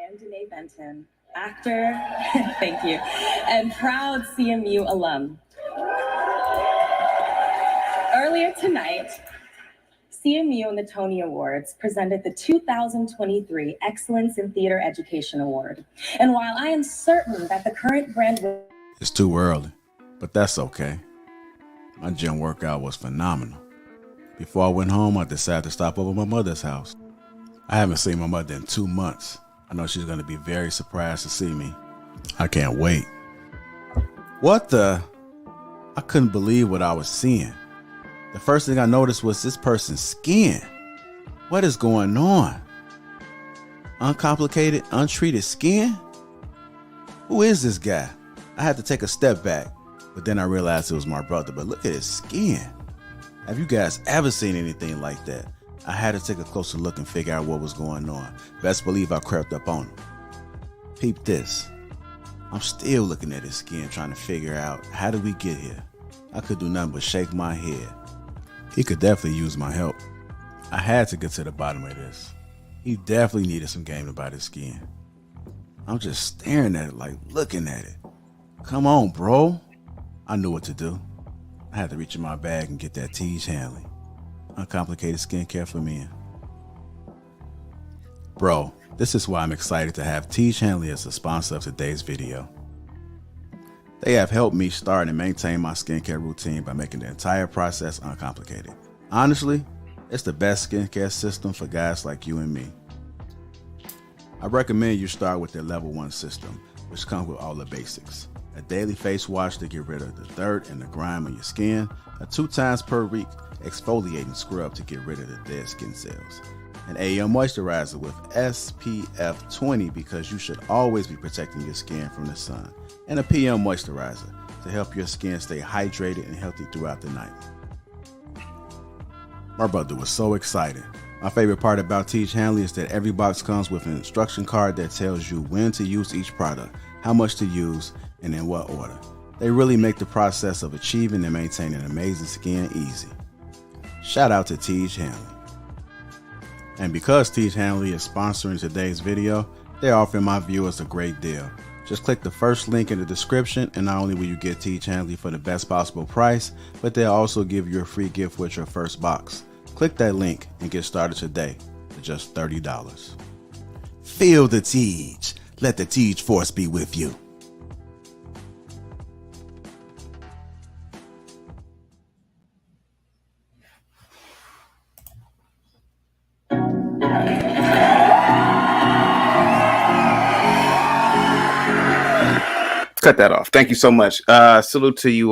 I'm Denee Benton, actor, thank you, and proud CMU alum. Earlier tonight, CMU and the Tony Awards presented the 2023 Excellence in Theater Education Award. And while I am certain that the current brand... It's too early, but that's okay. My gym workout was phenomenal. Before I went home, I decided to stop over at my mother's house. I haven't seen my mother in 2 months. I know she's going to be very surprised to see me. I can't wait. What the? I couldn't believe what I was seeing. The first thing I noticed was this person's skin. What is going on? Uncomplicated, untreated skin? Who is this guy? I had to take a step back, but then I realized it was my brother. But look at his skin. Have you guys ever seen anything like that? I had to take a closer look and figure out what was going on. Best believe I crept up on him. Peep this. I'm still looking at his skin, trying to figure out how did we get here. I could do nothing but shake my head. He could definitely use my help. I had to get to the bottom of this. He definitely needed some game about his skin. I'm just staring at it, like looking at it. Come on, bro. I knew what to do. I had to reach in my bag and get that Tiege Hanley. Uncomplicated skincare for men. Bro, this is why I'm excited to have Tiege Hanley as a sponsor of today's video. They have helped me start and maintain my skincare routine by making the entire process uncomplicated. Honestly, it's the best skincare system for guys like you and me. I recommend you start with their level 1 system, which comes with all the basics. A daily face wash to get rid of the dirt and the grime on your skin, a 2 times per week exfoliating scrub to get rid of the dead skin cells, an AM moisturizer with SPF 20 because you should always be protecting your skin from the sun, and a PM moisturizer to help your skin stay hydrated and healthy throughout the night. My brother was so excited. My favorite part about Tiege Hanley is that every box comes with an instruction card that tells you when to use each product, how much to use, and in what order. They really make the process of achieving and maintaining amazing skin easy. Shout out to Tiege Hanley. And because Tiege Hanley is sponsoring today's video, they're offering my viewers a great deal. Just click the first link in the description, and not only will you get Tiege Hanley for the best possible price, but they'll also give you a free gift with your first box. Click that link and get started today for just $30. Feel the Tiege. Let the Tiege force be with you. Cut that off. Thank you so much. Salute to you.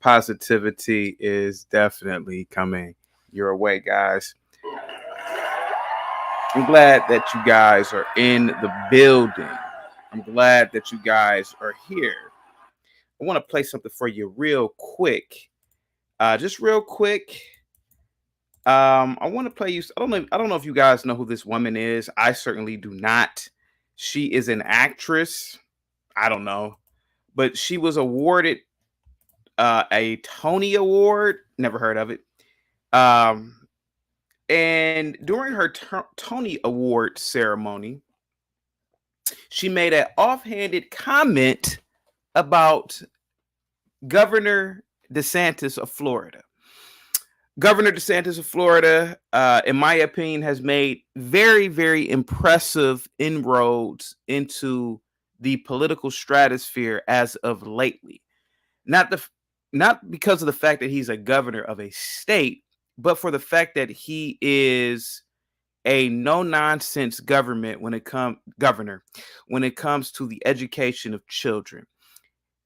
Positivity is definitely coming your way, guys. I'm glad that you guys are in the building. I'm glad that you guys are here. I want to play something for you real quick. Just real quick. I want to play you. I don't know if you guys know who this woman is. I certainly do not. She is an actress. I don't know. But she was awarded a Tony Award. Never heard of it. And during her Tony Award ceremony, she made an offhanded comment about Governor Desantis of Florida. Governor Desantis of Florida, in my opinion, has made very, very impressive inroads into the political stratosphere as of lately. Not because of the fact that he's a governor of a state, but for the fact that he is a no-nonsense governor when it comes to the education of children.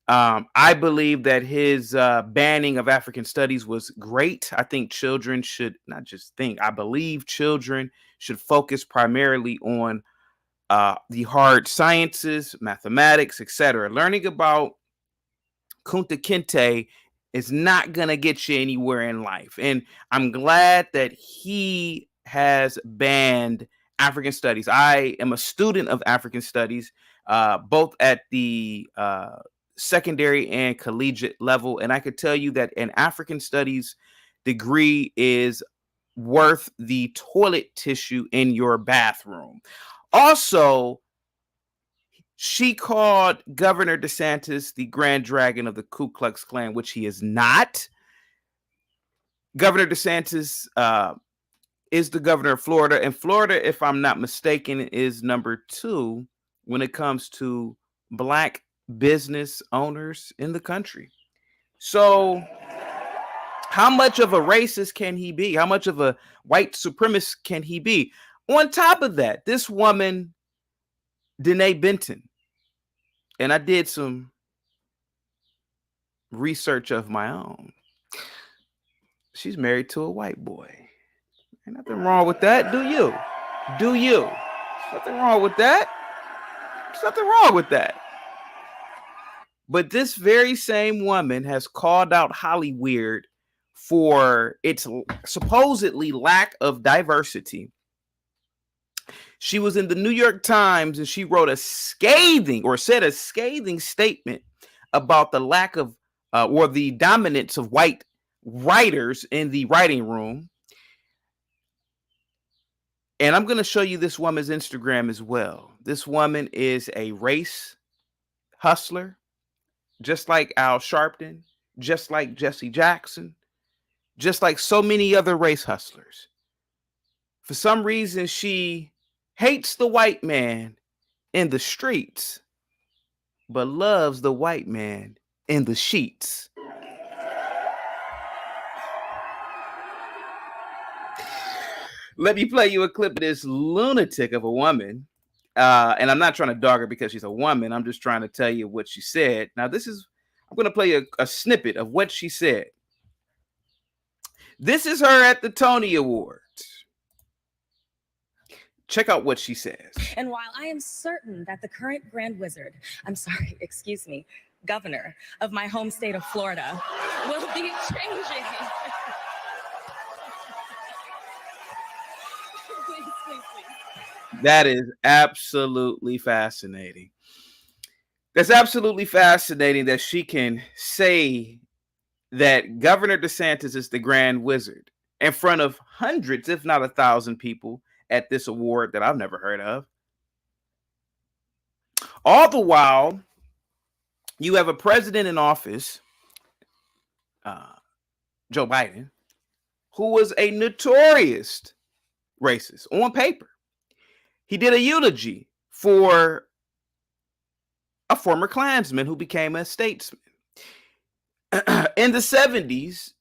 I believe that his banning of African studies was great. I think children should I believe children should focus primarily on the hard sciences, mathematics, etc. Learning about Kunta Kinte is not going to get you anywhere in life. And I'm glad that he has banned African studies. I am a student of African studies, both at the secondary and collegiate level. And I could tell you that an African studies degree is worth the toilet tissue in your bathroom. Also, She called Governor DeSantis the Grand Dragon of the Ku Klux Klan, which he is not. Governor DeSantis is the governor of Florida, and Florida, if I'm not mistaken, is number 2 when it comes to Black business owners in the country. So how much of a racist can he be? How much of a white supremacist can he be? On top of that, this woman, Denee Benton, and I did some research of my own. She's married to a white boy. Ain't nothing wrong with that, do you? Do you? Nothing wrong with that. There's nothing wrong with that. But this very same woman has called out Hollywood for its supposedly lack of diversity. She was in the New York Times and she wrote a scathing statement about the lack of or the dominance of white writers in the writing room. And I'm going to show you this woman's Instagram as well. This woman is a race hustler, just like Al Sharpton, just like Jesse Jackson, just like so many other race hustlers. For some reason, she hates the white man in the streets, but loves the white man in the sheets. Let me play you a clip of this lunatic of a woman. And I'm not trying to dog her because she's a woman. I'm just trying to tell you what she said. Now, I'm going to play a snippet of what she said. This is her at the Tony Awards. Check out what she says. And while I am certain that the current governor of my home state of Florida will be changing. Please. That is absolutely fascinating. That's absolutely fascinating that she can say that Governor DeSantis is the Grand Wizard in front of hundreds, if not 1,000 people at this award that I've never heard of. All the while, you have a president in office, Joe Biden, who was a notorious racist on paper. He did a eulogy for a former Klansman who became a statesman. In the 70s,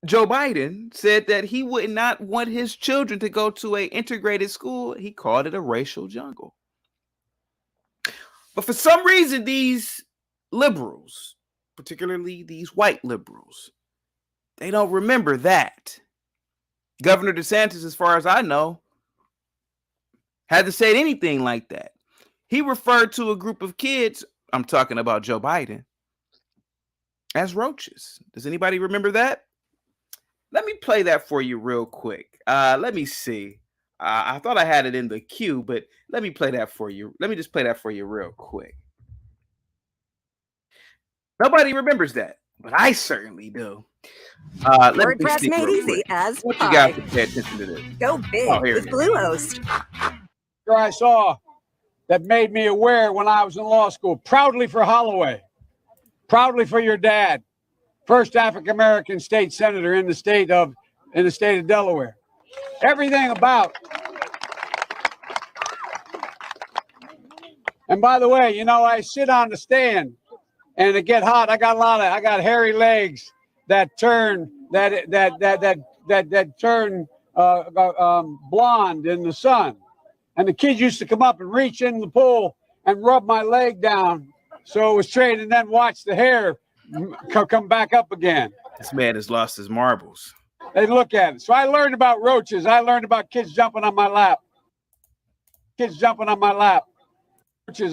Joe Biden said that he would not want his children to go to an integrated school. He called it a racial jungle. But for some reason, these liberals, particularly these white liberals, they don't remember that. Governor DeSantis, as far as I know, hasn't said anything like that. He referred to a group of kids, I'm talking about Joe Biden, as roaches. Does anybody remember that? Let me play that for you real quick. Let me see. I thought I had it in the queue, but let me play that for you. Let me just play that for you real quick. Nobody remembers that, but I certainly do. WordPress made easy as what you got to pay attention to this? Go big with Bluehost. I saw that made me aware when I was in law school. Proudly for Holloway. Proudly for your dad. First African-American state senator in the state of Delaware. Everything about. And by the way, you know, I sit on the stand and it get hot. I got hairy legs that turn turn blonde in the sun. And the kids used to come up and reach in the pool and rub my leg down so it was straight, and then watch the hair come back up again. This man has lost his marbles. They look at it. So I learned about roaches. I learned about kids jumping on my lap. Roaches.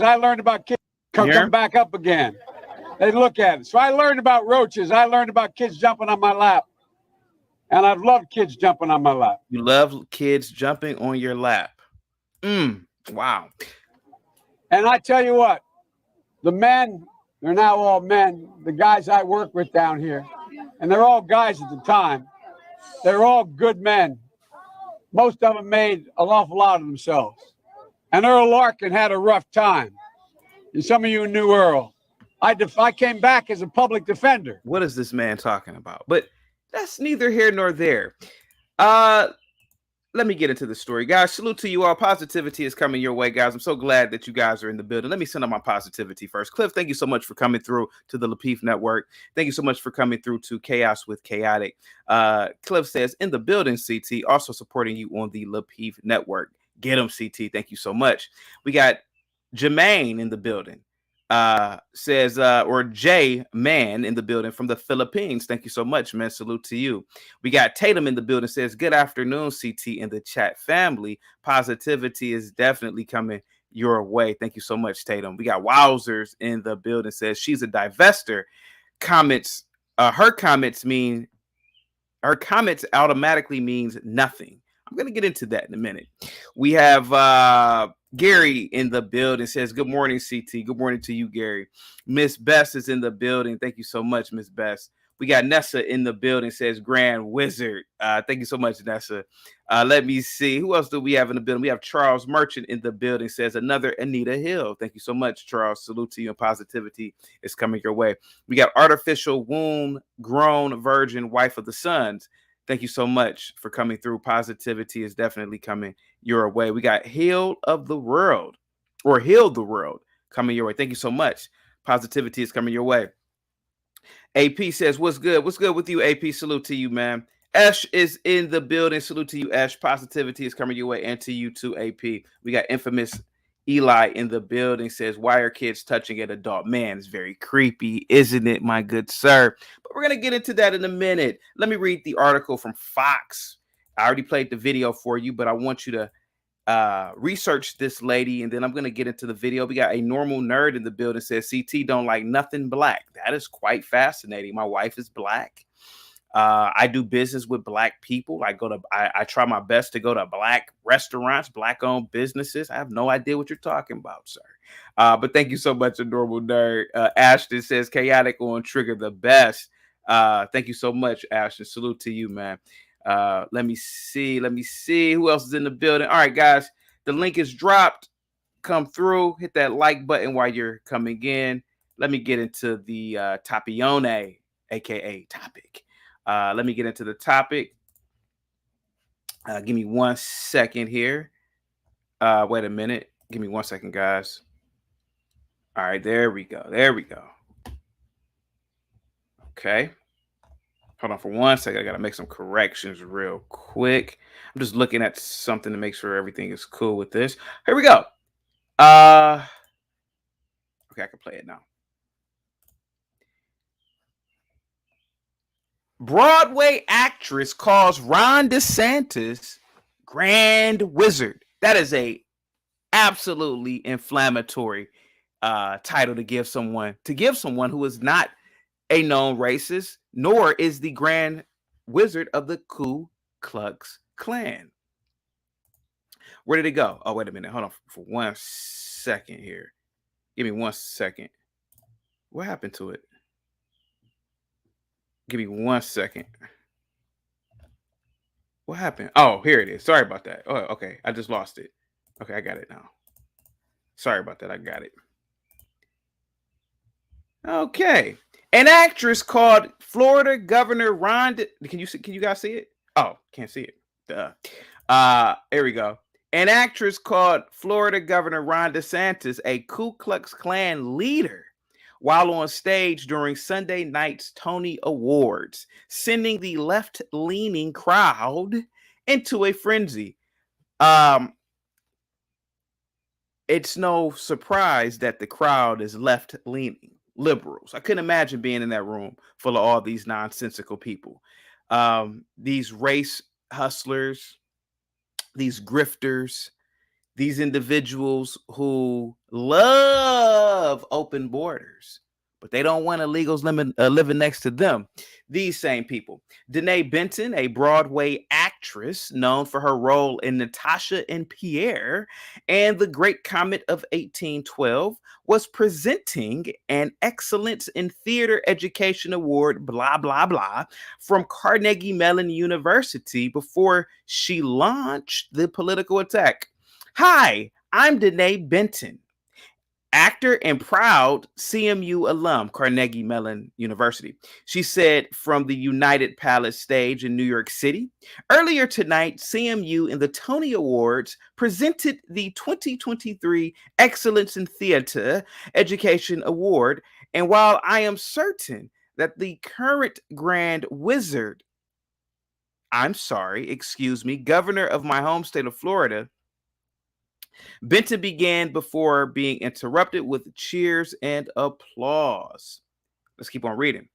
I learned about kids come back up again. They look at it. So I learned about roaches. I learned about kids jumping on my lap. And I've loved kids jumping on my lap. You love kids jumping on your lap. Wow. And I tell you what, the men, they're now all men, the guys I work with down here, and they're all guys at the time. They're all good men. Most of them made an awful lot of themselves. And Earl Larkin had a rough time. Some of you knew Earl. I came back as a public defender. What is this man talking about? But that's neither here nor there. Let me get into the story, guys. Salute to you all. Positivity is coming your way, guys. I'm so glad that you guys are in the building. Let me send out my positivity first. Cliff, thank you so much for coming through to the Lapeef Network. Thank you so much for coming through to Chaos with Chaotic. Cliff says, in the building, CT, also supporting you on the Lapeef Network. Get him, CT. Thank you so much. We got Jermaine in the building. Says or J Man in the building from the Philippines. Thank you so much, man. Salute to you. We got Tatum in the building. Says good afternoon, CT in the chat family. Positivity is definitely coming your way. Thank you so much, Tatum. We got Wowzers in the building. Says she's a divester. Comments. Her comments automatically means nothing. I'm going to get into that in a minute. We have Gary in the building. Says, good morning, CT. Good morning to you, Gary. Miss Bess is in the building. Thank you so much, Miss Bess. We got Nessa in the building. Says, Grand Wizard. Thank you so much, Nessa. Let me see. Who else do we have in the building? We have Charles Merchant in the building. Says, another Anita Hill. Thank you so much, Charles. Salute to you, and positivity is coming your way. We got Artificial Womb Grown Virgin Wife of the Sons. Thank you so much for coming through. Positivity is definitely coming your way. We got Heal the World coming your way. Thank you so much. Positivity is coming your way. AP says, what's good? What's good with you, AP? Salute to you, man. Ash is in the building. Salute to you, Ash. Positivity is coming your way, and to you too, AP. We got Infamous Eli in the building. Says, why are kids touching an adult? Man, it's very creepy, isn't it, my good sir? But we're going to get into that in a minute. Let me read the article from Fox. I already played the video for you, but I want you to research this lady, and then I'm going to get into the video. We got a normal nerd in the building. Says, CT don't like nothing black. That is quite fascinating. My wife is black. I do business with black people. I try my best to go to black restaurants, black-owned businesses. I have no idea what you're talking about, sir. But thank you so much, a normal nerd. Ashton says, chaotic on Trigger the best. Thank you so much, Ashton. Salute to you, man. Let me see who else is in the building. All right, guys, the link is dropped. Come through, hit that like button while you're coming in. Let me get into the Tapione, aka topic. Let me get into the topic. Give me 1 second here. Wait a minute. Give me 1 second, guys. All right, there we go. Okay. Hold on for 1 second. I got to make some corrections real quick. I'm just looking at something to make sure everything is cool with this. Here we go. Okay, I can play it now. Broadway actress calls Ron DeSantis Grand Wizard. That is a absolutely inflammatory title to give someone who is not a known racist, nor is the Grand Wizard of the Ku Klux Klan. Where did it go? Oh, wait a minute. Hold on for 1 second here. Give me 1 second. What happened to it? Give me 1 second. What happened? Oh, here it is. Sorry about that. Oh, okay. I just lost it. Okay, I got it now. Sorry about that. I got it. Okay. An actress called Florida Governor Ron. Can you guys see it? Oh, can't see it. Duh. Here we go. An actress called Florida Governor Ron DeSantis a Ku Klux Klan leader while on stage during Sunday night's Tony Awards, sending the left-leaning crowd into a frenzy. It's no surprise that the crowd is left-leaning, liberals. I couldn't imagine being in that room full of all these nonsensical people. These race hustlers, these grifters, these individuals who love open borders, but they don't want illegals living next to them. These same people. Denee Benton, a Broadway actress known for her role in Natasha and Pierre and The Great Comet of 1812, was presenting an Excellence in Theater Education Award, blah, blah, blah, from Carnegie Mellon University before she launched the political attack. Hi, I'm Denee Benton. actor and proud CMU alum, Carnegie Mellon University. She said from the United Palace stage in New York City, earlier tonight, CMU and the Tony Awards presented the 2023 Excellence in Theater Education Award. And while I am certain that the current Grand Wizard, governor of my home state of Florida, Benton began before being interrupted with cheers and applause. Let's keep on reading.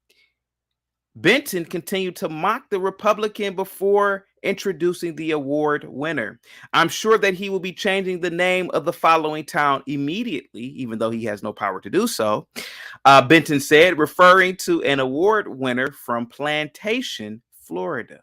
Benton continued to mock the Republican before introducing the award winner. I'm sure that he will be changing the name of the following town immediately, even though he has no power to do so, Benton said, referring to an award winner from Plantation, Florida.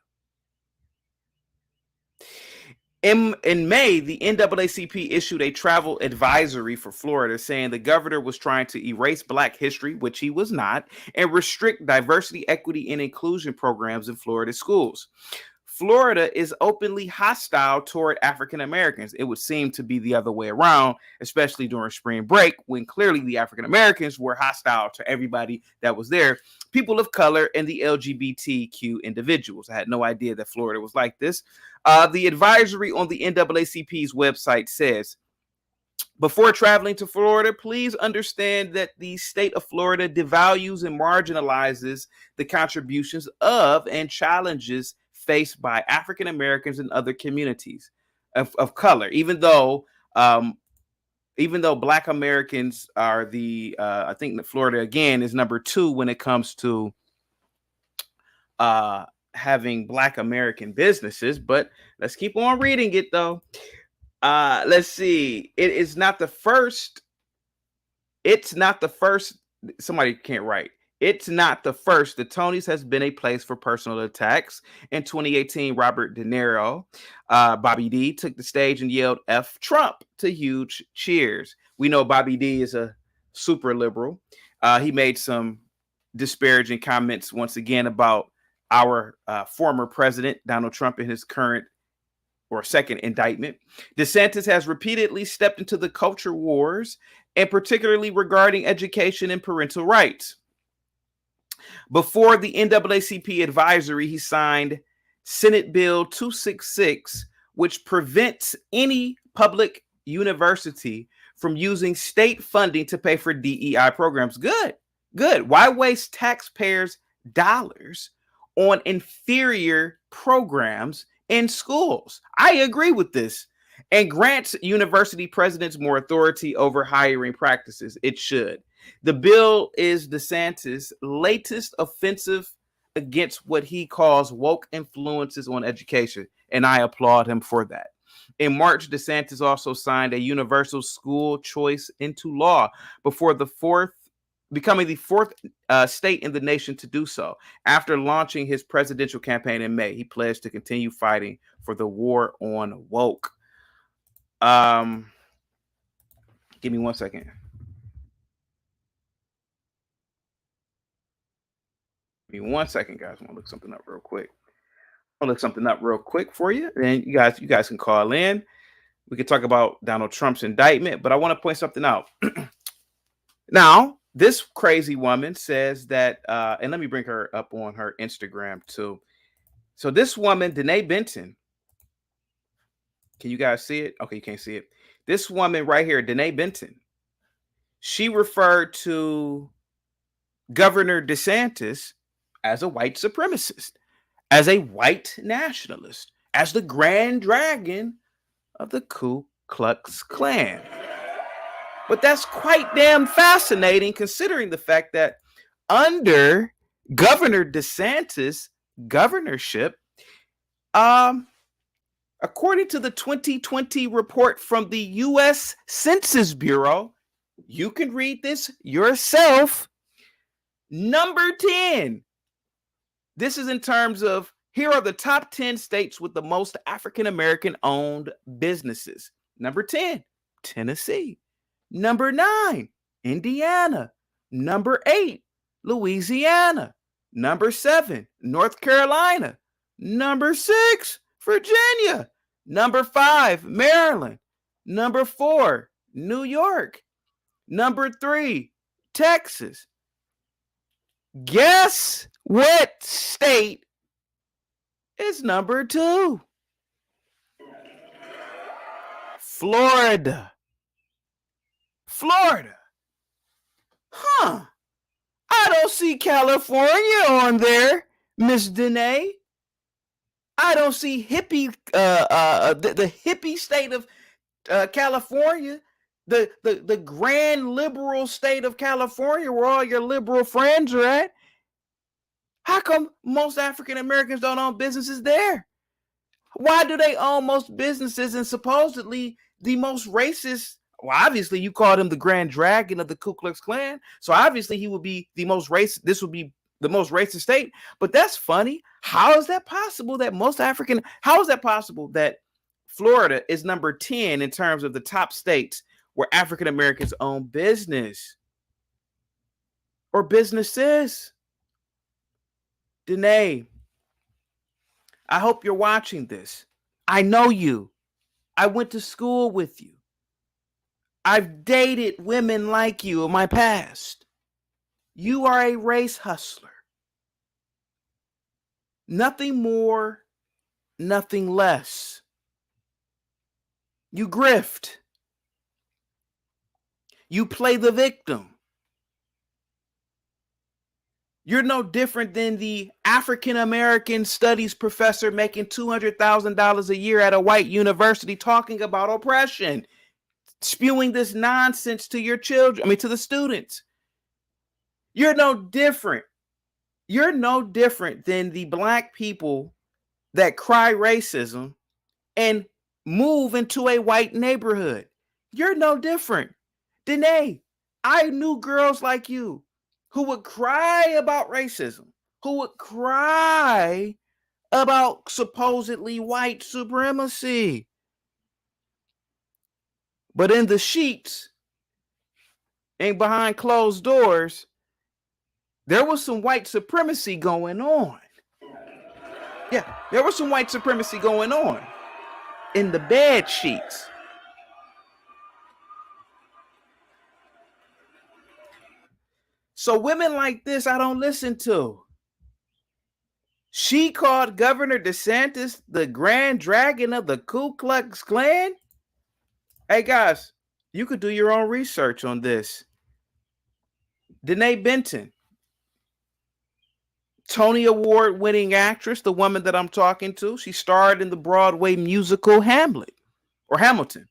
In May, the NAACP issued a travel advisory for Florida saying the governor was trying to erase Black history, which he was not, and restrict diversity, equity, and inclusion programs in Florida schools. Florida is openly hostile toward African Americans. It would seem to be the other way around, especially during spring break, when clearly the African Americans were hostile to everybody that was there, people of color and the LGBTQ individuals. I had no idea that Florida was like this. The advisory on the NAACP's website says, before traveling to Florida, please understand that the state of Florida devalues and marginalizes the contributions of and challenges faced by African Americans and other communities of color, even though Black Americans are I think that Florida again is number 2 when it comes to having Black American businesses. But let's keep on reading it though. Let's see. It's not the first. Somebody can't write. It's not the first. The Tonys has been a place for personal attacks. In 2018, Robert De Niro, Bobby D, took the stage and yelled F Trump to huge cheers. We know Bobby D is a super liberal. He made some disparaging comments once again about our former president, Donald Trump, in his current or second indictment. Desantis has repeatedly stepped into the culture wars, and particularly regarding education and parental rights. Before the NAACP advisory, he signed Senate Bill 266, which prevents any public university from using state funding to pay for DEI programs. Good. Why waste taxpayers' dollars on inferior programs in schools? I agree with this. And grants university presidents more authority over hiring practices. It should. The bill is DeSantis' latest offensive against what he calls woke influences on education, and I applaud him for that. In March, DeSantis also signed a universal school choice into law becoming the fourth state in the nation to do so. After launching his presidential campaign in May, he pledged to continue fighting for the war on woke. Give me 1 second. Give me 1 second, guys. I want to look something up real quick. For you, and you guys can call in. We can talk about Donald Trump's indictment, but I want to point something out. Now, this crazy woman says that, and let me bring her up on her Instagram too. So this woman, Denee Benton, can you guys see it? Okay, you can't see it. This woman right here, Denee Benton, she referred to Governor DeSantis as a white supremacist, as a white nationalist, as the grand dragon of the Ku Klux Klan. But that's quite damn fascinating, considering the fact that under Governor DeSantis' governorship, according to the 2020 report from the U.S. Census Bureau, you can read this yourself. Number 10. This is in terms of, here are the top 10 states with the most African-American owned businesses. Number 10, Tennessee. Number 9, Indiana. Number 8, Louisiana. Number 7, North Carolina. Number 6, Virginia. Number 5, Maryland. Number 4, New York. Number 3, Texas. Guess what state is number 2? Florida. Florida. Huh. I don't see California on there, Miss Denee. I don't see hippie, the hippie state of California, the grand liberal state of California, where all your liberal friends are at. How come most African Americans don't own businesses there? Why do they own most businesses and supposedly the most racist? Well, obviously you called him the Grand Dragon of the Ku Klux Klan, so obviously he would be the most racist. This would be the most racist state. But that's funny. How is that possible that how is that possible that Florida is number 10 in terms of the top states where African Americans own business or businesses? Denee, I hope you're watching this. I know you. I went to school with you. I've dated women like you in my past. You are a race hustler. Nothing more, nothing less. You grift. You play the victim. You're no different than the African American studies professor making $200,000 a year at a white university talking about oppression, spewing this nonsense to your children, to the students. You're no different. You're no different than the black people that cry racism and move into a white neighborhood. You're no different. Denee, I knew girls like you who would cry about racism, who would cry about supposedly white supremacy. But in the sheets and behind closed doors, there was some white supremacy going on. Yeah, there was some white supremacy going on in the bed sheets. So women like this, I don't listen to. She called Governor Desantis the Grand Dragon of the Ku Klux Klan. Hey guys, you could do your own research on this. Denee Benton, Tony Award winning actress, the woman that I'm talking to. She starred in the Broadway musical Hamilton.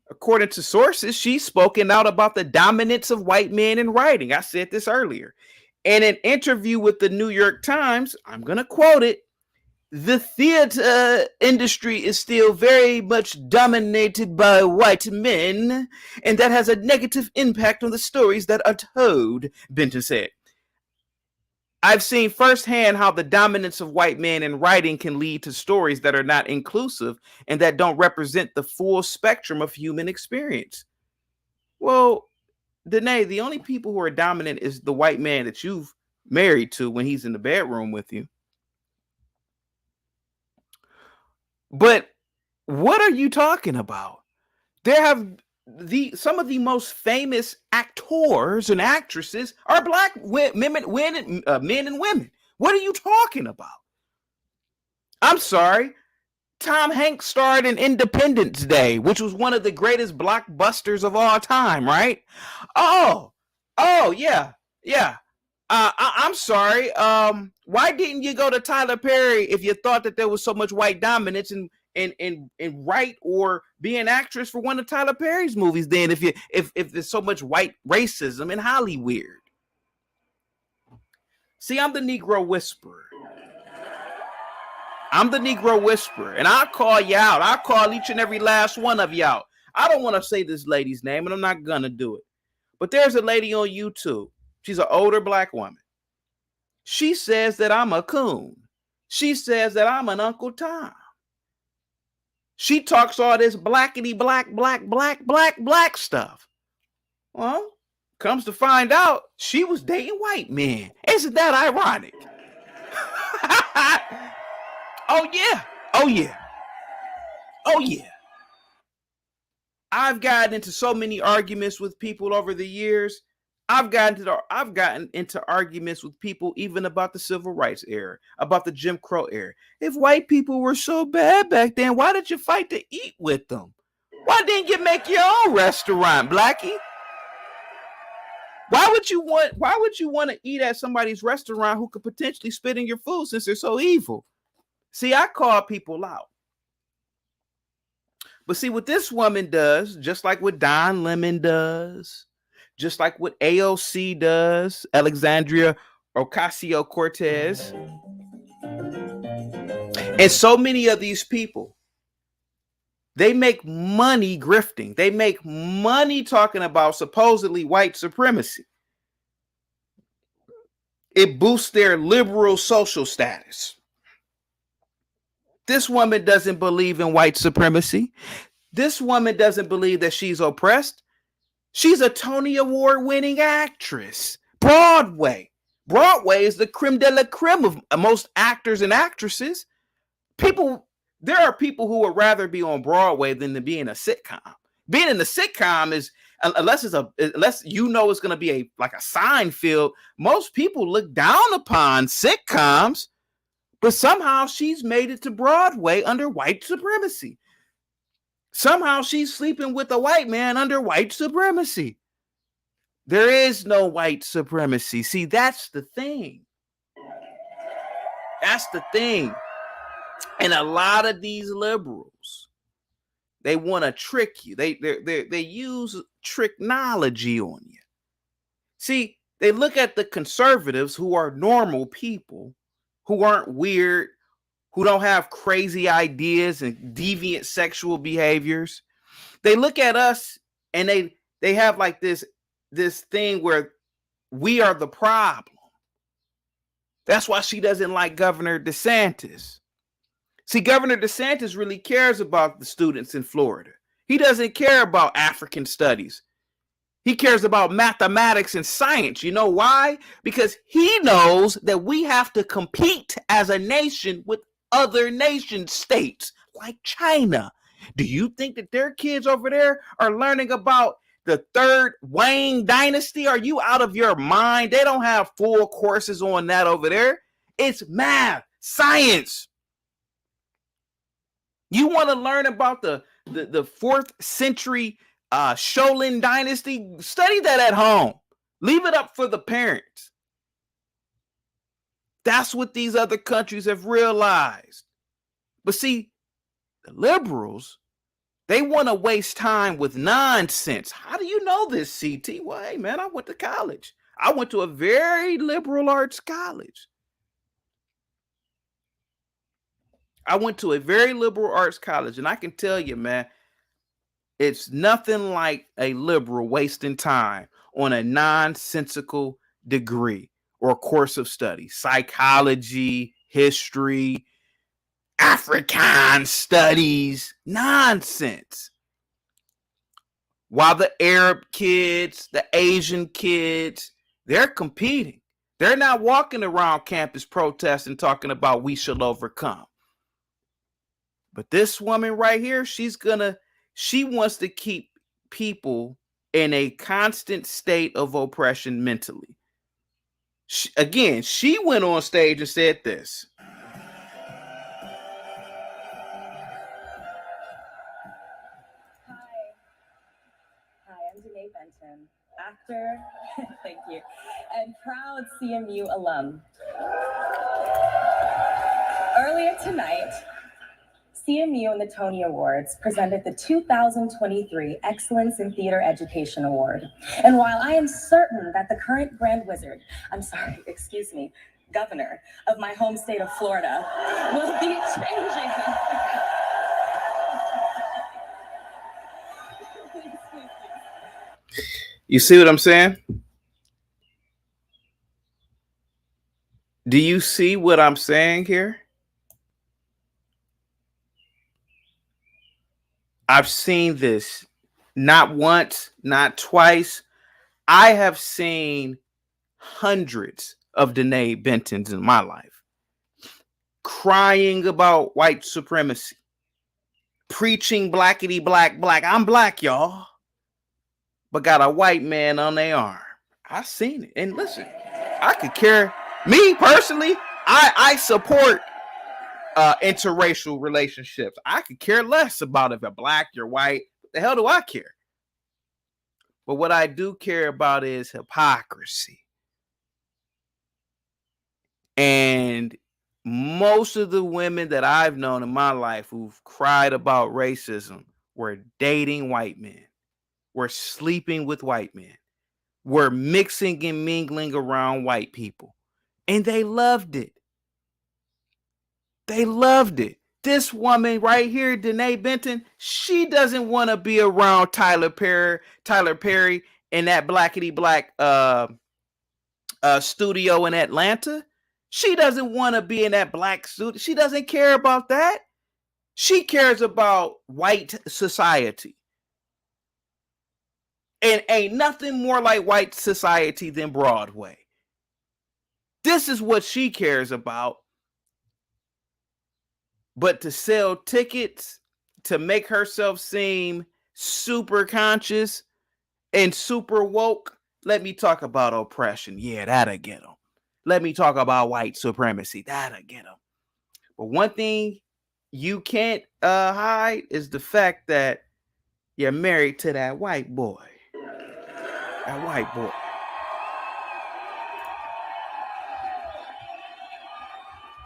According to sources, she's spoken out about the dominance of white men in writing. I said this earlier. In an interview with the New York Times, I'm going to quote it, "The theater industry is still very much dominated by white men, and that has a negative impact on the stories that are told," Benton said. "I've seen firsthand how the dominance of white men in writing can lead to stories that are not inclusive and that don't represent the full spectrum of human experience." Well, Denee, the only people who are dominant is the white man that you've married to when he's in the bedroom with you. But what are you talking about? There have some of the most famous actors and actresses are black men and women. What are you talking about? I'm sorry. Tom Hanks starred in Independence Day, which was one of the greatest blockbusters of all time, right? Oh, yeah. I'm sorry. Why didn't you go to Tyler Perry if you thought that there was so much white dominance and write or be an actress for one of Tyler Perry's movies? Then, if there's so much white racism in Hollywood. See, I'm the Negro Whisperer. And I'll call you out. I'll call each and every last one of you out. I don't want to say this lady's name, and I'm not gonna do it. But there's a lady on YouTube. She's an older black woman. She says that I'm a coon. She says that I'm an Uncle Tom. She talks all this blackity black stuff. Well, comes to find out, she was dating white men. Isn't that ironic? Oh yeah. I've gotten into so many arguments with people over the years. I've gotten into arguments with people even about the civil rights era, about the Jim Crow era. If white people were so bad back then, why did you fight to eat with them? Why didn't you make your own restaurant, Blackie? Why would you want to eat at somebody's restaurant who could potentially spit in your food since they're so evil? See, I call people out. But see what this woman does, just like what Don Lemon does, just like what AOC does, Alexandria Ocasio-Cortez, and so many of these people, they make money grifting. They make money talking about supposedly white supremacy. It boosts their liberal social status. This woman doesn't believe in white supremacy. This woman doesn't believe that she's oppressed. She's a Tony Award winning actress. Broadway is the creme de la creme of most actors and actresses. There are people who would rather be on Broadway than to be in a sitcom. Being in a sitcom is, unless you know it's going to be like a Seinfeld, most people look down upon sitcoms, but somehow she's made it to Broadway under white supremacy. Somehow she's sleeping with a white man under white supremacy. There is no white supremacy. See, that's the thing. That's the thing. And a lot of these liberals, they want to trick you. They use tricknology on you. See, they look at the conservatives who are normal people, who aren't weird, who don't have crazy ideas and deviant sexual behaviors. They look at us and they have like this thing where we are the problem. That's why she doesn't like Governor Desantis. See, Governor Desantis really cares about the students in Florida. He doesn't care about African studies. He cares about mathematics and science. You know why? Because he knows that we have to compete as a nation with other nation states like China. Do you think that their kids over there are learning about the third Wang dynasty? Are you out of your mind? They don't have full courses on that over there. It's math, science. You want to learn about the 4th century Shaolin dynasty? Study that at home. Leave it up for the parents. That's what these other countries have realized. But see, the liberals, they want to waste time with nonsense. How do you know this, CT? Well, hey, man, I went to college. I went to a very liberal arts college. And I can tell you, man, it's nothing like a liberal wasting time on a nonsensical degree or course of study. Psychology, history, African studies, nonsense. While the Arab kids, the Asian kids, they're competing. They're not walking around campus protesting, talking about we shall overcome. But this woman right here, she wants to keep people in a constant state of oppression mentally. She went on stage and said this. Hi, I'm Denee Benton, actor, thank you, and proud CMU alum. Earlier tonight, CMU and the Tony Awards presented the 2023 Excellence in Theater Education Award. And while I am certain that the current governor of my home state of Florida will be changing. You see what I'm saying? Do you see what I'm saying here? I've seen this not once, not twice. I have seen hundreds of Denee Bentons in my life crying about white supremacy, preaching blackity black. I'm black, y'all, but got a white man on their arm. I seen it. And listen, I could care. Me personally, I support interracial relationships. I could care less about if you're black, you're white. What the hell do I care? But what I do care about is hypocrisy. And most of the women that I've known in my life who've cried about racism were dating white men, were sleeping with white men, were mixing and mingling around white people. And they loved it. They loved it. This woman right here, Denee Benton, she doesn't want to be around Tyler Perry in that blackity black studio in Atlanta. She doesn't want to be in that black studio. She doesn't care about that. She cares about white society. And ain't nothing more like white society than Broadway. This is what she cares about. But to sell tickets, to make herself seem super conscious and super woke, let me talk about oppression. Yeah, that'll get them. Let me talk about white supremacy. That'll get them. But one thing you can't hide is the fact that you're married to that white boy. That white boy.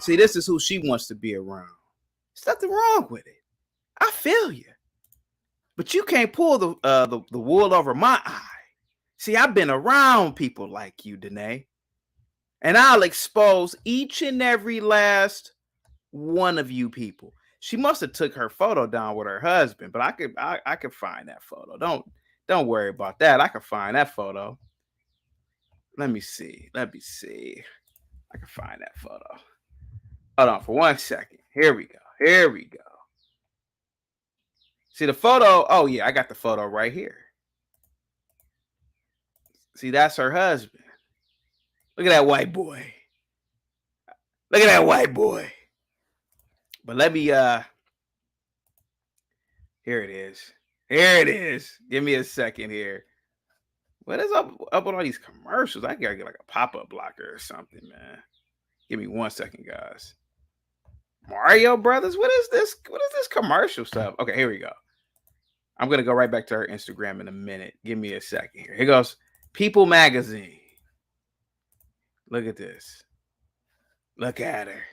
See, this is who she wants to be around. There's nothing wrong with it. I feel you. But you can't pull the wool over my eye. See, I've been around people like you, Denee. And I'll expose each and every last one of you people. She must have took her photo down with her husband, but I could find that photo. Don't worry about that. I can find that photo. Let me see. I can find that photo. Hold on for 1 second. Here we go. See the photo? Oh yeah, I got the photo right here. See, that's her husband. Look at that white boy. But let me here it is. Give me a second here. What is up with all these commercials? I gotta get like a pop-up blocker or something, man. Give me 1 second, guys. Mario Brothers, what is this commercial stuff? Okay, here we go. I'm gonna go right back to her Instagram in a minute. Give me a second here. Here goes People Magazine. Look at this. Look at her.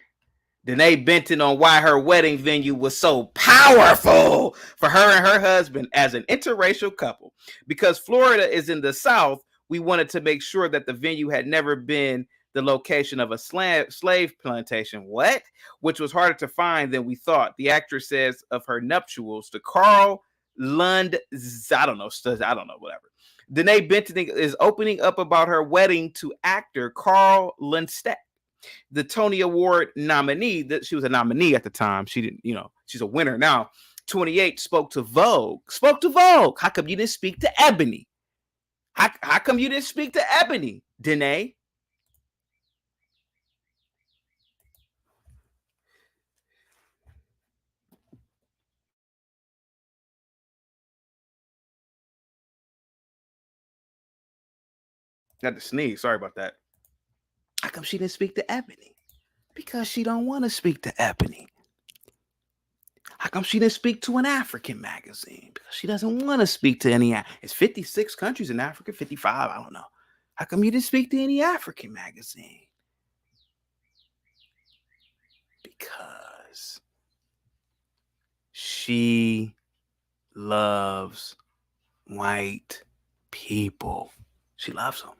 Denee Benton on why her wedding venue was so powerful for her and her husband as an interracial couple. Because Florida is in the South, we wanted to make sure that the venue had never been the location of a slave plantation. What? Which was harder to find than we thought. The actress says of her nuptials to Carl Lund, I don't know, whatever. Denee Benton is opening up about her wedding to actor Carl Lundstedt, the Tony Award nominee. That she was a nominee at the time. She didn't, she's a winner now. 28 spoke to Vogue. How come you didn't speak to Ebony? How come you didn't speak to Ebony, Denee? Got to sneeze. Sorry about that. How come she didn't speak to Ebony? Because she don't want to speak to Ebony. How come she didn't speak to an African magazine? Because she doesn't want to speak to any. It's 56 countries in Africa, 55. I don't know. How come you didn't speak to any African magazine? Because she loves white people. She loves them.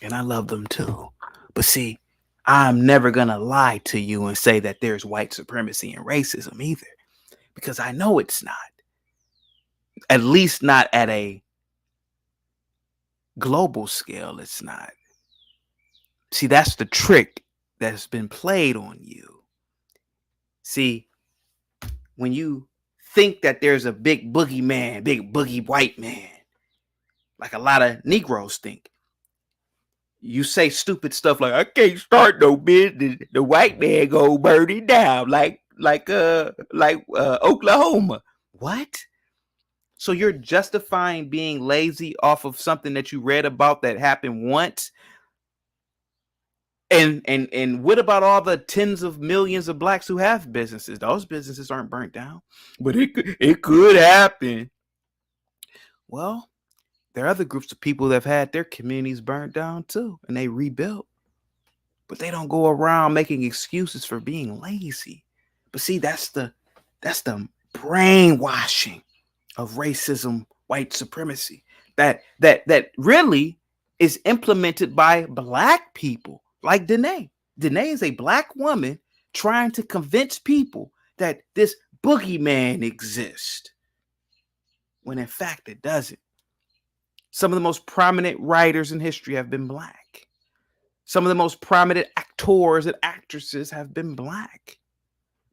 And I love them too. But see, I'm never going to lie to you and say that there's white supremacy and racism either. Because I know it's not. At least not at a global scale, it's not. See, that's the trick that's been played on you. See, when you think that there's a big boogeyman, big boogie white man, like a lot of Negroes think, you say stupid stuff like, I can't start no business. The white man go burn it down. Like Oklahoma. What? So you're justifying being lazy off of something that you read about that happened once? And what about all the tens of millions of blacks who have businesses? Those businesses aren't burnt down, but it could happen. Well, there are other groups of people that have had their communities burnt down too, and they rebuilt. But they don't go around making excuses for being lazy. But see, that's the brainwashing of racism, white supremacy that really is implemented by black people like Denee. Denee is a black woman trying to convince people that this boogeyman exists, when in fact it doesn't. Some of the most prominent writers in history have been black. Some of the most prominent actors and actresses have been black.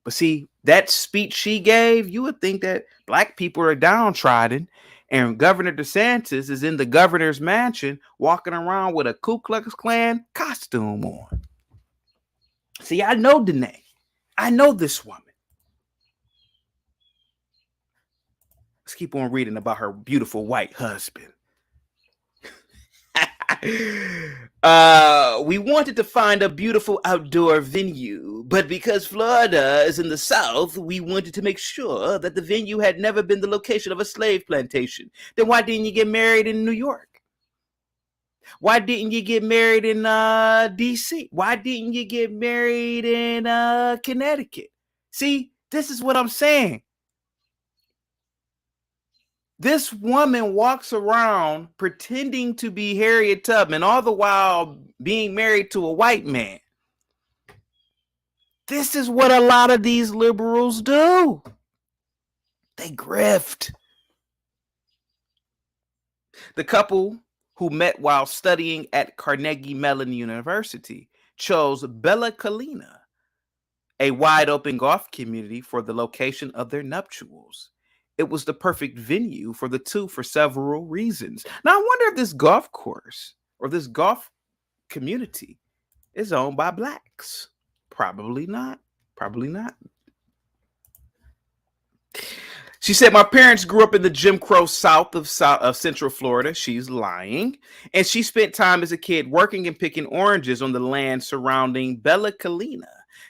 But see, that speech she gave, you would think that black people are downtrodden, and Governor Desantis is in the governor's mansion walking around with a Ku Klux Klan costume on. See, I know Denee. I know this woman. Let's keep on reading about her beautiful white husband. We wanted to find a beautiful outdoor venue, but because Florida is in the South, we wanted to make sure that the venue had never been the location of a slave plantation. Then why didn't you get married in New York? Why didn't you get married in DC? Why didn't you get married in Connecticut? See, this is what I'm saying. This woman walks around pretending to be Harriet Tubman, all the while being married to a white man. This is what a lot of these liberals do. They grift. The couple who met while studying at Carnegie Mellon University chose Bella Colina, a wide open golf community, for the location of their nuptials. It was the perfect venue for the two for several reasons. Now, I wonder if this golf course or this golf community is owned by blacks. Probably not. Probably not. She said, my parents grew up in the Jim Crow South of Central Florida. She's lying. And she spent time as a kid working and picking oranges on the land surrounding Bella Colina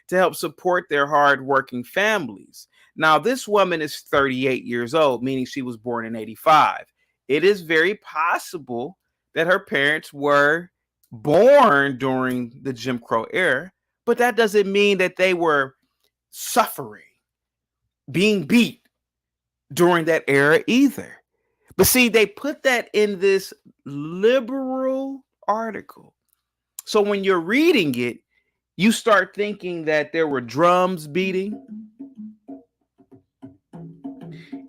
to help support their hardworking families. Now, this woman is 38 years old, meaning she was born in 85. It is very possible that her parents were born during the Jim Crow era, but that doesn't mean that they were suffering, being beat during that era either. But see, they put that in this liberal article. So when you're reading it, you start thinking that there were drums beating.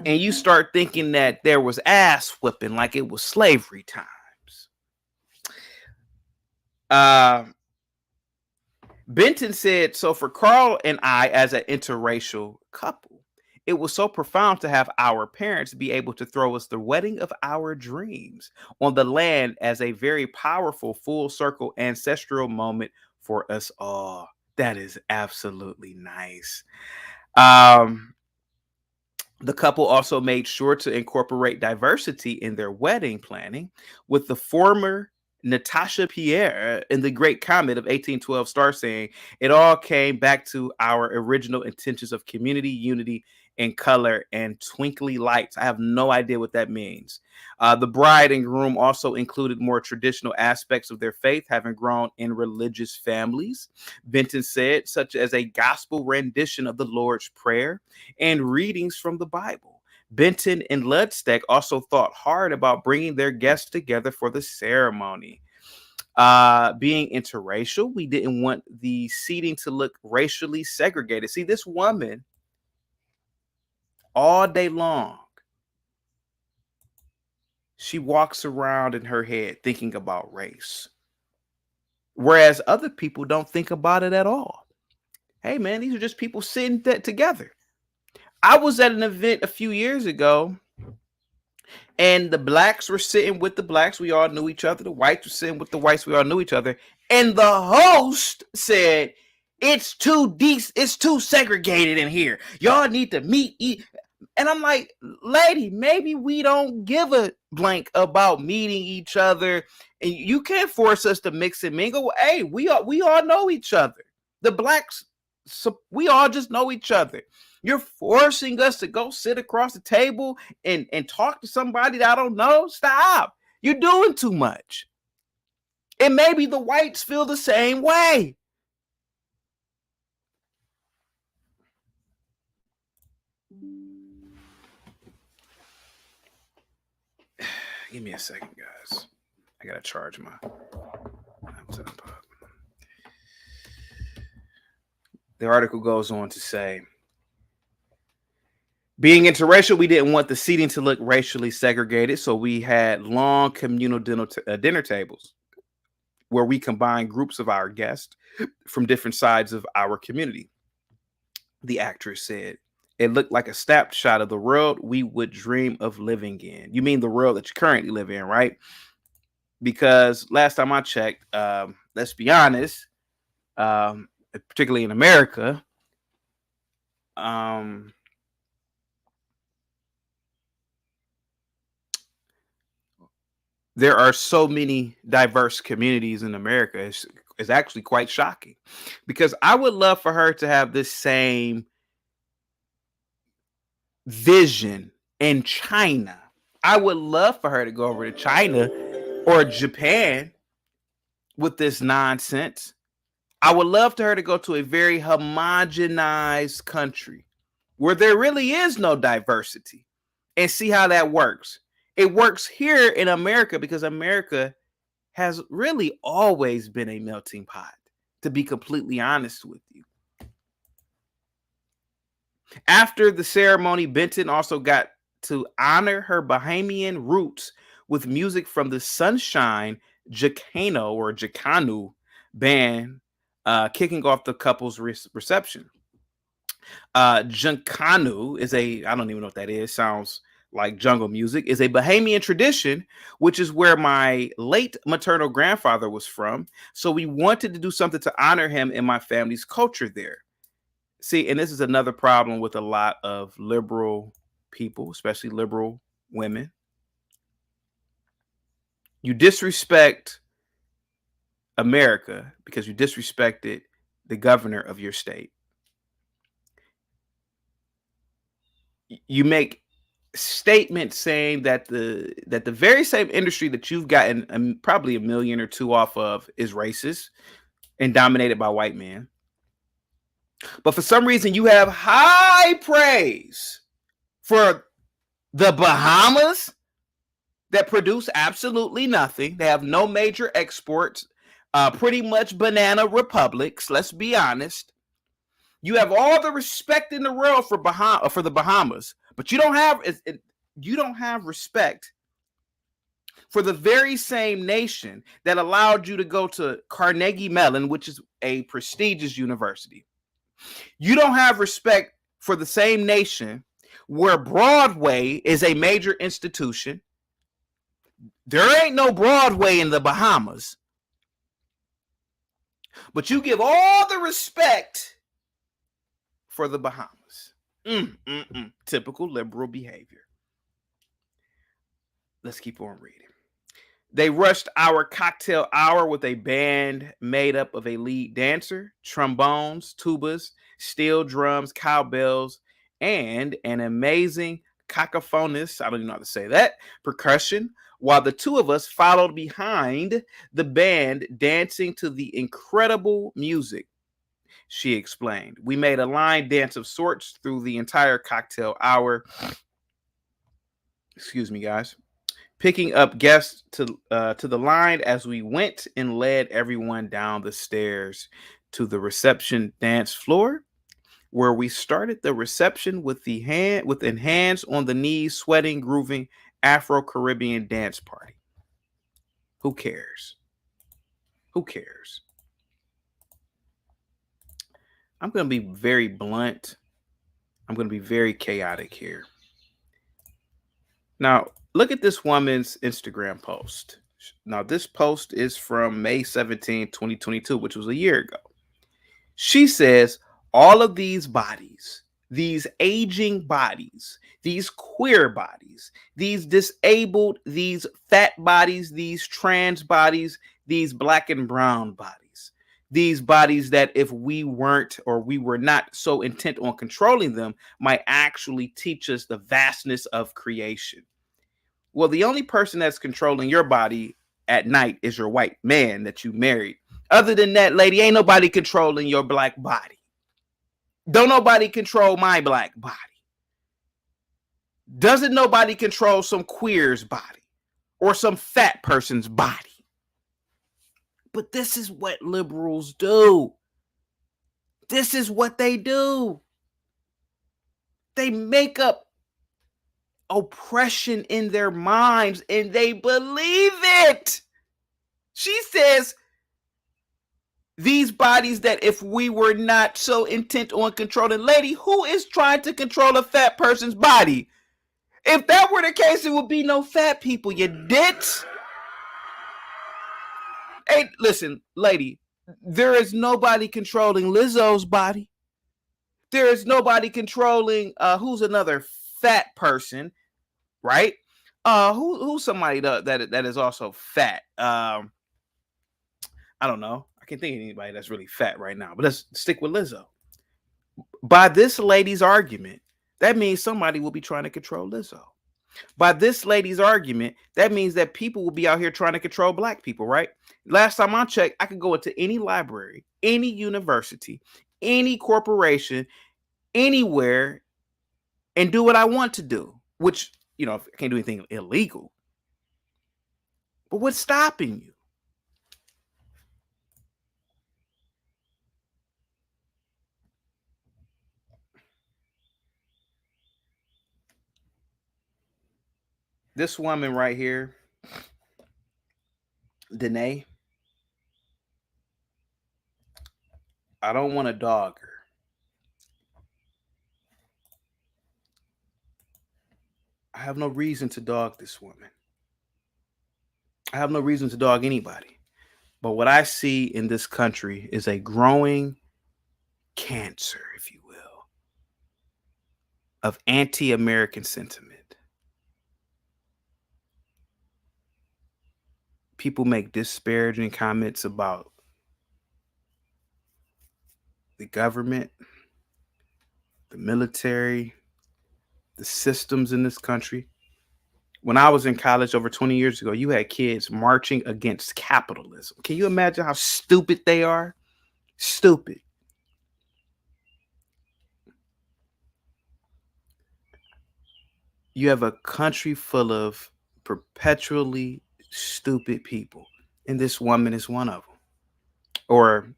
And you start thinking that there was ass whipping, like it was slavery times. Benton said, so for Carl and I, as an interracial couple, it was so profound to have our parents be able to throw us the wedding of our dreams on the land as a very powerful full circle ancestral moment for us all. That is absolutely nice. The couple also made sure to incorporate diversity in their wedding planning, with the former Natasha Pierre in the Great Comet of 1812 star saying, it all came back to our original intentions of community, unity, and color and twinkly lights. I have no idea what that means. The bride and groom also included more traditional aspects of their faith, having grown in religious families, Benton said, such as a gospel rendition of the Lord's Prayer and readings from the Bible. Benton and Ludsteg also thought hard about bringing their guests together for the ceremony. Being interracial, we didn't want the seating to look racially segregated. See, this woman, all day long, she walks around in her head thinking about race, whereas other people don't think about it at all. Hey, man, these are just people sitting together. I was at an event a few years ago, and the blacks were sitting with the blacks. We all knew each other. The whites were sitting with the whites. We all knew each other. And the host said, It's too it's too segregated in here. Y'all need to meet. And I'm like, lady, maybe we don't give a blank about meeting each other. And you can't force us to mix and mingle. Hey, we all know each other. The blacks, so we all just know each other. You're forcing us to go sit across the table and talk to somebody that I don't know. Stop. You're doing too much. And maybe the whites feel the same way. Give me a second, guys. I gotta charge my laptop up. The article goes on to say, being interracial, we didn't want the seating to look racially segregated, so we had long communal dinner tables where we combined groups of our guests from different sides of our community. The actress said, it looked like a snapshot of the world we would dream of living in. You mean the world that you currently live in, right? Because last time I checked, let's be honest, particularly in America, there are so many diverse communities in America. It's actually quite shocking, because I would love for her to have this same vision in China. I would love for her to go over to China or Japan with this nonsense. I would love for her to go to a very homogenized country where there really is no diversity and see how that works. It works here in America because America has really always been a melting pot, to be completely honest with you. After the ceremony, Benton also got to honor her Bahamian roots with music from the Sunshine Jacano band, kicking off the couple's reception. Jacano is I don't even know what that is. Sounds like jungle music. Is a Bahamian tradition, which is where my late maternal grandfather was from. So we wanted to do something to honor him in my family's culture there. See, and this is another problem with a lot of liberal people, especially liberal women. You disrespect America because you disrespected the governor of your state. You make statements saying that the very same industry that you've gotten probably $1 million or $2 million off of is racist and dominated by white men. But for some reason, you have high praise for the Bahamas that produce absolutely nothing. They have no major exports, pretty much banana republics. Let's be honest. You have all the respect in the world for the Bahamas, but you don't have respect for the very same nation that allowed you to go to Carnegie Mellon, which is a prestigious university. You don't have respect for the same nation where Broadway is a major institution. There ain't no Broadway in the Bahamas. But you give all the respect for the Bahamas. Typical liberal behavior. Let's keep on reading. They rushed our cocktail hour with a band made up of a lead dancer, trombones, tubas, steel drums, cowbells, and an amazing cacophonous, I don't even know how to say that, percussion, while the two of us followed behind the band dancing to the incredible music. She explained. We made a line dance of sorts through the entire cocktail hour. Excuse me, guys. Picking up guests to the line as we went and led everyone down the stairs to the reception dance floor, where we started the reception with hands on the knees, sweating, grooving Afro-Caribbean dance party. Who cares? Who cares? I'm going to be very blunt. I'm going to be very chaotic here. Now, look at this woman's Instagram post. Now, this post is from May 17, 2022, which was a year ago. She says all of these bodies, these aging bodies, these queer bodies, these disabled, these fat bodies, these trans bodies, these black and brown bodies, these bodies that if we weren't or we were not so intent on controlling them might actually teach us the vastness of creation. Well, the only person that's controlling your body at night is your white man that you married. Other than that, lady, ain't nobody controlling your black body. Don't nobody control my black body. Doesn't nobody control some queer's body or some fat person's body. But this is what liberals do. This is what they do. They make up oppression in their minds and they believe it. She says, these bodies that if we were not so intent on controlling, lady, who is trying to control a fat person's body? If that were the case, there would be no fat people, you ditz. Hey, listen, lady, there is nobody controlling Lizzo's body. There is nobody controlling who's another fat person, right? Who's somebody that is also fat? I don't know. I can't think of anybody that's really fat right now, but let's stick with Lizzo. By this lady's argument, that means somebody will be trying to control Lizzo. By this lady's argument, that means that people will be out here trying to control black people, right? Last time I checked, I could go into any library, any university, any corporation, anywhere, and do what I want to do, which, you know, I can't do anything illegal. But what's stopping you? This woman right here, Denee, I don't want to dog her. I have no reason to dog this woman. I have no reason to dog anybody. But what I see in this country is a growing cancer, if you will, of anti-American sentiment. People make disparaging comments about the government, the military, the systems in this country. When I was in college over 20 years ago, you had kids marching against capitalism. Can you imagine how stupid they are? Stupid. You have a country full of perpetually stupid people, and this woman is one of them. Or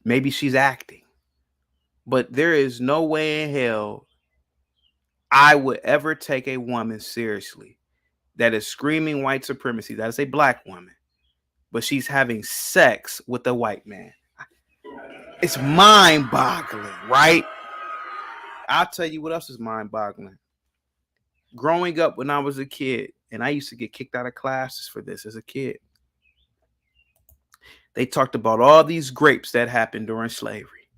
maybe she's acting. But there is no way in hell I would ever take a woman seriously that is screaming white supremacy. That is a black woman, but she's having sex with a white man. It's mind-boggling, right? I'll tell you what else is mind-boggling. Growing up when I was a kid, and I used to get kicked out of classes for this as a kid, they talked about all these grapes that happened during slavery.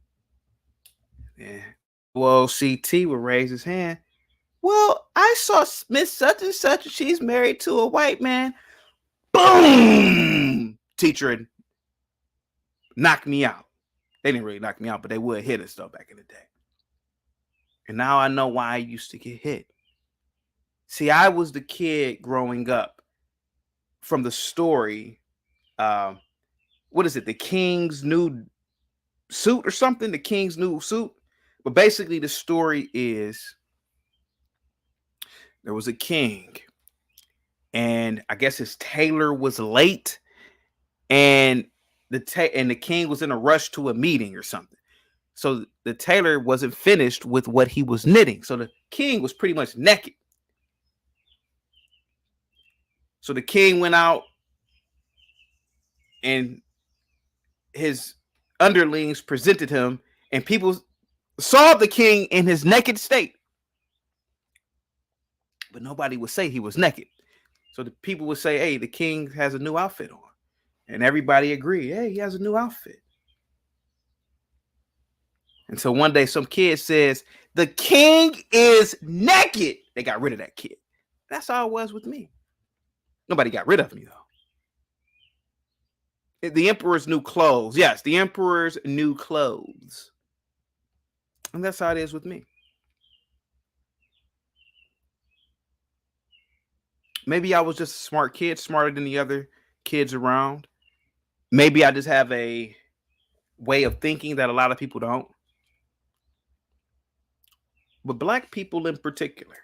Yeah. Well, CT would raise his hand. Well, I saw Miss such and such, and she's married to a white man. Boom! Teacher knocked me out. They didn't really knock me out, but they would hit us though back in the day. And now I know why I used to get hit. See, I was the kid growing up from the story. What is it? The King's New Suit or something? The King's New Suit. But basically the story is there was a king and I guess his tailor was late and the king was in a rush to a meeting or something. So the tailor wasn't finished with what he was knitting. So the king was pretty much naked. So the king went out and his underlings presented him and people saw the king in his naked state. But nobody would say he was naked. So the people would say, hey, the king has a new outfit on. And everybody agreed, hey, he has a new outfit. And so one day some kid says, the king is naked. They got rid of that kid. That's all it was with me. Nobody got rid of me, though. The emperor's new clothes. Yes, the emperor's new clothes. And that's how it is with me. Maybe I was just a smart kid, smarter than the other kids around. Maybe I just have a way of thinking that a lot of people don't. But black people in particular,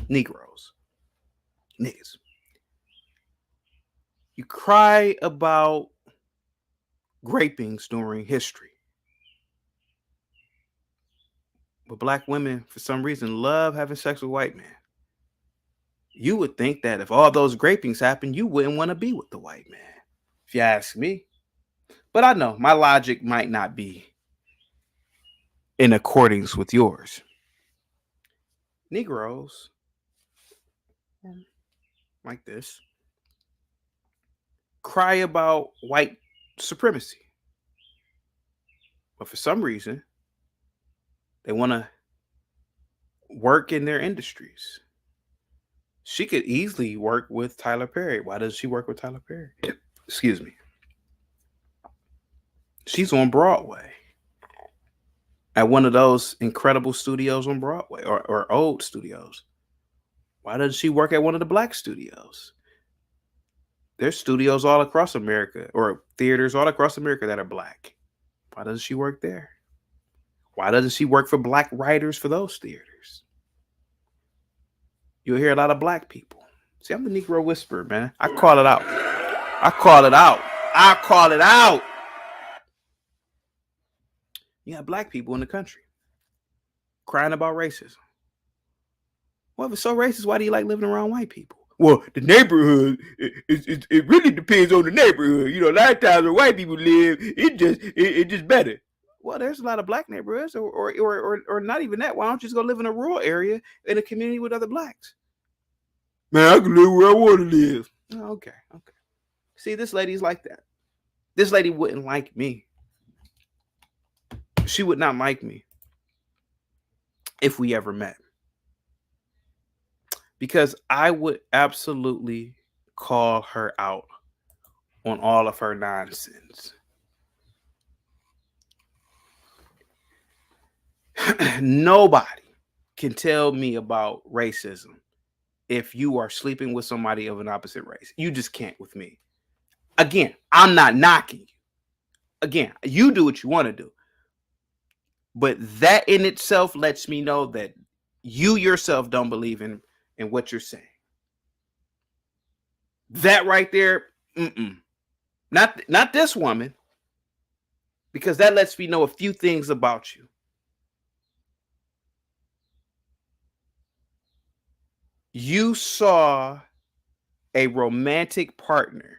Negroes, niggas, you cry about rapings during history. But black women, for some reason, love having sex with white men. You would think that if all those rapings happened, you wouldn't want to be with the white man, if you ask me. But I know my logic might not be in accordance with yours. Negroes, like this, cry about white supremacy. But for some reason, they want to work in their industries. She could easily work with Tyler Perry. Why does she work with Tyler Perry? Excuse me. She's on Broadway at one of those incredible studios on Broadway or old studios. Why doesn't she work at one of the black studios? There's studios all across America or theaters all across America that are black. Why doesn't she work there? Why doesn't she work for black writers for those theaters? You'll hear a lot of black people. See, I'm the Negro whisperer, man. I call it out. I call it out. I call it out. You got black people in the country crying about racism. Well, if it's so racist, why do you like living around white people? Well, the neighborhood, it really depends on the neighborhood. You know, a lot of times where white people live, it just better. Well, there's a lot of black neighborhoods, or not even that. Why don't you just go live in a rural area in a community with other blacks? Man, I can live where I want to live. Oh, okay. See, this lady's like that. This lady wouldn't like me. She would not like me if we ever met. Because I would absolutely call her out on all of her nonsense. Nobody can tell me about racism if you are sleeping with somebody of an opposite race. You just can't with me. Again, I'm not knocking you. Again, you do what you want to do. But that in itself lets me know that you yourself don't believe in what you're saying. That right there, not this woman, because that lets me know a few things about you. You saw a romantic partner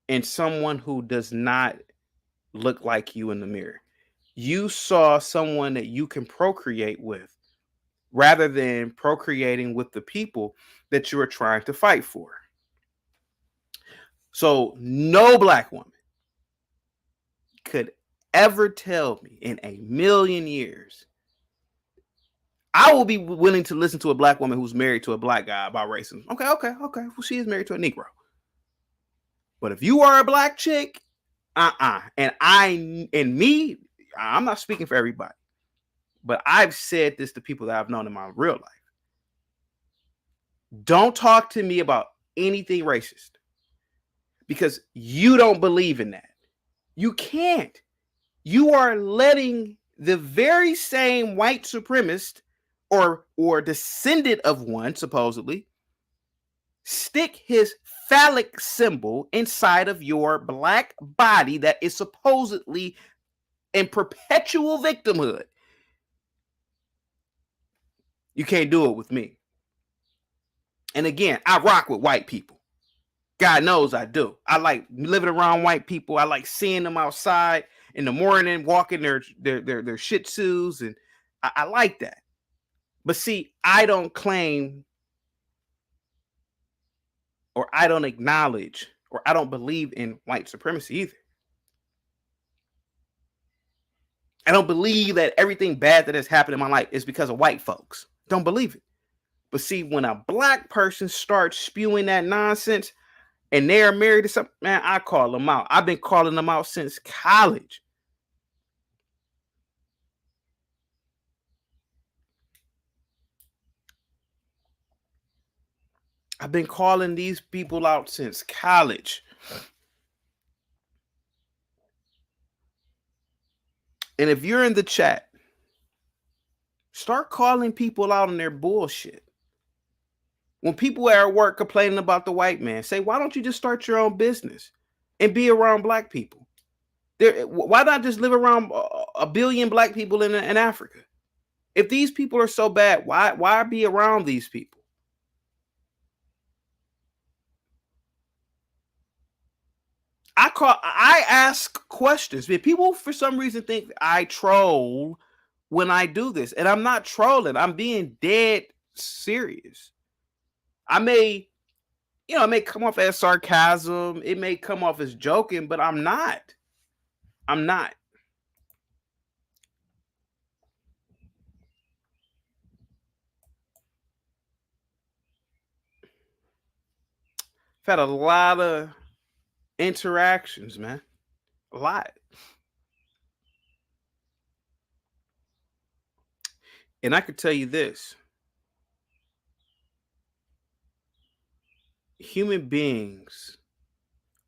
in someone who does not look like you in the mirror. You saw someone that you can procreate with rather than procreating with the people that you are trying to fight for. So no black woman could ever tell me in a million years. I will be willing to listen to a black woman who's married to a black guy about racism. Okay. Well, she is married to a Negro. But if you are a black chick, and I'm not speaking for everybody, but I've said this to people that I've known in my real life. Don't talk to me about anything racist because you don't believe in that. You can't. You are letting the very same white supremacist or descendant of one, supposedly, stick his phallic symbol inside of your black body that is supposedly in perpetual victimhood. You can't do it with me. And again, I rock with white people. God knows I do. I like living around white people. I like seeing them outside in the morning, walking their Shih Tzus, and I like that. But see, I don't claim or I don't acknowledge or I don't believe in white supremacy either. I don't believe that everything bad that has happened in my life is because of white folks. Don't believe it. But see, when a black person starts spewing that nonsense and they are married to something, man, I call them out. I've been calling them out since college. I've been calling these people out since college. And if you're in the chat, start calling people out on their bullshit. When people are at work complaining about the white man, say, why don't you just start your own business and be around black people? Why not just live around a billion black people in Africa? If these people are so bad, why be around these people? I ask questions. People for some reason think I troll when I do this, and I'm not trolling. I'm being dead serious. I may it may come off as sarcasm. It may come off as joking, but I'm not. I'm not. I've had a lot of interactions, man. A lot. And I could tell you this. Human beings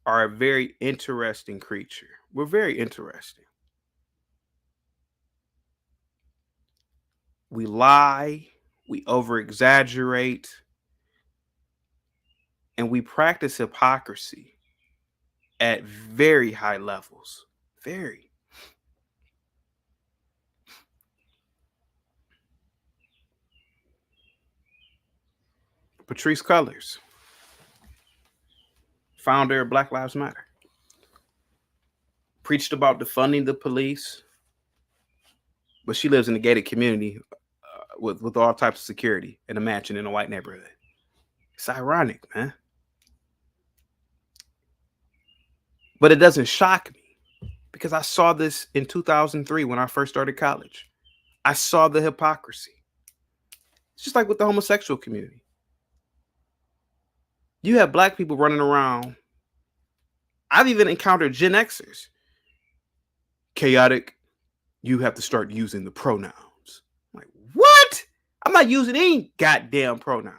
are a very interesting creature. We're very interesting. We lie, we over exaggerate, and we practice hypocrisy at very high levels. Very. Patrisse Cullors, founder of Black Lives Matter, preached about defunding the police, but she lives in a gated community with all types of security in a mansion in a white neighborhood. It's ironic, man. But it doesn't shock me because I saw this in 2003 when I first started college. I saw the hypocrisy. It's just like with the homosexual community. You have black people running around. I've even encountered Gen Xers. Chaotic, you have to start using the pronouns. I'm like, what? I'm not using any goddamn pronoun.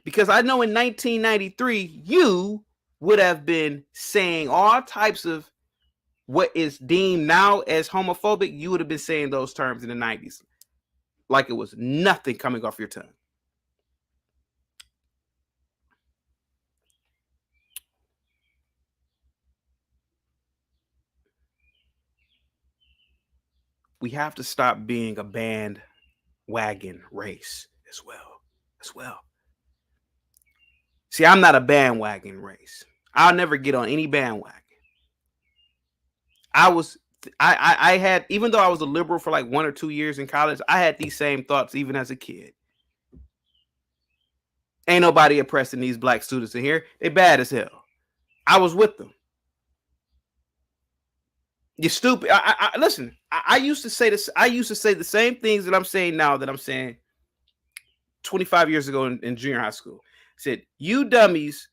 Because I know in 1993, you would have been saying all types of what is deemed now as homophobic. You would have been saying those terms in the 90s like it was nothing coming off your tongue. We have to stop being a bandwagon race as well. See, I'm not a bandwagon race. I'll never get on any bandwagon. I had, even though I was a liberal for like 1 or 2 years in college, I had these same thoughts even as a kid. Ain't nobody oppressing these black students in here. They bad as hell. I was with them. You're stupid. Listen. I used to say this. I used to say the same things that I'm saying now that I'm saying 25 years ago in junior high school. I said, you dummies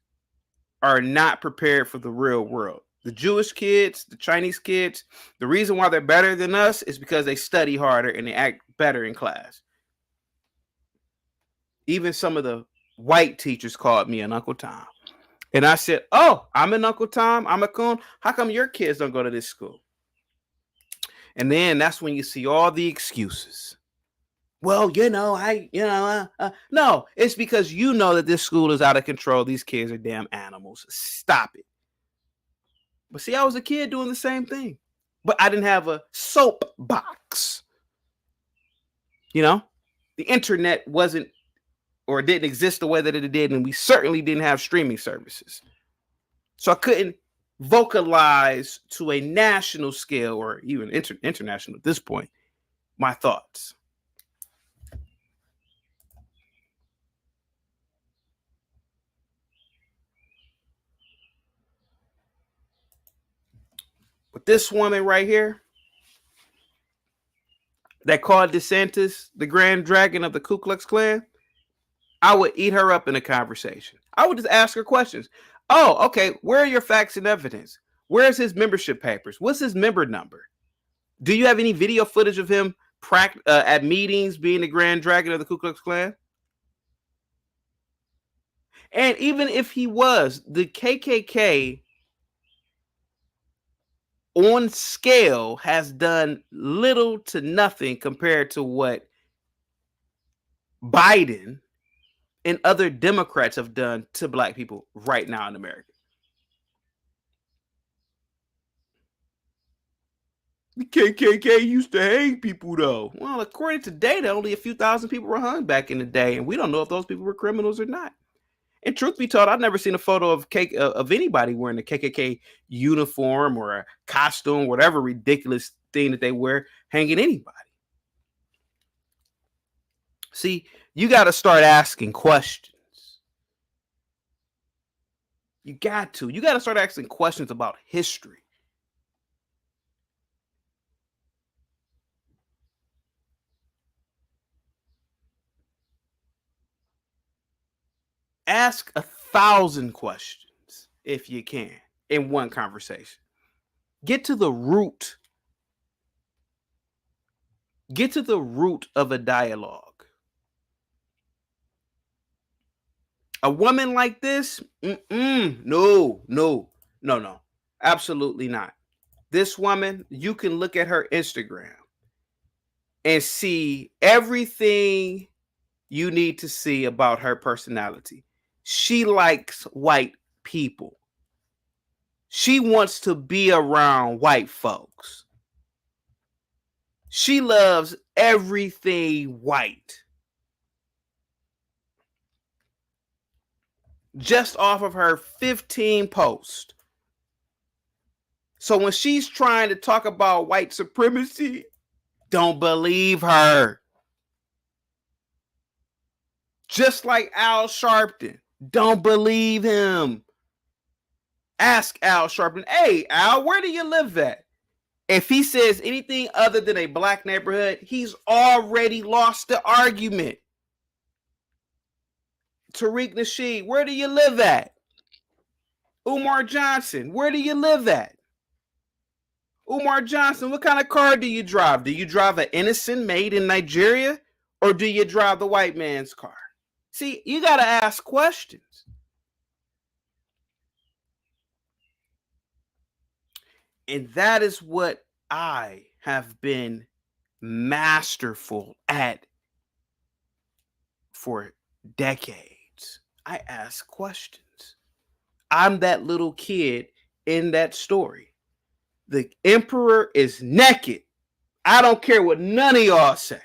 are not prepared for the real world. The Jewish kids, the Chinese kids, the reason why they're better than us is because they study harder and they act better in class. Even some of the white teachers called me an Uncle Tom. And I said, oh, I'm an Uncle Tom. I'm a coon. How come your kids don't go to this school? And then that's when you see all the excuses. Well, no, it's because you know that this school is out of control. These kids are damn animals. Stop it. But see, I was a kid doing the same thing, but I didn't have a soapbox. The internet wasn't or didn't exist the way that it did, and we certainly didn't have streaming services. So I couldn't vocalize to a national scale or even international at this point my thoughts. But this woman right here that called Desantis the Grand Dragon of the Ku Klux Klan, I would eat her up in a conversation. I would just ask her questions. Oh, okay. Where are your facts and evidence? Where's his membership papers? What's his member number? Do you have any video footage of him at meetings being the Grand Dragon of the Ku Klux Klan? And even if he was, the KKK on scale has done little to nothing compared to what Biden and other Democrats have done to black people right now in America. The KKK used to hang people, though. Well, according to data, only a few thousand people were hung back in the day, and we don't know if those people were criminals or not. And truth be told, I've never seen a photo of anybody wearing a KKK uniform or a costume, whatever ridiculous thing that they wear, hanging anybody. See, you got to start asking questions. You got to start asking questions about history. Ask 1,000 questions if you can in one conversation. Get to the root. Get to the root of a dialogue. A woman like this? No. Absolutely not. This woman, you can look at her Instagram and see everything you need to see about her personality. She likes white people. She wants to be around white folks. She loves everything white. Just off of her 15 posts. So when she's trying to talk about white supremacy, don't believe her. Just like Al Sharpton, don't believe him. Ask Al Sharpton, hey, Al, where do you live at? If he says anything other than a black neighborhood, he's already lost the argument. Tariq Nasheed, where do you live at? Umar Johnson, where do you live at? Umar Johnson, what kind of car do you drive? Do you drive an Innocent made in Nigeria, or do you drive the white man's car? See, you got to ask questions. And that is what I have been masterful at for decades. I ask questions. I'm that little kid in that story. The emperor is naked. I don't care what none of y'all say.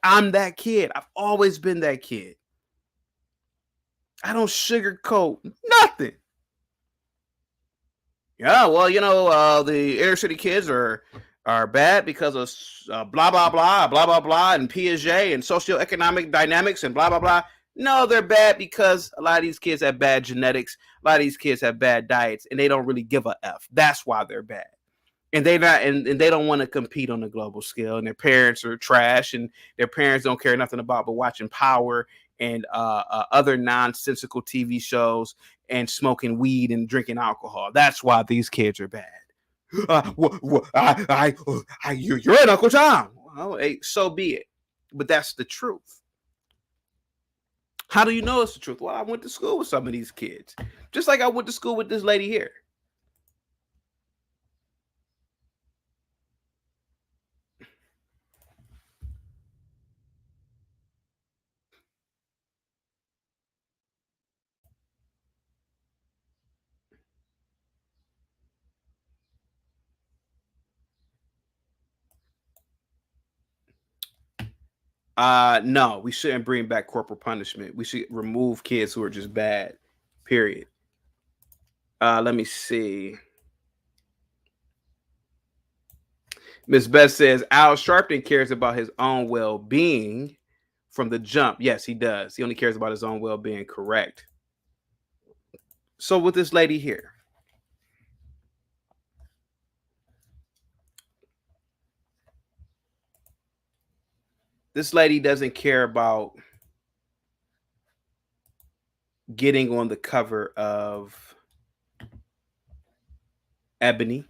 I'm that kid. I've always been that kid. I don't sugarcoat nothing. Yeah, well, the inner city kids are bad because of blah, blah, blah, blah, blah, blah, and Piaget and socioeconomic dynamics and blah, blah, blah. No, they're bad because a lot of these kids have bad genetics. A lot of these kids have bad diets, and they don't really give a F. That's why they're bad. And they don't want to compete on the global scale. And their parents are trash, and their parents don't care nothing about but watching Power and other nonsensical TV shows and smoking weed and drinking alcohol. That's why these kids are bad. You're an Uncle Tom. Well, hey, so be it. But that's the truth. How do you know it's the truth? Well, I went to school with some of these kids, just like I went to school with this lady here. No, we shouldn't bring back corporal punishment. We should remove kids who are just bad. Period. Let me see. Miss Beth says Al Sharpton cares about his own well-being from the jump. Yes, he does. He only cares about his own well-being. Correct. So with this lady here, This lady doesn't care about getting on the cover of Ebony.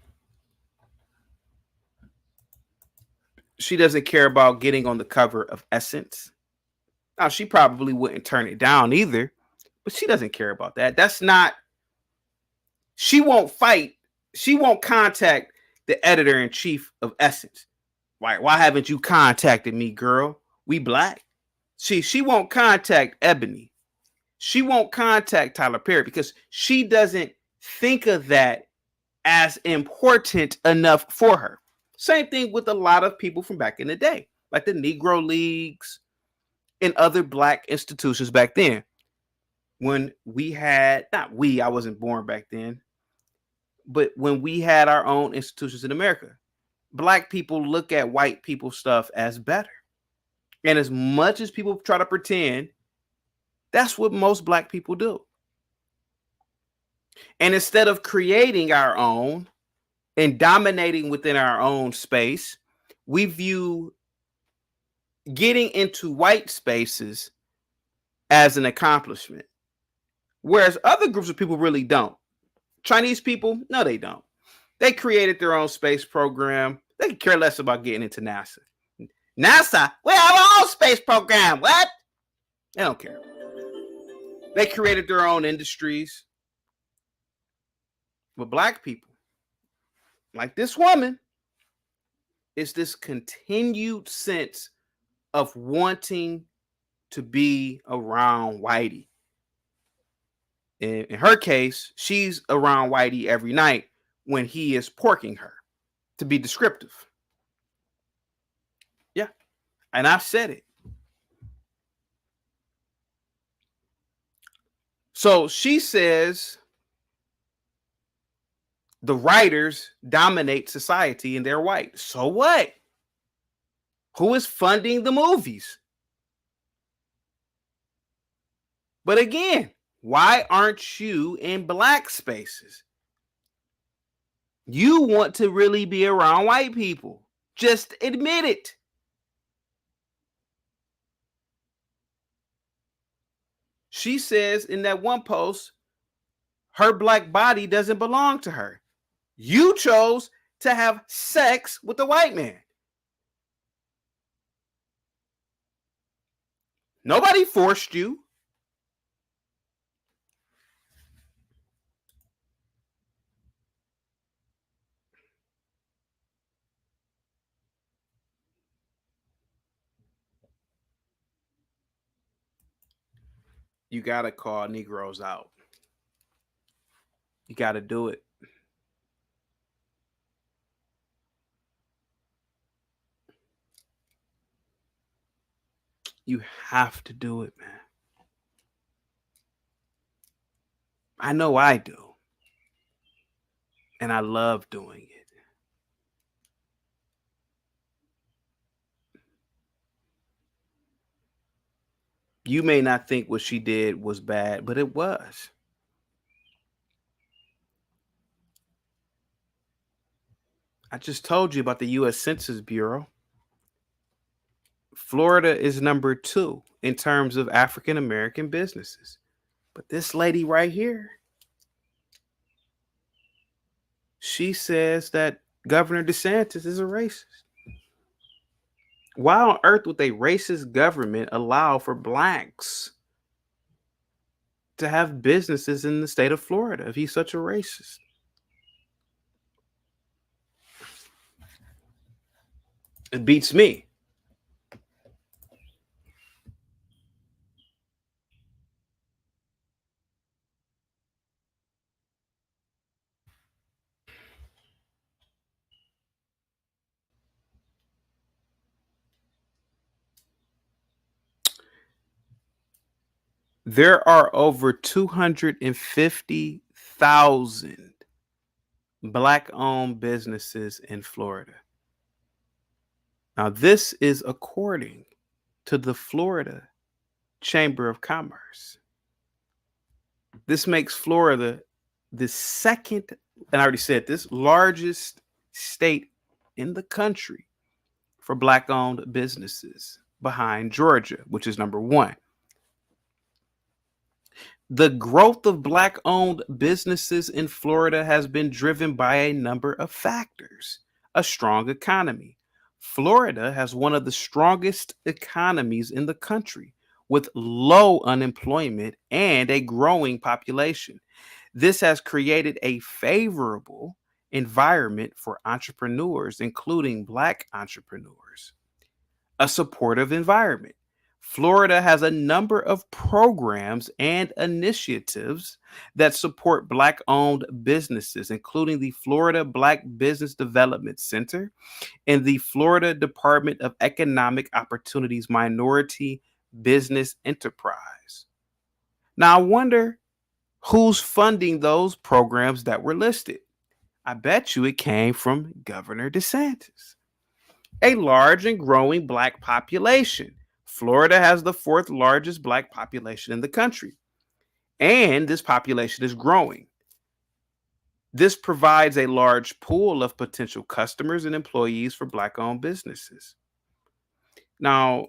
She doesn't care about getting on the cover of Essence. Now, she probably wouldn't turn it down either, but she doesn't care about that. That's not, she won't fight. She won't contact the editor-in-chief of Essence. Why haven't you contacted me, girl? We black. She won't contact Ebony. She won't contact Tyler Perry because she doesn't think of that as important enough for her. Same thing with a lot of people from back in the day, like the Negro Leagues and other black institutions back then. When we had, not we, I wasn't born back then, but when we had our own institutions in America, black people look at white people stuff as better. And as much as people try to pretend, that's what most black people do. And instead of creating our own and dominating within our own space, we view getting into white spaces as an accomplishment. Whereas other groups of people really don't. Chinese people, no, they don't. They created their own space program. They could care less about getting into NASA. NASA, we have our own space program. What? They don't care. They created their own industries. But black people, like this woman, it's this continued sense of wanting to be around Whitey. In her case, she's around Whitey every night when he is porking her, to be descriptive. Yeah, and I've said it. So she says the writers dominate society and they're white. So what? Who is funding the movies? But again, why aren't you in black spaces? You want to really be around white people. Just admit it. She says in that one post, her black body doesn't belong to her. You chose to have sex with a white man. Nobody forced you. You got to call Negroes out. You got to do it. You have to do it, man. I know I do. And I love doing it. You may not think what she did was bad, but it was. I just told you about the U.S. Census Bureau. Florida is number 2 in terms of African American businesses. But this lady right here, she says that Governor Desantis is a racist. Why on earth would a racist government allow for blacks to have businesses in the state of Florida if he's such a racist? It beats me. There are over 250,000 black-owned businesses in Florida. Now, this is according to the Florida Chamber of Commerce. This makes Florida the second, and I already said this, largest state in the country for black-owned businesses. behind Georgia, which is number 1. The growth of Black-owned businesses in Florida has been driven by a number of factors. A strong economy. Florida has one of the strongest economies in the country, with low unemployment and a growing population. This has created a favorable environment for entrepreneurs, including Black entrepreneurs. A supportive environment. Florida has a number of programs and initiatives that support Black-owned businesses, including the Florida Black Business Development Center and the Florida Department of Economic Opportunities Minority Business Enterprise. Now, I wonder who's funding those programs that were listed. I bet you it came from Governor Desantis. A large and growing Black population. Florida has the 4th largest Black population in the country, and this population is growing. This provides a large pool of potential customers and employees for Black-owned businesses. Now,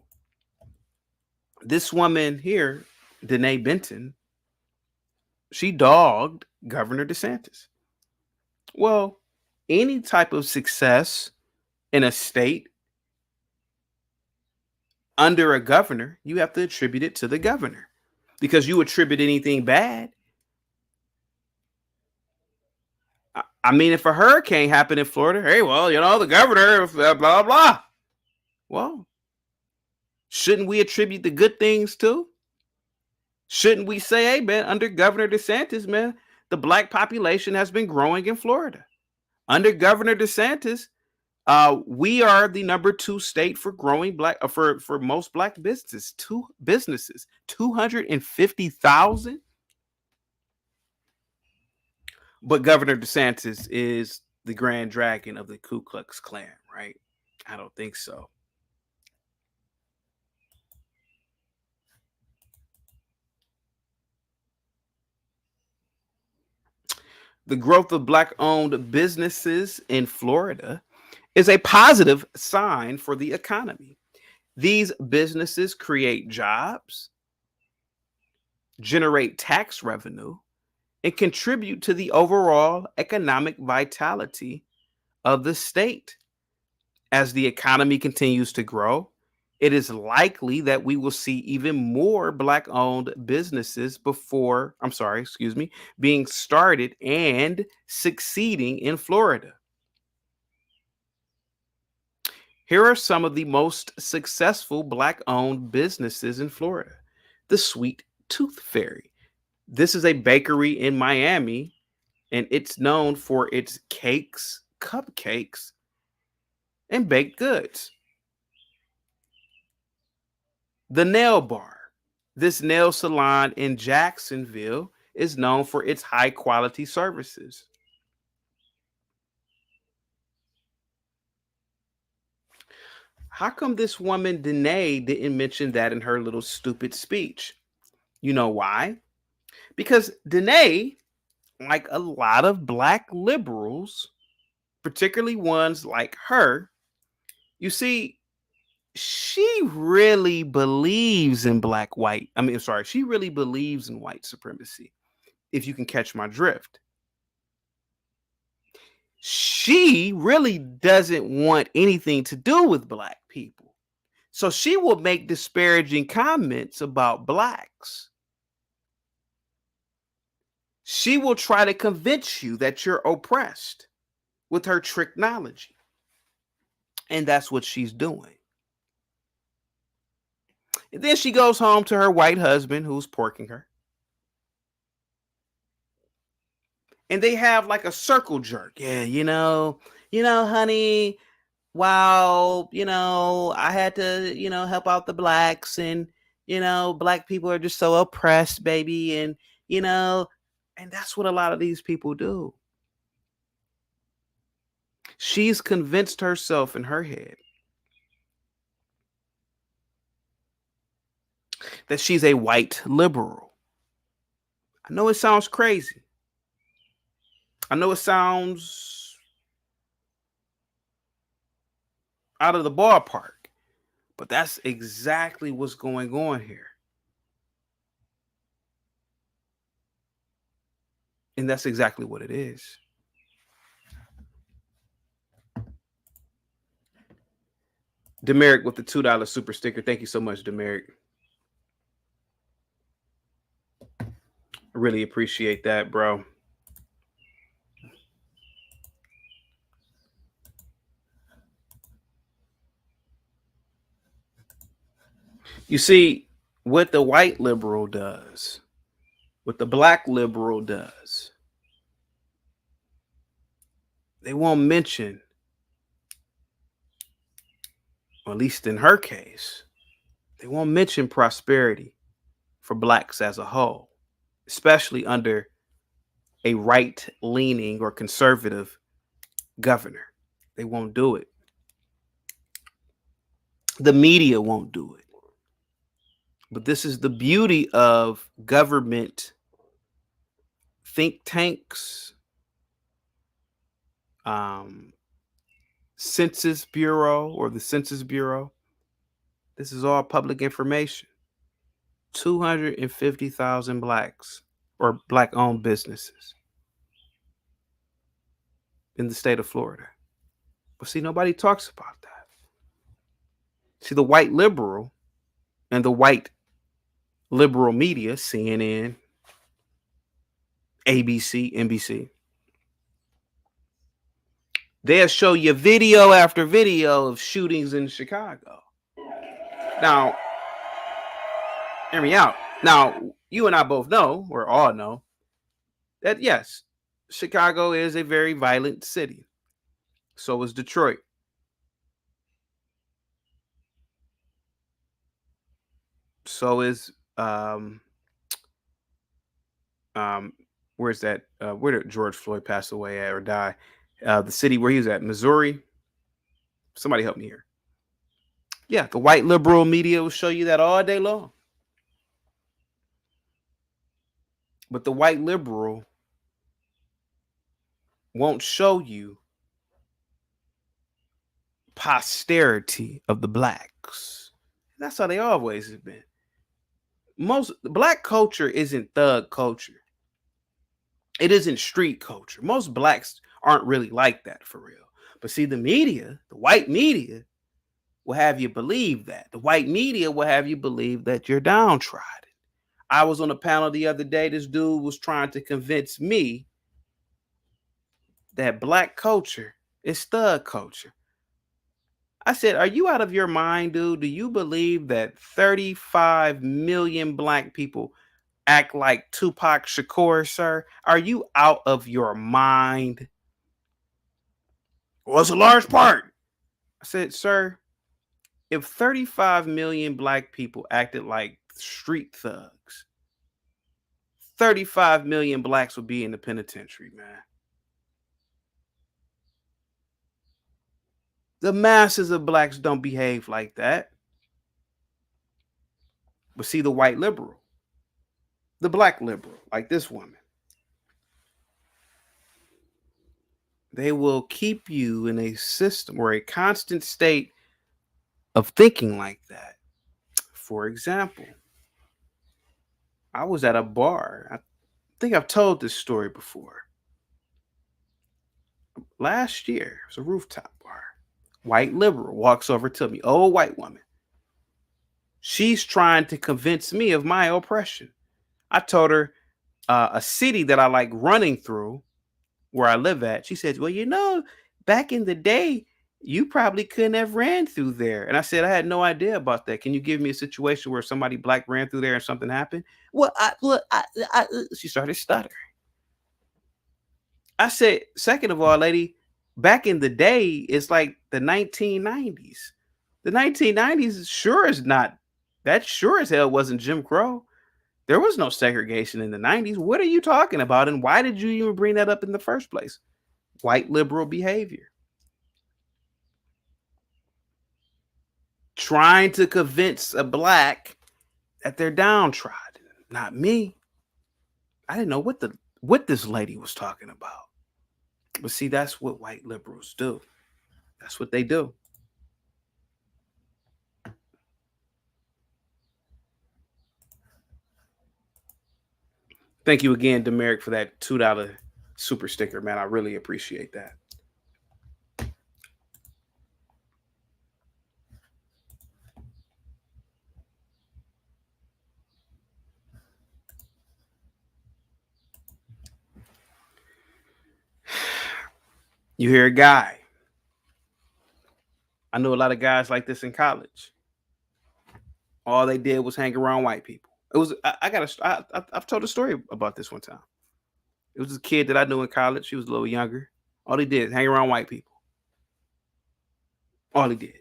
this woman here, Denee Benton, she dogged Governor Desantis. Well, any type of success in a state under a governor, you have to attribute it to the governor, because you attribute anything bad. I mean, if a hurricane happened in Florida, hey, well, the governor, blah, blah, blah. Well, shouldn't we attribute the good things too? Shouldn't we say, hey, man, under Governor DeSantis, man, the Black population has been growing in Florida. Under Governor DeSantis, we are the number 2 state for growing Black, for most Black businesses. 250,000. But Governor DeSantis is the grand dragon of the Ku Klux Klan, right? I don't think so. The growth of Black-owned businesses in Florida is a positive sign for the economy. These businesses create jobs, generate tax revenue, and contribute to the overall economic vitality of the state. As the economy continues to grow, it is likely that we will see even more Black-owned businesses being started and succeeding in Florida. Here are some of the most successful Black-owned businesses in Florida. The Sweet Tooth Fairy. This is a bakery in Miami, and it's known for its cakes, cupcakes, and baked goods. The Nail Bar. This nail salon in Jacksonville is known for its high-quality services. How come this woman, Denee, didn't mention that in her little stupid speech? You know why? Because Denee, like a lot of Black liberals, particularly ones like her, you see, she really believes in she really believes in white supremacy, if you can catch my drift. She really doesn't want anything to do with Black people. So she will make disparaging comments about Blacks. She will try to convince you that you're oppressed with her tricknology. And that's what she's doing. And then she goes home to her white husband who's porking her. And they have like a circle jerk. Yeah, honey, wow, I had to, help out the Blacks, and, Black people are just so oppressed, baby. And, and that's what a lot of these people do. She's convinced herself in her head that she's a white liberal. I know it sounds crazy. I know it sounds out of the ballpark, But that's exactly what's going on here. And that's exactly what it is. Demeric with the $2 super sticker. Thank you so much, Demeric. I really appreciate that, bro. You see, what the white liberal does, what the black liberal does, they won't mention, or at least in her case, they won't mention prosperity for blacks as a whole, especially under a right-leaning or conservative governor. They won't do it. The media won't do it. But this is the beauty of government think tanks, Census Bureau or the Census Bureau. This is all public information. 250,000 blacks or black-owned businesses in the state of Florida. But see, nobody talks about that. See, the white liberal and the white liberal media, CNN, ABC, NBC, they'll show you video after video of shootings in Chicago. Now, hear me out. Now, you and I both know, or all know, that yes, Chicago is a very violent city. So is Detroit. So is where's that? Where did George Floyd pass away at or die? The city where he was at, Missouri. Somebody help me here. Yeah, the white liberal media will show you that all day long. But the white liberal won't show you posterity of the blacks. That's how they always have been. Most black culture isn't thug culture. It isn't street culture. Most blacks aren't really like that for real. But see, the media, the white media, will have you believe that. The white media will have you believe that you're downtrodden. I was on a panel the other day. This dude was trying to convince me that black culture is thug culture. I said, are you out of your mind, dude? Do you believe that 35 million black people act like Tupac Shakur, sir? Are you out of your mind? Well, it's a large part. I said, sir, if 35 million black people acted like street thugs, 35 million blacks would be in the penitentiary, man. The masses of blacks don't behave like that. But see, the white liberal, the black liberal, like this woman, they will keep you in a system or a constant state of thinking like that. For example, I was at a bar. I think I've told this story before. Last year, it was a rooftop bar. White liberal walks over to me, old white woman. She's trying to convince me of my oppression. I told her a city that I like running through where I live at. She said, well, you know, back in the day, you probably couldn't have ran through there. And I said, I had no idea about that. Can you give me a situation where somebody black ran through there and something happened? Well, she started stuttering. I said, second of all, lady, back in the day, it's like the 1990s. The 1990s sure as hell wasn't Jim Crow. There was no segregation in the 90s. What are you talking about? And why did you even bring that up in the first place? White liberal behavior. Trying to convince a black that they're downtrodden. Not me. I didn't know what this lady was talking about. But see, that's what white liberals do. That's what they do. Thank you again, Demeric, for that $2 super sticker, man. I really appreciate that. You hear a guy. I knew a lot of guys like this in college. All they did was hang around white people. It was I've told a story about this one time. It was a kid that I knew in college. He was a little younger. All he did is hang around white people. All he did.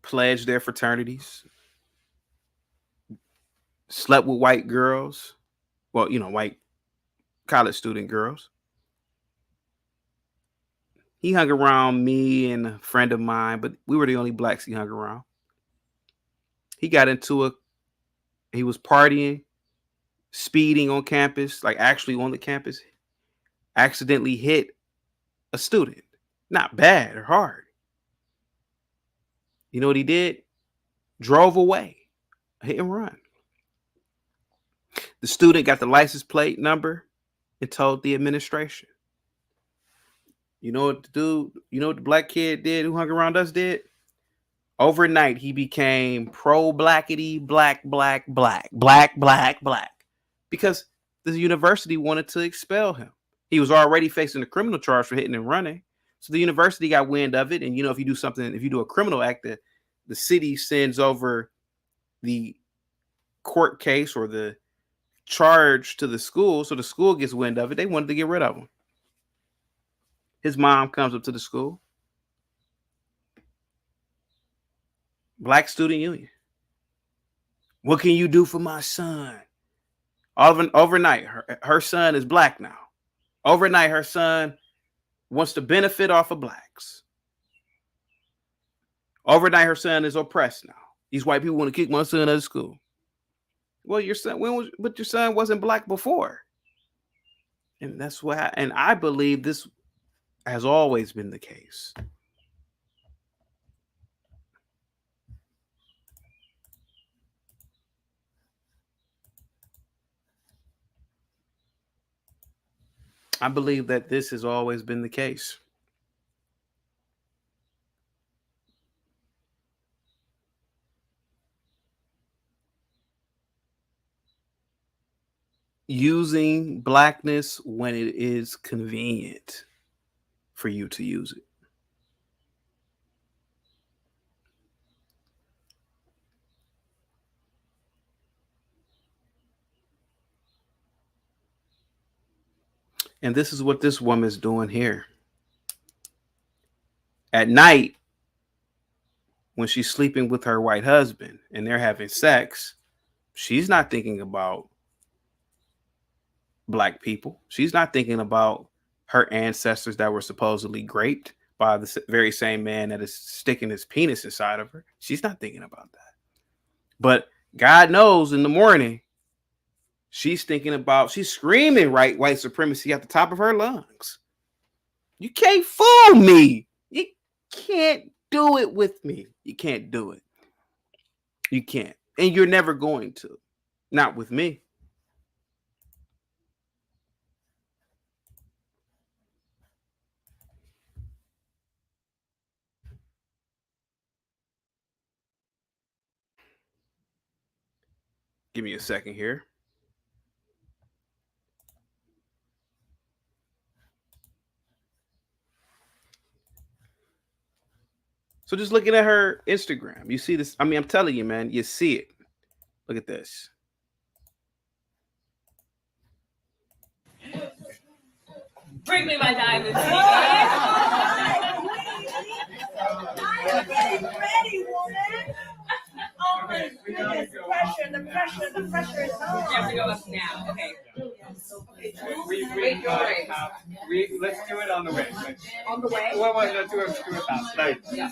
Pledged their fraternities. Slept with white girls. Well, white college student girls. He hung around me and a friend of mine, but we were the only blacks he hung around. He was partying, speeding on campus, like actually on the campus, accidentally hit a student. Not bad or hard. You know what he did? Drove away. Hit and run. The student got the license plate number and told the administration. You know what the black kid did who hung around us did? Overnight, he became pro-blackity, black. Because the university wanted to expel him. He was already facing a criminal charge for hitting and running. So the university got wind of it. And, if you do a criminal act, the city sends over the court case or the charge to the school. So the school gets wind of it. They wanted to get rid of him. His mom comes up to the school. Black Student Union. What can you do for my son? Overnight, her son is black now. Overnight, her son wants to benefit off of blacks. Overnight, her son is oppressed now. These white people want to kick my son out of school. Well, your son wasn't black before. And that's what and I believe this has always been the case. I believe that this has always been the case. Using blackness when it is convenient for you to use it. And this is what this woman's doing here. At night, when she's sleeping with her white husband and they're having sex, she's not thinking about black people. She's not thinking about her ancestors that were supposedly raped by the very same man that is sticking his penis inside of her. She's not thinking about that. But God knows in the morning, she's screaming white supremacy at the top of her lungs. You can't fool me. You can't do it with me. You can't do it. You can't. And you're never going to. Not with me. Give me a second here. So just looking at her Instagram, you see this. I mean, I'm telling you, man, you see it. Look at this. Bring me my diamonds. Ready, woman. Oh my goodness, the pressure is on. You have to go up now, okay. Let's do it on the way. On the way? Well, let's do it fast. Right. Yeah.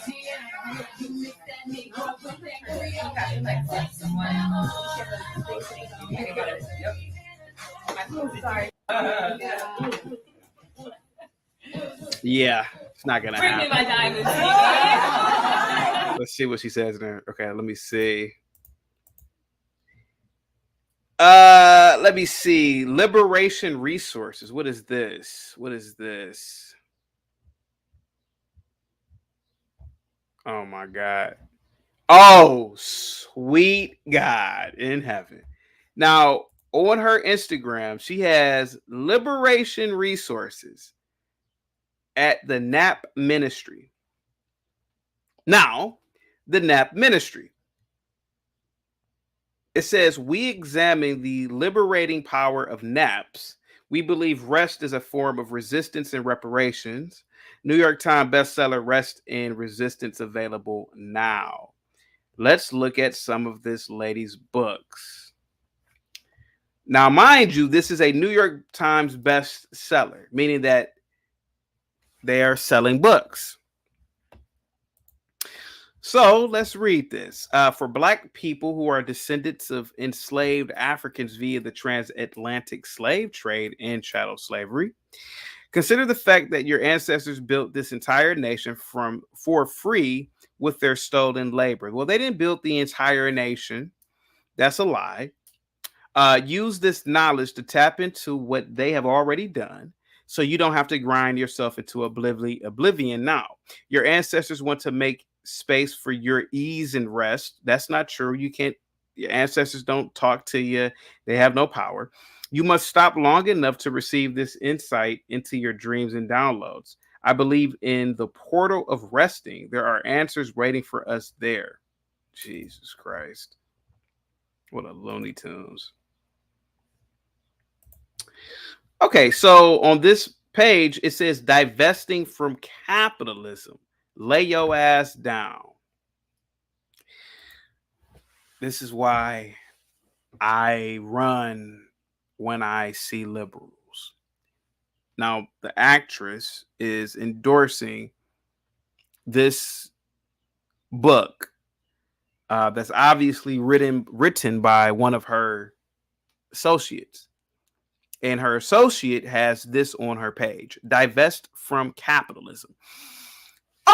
Sorry. Yeah, it's not gonna happen. Bring me my diamonds. Let's see what she says there. Okay, let me see. Let me see. Liberation Resources. What is this? What is this? Oh my God. Oh, sweet God in heaven. Now, on her Instagram, she has Liberation Resources at the NAP Ministry. Now, the NAP Ministry. It says, we examine the liberating power of naps. We believe rest is a form of resistance and reparations. New York Times bestseller, Rest and Resistance, available now. Let's look at some of this lady's books. Now, mind you, this is a New York Times bestseller, meaning that they are selling books. So let's read this. For Black people who are descendants of enslaved Africans via the transatlantic slave trade and chattel slavery, consider the fact that your ancestors built this entire nation for free with their stolen labor. Well, they didn't build the entire nation. That's a lie. Use this knowledge to tap into what they have already done, so you don't have to grind yourself into oblivion now. Your ancestors want to make space for your ease and rest. That's not true. You can't. Your ancestors don't talk to you. They have no power. You must stop long enough to receive this insight into your dreams and downloads. I believe in the portal of resting. There are answers waiting for us there. Jesus Christ. What a Looney Tunes. Okay, so on this page, it says divesting from capitalism. Lay your ass down. This is why I run when I see liberals. Now, the actress is endorsing this book that's obviously written by one of her associates. And her associate has this on her page: divest from capitalism.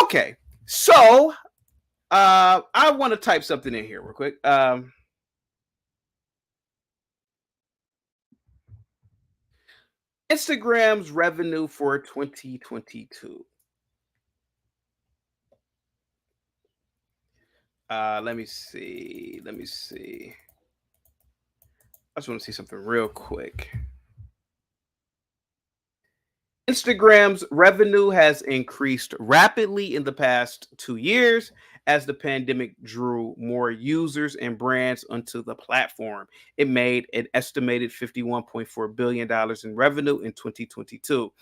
Okay, so I want to type something in here real quick. Instagram's revenue for 2022. Let me see. I just want to see something real quick. Instagram's revenue has increased rapidly in the past 2 years as the pandemic drew more users and brands onto the platform. It made an estimated $51.4 billion in revenue in 2022.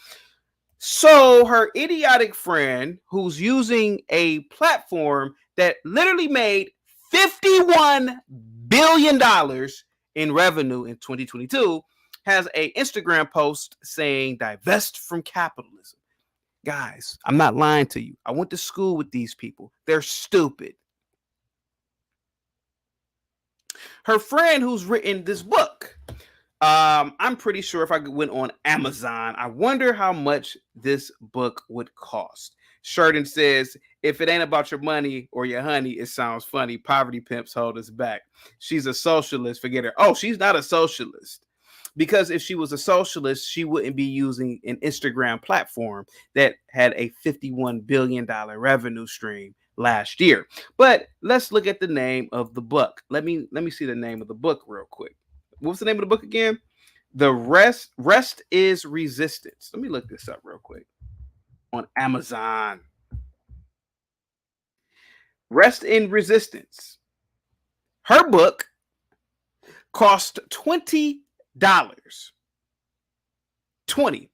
So her idiotic friend, who's using a platform that literally made $51 billion in revenue in 2022, has a Instagram post saying divest from capitalism. Guys, I'm not lying to you. I went to school with these people. They're stupid. Her friend who's written this book, I'm pretty sure if I went on Amazon, I wonder how much this book would cost. Sheridan says, if it ain't about your money or your honey, it sounds funny. Poverty pimps hold us back. She's a socialist. Forget her. Oh, she's not a socialist. Because if she was a socialist, she wouldn't be using an Instagram platform that had a $51 billion revenue stream last year. But let's look at the name of the book. Let me see the name of the book real quick. What's the name of the book again? The Rest is Resistance. Let me look this up real quick on Amazon. Rest in Resistance. Her book cost $20. 20.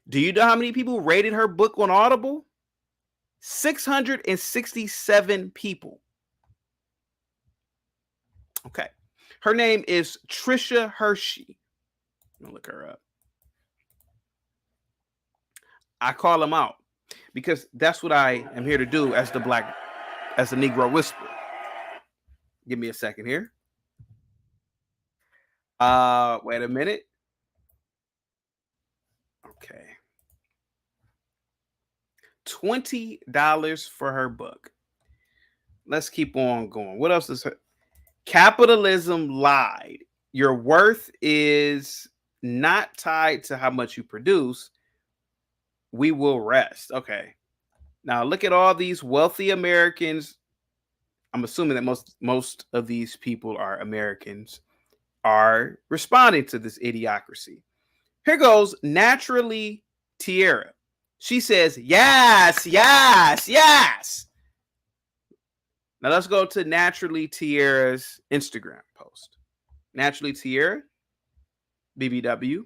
Do you know how many people rated her book on Audible? 667 people. Okay. Her name is Trisha Hershey. I'm gonna look her up. I call them out because that's what I am here to do as the Negro Whisperer. Give me a second here. Wait a minute. Okay. $20 for her book. let's keep on going. What else is capitalism lied? Your worth is not tied to how much you produce. We will rest. Okay. Now look at all these wealthy Americans. I'm assuming that most of these people are Americans, are responding to this idiocracy. Here goes Naturally Tierra. She says, yes, yes, yes. Now let's go to Naturally Tierra's Instagram post. Naturally Tierra, BBW.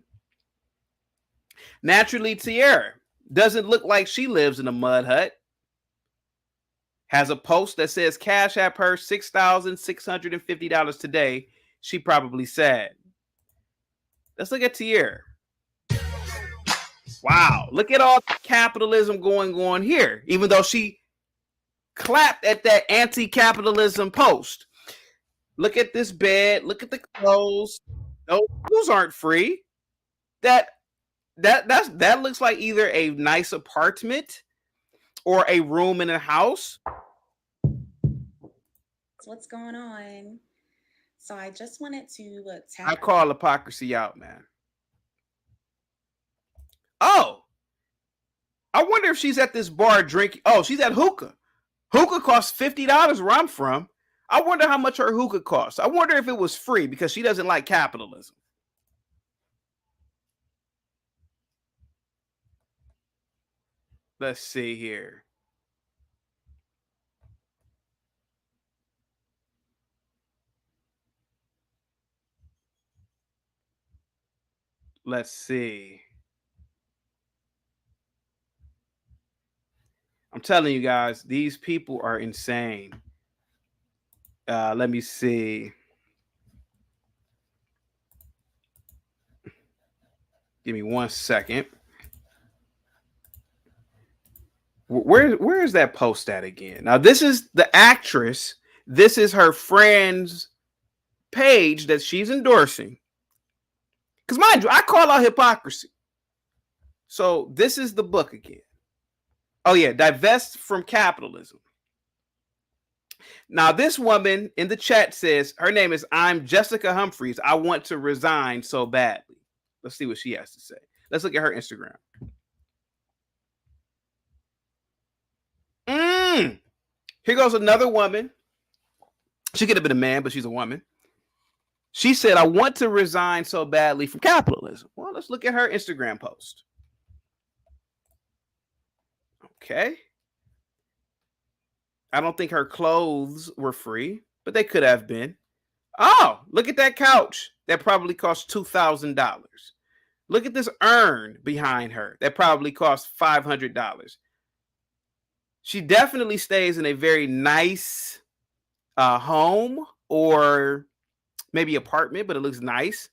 Naturally Tierra doesn't look like she lives in a mud hut. Has a post that says Cash App her $6,650 today. She probably sad. Let's look at Tierra. Wow, look at all the capitalism going on here, even though she clapped at that anti-capitalism post. Look at this bed. Look at the clothes. Those aren't free. That looks like either a nice apartment or a room in a house. What's going on? So I just wanted to I call hypocrisy out, man. Oh, I wonder if she's at this bar drinking. Oh, she's at hookah. Hookah costs $50 where I'm from. I wonder how much her hookah costs. I wonder if it was free because she doesn't like capitalism. Let's see here. Let's see. I'm telling you guys, these people are insane. Let me see. Give me 1 second. Where is that post at again? Now, this is the actress. This is her friend's page that she's endorsing. Because mind you, I call out hypocrisy. So this is the book again. Oh yeah, Divest from Capitalism. Now this woman in the chat says her name is I'm Jessica Humphreys. I want to resign so badly. Let's see what she has to say. Let's look at her Instagram. Here goes another woman. She could have been a man, but she's a woman. She said, I want to resign so badly from capitalism. Well, let's look at her Instagram post. Okay. I don't think her clothes were free, but they could have been. Oh, look at that couch. That probably cost $2,000. Look at this urn behind her. That probably cost $500. She definitely stays in a very nice home or maybe apartment, but it looks nice.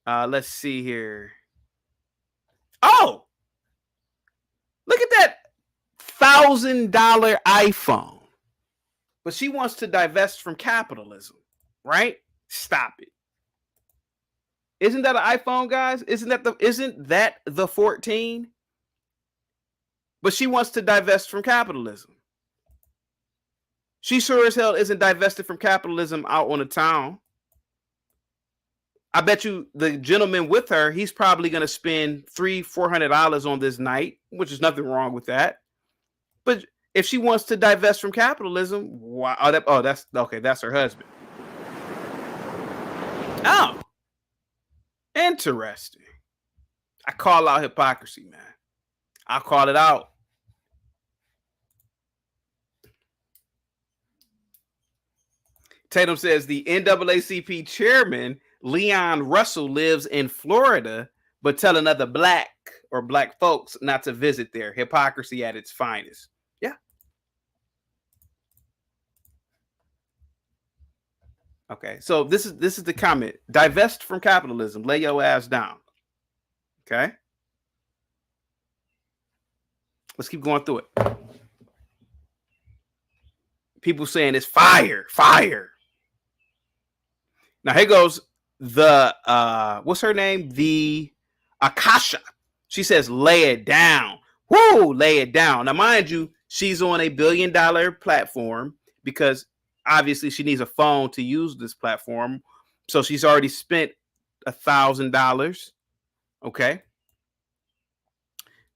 Let's see here. Oh, look at that $1,000 iPhone. But she wants to divest from capitalism, right? Stop it. Isn't that an iPhone, guys? Isn't that the 14? But she wants to divest from capitalism. She sure as hell isn't divested from capitalism out on the town. I bet you the gentleman with her, he's probably going to spend $300-400 on this night, which is nothing wrong with that. But if she wants to divest from capitalism, why? That's okay. That's her husband. Oh, interesting. I call out hypocrisy, man. I'll call it out. Tatum says the NAACP chairman, Leon Russell, lives in Florida, but telling other black folks not to visit there. Hypocrisy at its finest. Yeah. Okay. So this is the comment. Divest from capitalism. Lay your ass down. Okay. Let's keep going through it. People saying it's fire. Now here goes the what's her name? The Akasha. She says, lay it down. Woo, lay it down. Now, mind you, She's on a $1 billion platform because obviously she needs a phone to use this platform. So she's already spent $1,000. Okay.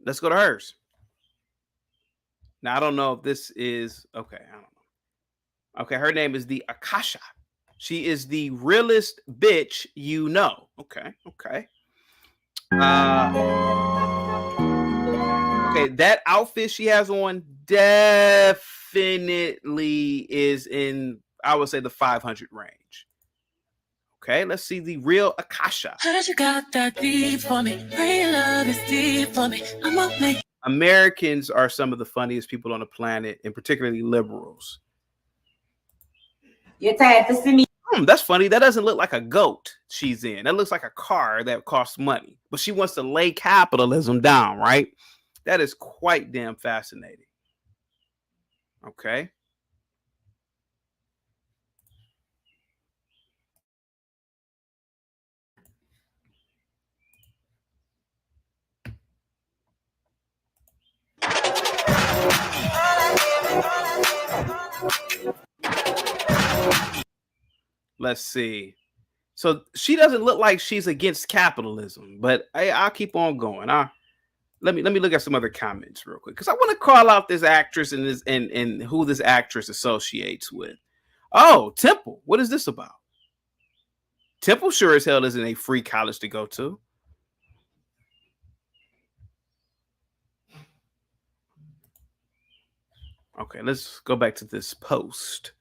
Let's go to hers. Now, I don't know if this is okay. I don't know. Okay. Her name is the Akasha. She is the realest bitch you know. Okay. Okay. Okay, that outfit she has on definitely is in, I would say, the 500 range. Okay, let's see the real Akasha. Americans are some of the funniest people on the planet, and particularly liberals. You're tired to see me. That's funny. That doesn't look like a goat she's in. That looks like a car that costs money. But she wants to lay capitalism down, right? That is quite damn fascinating. Okay. Let's see. So she doesn't look like she's against capitalism, but I'll keep on going. Let me look at some other comments real quick because I want to call out this actress and who this actress associates with. Oh, Temple. What is this about? Temple sure as hell isn't a free college to go to. Okay, let's go back to this post.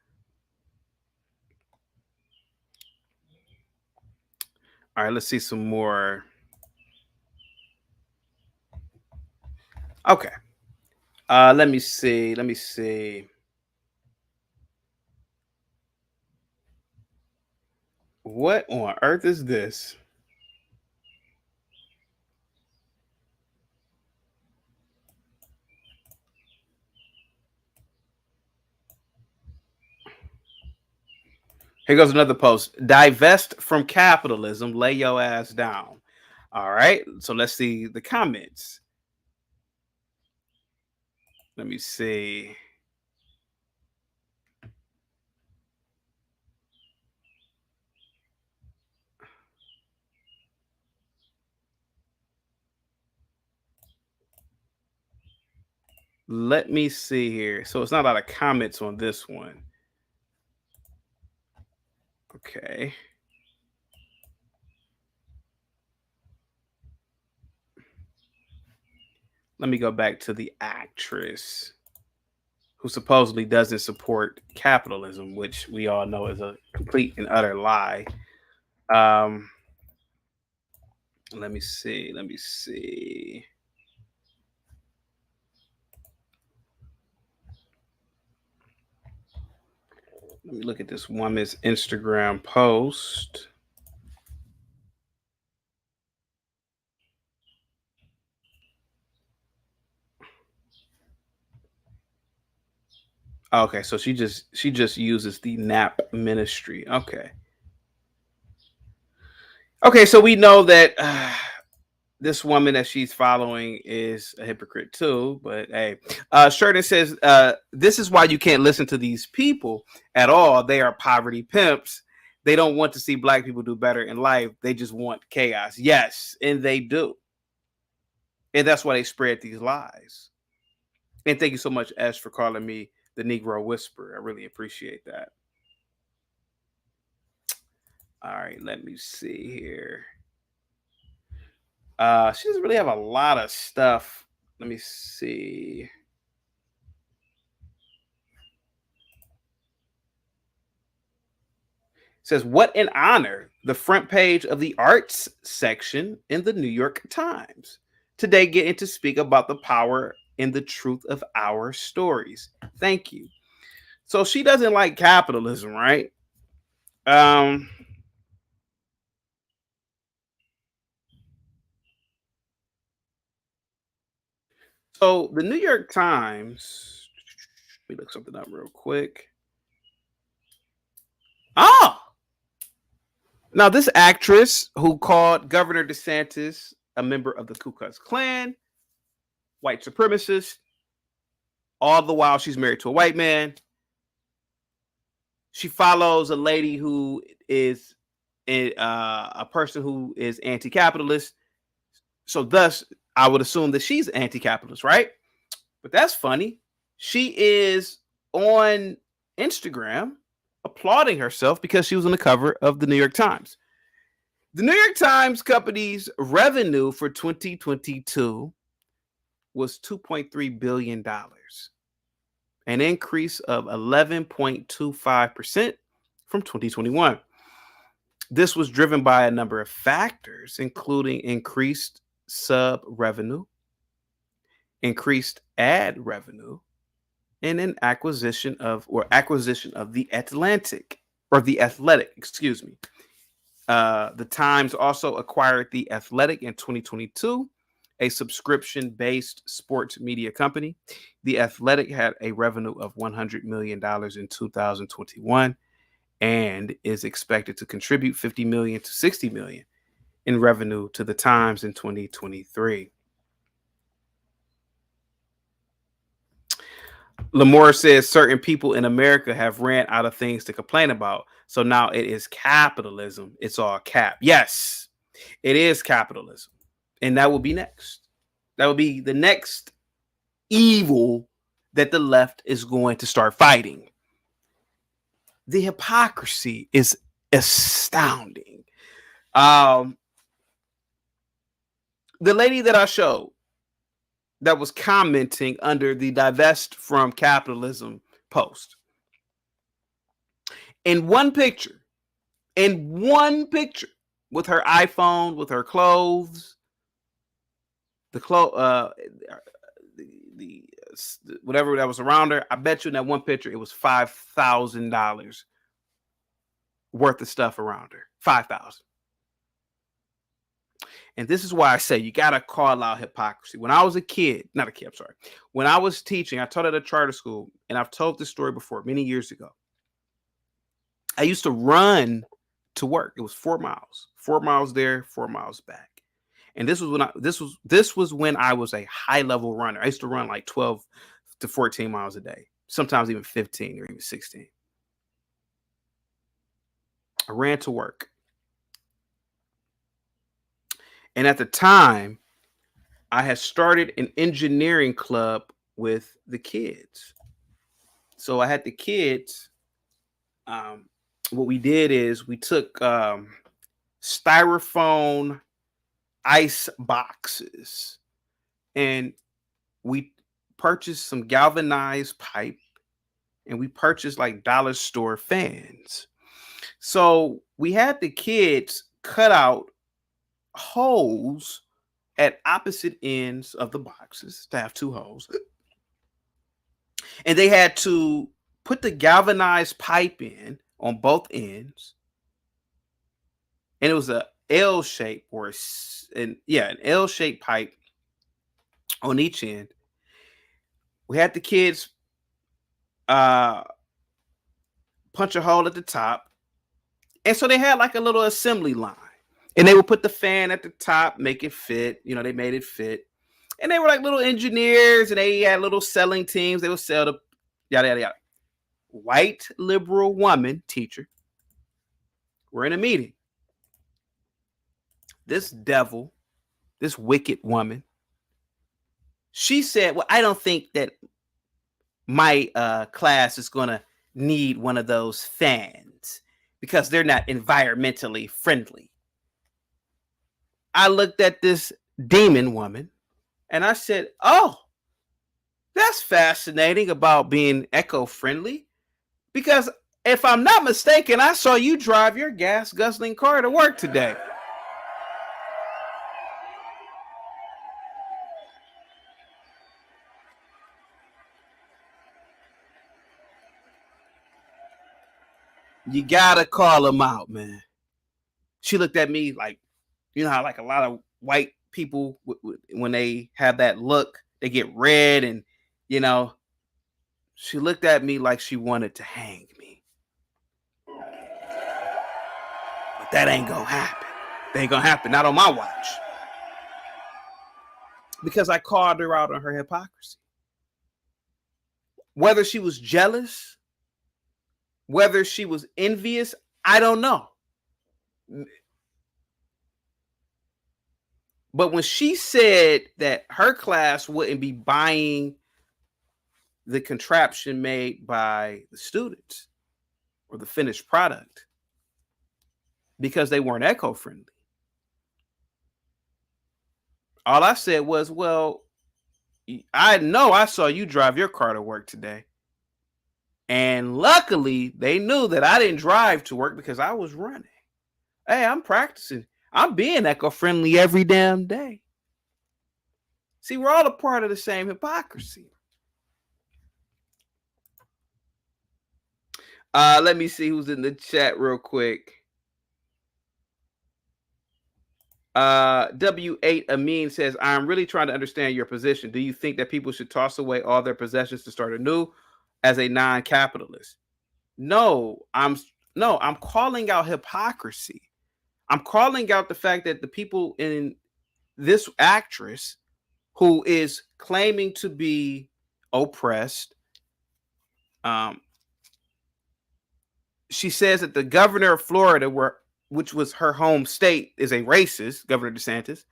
All right, let's see some more. Okay. Let me see. What on earth is this? Here goes another post. Divest from capitalism, lay your ass down. All right, so let's see the comments. Let me see. Let me see here. So it's not a lot of comments on this one. Okay. Let me go back to the actress who supposedly doesn't support capitalism, which we all know is a complete and utter lie. Let me see. Let me look at this woman's Instagram post. Okay, so she just uses the NAP ministry. Okay, so we know that this woman that she's following is a hypocrite too. But hey, Sheridan says this is why you can't listen to these people at all. They are poverty pimps. They don't want to see black people do better in life. They just want chaos. Yes, and they do, and that's why they spread these lies. And thank you so much, Ash, for calling me the Negro Whisperer. I really appreciate that. All right, let me see here. She doesn't really have a lot of stuff. Let me see. It says, what an honor. The front page of the arts section in the New York Times. Today, getting to speak about the power and the truth of our stories. Thank you. So she doesn't like capitalism, right? So the New York Times, let me look something up real quick. Now this actress who called Governor Desantis a member of the Ku Klux Klan, white supremacist, All the while she's married to a white man. She follows a lady who is a person who is anti-capitalist. So thus, I would assume that she's anti-capitalist, right? But that's funny. She is on Instagram applauding herself because she was on the cover of the New York Times. The New York Times company's revenue for 2022 was $2.3 billion, an increase of 11.25% from 2021. This was driven by a number of factors, including increased sub revenue, increased ad revenue, and an acquisition of the Athletic, excuse me. The Times also acquired the Athletic in 2022, a subscription-based sports media company. The Athletic had a revenue of $100 million in 2021 and is expected to contribute $50 million to $60 million in revenue to the Times in 2023. Lamore says certain people in America have ran out of things to complain about. So now it is capitalism. It's all cap. Yes, it is capitalism. And that will be next. That will be the next evil that the left is going to start fighting. The hypocrisy is astounding. The lady that I showed that was commenting under the divest from capitalism post. In one picture, with her iPhone, with her clothes, the whatever that was around her, I bet you in that one picture, it was $5,000 worth of stuff around her. $5,000. And this is why I say you got to call out hypocrisy. When I was a kid, when I was teaching, I taught at a charter school, and I've told this story before many years ago. I used to run to work. It was 4 miles there, 4 miles back. And this was when I was a high level runner. I used to run like 12 to 14 miles a day, sometimes even 15 or even 16. I ran to work. And at the time, I had started an engineering club with the kids. So I had the kids. What we did is we took styrofoam ice boxes and we purchased some galvanized pipe, and we purchased like dollar store fans. So we had the kids cut out holes at opposite ends of the boxes to have 2 holes, and they had to put the galvanized pipe in on both ends, and it was a L shape an L-shaped pipe on each end. We had the kids punch a hole at the top, and so they had like a little assembly line. And they would put the fan at the top, make it fit. You know, they made it fit. And they were like little engineers, and they had little selling teams. They would sell the yada, yada, yada. White liberal woman, teacher. We're in a meeting. This devil, this wicked woman, she said, well, I don't think that my class is going to need one of those fans because they're not environmentally friendly. I looked at this demon woman and I said, oh, that's fascinating about being eco-friendly, because if I'm not mistaken, I saw you drive your gas guzzling car to work today. You gotta call them out, man. She looked at me like, you know how like a lot of white people, when they have that look, they get red, and, you know, she looked at me like she wanted to hang me. But that ain't gonna happen. That ain't gonna happen. Not on my watch. Because I called her out on her hypocrisy. Whether she was jealous, whether she was envious, I don't know. But when she said that her class wouldn't be buying the contraption made by the students or the finished product because they weren't eco-friendly, all I said was, well, I know I saw you drive your car to work today. And luckily, they knew that I didn't drive to work because I was running. Hey, I'm practicing. I'm being eco-friendly every damn day. See, we're all a part of the same hypocrisy. Let me see who's in the chat real quick. W8 Amin says, I'm really trying to understand your position. Do you think that people should toss away all their possessions to start anew as a non-capitalist? No, I'm calling out hypocrisy. I'm calling out the fact that the people in this actress who is claiming to be oppressed, she says that the governor of Florida, which was her home state, is a racist, Governor Desantis.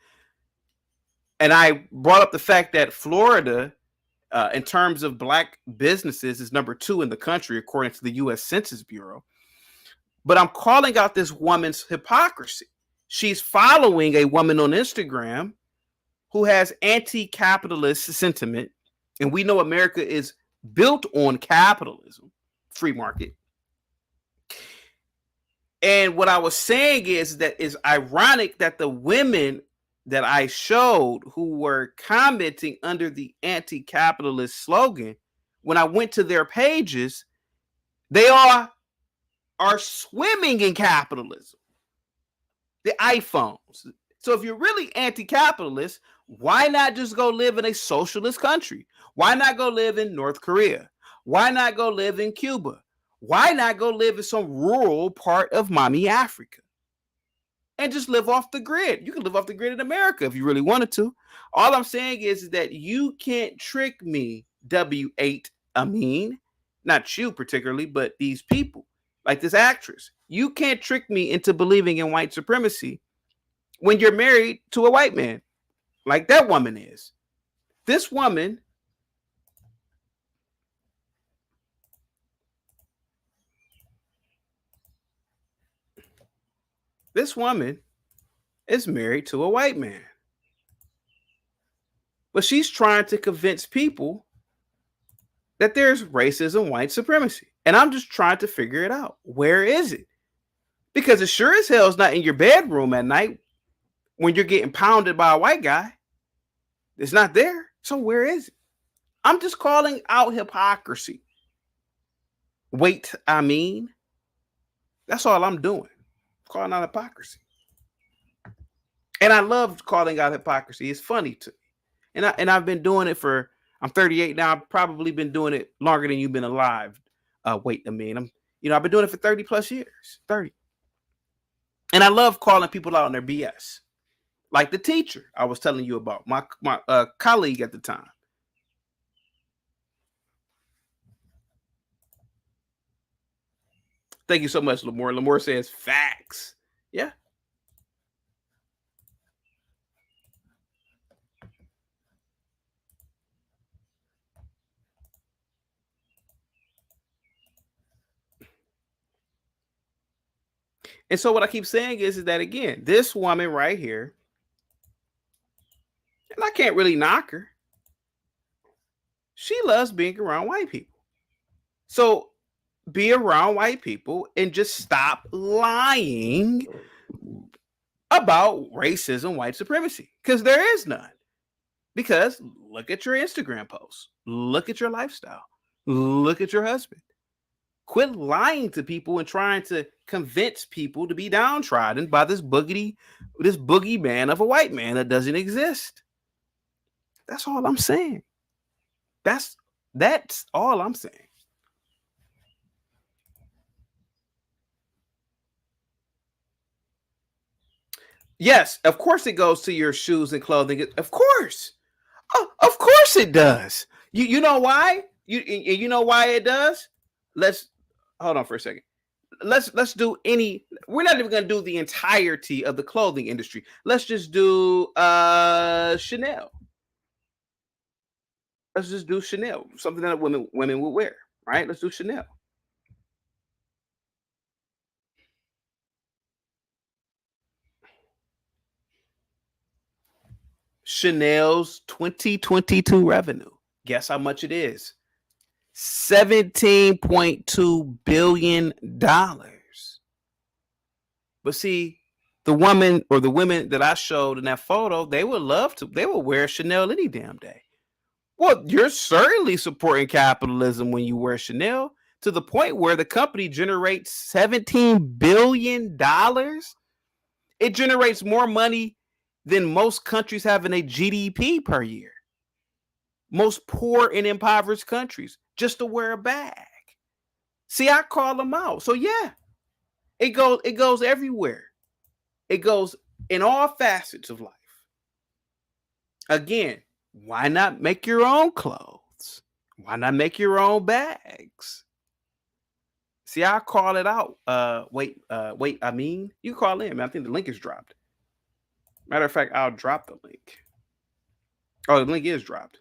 And I brought up the fact that Florida, in terms of black businesses, is number 2 in the country, according to the U.S. Census Bureau. But I'm calling out this woman's hypocrisy. She's following a woman on Instagram who has anti-capitalist sentiment. And we know America is built on capitalism, free market. And what I was saying is that it's ironic that the women that I showed who were commenting under the anti-capitalist slogan, when I went to their pages, they all are swimming in capitalism. The iPhones. So if you're really anti-capitalist, why not just go live in a socialist country? Why not go live in North Korea? Why not go live in Cuba? Why not go live in some rural part of mommy Africa and just live off the grid? You can live off the grid in America if you really wanted to. All I'm saying is that you can't trick me, W8 Amin, not you particularly, but these people, like this actress. You can't trick me into believing in white supremacy when you're married to a white man, like that woman is. This woman is married to a white man. But she's trying to convince people that there's racism, white supremacy. And I'm just trying to figure it out. Where is it? Because it sure as hell is not in your bedroom at night when you're getting pounded by a white guy. It's not there. So where is it? I'm just calling out hypocrisy. Wait, I mean, that's all I'm doing. Calling out hypocrisy. And I love calling out hypocrisy. It's funny to me. And I've been doing it for, I'm 38 now. I've probably been doing it longer than you've been alive. Wait a minute. I've been doing it for 30 plus years. 30. And I love calling people out on their BS. Like the teacher I was telling you about, my colleague at the time. Thank you so much, Lamore. Lamore says facts. Yeah. And so what I keep saying is that, again, this woman right here, and I can't really knock her, she loves being around white people. So be around white people and just stop lying about racism, white supremacy, because there is none. Because look at your Instagram posts, look at your lifestyle, look at your husband. Quit lying to people and trying to convince people to be downtrodden by this boogie man of a white man that doesn't exist. That's all I'm saying. That's all I'm saying. Yes, of course it goes to your shoes and clothing. Of course. Oh, of course it does. You know why? You know why it does? Let's hold on for a second. Let's do any. We're not even gonna do the entirety of the clothing industry. Let's just do Chanel. Let's just do Chanel, something that women would wear, right? Let's do Chanel. Chanel's 2022 revenue. Guess how much it is? $17.2 billion. But see, the woman or the women that I showed in that photo, they would wear Chanel any damn day. Well, you're certainly supporting capitalism when you wear Chanel, to the point where the company generates $17 billion. It generates more money than most countries have in a GDP per year. Most poor and impoverished countries, just to wear a bag. See, I call them out. So yeah, it goes everywhere. It goes in all facets of life. Again, why not make your own clothes? Why not make your own bags? See, I call it out. Wait, I mean, you call in, man. I think the link is dropped. Matter of fact, I'll drop the link. Oh, the link is dropped.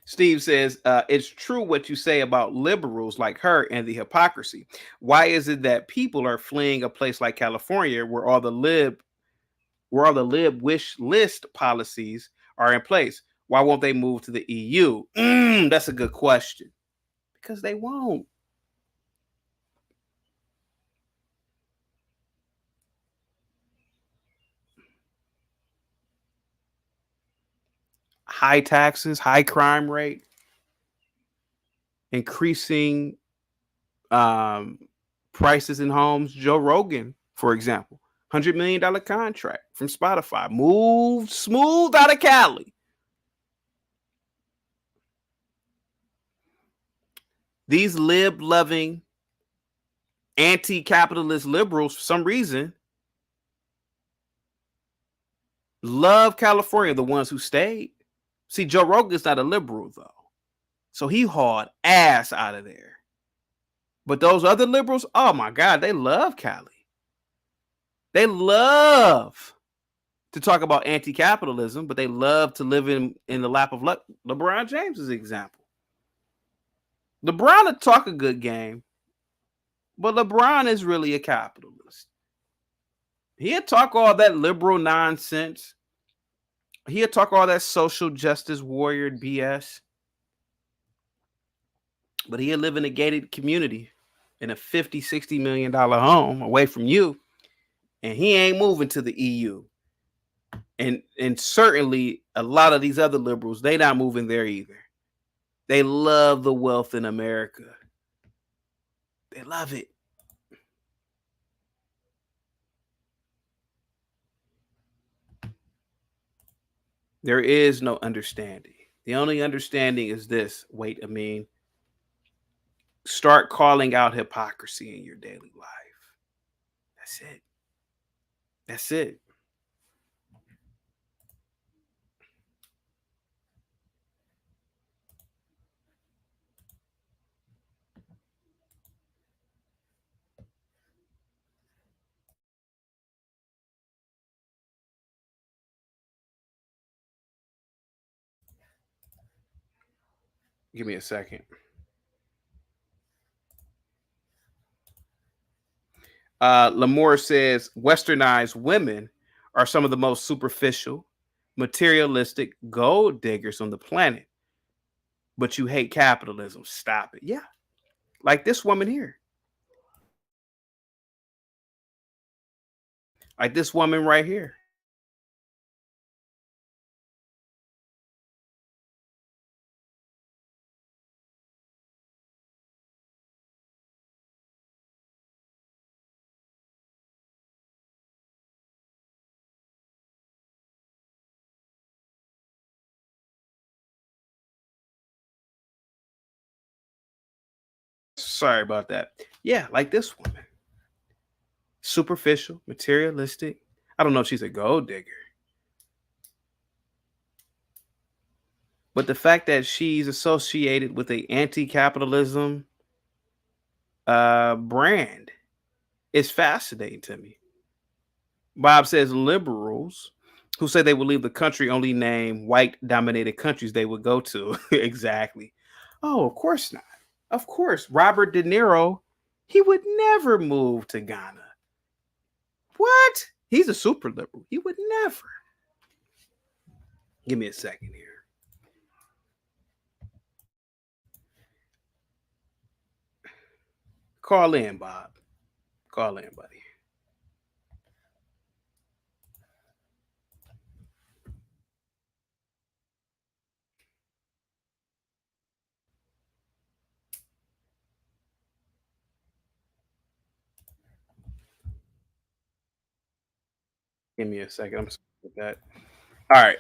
Steve says, it's true what you say about liberals like her and the hypocrisy. Why is it that people are fleeing a place like California where all the lib wish list policies are in place? Why won't they move to the EU? That's a good question. Because they won't. High taxes, high crime rate, increasing prices in homes. Joe Rogan, for example, $100 million contract from Spotify, moved smooth out of Cali. These lib-loving, anti-capitalist liberals, for some reason, love California, the ones who stayed. See, Joe Rogan's not a liberal, though. So he hauled ass out of there. But those other liberals, oh my God, they love Cali. They love to talk about anti-capitalism, but they love to live in the lap of LeBron James is an example. LeBron will talk a good game, but LeBron is really a capitalist. He'll talk all that liberal nonsense. He'll talk all that social justice warrior BS. But he'll live in a gated community in a $50, $60 million home away from you. And he ain't moving to the EU. And certainly a lot of these other liberals, they not moving there either. They love the wealth in America. They love it. There is no understanding. The only understanding is this. Wait, I mean, start calling out hypocrisy in your daily life. That's it. That's it. Give me a second. Lamore says westernized women are some of the most superficial, materialistic gold diggers on the planet. But you hate capitalism. Stop it. Yeah. Like this woman here. Like this woman right here. Sorry about that. Yeah, like this woman. Superficial, materialistic. I don't know if she's a gold digger. But the fact that she's associated with a anti-capitalism brand is fascinating to me. Bob says liberals who say they will leave the country only name white-dominated countries they would go to. Exactly. Oh, of course not. Of course, Robert De Niro, he would never move to Ghana. What? He's a super liberal. He would never. Give me a second here. Call in, Bob. Call in, buddy. Give me a second. I'm sorry with that. All right.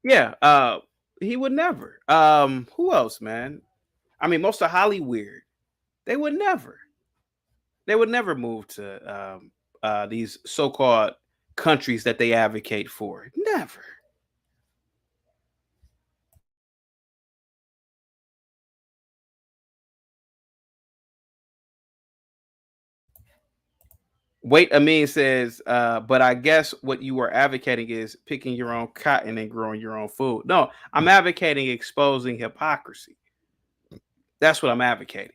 Yeah. He would never. Who else, man? I mean, most of Hollywood, they would never. They would never move to these so-called countries that they advocate for. Never. Wait, Amin says, but I guess what you are advocating is picking your own cotton and growing your own food. No, I'm advocating exposing hypocrisy. That's what I'm advocating.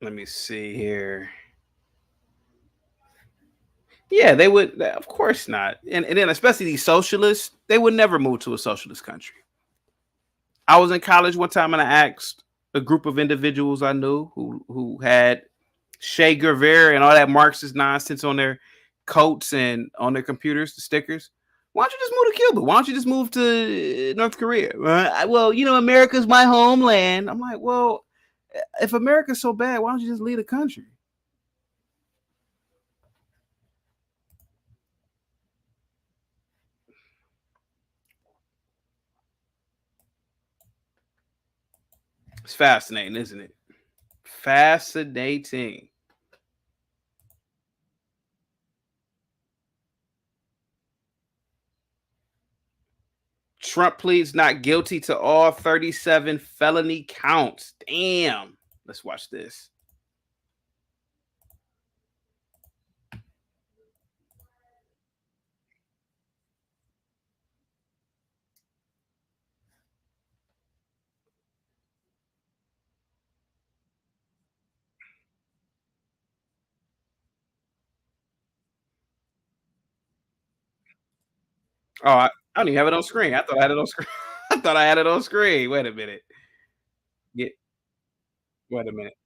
Let me see here. Yeah, they would. Of course not. And then especially these socialists, they would never move to a socialist country. I was in college one time and I asked a group of individuals I knew who had Che Guevara and all that Marxist nonsense on their coats and on their computers, the stickers. Why don't you just move to Cuba? Why don't you just move to North Korea? Well, America's my homeland. I'm like, well, if America's so bad, why don't you just leave the country? It's fascinating, isn't it? Fascinating. Trump pleads not guilty to all 37 felony counts. Damn. Let's watch this. Oh, I don't even have it on screen. I thought I had it on screen. I thought I had it on screen. Wait a minute. Yeah, wait a minute.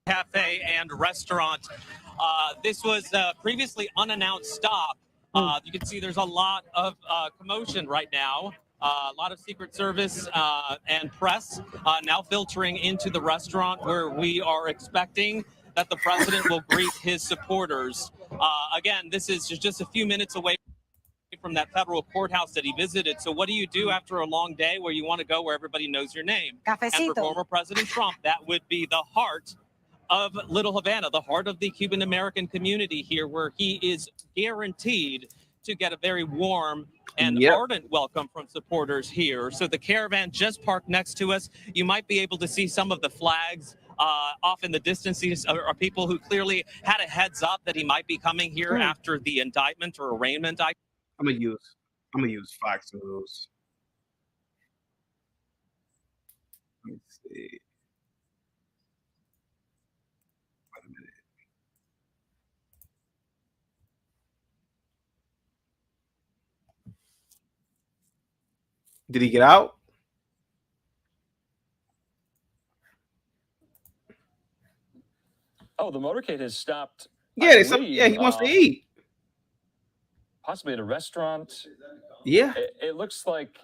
Cafe and restaurant. This was a previously unannounced stop. You can see there's a lot of commotion right now. A lot of Secret Service and press now filtering into the restaurant where we are expecting that the president will greet his supporters. Again, this is just a few minutes away from that federal courthouse that he visited. So what do you do after a long day where you want to go where everybody knows your name? Cafecito. And for former President Trump, that would be the heart of Little Havana, the heart of the Cuban American community here, where he is guaranteed to get a very warm and ardent welcome from supporters here. So the caravan just parked next to us. You might be able to see some of the flags off in the distance. These are people who clearly had a heads up that he might be coming here after the indictment or arraignment. I'm gonna use Fox News. Let me see. Wait a minute. Did he get out? Oh, the motorcade has stopped. Yeah, he wants to eat. possibly at a restaurant. Yeah. It looks like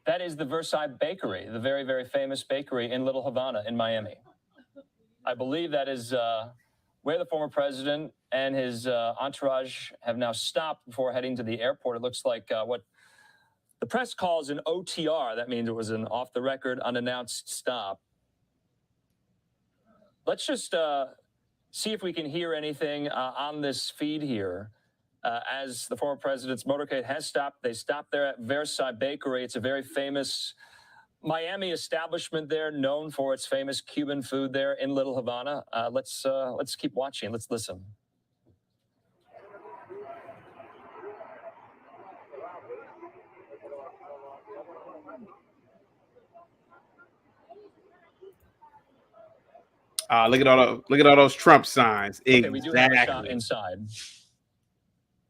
that is the Versailles Bakery, the very, very famous bakery in Little Havana in Miami. I believe that is where the former president and his entourage have now stopped before heading to the airport. It looks like what the press calls an OTR. That means it was an off-the-record, unannounced stop. Let's just see if we can hear anything on this feed here. As the former president's motorcade has stopped, they stopped there at Versailles Bakery. It's a very famous Miami establishment there, known for its famous Cuban food there in Little Havana. Let's keep watching. Let's listen. Look at all those Trump signs. Okay, we do have a shot inside.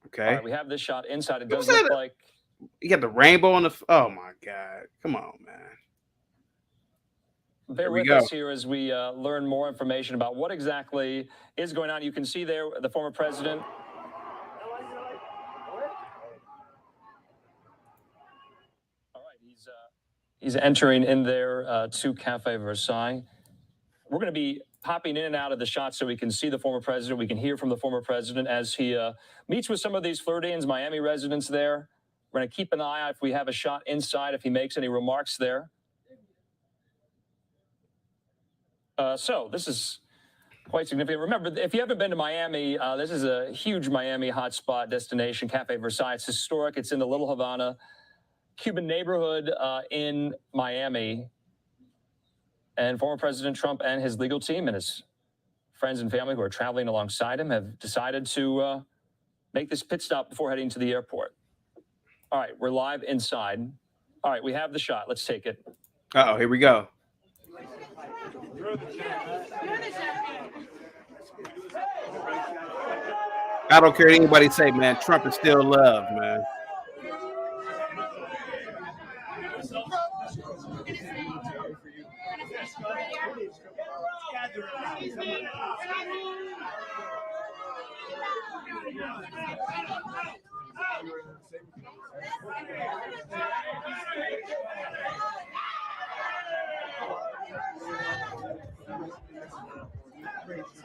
Okay. All right, we have this shot inside. It does look like you got the rainbow on the. Oh my God! Come on, man. Bear with us here as we learn more information about what exactly is going on. You can see there the former president. All right, he's entering in there to Cafe Versailles. We're going to be popping in and out of the shot so we can see the former president. We can hear from the former president as he meets with some of these Floridians, Miami residents there. We're going to keep an eye out if we have a shot inside, if he makes any remarks there. So this is quite significant. Remember, if you haven't been to Miami, this is a huge Miami hotspot destination, Cafe Versailles. It's historic. It's in the Little Havana Cuban neighborhood in Miami. And former President Trump and his legal team and his friends and family who are traveling alongside him have decided to make this pit stop before heading to the airport. All right, we're live inside. All right, we have the shot. Let's take it. Uh-oh, here we go. I don't care what anybody say, man. Trump is still loved, man.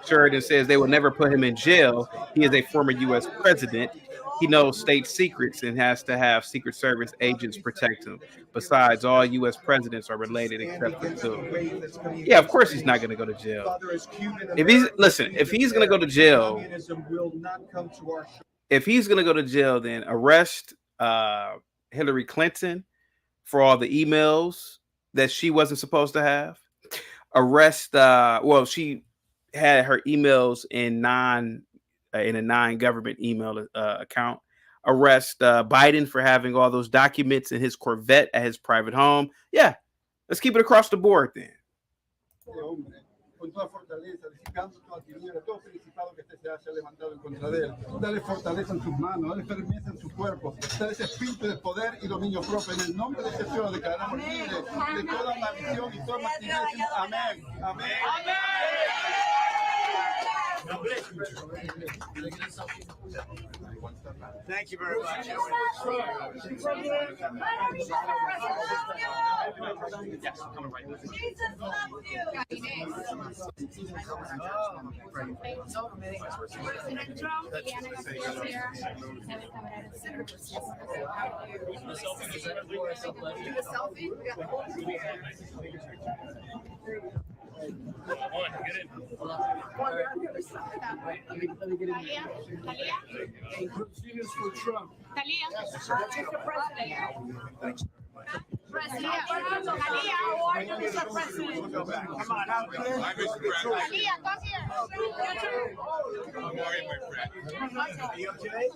Sheridan says they will never put him in jail. He is a former U.S. president. He knows state secrets and has to have Secret Service agents protect him. Besides, all U.S. presidents are related except for two. Yeah, of course he's not going to go to jail. If he's going to go to jail, then arrest Hillary Clinton for all the emails that she wasn't supposed to have. Arrest, she had her emails in a non-government email account. Arrest Biden for having all those documents in his Corvette at his private home. Yeah, let's keep it across the board then. Con toda fortaleza, edificando toda tiniebla, todo principado que se haya levantado en contra de él. Dale fortaleza en sus manos, dale firmeza en su cuerpo, dale ese espíritu de poder y dominio propio. En el nombre de Jesús lo declaramos libre de toda maldición y toda actividad. Amén. Amén. Amén. Thank you very much. Yes, coming right with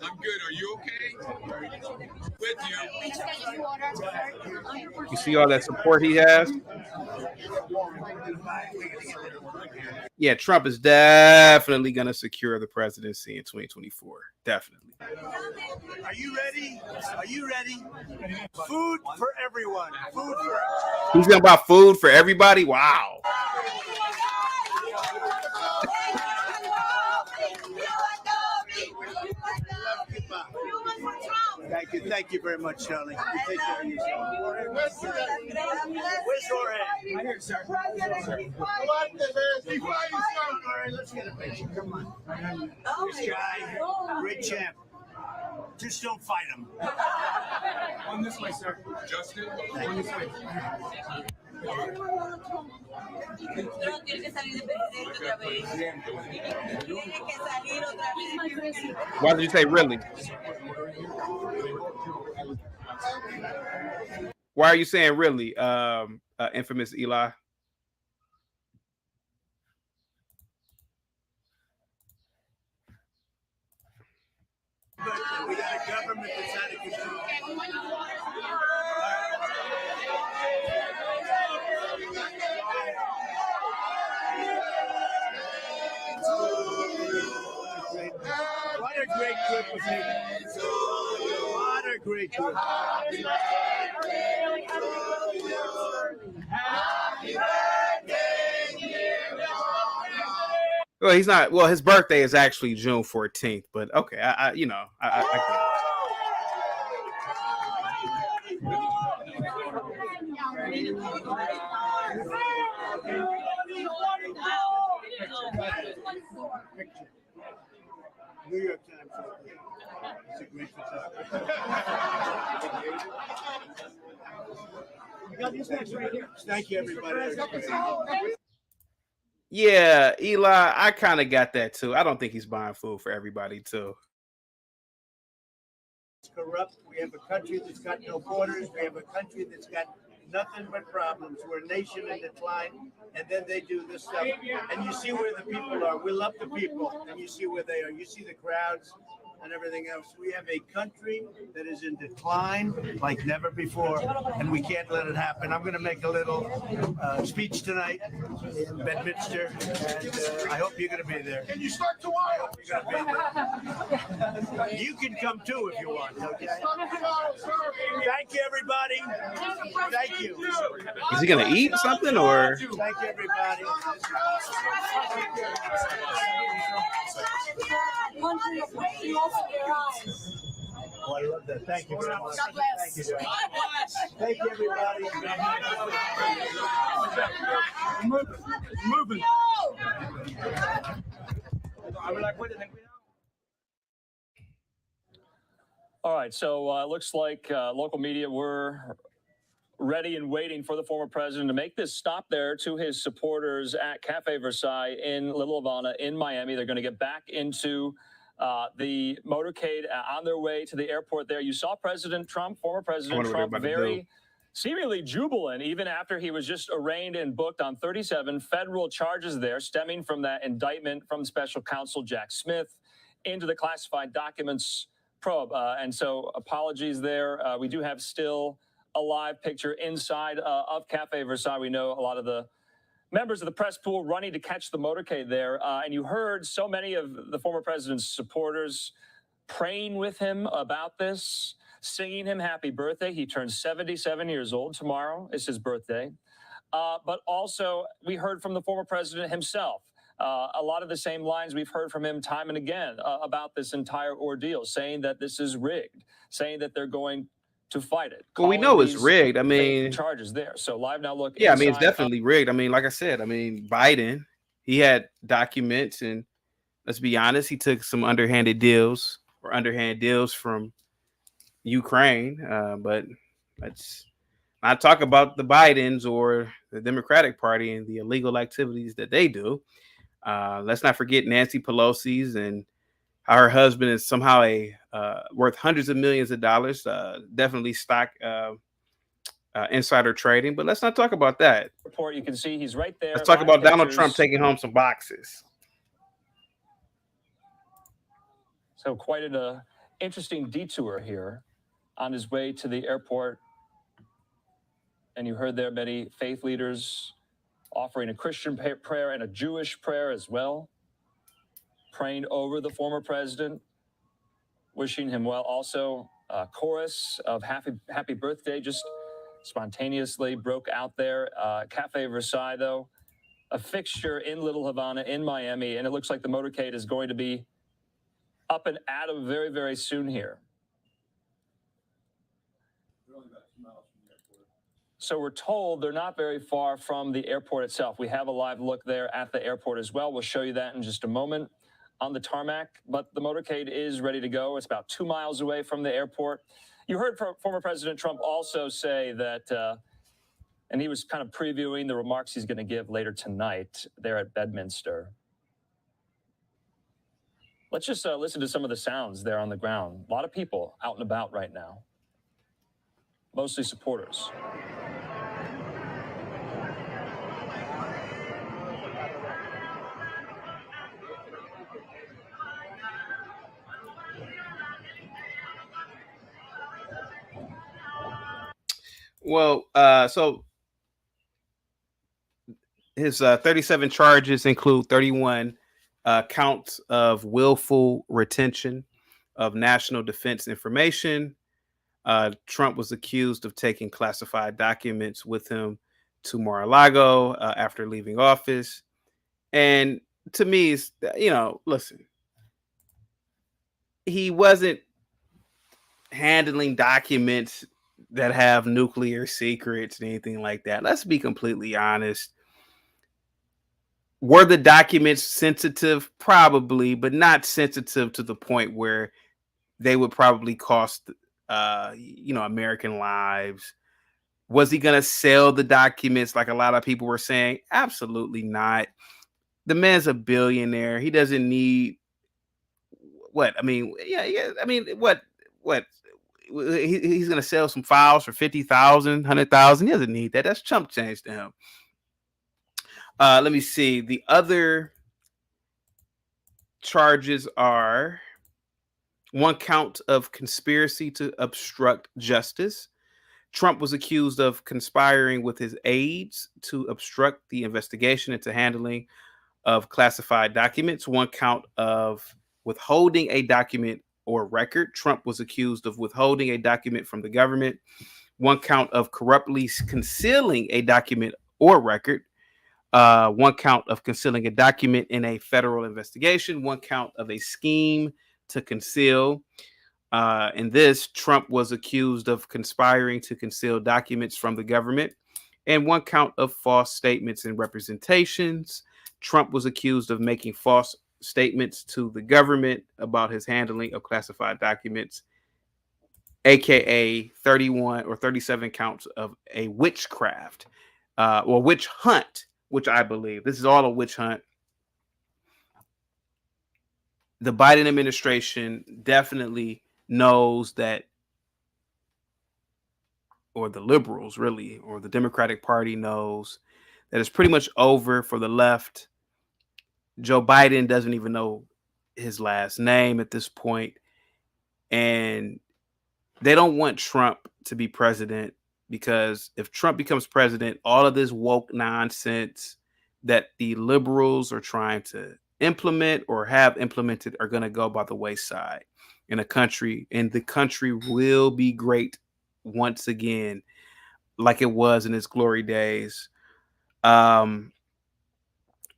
I'm good. Are you okay? With you. You see all that support he has? Yeah, Trump is definitely going to secure the presidency in 2024. Definitely. Are you ready? Are you ready? Food for everyone. Food for He's going to buy food for everybody? Wow. Thank you very much, Charlie. You take care of yourself. Where's Jorge? Right here, sir. All right, let's get a picture. Come on. This guy, great champ. Just don't fight him. On this way, sir. Justin, on this way. Why did you say really? Why are you saying really, infamous Eli? But we got a government that's out of control. What a great trip with me. What a great trip. Happy birthday, dear John. Well, he's not. Well, his birthday is actually June 14th. But okay, I get it. New York Times. It's a great success. We got these next right here. Thank you, everybody. Yeah, Eli, I kind of got that too. I don't think he's buying food for everybody too. It's corrupt. We have a country that's got no borders. We have a country that's got nothing but problems. We're a nation in decline, and then they do this stuff. And you see where the people are. We love the people, and you see where they are. You see the crowds and everything else. We have a country that is in decline like never before, and we can't let it happen. I'm going to make a little speech tonight in Bedminster, and I hope you're going to be there. Can you start tomorrow? You're going to be there. You can come too if you want, okay? Thank you, everybody. Thank you. Is he gonna eat something or? Thank you, everybody. Oh, I love that. Thank you very much. Thank you. Thank you, everybody. Moving. All right, so it looks like local media were ready and waiting for the former president to make this stop there to his supporters at Cafe Versailles in Little Havana in Miami. They're going to get back into the motorcade on their way to the airport there. You saw President Trump, former President Trump, very seemingly jubilant, even after he was just arraigned and booked on 37 federal charges there, stemming from that indictment from special counsel Jack Smith into the classified documents probe. And so apologies there. We do have still a live picture inside of Cafe Versailles. We know a lot of the members of the press pool running to catch the motorcade there. And you heard so many of the former president's supporters praying with him about this, singing him happy birthday. He turns 77 years old. Tomorrow is his birthday. But also we heard from the former president himself. A lot of the same lines we've heard from him time and again about this entire ordeal, saying that this is rigged, saying that they're going to fight it. Well, we know it's rigged. I mean, charges there. So live now look. Yeah, I mean, it's definitely rigged. I mean, like I said, I mean, Biden, he had documents, and let's be honest, he took some underhand deals from Ukraine. But let's not talk about the Bidens or the Democratic Party and the illegal activities that they do. Let's not forget Nancy Pelosi's and how her husband is somehow worth hundreds of millions of dollars. Definitely stock insider trading, but let's not talk about that. Report, you can see he's right there. Let's talk about Donald Trump taking home some boxes. So quite an interesting detour here on his way to the airport. And you heard there many faith leaders offering a Christian prayer and a Jewish prayer as well, praying over the former president, wishing him well. Also, a chorus of happy birthday just spontaneously broke out there. Cafe Versailles, though, a fixture in Little Havana in Miami, and it looks like the motorcade is going to be up and at 'em very, very soon here. So we're told they're not very far from the airport itself. We have a live look there at the airport as well. We'll show you that in just a moment on the tarmac. But the motorcade is ready to go. It's about 2 miles away from the airport. You heard former President Trump also say that, and he was kind of previewing the remarks he's going to give later tonight there at Bedminster. Let's just listen to some of the sounds there on the ground. A lot of people out and about right now, mostly supporters. Well, so his 37 charges include 31 counts of willful retention of national defense information. Trump was accused of taking classified documents with him to Mar-a-Lago after leaving office. And to me, it's, listen, he wasn't handling documents that have nuclear secrets and anything like that. Let's be completely honest. Were the documents sensitive? Probably, but not sensitive to the point where they would probably cost, American lives. Was he going to sell the documents like a lot of people were saying? Absolutely not. The man's a billionaire. He doesn't need what? I mean, what? He's going to sell some files for 50,000, 100,000. He doesn't need that. That's chump change to him. Let me see. The other charges are 1 count of conspiracy to obstruct justice. Trump was accused of conspiring with his aides to obstruct the investigation into handling of classified documents. 1 count of withholding a document or record. Trump was accused of withholding a document from the government. 1 count of corruptly concealing a document or record. 1 count of concealing a document in a federal investigation. 1 count of a scheme to conceal. In this, Trump was accused of conspiring to conceal documents from the government. And 1 count of false statements and representations. Trump was accused of making false statements to the government about his handling of classified documents, aka 31 or 37 counts of a witchcraft or witch hunt, which I believe this is all a witch hunt. The Biden administration definitely knows that, or the liberals really, or the Democratic Party knows that it's pretty much over for the left. Joe Biden doesn't even know his last name at this point, and they don't want Trump to be president, because if Trump becomes president, all of this woke nonsense that the liberals are trying to implement or have implemented are going to go by the wayside in a country, and the country will be great once again, like it was in its glory days.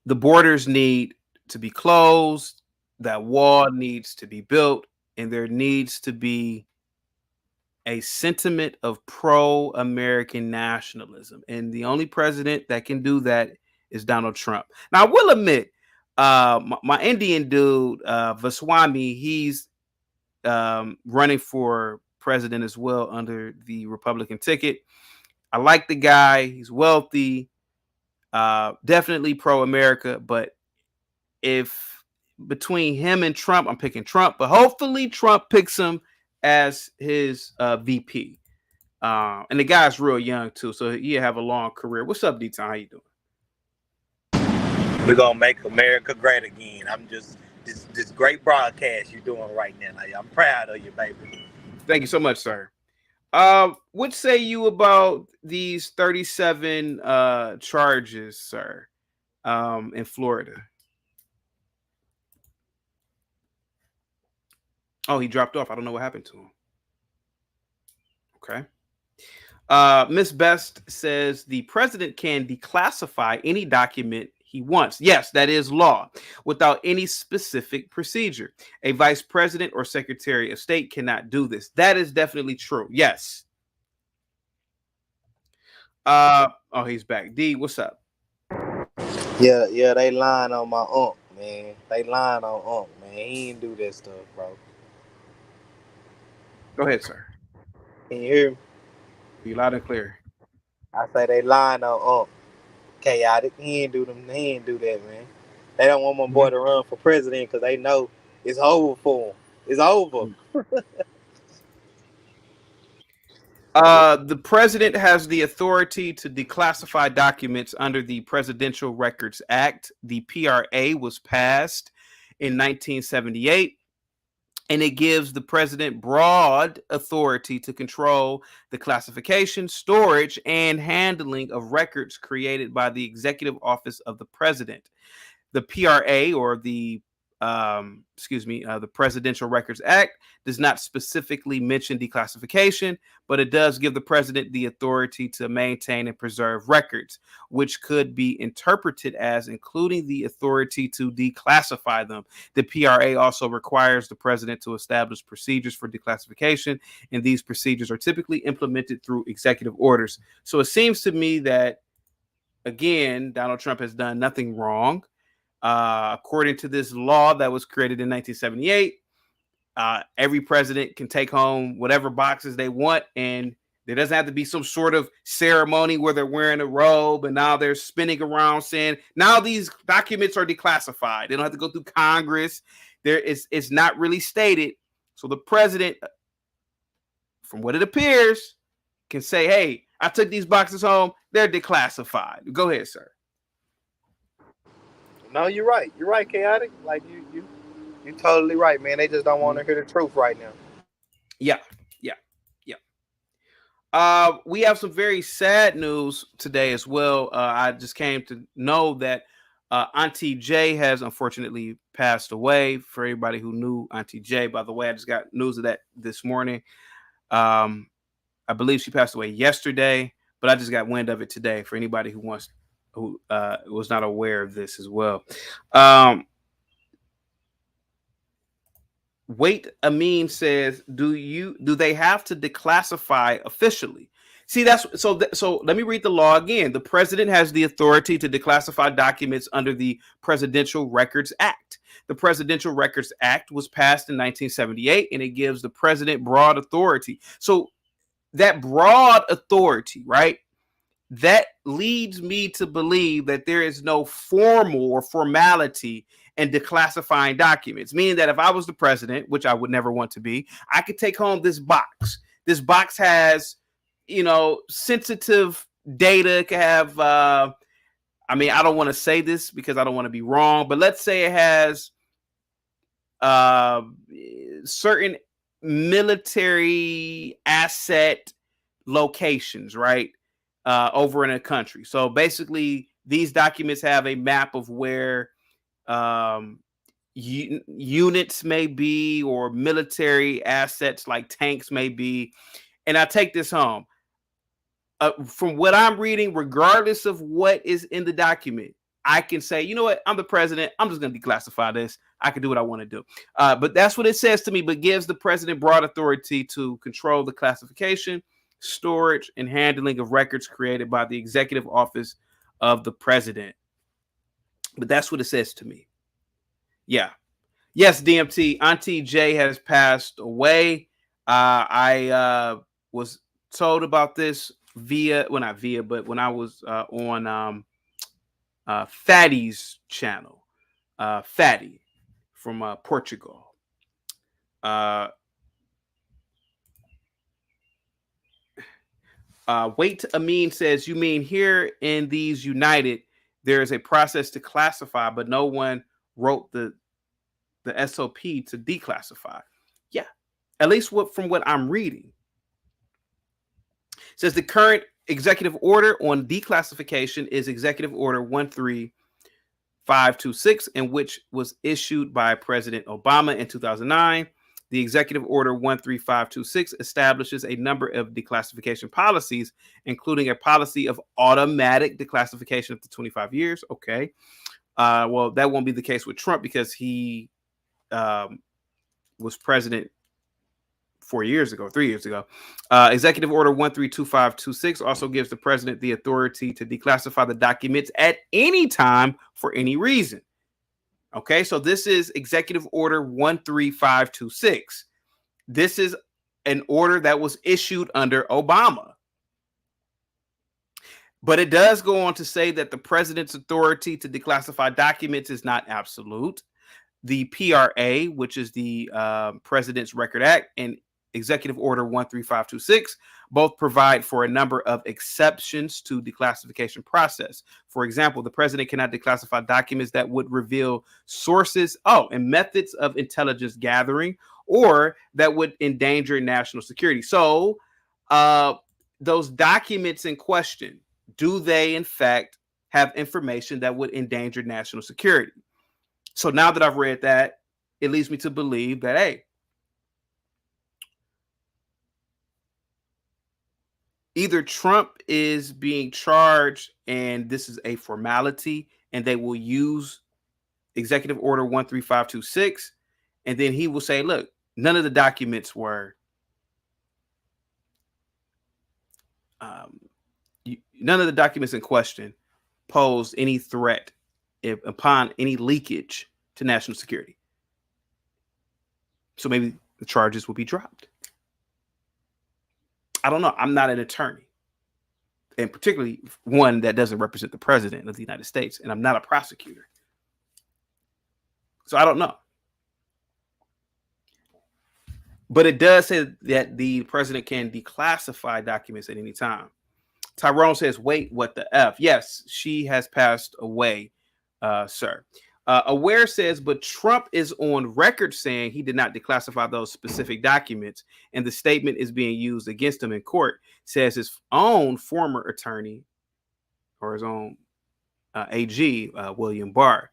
The borders need to be closed. That wall needs to be built, and there needs to be a sentiment of pro-American nationalism. And the only president that can do that is Donald Trump. Now, I will admit, my Indian dude, Vaswamy, he's running for president as well under the Republican ticket. I like the guy. He's wealthy, definitely pro-America. But if between him and Trump, I'm picking Trump. But hopefully Trump picks him as his VP. And the guy's real young too, so he'll have a long career. What's up, D-Town? How you doing? We're gonna make America great again. I'm just this great broadcast you're doing right now. I'm proud of you, baby. Thank you so much, sir. What say you about these 37 charges, sir, in Florida? Oh, he dropped off. I don't know what happened to him. Okay. Miss Best says the president can declassify any document he wants. Yes, that is law, without any specific procedure. A vice president or secretary of state cannot do this. That is definitely true. Yes. Oh, he's back. D, what's up? Yeah, they lying on my uncle, man. They lying on uncle, man. He didn't do that stuff, bro. Go ahead, sir. Can you hear me? Be loud and clear. I say they lying on uncle. Chaotic. He didn't do that, man. They don't want my boy to run for president because they know it's over for him. It's over. The president has the authority to declassify documents under the Presidential Records Act. The PRA was passed in 1978, and it gives the president broad authority to control the classification, storage, and handling of records created by the Executive Office of the President. The PRA, or the Presidential Records Act, does not specifically mention declassification, but it does give the president the authority to maintain and preserve records, which could be interpreted as including the authority to declassify them. The PRA also requires the president to establish procedures for declassification, and these procedures are typically implemented through executive orders. So it seems to me that, again, Donald Trump has done nothing wrong. According to this law that was created in 1978, every president can take home whatever boxes they want, and there doesn't have to be some sort of ceremony where they're wearing a robe and now they're spinning around saying, now these documents are declassified. They don't have to go through Congress. It's not really stated. So the president, from what it appears, can say, hey, I took these boxes home. They're declassified. Go ahead, sir. No, you're right. You're right, Chaotic. Like you're totally right, man. They just don't want to hear the truth right now. Yeah. We have some very sad news today as well. I just came to know that Auntie J has unfortunately passed away. For everybody who knew Auntie J, by the way, I just got news of that this morning. I believe she passed away yesterday, but I just got wind of it today. For anybody who was not aware of this as well. Wait, Amin says, do they have to declassify officially? See, so let me read the law again. The president has the authority to declassify documents under the Presidential Records Act. The Presidential Records Act was passed in 1978, and it gives the president broad authority. So that broad authority, right? That leads me to believe that there is no formal or formality in declassifying documents, meaning that if I was the president, which I would never want to be, I could take home this box. This box has, sensitive data. It can have, I don't want to say this because I don't want to be wrong, but let's say it has certain military asset locations, right? Over in a country. So basically, these documents have a map of where units may be, or military assets like tanks may be. And I take this home. From what I'm reading, regardless of what is in the document, I can say, you know what? I'm the president. I'm just going to declassify this. I can do what I want to do. But that's what it says to me, but gives the president broad authority to control the classification, storage, and handling of records created by the Executive Office of the President. But that's what it says to me. Yeah. Yes, DMT. Auntie J has passed away. I was told about this but when I was on Fatty's channel. Fatty from Portugal. Wait, Amin says, you mean here in these United, there is a process to classify, but no one wrote the SOP to declassify. Yeah, at least from what I'm reading. It says the current executive order on declassification is Executive Order 13526, and which was issued by President Obama in 2009. The Executive Order 13526 establishes a number of declassification policies, including a policy of automatic declassification up to 25 years. Okay. Well, that won't be the case with Trump because he was president 3 years ago. Executive Order 132526 also gives the president the authority to declassify the documents at any time for any reason. Okay, so this is Executive Order 13526. This is an order that was issued under Obama. But it does go on to say that the president's authority to declassify documents is not absolute. The PRA, which is the President's Record Act, and Executive Order 13526 both provide for a number of exceptions to the declassification process. For example, the president cannot declassify documents that would reveal sources and methods of intelligence gathering or that would endanger national security. So those documents in question, do they in fact have information that would endanger national security? So now that I've read that, it leads me to believe that, hey, either Trump is being charged and this is a formality and they will use Executive Order 13526, and then he will say, look, none of the documents were none of the documents in question posed any threat upon any leakage to national security. So maybe the charges will be dropped. I don't know. I'm not an attorney, and particularly one that doesn't represent the president of the United States, and I'm not a prosecutor. So I don't know. But it does say that the president can declassify documents at any time. Tyrone says, wait, what the F? Yes, she has passed away, sir. Aware says, but Trump is on record saying he did not declassify those specific documents, and the statement is being used against him in court, says his own former attorney or his own AG, William Barr.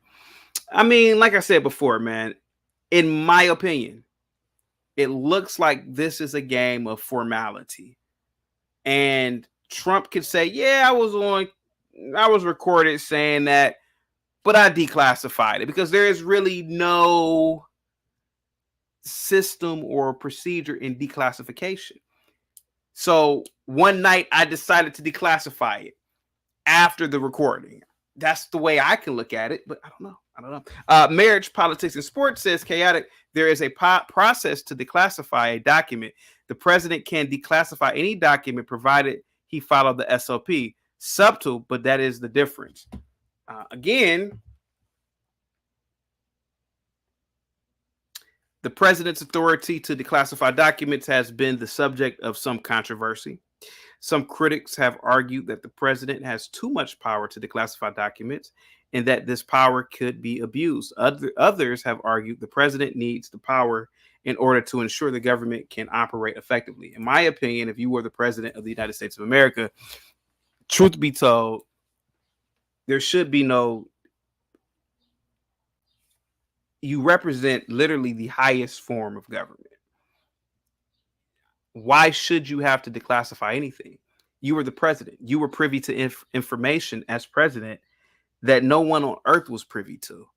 I mean, like I said before, man, in my opinion, it looks like this is a game of formality. And Trump could say, yeah, I was recorded saying that, but I declassified it, because there is really no system or procedure in declassification. So one night I decided to declassify it after the recording. That's the way I can look at it, but I don't know. Marriage, Politics, and Sports says, chaotic, there is a process to declassify a document. The president can declassify any document provided he followed the SOP. Subtle, but that is the difference. Again, the president's authority to declassify documents has been the subject of some controversy. Some critics have argued that the president has too much power to declassify documents and that this power could be abused. Others have argued the president needs the power in order to ensure the government can operate effectively. In my opinion, if you were the president of the United States of America, truth be told, there should be no. You represent literally the highest form of government. Why should you have to declassify anything? You were the president. You were privy to information as president that no one on earth was privy to,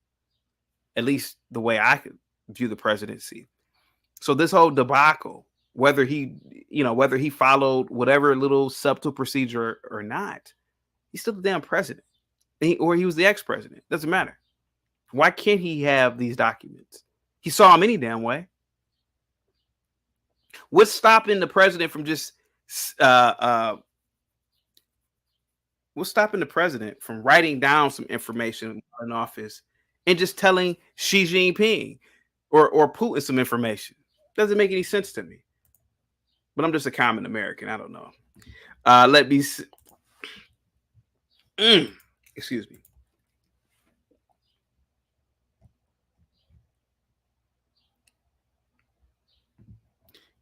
at least the way I could view the presidency. So this whole debacle, whether he followed whatever little subtle procedure or not, he's still the damn president, or he was the ex-president. Doesn't matter. Why can't he have these documents? He saw them any damn way. What's stopping the president from just what's stopping the president from writing down some information in office and just telling Xi Jinping or Putin some information? Doesn't make any sense to me. But I'm just a common American. I don't know. Let me excuse me.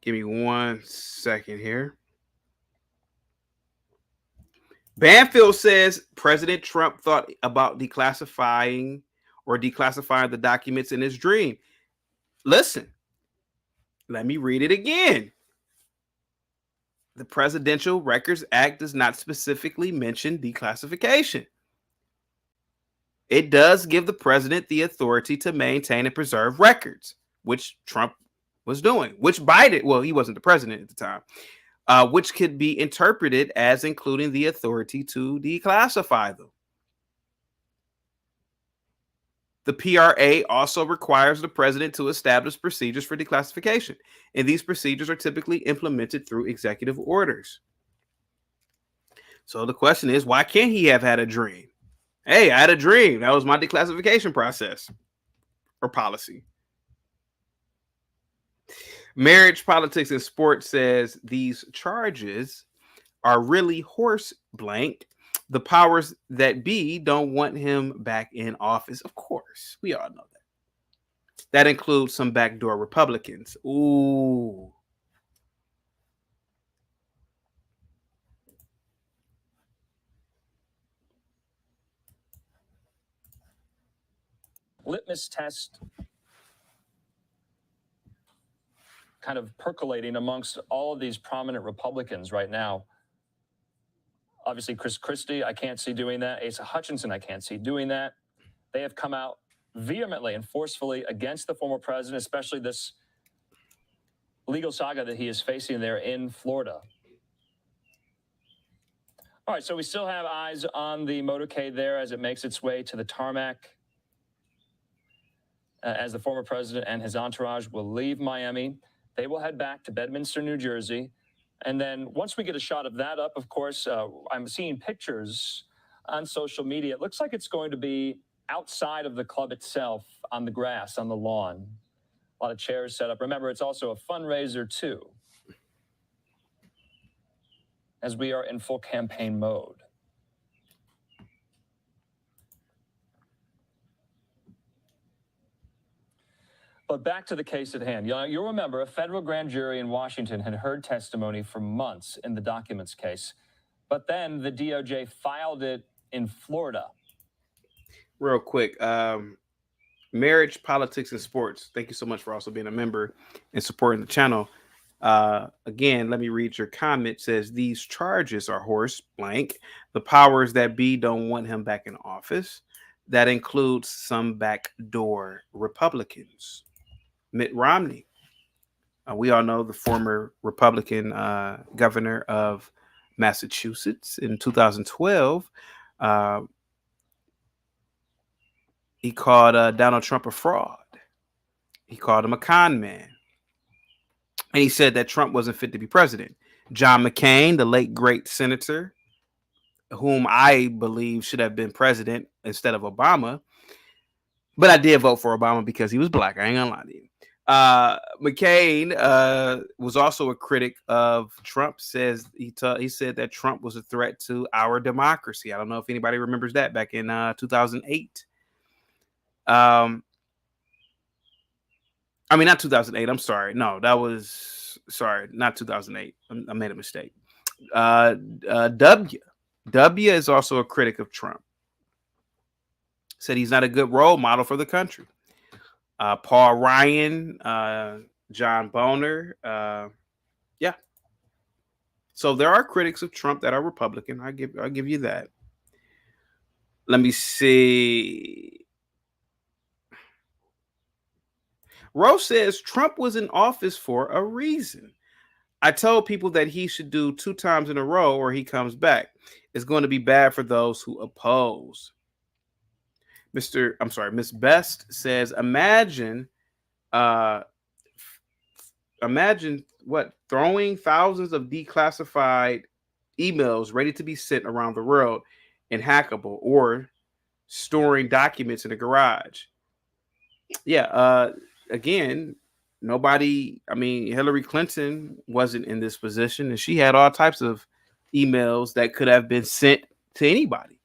Give me 1 second here. Banfield says President Trump thought about declassifying the documents in his dream. Listen, let me read it again. The Presidential Records Act does not specifically mention declassification. It does give the president the authority to maintain and preserve records, which Trump was doing, which Biden, well, he wasn't the president at the time, which could be interpreted as including the authority to declassify them. The PRA also requires the president to establish procedures for declassification, and these procedures are typically implemented through executive orders. So the question is, why can't he have had a dream? Hey, I had a dream. That was my declassification process or policy. Marriage, Politics, and Sports says these charges are really horse blank. The powers that be don't want him back in office. Of course, we all know that. That includes some backdoor Republicans. Ooh. Litmus test kind of percolating amongst all of these prominent Republicans right now. Obviously, Chris Christie, I can't see doing that. Asa Hutchinson, I can't see doing that. They have come out vehemently and forcefully against the former president, especially this legal saga that he is facing there in Florida. All right, so we still have eyes on the motorcade there as it makes its way to the tarmac, as the former president and his entourage will leave Miami. They will head back to Bedminster, New Jersey. And then once we get a shot of that up, of course, I'm seeing pictures on social media. It looks like it's going to be outside of the club itself, on the grass, on the lawn. A lot of chairs set up. Remember, it's also a fundraiser, too, as we are in full campaign mode. But back to the case at hand. You'll remember a federal grand jury in Washington had heard testimony for months in the documents case, but then the DOJ filed it in Florida. Real quick, Marriage, Politics, and Sports. Thank you so much for also being a member and supporting the channel. Again, let me read your comment. It says, these charges are horse blank. The powers that be don't want him back in office. That includes some backdoor Republicans. Mitt Romney. We all know the former Republican governor of Massachusetts in 2012. He called Donald Trump a fraud. He called him a con man. And he said that Trump wasn't fit to be president. John McCain, the late great senator, whom I believe should have been president instead of Obama. But I did vote for Obama because he was black. I ain't gonna lie to you. McCain was also a critic of Trump. Says he said that Trump was a threat to our democracy. I don't know if anybody remembers that back in 2008. I mean, not 2008. I'm sorry. No, that was not 2008. I made a mistake. W is also a critic of Trump. Said he's not a good role model for the country. Paul Ryan, John Boner. Yeah. So there are critics of Trump that are Republican. I'll give you that. Let me see. Rose says Trump was in office for a reason. I told people that he should do 2 times in a row or he comes back. It's going to be bad for those who oppose. Miss Best says, imagine throwing thousands of declassified emails ready to be sent around the world and hackable, or storing documents in a garage. Yeah. Again, Hillary Clinton wasn't in this position, and she had all types of emails that could have been sent to anybody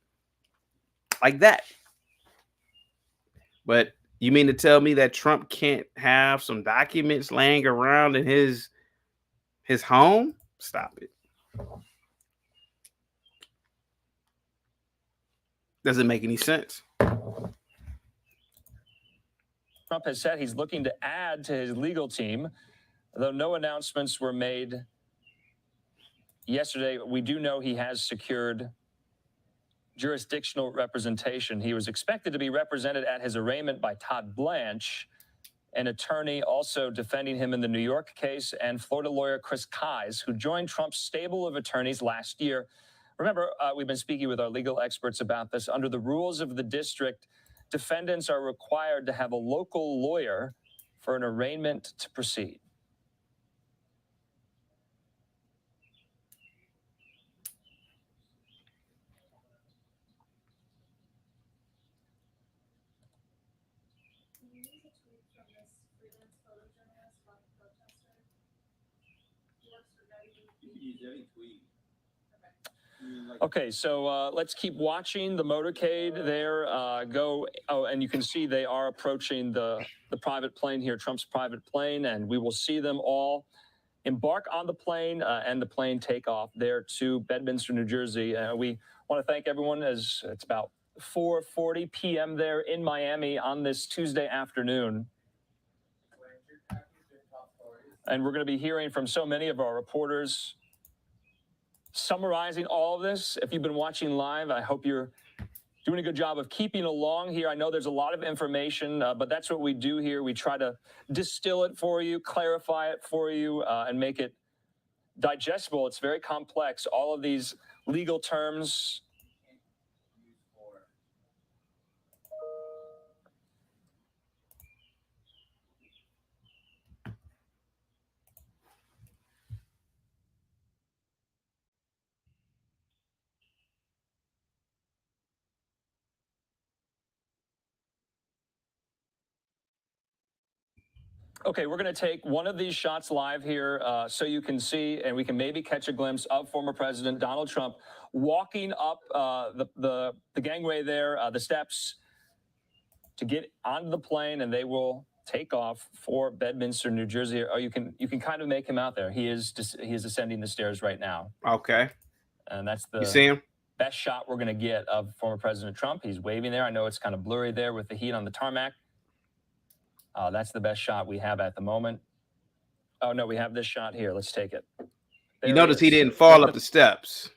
like that. But you mean to tell me that Trump can't have some documents laying around in his home? Stop it. Doesn't make any sense. Trump has said he's looking to add to his legal team, though no announcements were made yesterday. We do know he has secured jurisdictional representation. He was expected to be represented at his arraignment by Todd Blanche, an attorney also defending him in the New York case, and Florida lawyer Chris Kise, who joined Trump's stable of attorneys last year. Remember, we've been speaking with our legal experts about this. Under the rules of the district, defendants are required to have a local lawyer for an arraignment to proceed. Okay, so let's keep watching the motorcade there go. Oh, and you can see they are approaching the private plane here, Trump's private plane, and we will see them all embark on the plane and the plane take off there to Bedminster, New Jersey. We want to thank everyone as it's about 4:40 p.m. there in Miami on this Tuesday afternoon. And we're going to be hearing from so many of our reporters summarizing all of this. If you've been watching live, I hope you're doing a good job of keeping along here. I know there's a lot of information, but that's what we do here. We try to distill it for you, clarify it for you, and make it digestible. It's very complex. All of these legal terms. Okay, we're going to take one of these shots live here so you can see, and we can maybe catch a glimpse of former President Donald Trump walking up the gangway there, the steps, to get onto the plane, and they will take off for Bedminster, New Jersey. Oh, you can kind of make him out there. He is ascending the stairs right now. Okay. And that's You see him? best shot we're going to get of former President Trump. He's waving there. I know it's kind of blurry there with the heat on the tarmac. That's the best shot we have at the moment. Oh, no, we have this shot here. Let's take it. You notice he didn't fall up the steps.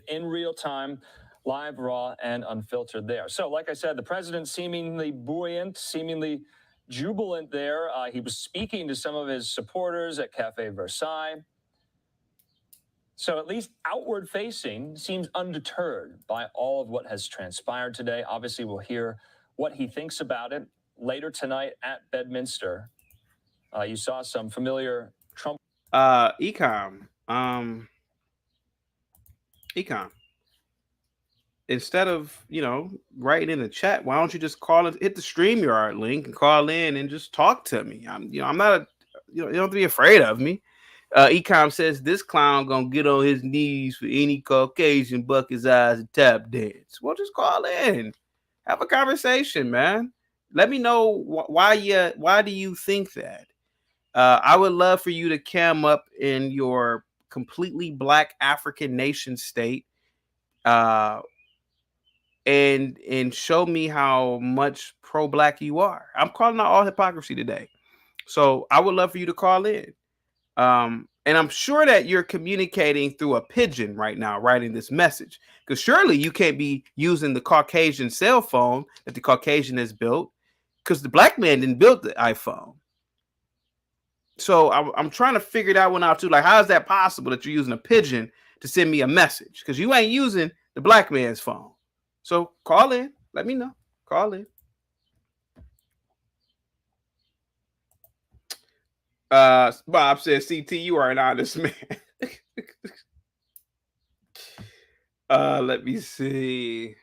In real time, live, raw, and unfiltered there. So, like I said, the president seemingly buoyant, seemingly jubilant there. He was speaking to some of his supporters at Cafe Versailles. So at least outward facing, seems undeterred by all of what has transpired today. Obviously, we'll hear what he thinks about it later tonight at Bedminster. You saw some familiar Trump. Ecom. Instead of, writing in the chat, why don't you just call it, hit the StreamYard link and call in and just talk to me? I'm not you don't have to be afraid of me. Ecom says this clown gonna get on his knees for any Caucasian, buck his eyes, and tap dance. Well, just call in, have a conversation, man. Let me know why do you think that? I would love for you to cam up in your completely black African nation state, and show me how much pro-black you are. I'm calling out all hypocrisy today, so I would love for you to call in. And I'm sure that you're communicating through a pigeon right now, writing this message, because surely you can't be using the Caucasian cell phone that the Caucasian has built, because the black man didn't build the iPhone. So I'm trying to figure that one out too. Like, how is that possible that you're using a pigeon to send me a message? Because you ain't using the black man's phone. So call in. Let me know. Call in. Bob says, CT, you are an honest man. Let me see.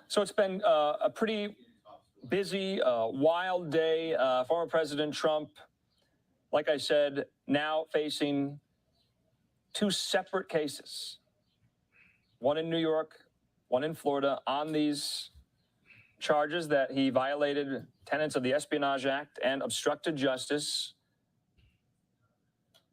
So it's been a pretty busy, wild day. Former President Trump, like I said, now facing two separate cases. One in New York, one in Florida, on these charges that he violated tenets of the Espionage Act and obstructed justice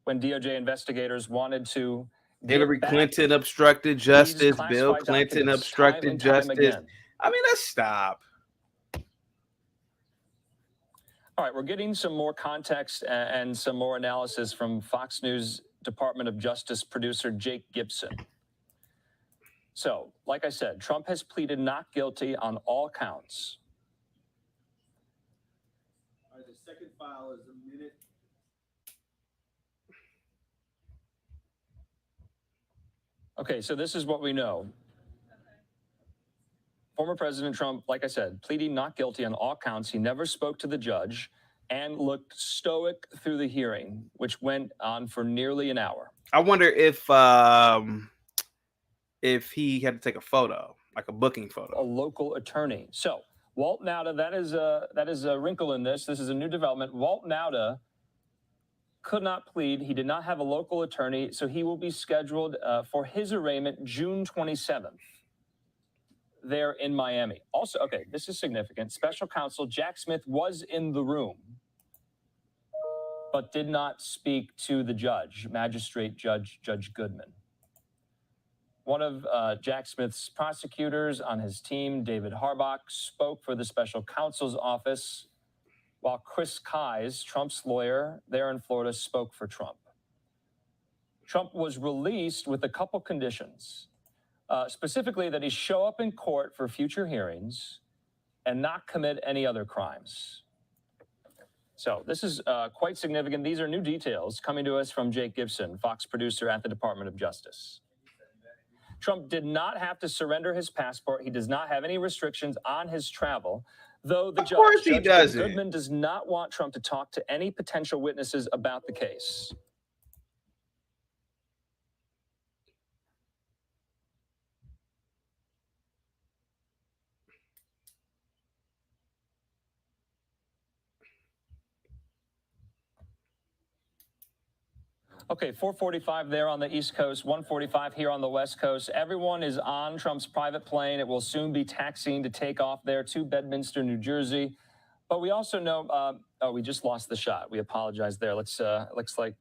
when DOJ investigators wanted to. Hillary Clinton obstructed justice. Bill Clinton obstructed justice. I mean, let's stop. All right, we're getting some more context and some more analysis from Fox News Department of Justice producer Jake Gibson. So, like I said, Trump has pleaded not guilty on all counts. All right, the second file is a minute. Okay, so this is what we know. Former President Trump, like I said, pleading not guilty on all counts. He never spoke to the judge and looked stoic through the hearing, which went on for nearly an hour. I wonder if he had to take a photo, like a booking photo. A local attorney. So Walt Nauta, that is a wrinkle in this. This is a new development. Walt Nauta could not plead. He did not have a local attorney, so he will be scheduled for his arraignment June 27th there in Miami. Also, okay, this is significant. Special counsel Jack Smith was in the room, but did not speak to the judge, Magistrate Judge Goodman. One of Jack Smith's prosecutors on his team, David Harbach, spoke for the special counsel's office, while Chris Kise, Trump's lawyer there in Florida, spoke for Trump. Trump was released with a couple conditions, specifically that he show up in court for future hearings and not commit any other crimes. So this is quite significant. These are new details coming to us from Jake Gibson, Fox producer at the Department of Justice. Trump did not have to surrender his passport. He does not have any restrictions on his travel, though the Judge Goodman does not want Trump to talk to any potential witnesses about the case. Okay, 4:45 there on the East Coast, 1:45 here on the West Coast. Everyone is on Trump's private plane. It will soon be taxiing to take off there to Bedminster, New Jersey. But we also know, oh, we just lost the shot. We apologize there. Looks like,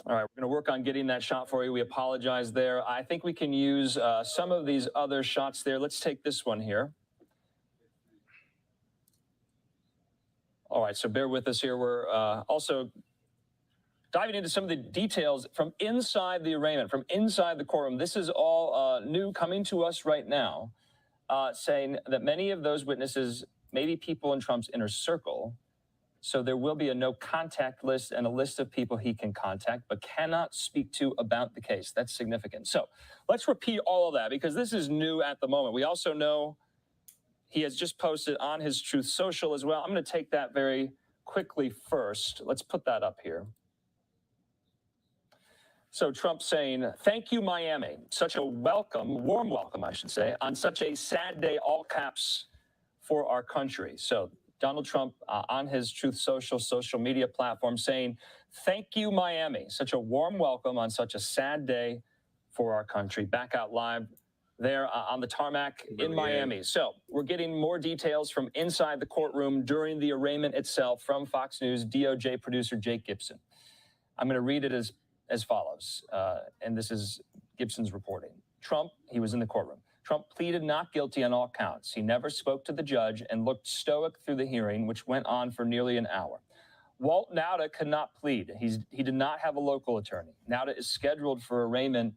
all right, we're going to work on getting that shot for you. We apologize there. I think we can use some of these other shots there. Let's take this one here. All right, so bear with us here. We're also diving into some of the details from inside the arraignment, from inside the courtroom. This is all new coming to us right now, saying that many of those witnesses may be people in Trump's inner circle. So there will be a no contact list and a list of people he can contact, but cannot speak to about the case. That's significant. So let's repeat all of that because this is new at the moment. We also know he has just posted on his Truth Social as well. I'm going to take that very quickly first. Let's put that up here. So Trump saying, thank you, Miami. Such a welcome, warm welcome, I should say, on such a sad day, all caps, for our country. So Donald Trump on his Truth social media platform saying, thank you, Miami. Such a warm welcome on such a sad day for our country. Back out live there on the tarmac in Miami. So we're getting more details from inside the courtroom during the arraignment itself from Fox News DOJ producer Jake Gibson. I'm going to read it as follows, and this is Gibson's reporting. Trump, he was in the courtroom. Trump pleaded not guilty on all counts. He never spoke to the judge and looked stoic through the hearing, which went on for nearly an hour. Walt Nauta could not plead. He did not have a local attorney. Nauta is scheduled for arraignment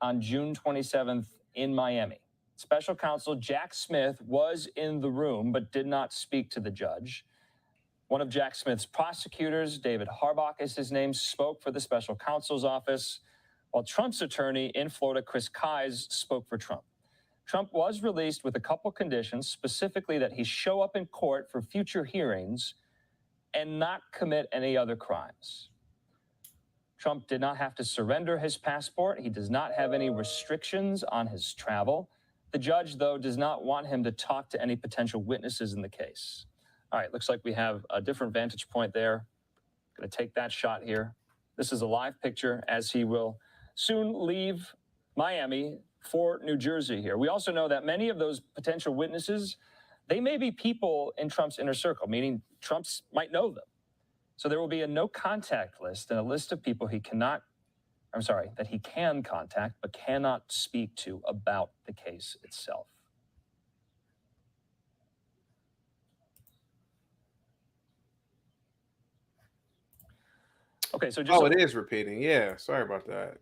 on June 27th in Miami. Special counsel Jack Smith was in the room but did not speak to the judge. One of Jack Smith's prosecutors, David Harbach is his name, spoke for the special counsel's office, while Trump's attorney in Florida, Chris Kise, spoke for Trump. Trump was released with a couple conditions, specifically that he show up in court for future hearings and not commit any other crimes. Trump did not have to surrender his passport. He does not have any restrictions on his travel. The judge, though, does not want him to talk to any potential witnesses in the case. All right, looks like we have a different vantage point there. Going to take that shot here. This is a live picture as he will soon leave Miami for New Jersey here. We also know that many of those potential witnesses, they may be people in Trump's inner circle, meaning Trump might know them. So there will be a no contact list and a list of people that he can contact but cannot speak to about the case itself. Okay, so just it is repeating. Yeah, sorry about that.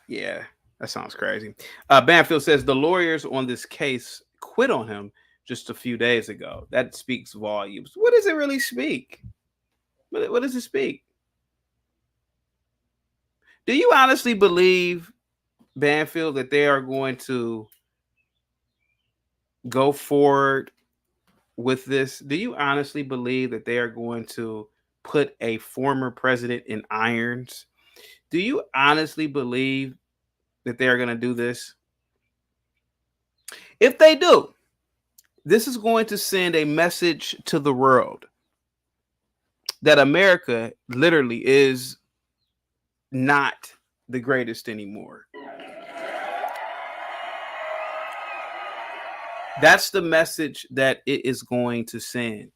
Yeah, that sounds crazy. Banfield says the lawyers on this case quit on him just a few days ago. That speaks volumes. What does it really speak? What does it speak? Do you honestly believe, Banfield, that they are going to go forward with this? Do you honestly believe that they are going to put a former president in irons? Do you honestly believe that they are going to do this? If they do, this is going to send a message to the world that America literally is not the greatest anymore. That's the message that it is going to send.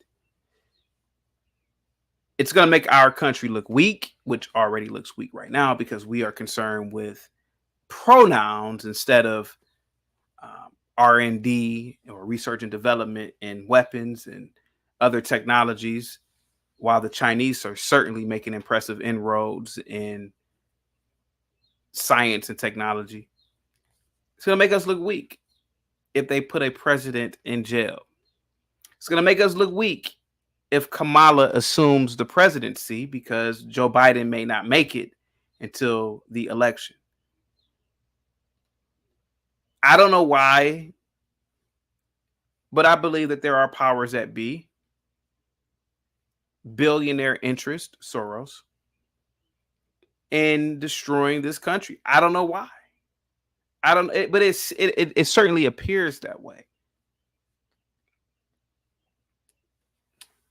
It's going to make our country look weak, which already looks weak right now because we are concerned with pronouns instead of R&D or research and development in weapons and other technologies, while the Chinese are certainly making impressive inroads in science and technology. It's going to make us look weak if they put a president in jail. It's going to make us look weak if Kamala assumes the presidency because Joe Biden may not make it until the election. I don't know why, but I believe that there are powers that be, billionaire interest, Soros, in destroying this country. I don't know why. But it certainly appears that way.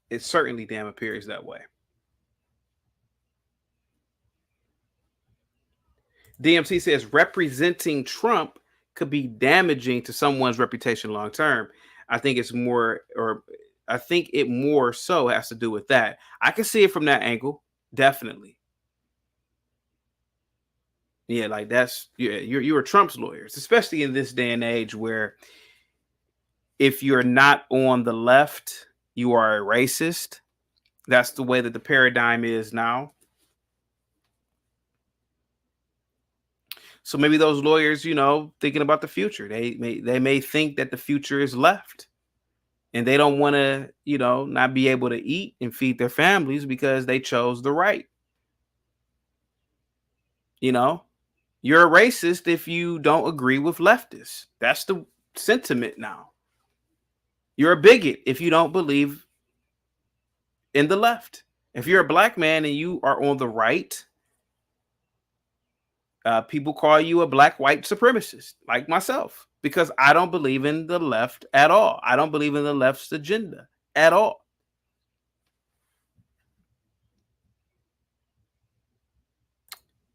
It certainly damn appears that way. DMC says representing Trump could be damaging to someone's reputation long term. I think it more so has to do with that. I can see it from that angle, definitely. Yeah, like you're Trump's lawyers, especially in this day and age where if you're not on the left, you are a racist. That's the way that the paradigm is now. So maybe those lawyers, thinking about the future, they may think that the future is left, and they don't want to, not be able to eat and feed their families because they chose the right. You're a racist if you don't agree with leftists. That's the sentiment now. You're a bigot if you don't believe in the left. If you're a black man and you are on the right, people call you a black white supremacist, like myself, because I don't believe in the left at all. I don't believe in the left's agenda at all.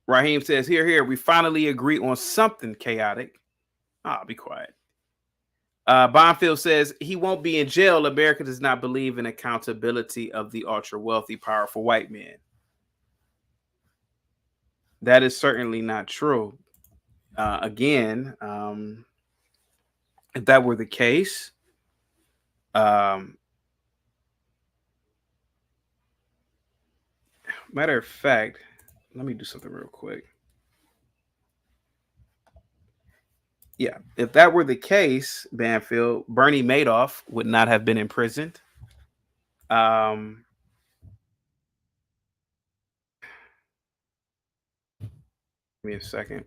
Raheem says, here, we finally agree on something chaotic. I'll be quiet. Bonfield says he won't be in jail. America does not believe in accountability of the ultra wealthy, powerful white man. That is certainly not true. Again, if that were the case, matter of fact, let me do something real quick. Yeah, if that were the case, Banfield, Bernie Madoff would not have been imprisoned. Give me a second.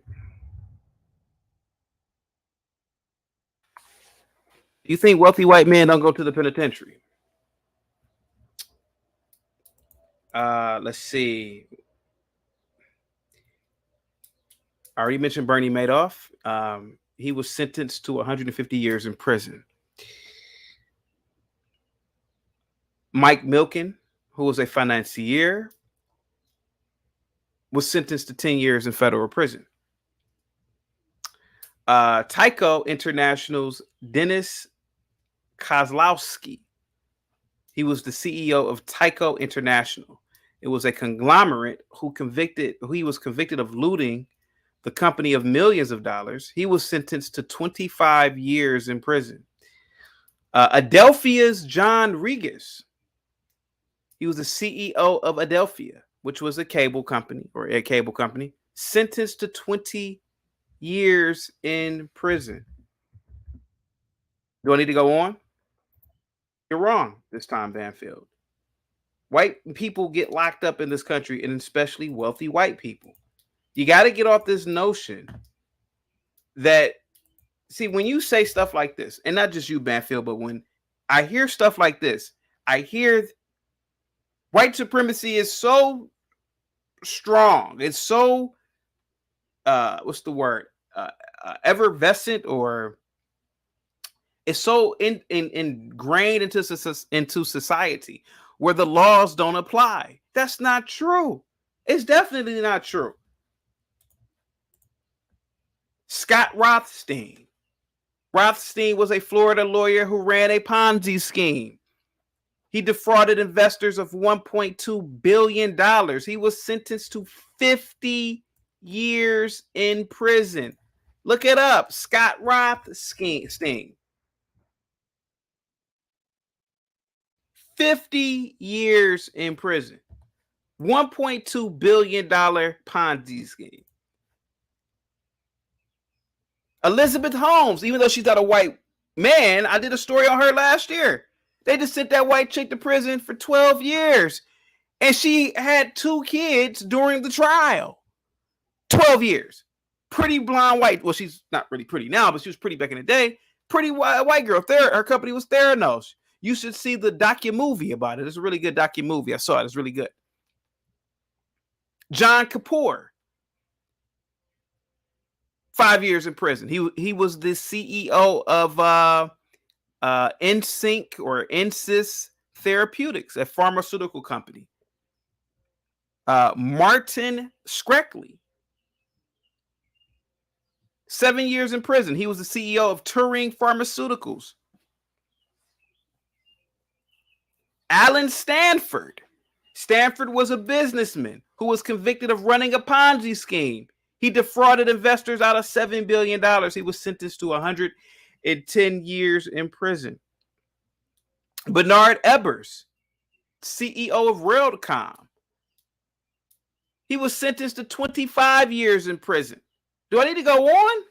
Do you think wealthy white men don't go to the penitentiary? Let's see. I already mentioned Bernie Madoff. He was sentenced to 150 years in prison. Mike Milken, who was a financier, was sentenced to 10 years in federal prison. Tyco International's Dennis Kozlowski. He was the CEO of Tyco International. It was a conglomerate he was convicted of looting the company of millions of dollars. He was sentenced to 25 years in prison. Adelphia's John Regis. He was the CEO of Adelphia, which was a cable company, sentenced to 20 years in prison. Do I need to go on? You're wrong this time, Banfield. White people get locked up in this country, and especially wealthy white people. You got to get off this notion that, see, when you say stuff like this, and not just you, Banfield, but when I hear stuff like this, I hear white supremacy is so strong. It's so, what's the word? Effervescent, or it's so ingrained into society where the laws don't apply. That's not true. It's definitely not true. Scott Rothstein. Rothstein was a Florida lawyer who ran a Ponzi scheme. He defrauded investors of $1.2 billion. He was sentenced to 50 years in prison. Look it up. Scott Rothstein. 50 years in prison. $1.2 billion Ponzi scheme. Elizabeth Holmes, even though she's not a white man, I did a story on her last year. They just sent that white chick to prison for 12 years. And she had 2 kids during the trial. 12 years. Pretty blonde white. Well, she's not really pretty now, but she was pretty back in the day. Pretty white girl. Her company was Theranos. You should see the docu-movie about it. It's a really good docu-movie. I saw it. It's really good. John Kapoor. 5 years in prison. He was the CEO of NSYNC or NSYS Therapeutics, a pharmaceutical company. Martin Shkreli, 7 years in prison. He was the CEO of Turing Pharmaceuticals. Alan Stanford. Stanford was a businessman who was convicted of running a Ponzi scheme. He defrauded investors out of $7 billion. He was sentenced to 110 years in prison. Bernard Ebbers, CEO of WorldCom. He was sentenced to 25 years in prison. Do I need to go on?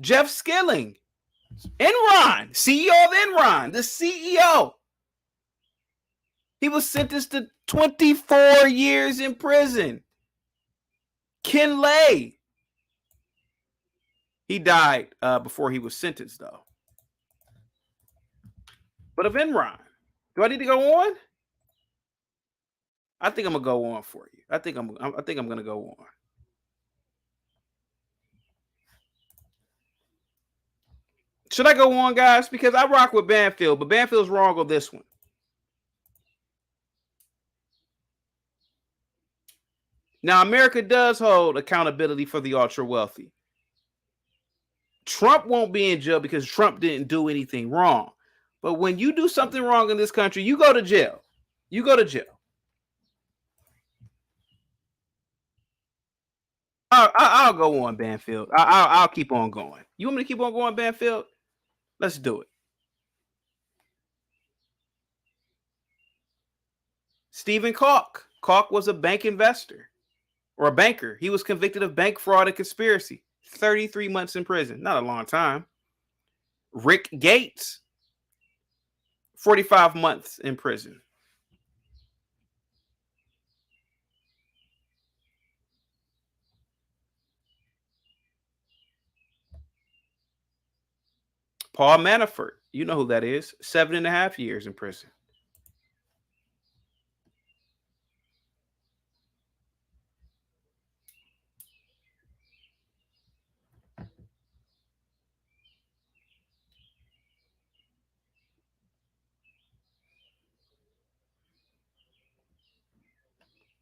Jeff Skilling, Enron, CEO of Enron, the CEO. He was sentenced to 24 years in prison. Ken Lay. He died before he was sentenced, though. But of Enron, do I need to go on? I think I'm gonna go on for you. I think I'm gonna go on. Should I go on, guys? Because I rock with Banfield, but Banfield's wrong on this one. Now, America does hold accountability for the ultra wealthy. Trump won't be in jail because Trump didn't do anything wrong. But when you do something wrong in this country, you go to jail. You go to jail. I'll go on, Banfield. I'll keep on going. You want me to keep on going, Banfield? Let's do it. Stephen Calk. Calk was a bank investor or a banker. He was convicted of bank fraud and conspiracy. 33 months in prison. Not a long time. Rick Gates. 45 months in prison. Paul Manafort. You know who that is. 7.5 years in prison.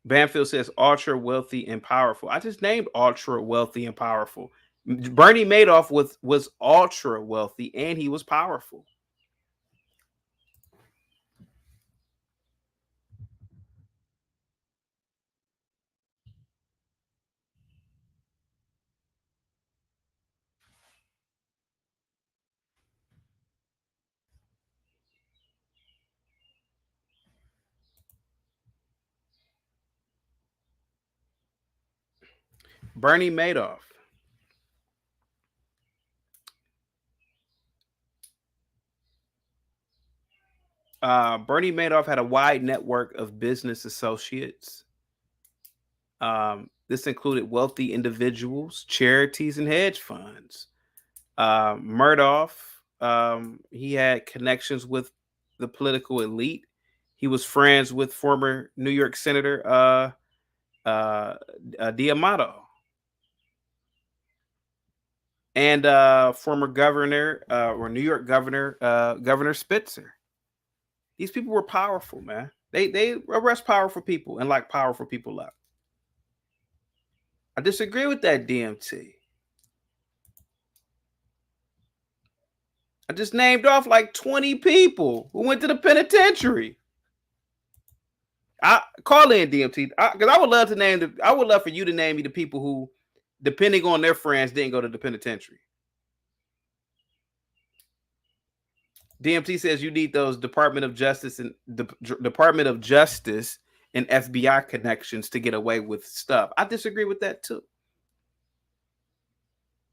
Banfield says ultra wealthy and powerful. I just named ultra wealthy and powerful. Bernie Madoff was ultra wealthy and he was powerful. Bernie Madoff. Bernie Madoff had a wide network of business associates. This included wealthy individuals, charities, and hedge funds. Madoff, he had connections with the political elite. He was friends with former New York Senator D'Amato and former governor or New York governor, Governor Spitzer. These people were powerful, man. They arrest powerful people and lock powerful people up. I disagree with that, DMT. I just named off like 20 people who went to the penitentiary. I call in DMT because I would love to name I would love for you to name me the people who, depending on their friends, didn't go to the penitentiary. DMT says you need those Department of Justice and FBI connections to get away with stuff. I disagree with that too.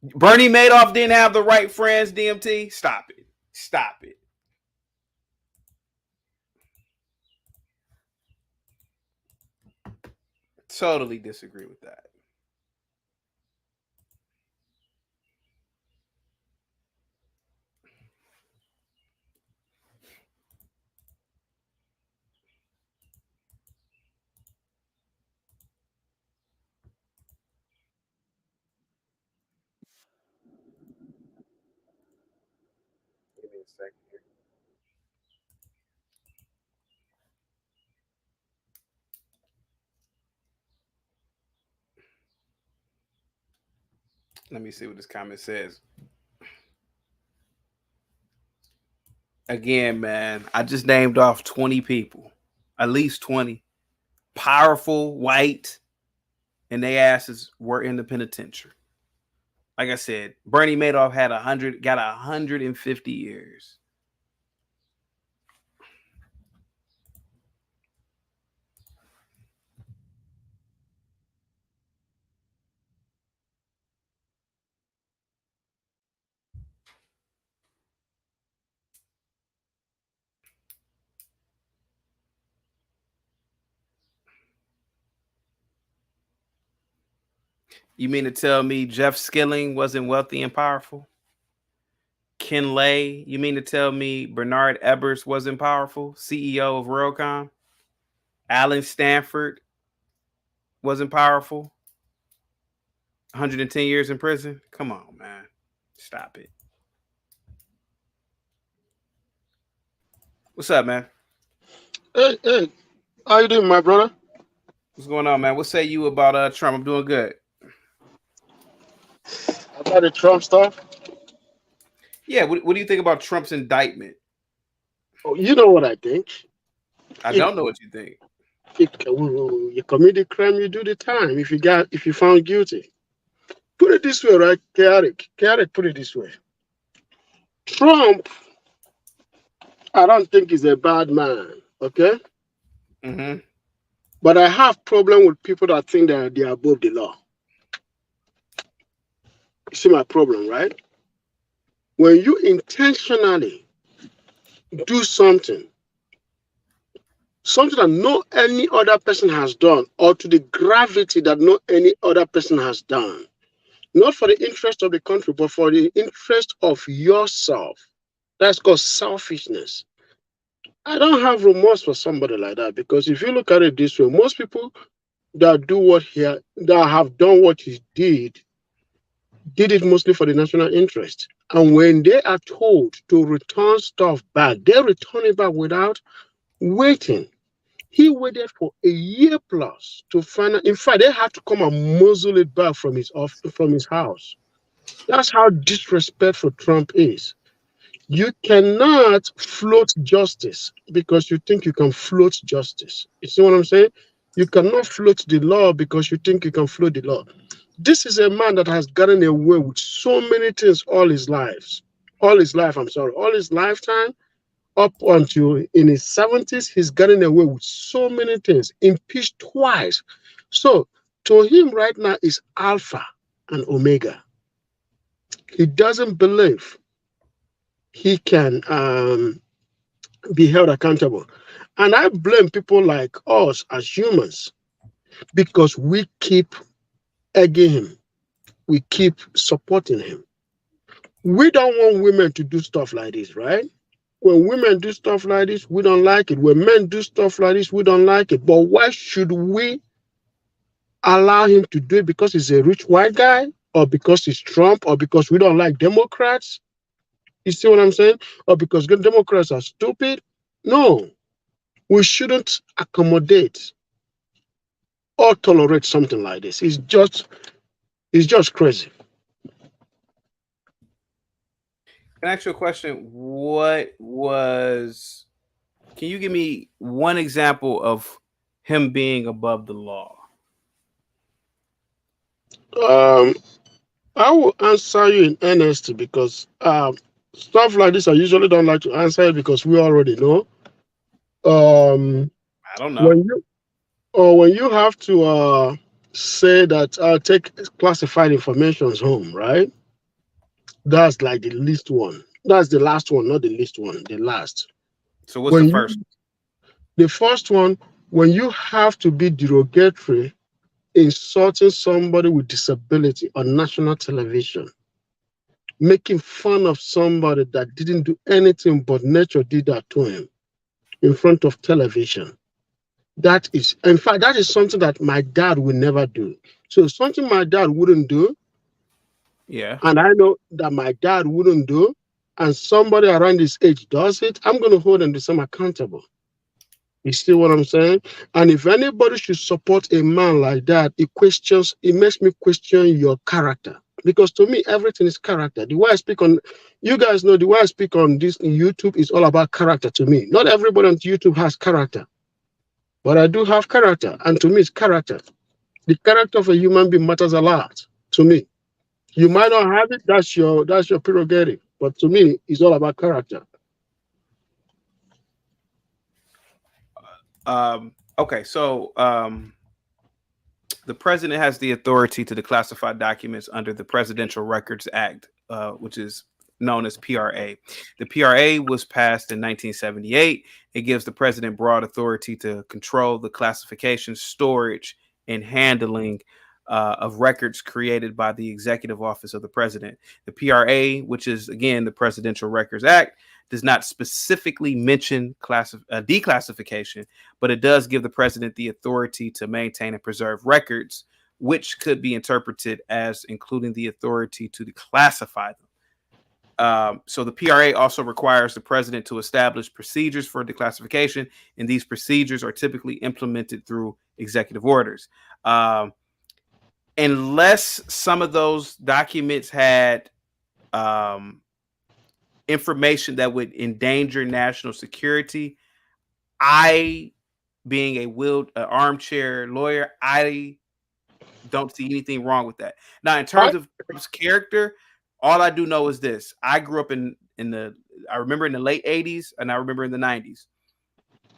Bernie Madoff didn't have the right friends, DMT. Stop it. Stop it. Totally disagree with that. Give me a second here. Let me see what this comment says. Again, man, I just named off 20 people, at least 20, powerful, white, and their asses were in the penitentiary. Like I said, Bernie Madoff had 150 years. You mean to tell me Jeff Skilling wasn't wealthy and powerful? Ken Lay, you mean to tell me Bernard Ebbers wasn't powerful? CEO of WorldCom? Alan Stanford wasn't powerful? 110 years in prison? Come on, man. Stop it. What's up, man? Hey, how you doing, my brother? What's going on, man? What say you about Trump? I'm doing good. About the Trump stuff? Yeah, what do you think about Trump's indictment? Oh, you know what I think. I don't know what you think. You commit the crime, you do the time. If you found guilty, put it this way, right? Chaotic, put it this way. Trump, I don't think he's a bad man, okay? Mm-hmm. But I have problem with people that think that they are above the law. You see my problem, right? When you intentionally do something that no any other person has done, or to the gravity that no any other person has done, not for the interest of the country, but for the interest of yourself. That's called selfishness. I don't have remorse for somebody like that, because if you look at it this way, most people that have done what he did it mostly for the national interest. And when they are told to return stuff back, they return it back without waiting. He waited for a year plus to find out. In fact, they had to come and muzzle it back from his house. That's how disrespectful Trump is. You cannot float justice because you think you can float justice. You see what I'm saying? You cannot float the law because you think you can float the law. This is a man that has gotten away with so many things all his lifetime, up until in his 70s, he's gotten away with so many things, impeached twice. So to him right now is Alpha and Omega. He doesn't believe he can be held accountable. And I blame people like us as humans because we keep egging him. We keep supporting him. We don't want women to do stuff like this, right? When women do stuff like this, we don't like it. When men do stuff like this, we don't like it. But why should we allow him to do it? Because he's a rich white guy? Or because he's Trump? Or because we don't like Democrats? You see what I'm saying? Or because Democrats are stupid? No. We shouldn't accommodate or tolerate something like this. It's just crazy. Can I ask you a question? Can you give me one example of him being above the law? I will answer you in earnestly because stuff like this I usually don't like to answer it because we already know. I don't know. When you have to say that take classified information home, right? That's like the least one. That's the last one, not the least one, the last. So what's the first? The first one, when you have to be derogatory, insulting somebody with disability on national television, making fun of somebody that didn't do anything but nature did that to him in front of television. That is, in fact, that is something that my dad would never do. So something my dad wouldn't do, yeah, and I know that my dad wouldn't do, and somebody around his age does it, I'm going to hold them the same accountable. You see what I'm saying? And if anybody should support a man like that, it makes me question your character. Because to me, everything is character. The way I speak on, you guys know the way I speak on this YouTube is all about character to me. Not everybody on YouTube has character. But I do have character. And to me, it's character. The character of a human being matters a lot to me. You might not have it, that's your prerogative. But to me, it's all about character. Okay, so the president has the authority to declassify documents under the Presidential Records Act, which is known as PRA. The PRA was passed in 1978. It gives the president broad authority to control the classification, storage, and handling of records created by the Executive Office of the President. The PRA, which is, again, the Presidential Records Act, does not specifically mention declassification, but it does give the president the authority to maintain and preserve records, which could be interpreted as including the authority to declassify them. So the PRA also requires the president to establish procedures for declassification, and these procedures are typically implemented through executive orders. Unless some of those documents had information that would endanger national security, I, being a armchair lawyer, I don't see anything wrong with that. Now, in terms of Trump's character, all I do know is this: I grew up I remember in the late 80s, and I remember in the 90s.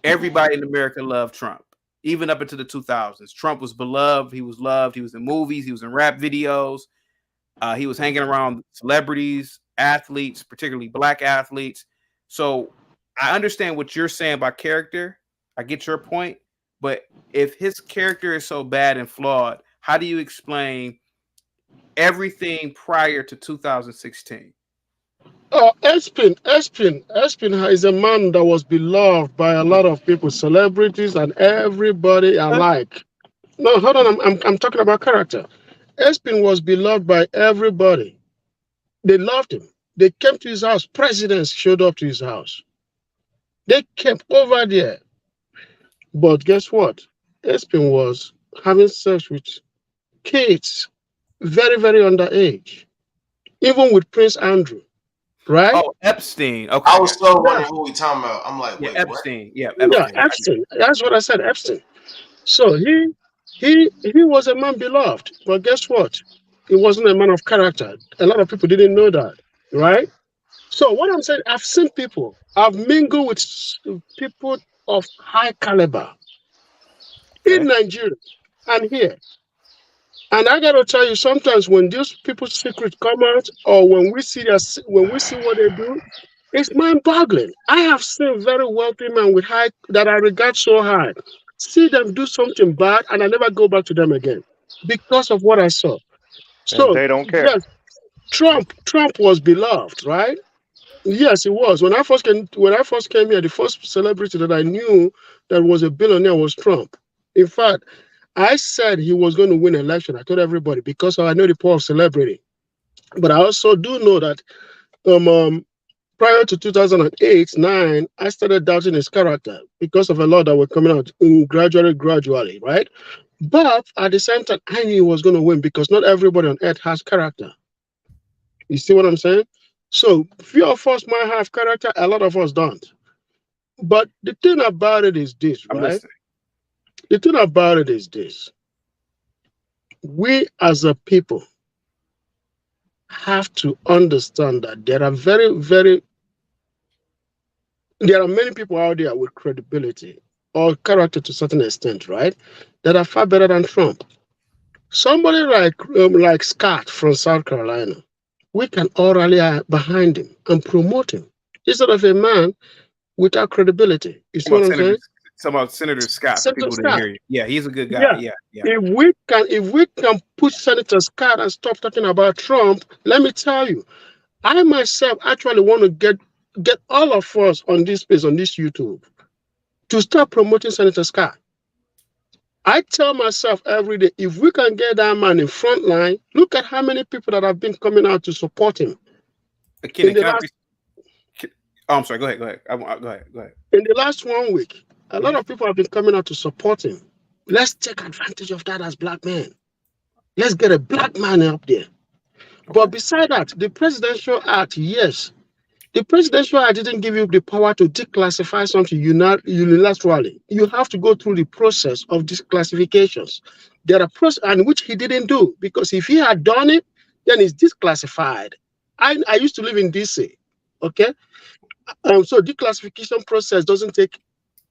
Everybody in America loved Trump, even up into the 2000s. Trump was beloved. He was loved. He was in movies. He was in rap videos. He was hanging around celebrities, athletes, particularly black athletes. So I understand what you're saying about character. I get your point. But if his character is so bad and flawed, how do you explain everything prior to 2016? Espin is a man that was beloved by a lot of people, celebrities, and everybody alike. No, hold on. I'm talking about character. Espin was beloved by everybody. They loved him. They came to his house. Presidents showed up to his house. They came over there. But guess what? Espin was having sex with kids, very, very underage, even with Prince Andrew, right? Oh, Epstein. Okay. I was so wondering who we talking about. I'm like, wait, Epstein. what? Yeah, Epstein. Yeah, Epstein. That's what I said, Epstein. So he was a man beloved, but guess what? He wasn't a man of character. A lot of people didn't know that, right? So what I'm saying, I've seen people, I've mingled with people of high caliber in Nigeria and here. And I gotta tell you, sometimes when these people's secrets come out, or when we see what they do, it's mind-boggling. I have seen very wealthy men with high that I regard so high, see them do something bad, and I never go back to them again because of what I saw. And So they don't care. yes, Trump was beloved, right? Yes, it was. When I first came here, the first celebrity that I knew that was a billionaire was Trump. In fact, I said he was going to win election. I told everybody because I know the power of celebrity. But I also do know that prior to 2008-9, I started doubting his character because of a lot that were coming out gradually, right? But at the same time, I knew he was going to win because not everybody on earth has character. You see what I'm saying? So few of us might have character, a lot of us don't. But the thing about it is this, I'm right? listening. The thing about it is this. We as a people have to understand that there are many people out there with credibility or character to a certain extent, right? That are far better than Trump. Somebody like Scott from South Carolina, we can all rally behind him and promote him instead of a man without credibility. You see what I'm saying? Talking about Senator Scott. For Senator people who didn't Scott. hear you. Yeah, he's a good guy. Yeah. If we can push Senator Scott and stop talking about Trump, let me tell you, I myself actually want to get all of us on this space, on this YouTube, to start promoting Senator Scott. I tell myself every day, if we can get that man in front line, look at how many people that have been coming out to support him. I'm sorry. Go ahead. Go ahead. In the last 1 week, a lot of people have been coming out to support him. Let's take advantage of that as black men. Let's get a black man up there. But beside that, the Presidential Act, yes. The Presidential Act didn't give you the power to declassify something unilaterally. You have to go through the process of declassifications. There are process, and which he didn't do, because if he had done it, then it's declassified. I used to live in DC, okay? So declassification process doesn't take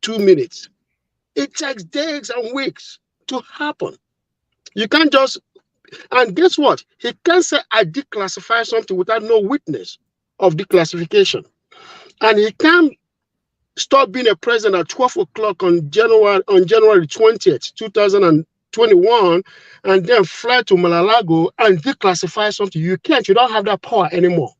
2 minutes. It takes days and weeks to happen. You can't just, and guess what? He can't say I declassify something without no witness of declassification. And he can't stop being a president at 12 o'clock on January 20th, 2021, and then fly to Mar-a-Lago and declassify something. You can't. You don't have that power anymore.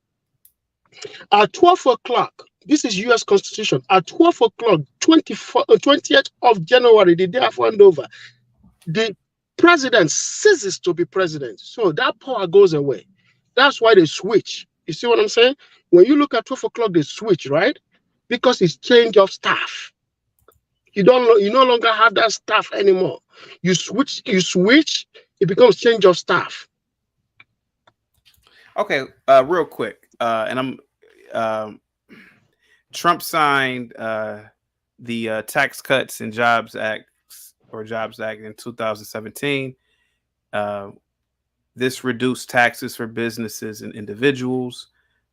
At 12 o'clock, this is U.S. Constitution. At 12 o'clock, 20th of January, the day of handover, the president ceases to be president. So that power goes away. That's why they switch. You see what I'm saying? When you look at 12 o'clock, they switch, right? Because it's change of staff. You no longer have that staff anymore. You switch, it becomes change of staff. Okay, real quick. And Trump signed the Tax Cuts and Jobs Act in 2017. This reduced taxes for businesses and individuals.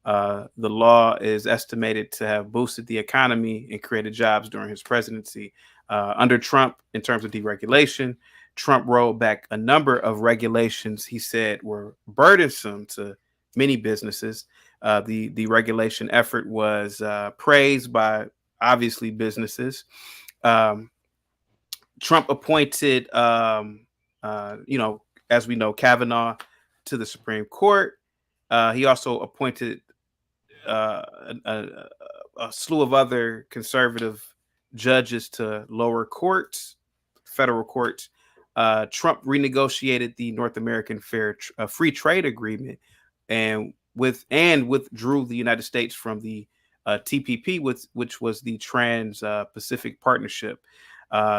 The law is estimated to have boosted the economy and created jobs during his presidency. Under Trump, in terms of deregulation, Trump rolled back a number of regulations he said were burdensome to many businesses. The regulation effort was praised by, obviously, businesses. Trump appointed, as we know, Kavanaugh to the Supreme Court. He also appointed a slew of other conservative judges to lower courts, federal courts. Trump renegotiated the North American Free Trade Agreement and withdrew the United States from the TPP, which was the Trans-Pacific Partnership.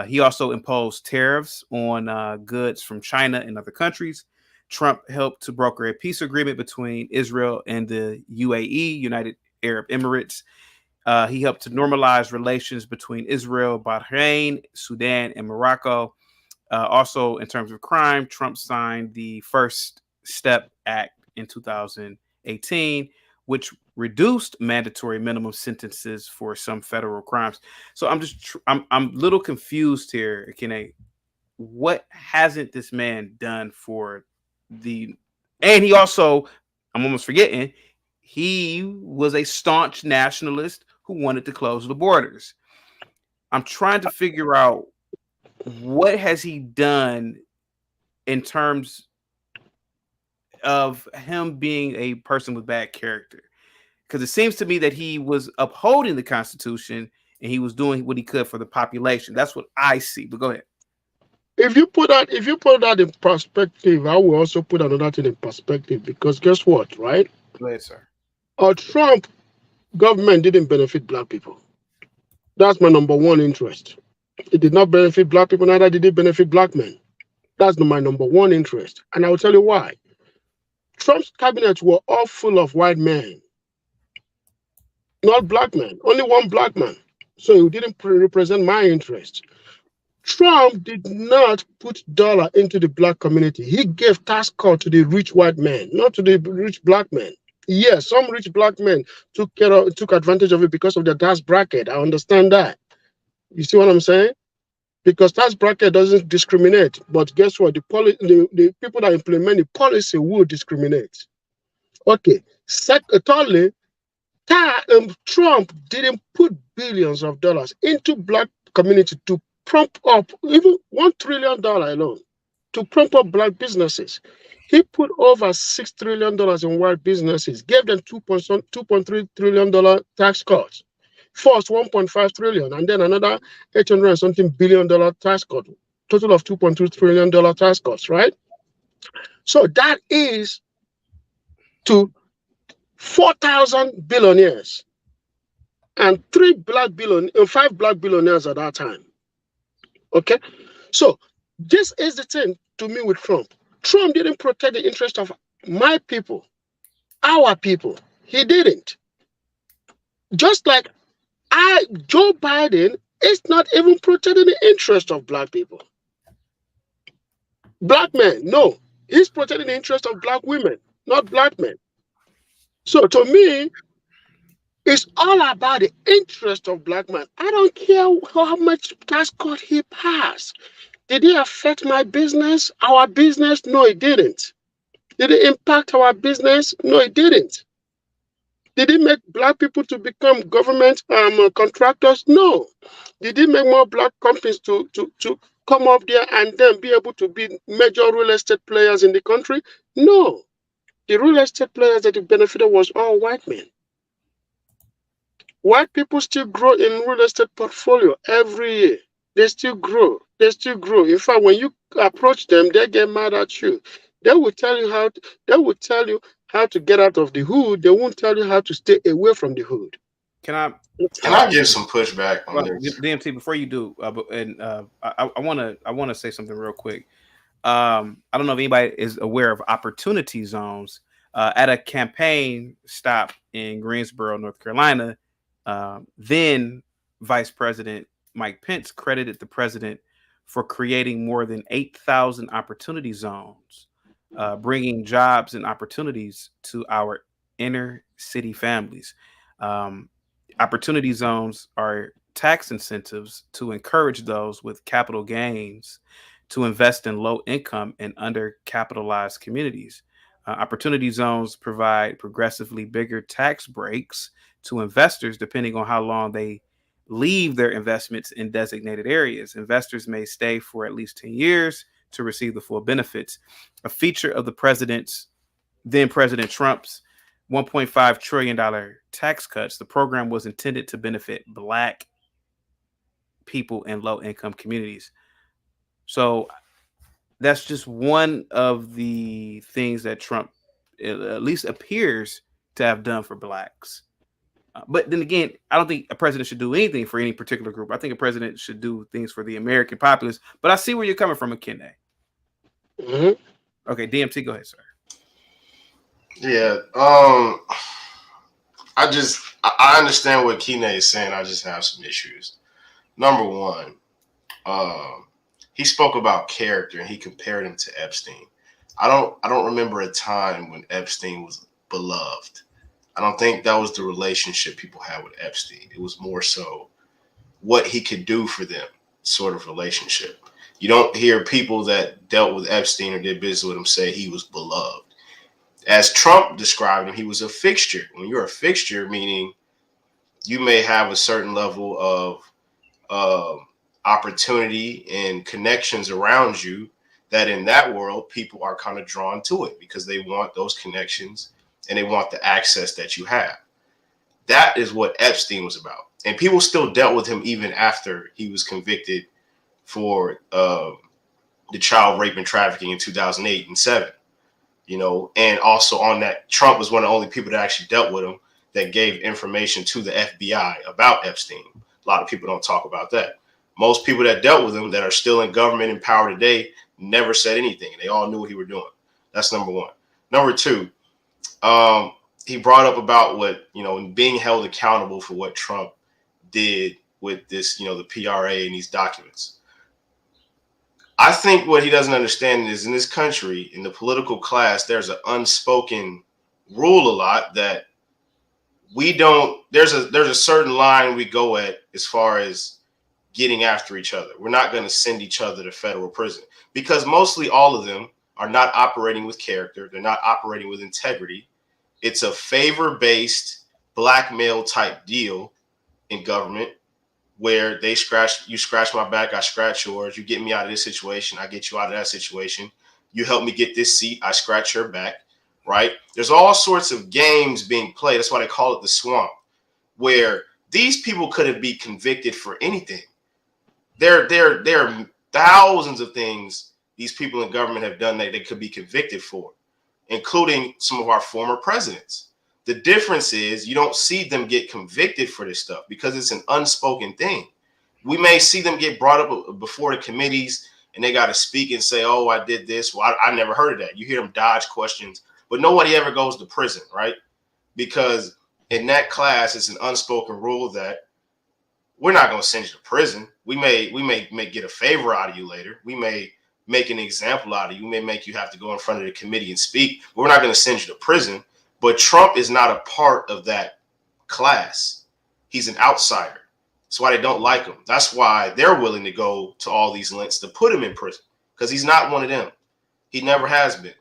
He also imposed tariffs on goods from China and other countries. Trump helped to broker a peace agreement between Israel and the UAE, United Arab Emirates. He helped to normalize relations between Israel, Bahrain, Sudan, and Morocco. Also, in terms of crime, Trump signed the First Step Act in 2018, which reduced mandatory minimum sentences for some federal crimes. So I'm a little confused here, Kene. what hasn't this man done for the? And he also, I'm almost forgetting, he was a staunch nationalist who wanted to close the borders. I'm trying to figure out what has he done in terms of him being a person with bad character, because it seems to me that he was upholding the Constitution and he was doing what he could for the population. That's what I see. But go ahead. If you put that in perspective, I will also put another thing in perspective, because guess what, right? Go ahead, sir. Trump government didn't benefit black people. That's my number one interest. It did not benefit black people, neither did it benefit black men. That's my number one interest. And I will tell you why. Trump's cabinets were all full of white men, not black men. Only one black man. So he didn't represent my interest. Trump did not put dollar into the black community. He gave tax cut to the rich white men, not to the rich black men. Yes, some rich black men took advantage of it because of their tax bracket. I understand that. You see what I'm saying? Because tax bracket doesn't discriminate. But guess what? The people that implement the policy will discriminate. Okay. Thirdly, Trump didn't put billions of dollars into black community to prompt up even $1 trillion alone to prompt up black businesses. He put over $6 trillion in white businesses, gave them $2.3 trillion tax cuts. First, $1.5 trillion, and then another $800 and something billion tax cut. Total of $2.2 trillion tax cuts, right? So that is to 4,000 billionaires and 5 black billionaires at that time. Okay? So this is the thing to me with Trump. Trump didn't protect the interest of my people, our people. He didn't. Just like Joe Biden is not even protecting the interest of black people. Black men, no. He's protecting the interest of black women, not black men. So to me, it's all about the interest of black men. I don't care how much tax cut he passed. Did it affect my business, our business? No, it didn't. Did it impact our business? No, it didn't. Did it make black people to become government contractors? No. Did it make more black companies to come up there and then be able to be major real estate players in the country? No. The real estate players that benefited was all white men. White people still grow in real estate portfolio every year. They still grow. They still grow. In fact, when you approach them, they get mad at you. They will tell you how to get out of the hood. They won't tell you how to stay away from the hood. Can I give some pushback on this? DMT, before you do, I want to say something real quick. I don't know if anybody is aware of opportunity zones. At a campaign stop in Greensboro, North Carolina, then Vice President Mike Pence credited the president for creating more than 8,000 opportunity zones, bringing jobs and opportunities to our inner city families. Opportunity zones are tax incentives to encourage those with capital gains to invest in low income and undercapitalized communities. Opportunity zones provide progressively bigger tax breaks to investors depending on how long they leave their investments in designated areas. Investors may stay for at least 10 years to receive the full benefits. A feature of then President Trump's $1.5 trillion tax cuts, the program was intended to benefit Black people in low-income communities. So that's just one of the things that Trump at least appears to have done for Blacks. But then again, I don't think a president should do anything for any particular group. I think a president should do things for the American populace. But I see where you're coming from, McKinney. Okay, DMT, go ahead, sir. Yeah. I understand what Kine is saying. I just have some issues. Number one, he spoke about character and he compared him to Epstein. I don't remember a time when Epstein was beloved. I don't think that was the relationship people had with Epstein. It was more so what he could do for them sort of relationship. You don't hear people that dealt with Epstein or did business with him say he was beloved. As Trump described him, he was a fixture. When you're a fixture, meaning you may have a certain level of opportunity and connections around you, that in that world, people are kind of drawn to it because they want those connections and they want the access that you have. That is what Epstein was about. And people still dealt with him even after he was convicted for the child rape and trafficking in 2008 and 7. You know, and also on that, Trump was one of the only people that actually dealt with him that gave information to the FBI about Epstein. A lot of people don't talk about that. Most people that dealt with him that are still in government and power today never said anything. They all knew what he was doing. That's number one. Number two, he brought up about what, you know, being held accountable for what Trump did with this, you know, the PRA and these documents. I think what he doesn't understand is in this country, in the political class, there's an unspoken rule a lot that we don't, there's a certain line we go at as far as getting after each other. We're not going to send each other to federal prison because mostly all of them are not operating with character. They're not operating with integrity. It's a favor-based blackmail type deal in government, where you scratch my back, I scratch yours. You get me out of this situation, I get you out of that situation. You help me get this seat, I scratch your back, right? There's all sorts of games being played. That's why they call it the swamp, where these people could be convicted for anything. There are thousands of things these people in government have done that they could be convicted for, including some of our former presidents. The difference is you don't see them get convicted for this stuff because it's an unspoken thing. We may see them get brought up before the committees and they got to speak and say, oh, I did this. Well, I never heard of that. You hear them dodge questions, but nobody ever goes to prison, right? Because in that class, it's an unspoken rule that we're not going to send you to prison. We may get a favor out of you later. We may make an example out of you. We may make you have to go in front of the committee and speak, but we're not going to send you to prison. But Trump is not a part of that class. He's an outsider. That's why they don't like him. That's why they're willing to go to all these lengths to put him in prison, because he's not one of them. He never has been.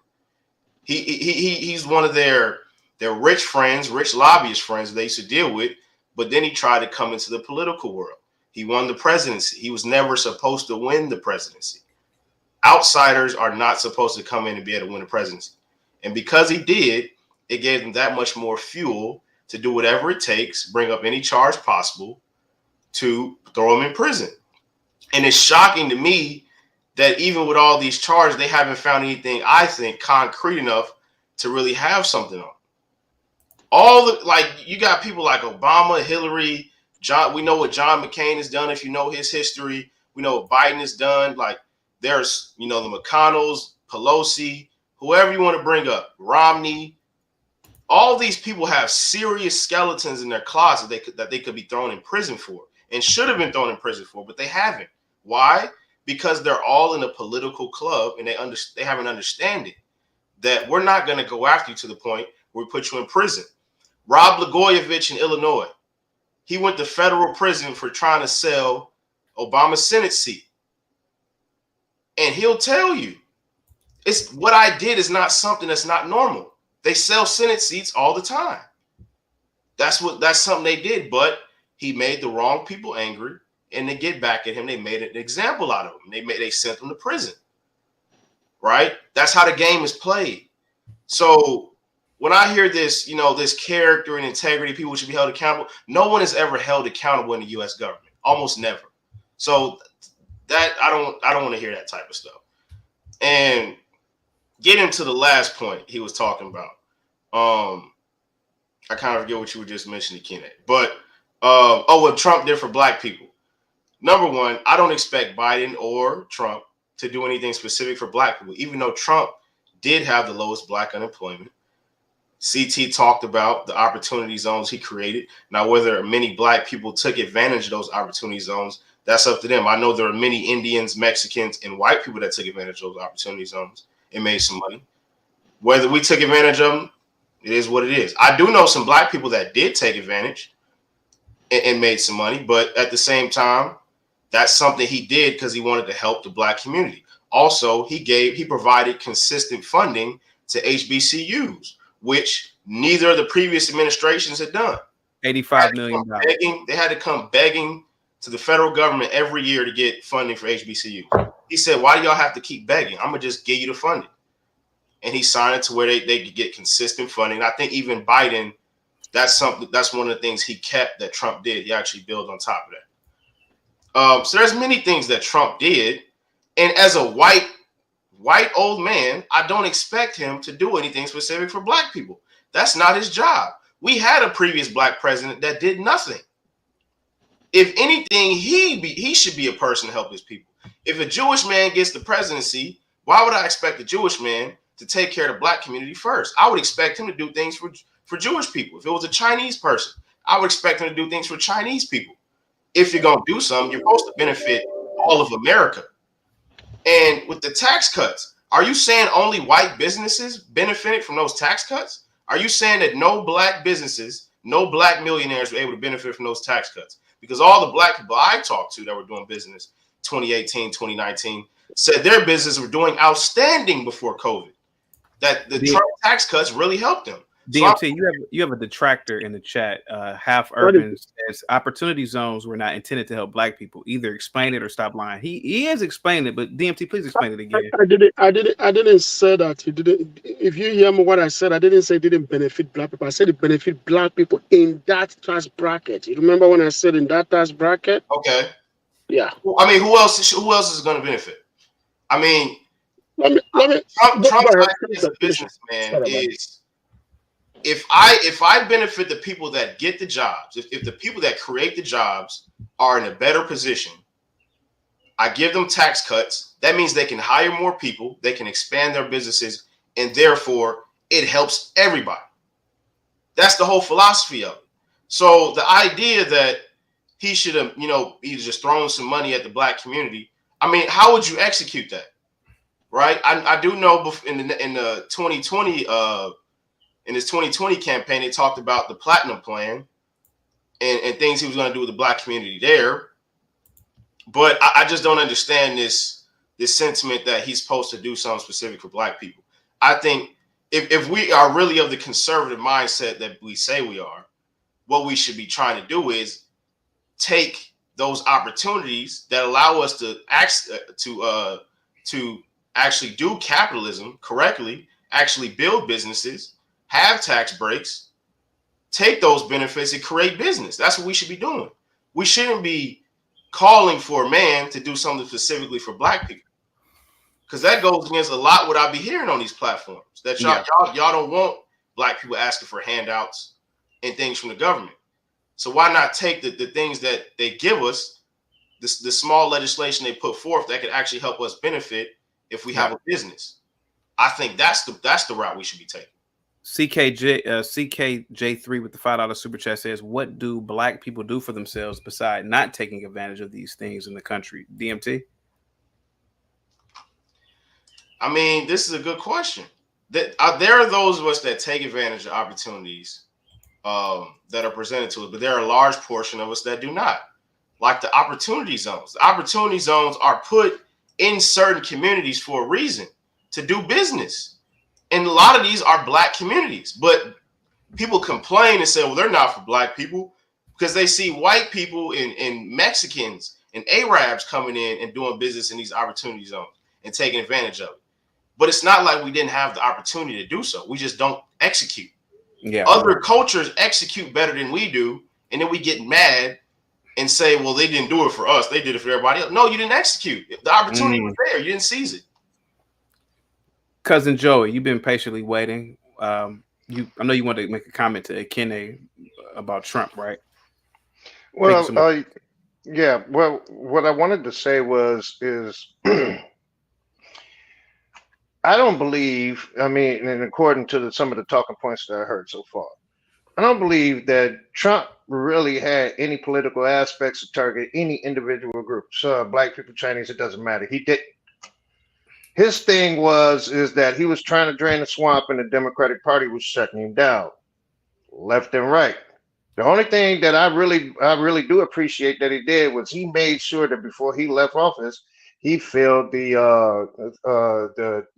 He's one of their rich friends, rich lobbyist friends they used to deal with, but then he tried to come into the political world. He won the presidency. He was never supposed to win the presidency. Outsiders are not supposed to come in and be able to win the presidency. And because he did, it gave them that much more fuel to do whatever it takes, bring up any charge possible to throw him in prison. And it's shocking to me that even with all these charges, they haven't found anything, I think, concrete enough to really have something on. You got people like Obama, Hillary, John. We know what John McCain has done. If you know his history, we know what Biden has done. Like there's, the McConnells, Pelosi, whoever you want to bring up, Romney. All these people have serious skeletons in their closet that they could be thrown in prison for and should have been thrown in prison for, but they haven't. Why? Because they're all in a political club and they have an understanding that we're not going to go after you to the point where we put you in prison. Rob Blagojevich in Illinois, he went to federal prison for trying to sell Obama's Senate seat. And he'll tell you, it's what I did is not something that's not normal. They sell Senate seats all the time. That's something they did, but he made the wrong people angry, and they get back at him. They made an example out of him. They sent him to prison, right? That's how the game is played. So when I hear this, this character and integrity, people should be held accountable. No one is ever held accountable in the U.S. government, almost never. So that I don't want to hear that type of stuff. And getting to the last point he was talking about, I kind of forget what you were just mentioning, Kene. But what Trump did for black people. Number one, I don't expect Biden or Trump to do anything specific for black people, even though Trump did have the lowest black unemployment. CT talked about the opportunity zones he created. Now, whether many black people took advantage of those opportunity zones, that's up to them. I know there are many Indians, Mexicans, and white people that took advantage of those opportunity zones and made some money. Whether we took advantage of them, it is what it is. I do know some black people that did take advantage and made some money, but at the same time, That's something he did because he wanted to help the black community. Also, he provided consistent funding to HBCUs, which neither of the previous administrations had done. $85 million. They had to come begging to the federal government every year to get funding for HBCUs. He said, why do y'all have to keep begging? I'm going to just give you the funding. And he signed it to where they could get consistent funding. And I think even Biden, that's one of the things he kept that Trump did. He actually built on top of that. So there's many things that Trump did. And as a white old man, I don't expect him to do anything specific for black people. That's not his job. We had a previous black president that did nothing. If anything, he should be a person to help his people. If a Jewish man gets the presidency, why would I expect a Jewish man to take care of the black community first? I would expect him to do things for Jewish people. If it was a Chinese person, I would expect him to do things for Chinese people. If you're going to do something, you're supposed to benefit all of America. And with the tax cuts, are you saying only white businesses benefited from those tax cuts? Are you saying that no black businesses, no black millionaires were able to benefit from those tax cuts? Because all the black people I talked to that were doing business 2018, 2019 said their business were doing outstanding before COVID. That the Trump tax cuts really helped them. DMT, you have a detractor in the chat. Half Urban says opportunity zones were not intended to help black people. Either explain it or stop lying. He has explained it, but DMT, please explain it again. I didn't say that. He didn't. If you hear me, what I said, I didn't say it didn't benefit black people. I said it benefit black people in that tax bracket. You remember when I said in that tax bracket? Okay. Yeah. I mean, who else is going to benefit? I mean, Trump's idea as a businessman is, if I benefit the people that get the jobs, if the people that create the jobs are in a better position, I give them tax cuts. That means they can hire more people, they can expand their businesses, and therefore it helps everybody. That's the whole philosophy of it. So the idea that he should have, either just thrown some money at the black community. I mean, how would you execute that? Right? I do know in the 2020 in his 2020 campaign, they talked about the Platinum Plan and things he was going to do with the black community there. But I just don't understand this sentiment that he's supposed to do something specific for black people. I think if we are really of the conservative mindset that we say we are, what we should be trying to do is take those opportunities that allow us to actually do capitalism correctly, actually build businesses, have tax breaks, take those benefits and create business. That's what we should be doing. We shouldn't be calling for a man to do something specifically for black people, because that goes against a lot what I be hearing on these platforms, that y'all don't want black people asking for handouts and things from the government. So why not take the things that they give us, the small legislation they put forth that could actually help us benefit if we have a business? I think that's the route we should be taking. CKJ3 with the $5 super chat says, what do black people do for themselves besides not taking advantage of these things in the country? DMT? I mean, this is a good question. There are those of us that take advantage of opportunities that are presented to us, but there are a large portion of us that do not. Like the opportunity zones. The opportunity zones are put in certain communities for a reason, to do business. And a lot of these are black communities, but people complain and say, well, they're not for black people, because they see white people and Mexicans and Arabs coming in and doing business in these opportunity zones and taking advantage of it. But it's not like we didn't have the opportunity to do so. We just don't execute. Yeah. Other cultures execute better than we do, and then we get mad and say, well, they didn't do it for us. They did it for everybody else. No, you didn't execute. The opportunity was there. You didn't seize it. Cousin Joey, you've been patiently waiting. I know you wanted to make a comment to Ekene about Trump, right? Well, yeah. Well, what I wanted to say is I don't believe, and according to some of the talking points that I heard so far, I don't believe that Trump really had any political aspects to target any individual groups, black people, Chinese, it doesn't matter. He didn't. His thing is that he was trying to drain the swamp, and the Democratic Party was shutting him down, left and right. The only thing that I really do appreciate that he did was he made sure that before he left office, he filled the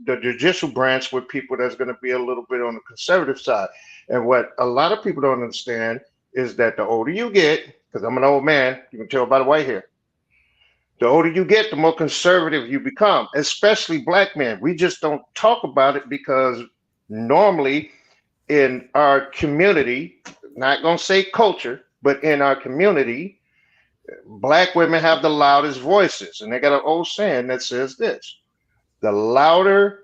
judicial branch with people that's going to be a little bit on the conservative side. And what a lot of people don't understand is that the older you get, because I'm an old man, you can tell by the white hair. The older you get, the more conservative you become, especially black men. We just don't talk about it because normally in our community, not going to say culture, but in our community, black women have the loudest voices. And they got an old saying that says this: the louder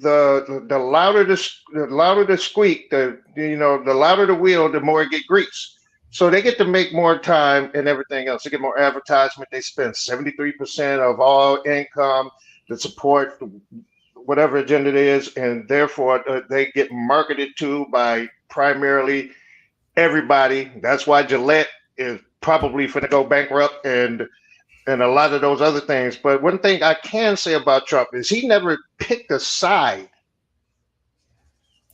the louder the squeak, the louder the wheel, the more it get grease. So they get to make more time and everything else. They get more advertisement. They spend 73% of all income to support whatever agenda it is, and therefore they get marketed to by primarily everybody. That's why Gillette is probably going to go bankrupt, and a lot of those other things. But one thing I can say about Trump is he never picked a side.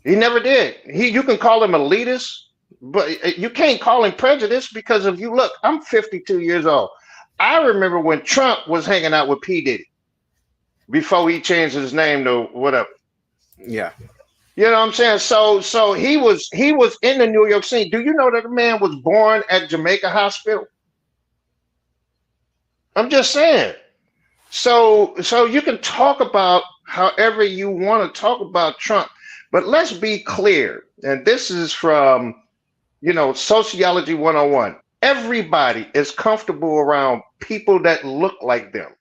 He never did. You can call him elitist, but you can't call him prejudiced, because if you look, I'm 52 years old. I remember when Trump was hanging out with P. Diddy before he changed his name to whatever. Yeah. You know what I'm saying? So he was in the New York scene. Do you know that the man was born at Jamaica Hospital? I'm just saying. So you can talk about however you want to talk about Trump, but let's be clear. And this is from, Sociology 101. Everybody is comfortable around people that look like them.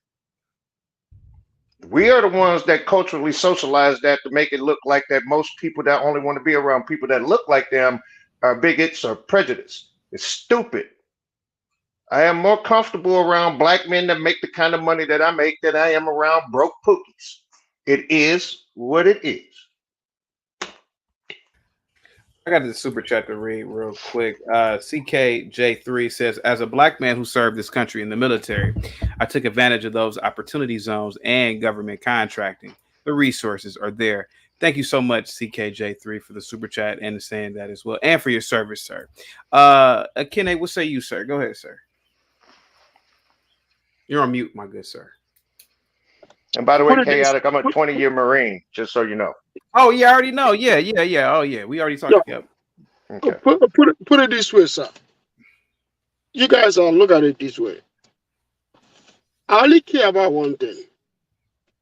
We are the ones that culturally socialize that to make it look like that most people that only want to be around people that look like them are bigots or prejudiced. It's stupid. I am more comfortable around black men that make the kind of money that I make than I am around broke pookies. It is what it is. I got the super chat to read real quick. CKJ3 says, as a black man who served this country in the military, I took advantage of those opportunity zones and government contracting. The resources are there. Thank you so much, CKJ3, for the super chat and saying that as well, and for your service, sir. Kene, what say you, sir? Go ahead, sir. You're on mute, my good sir. And by the way, Chaotic, I'm a 20-year Marine, just so you know. Oh, yeah, I already know. Yeah. Oh, yeah. We already talked. Yep. Okay. Put it this way, sir. You guys all look at it this way. I only care about one thing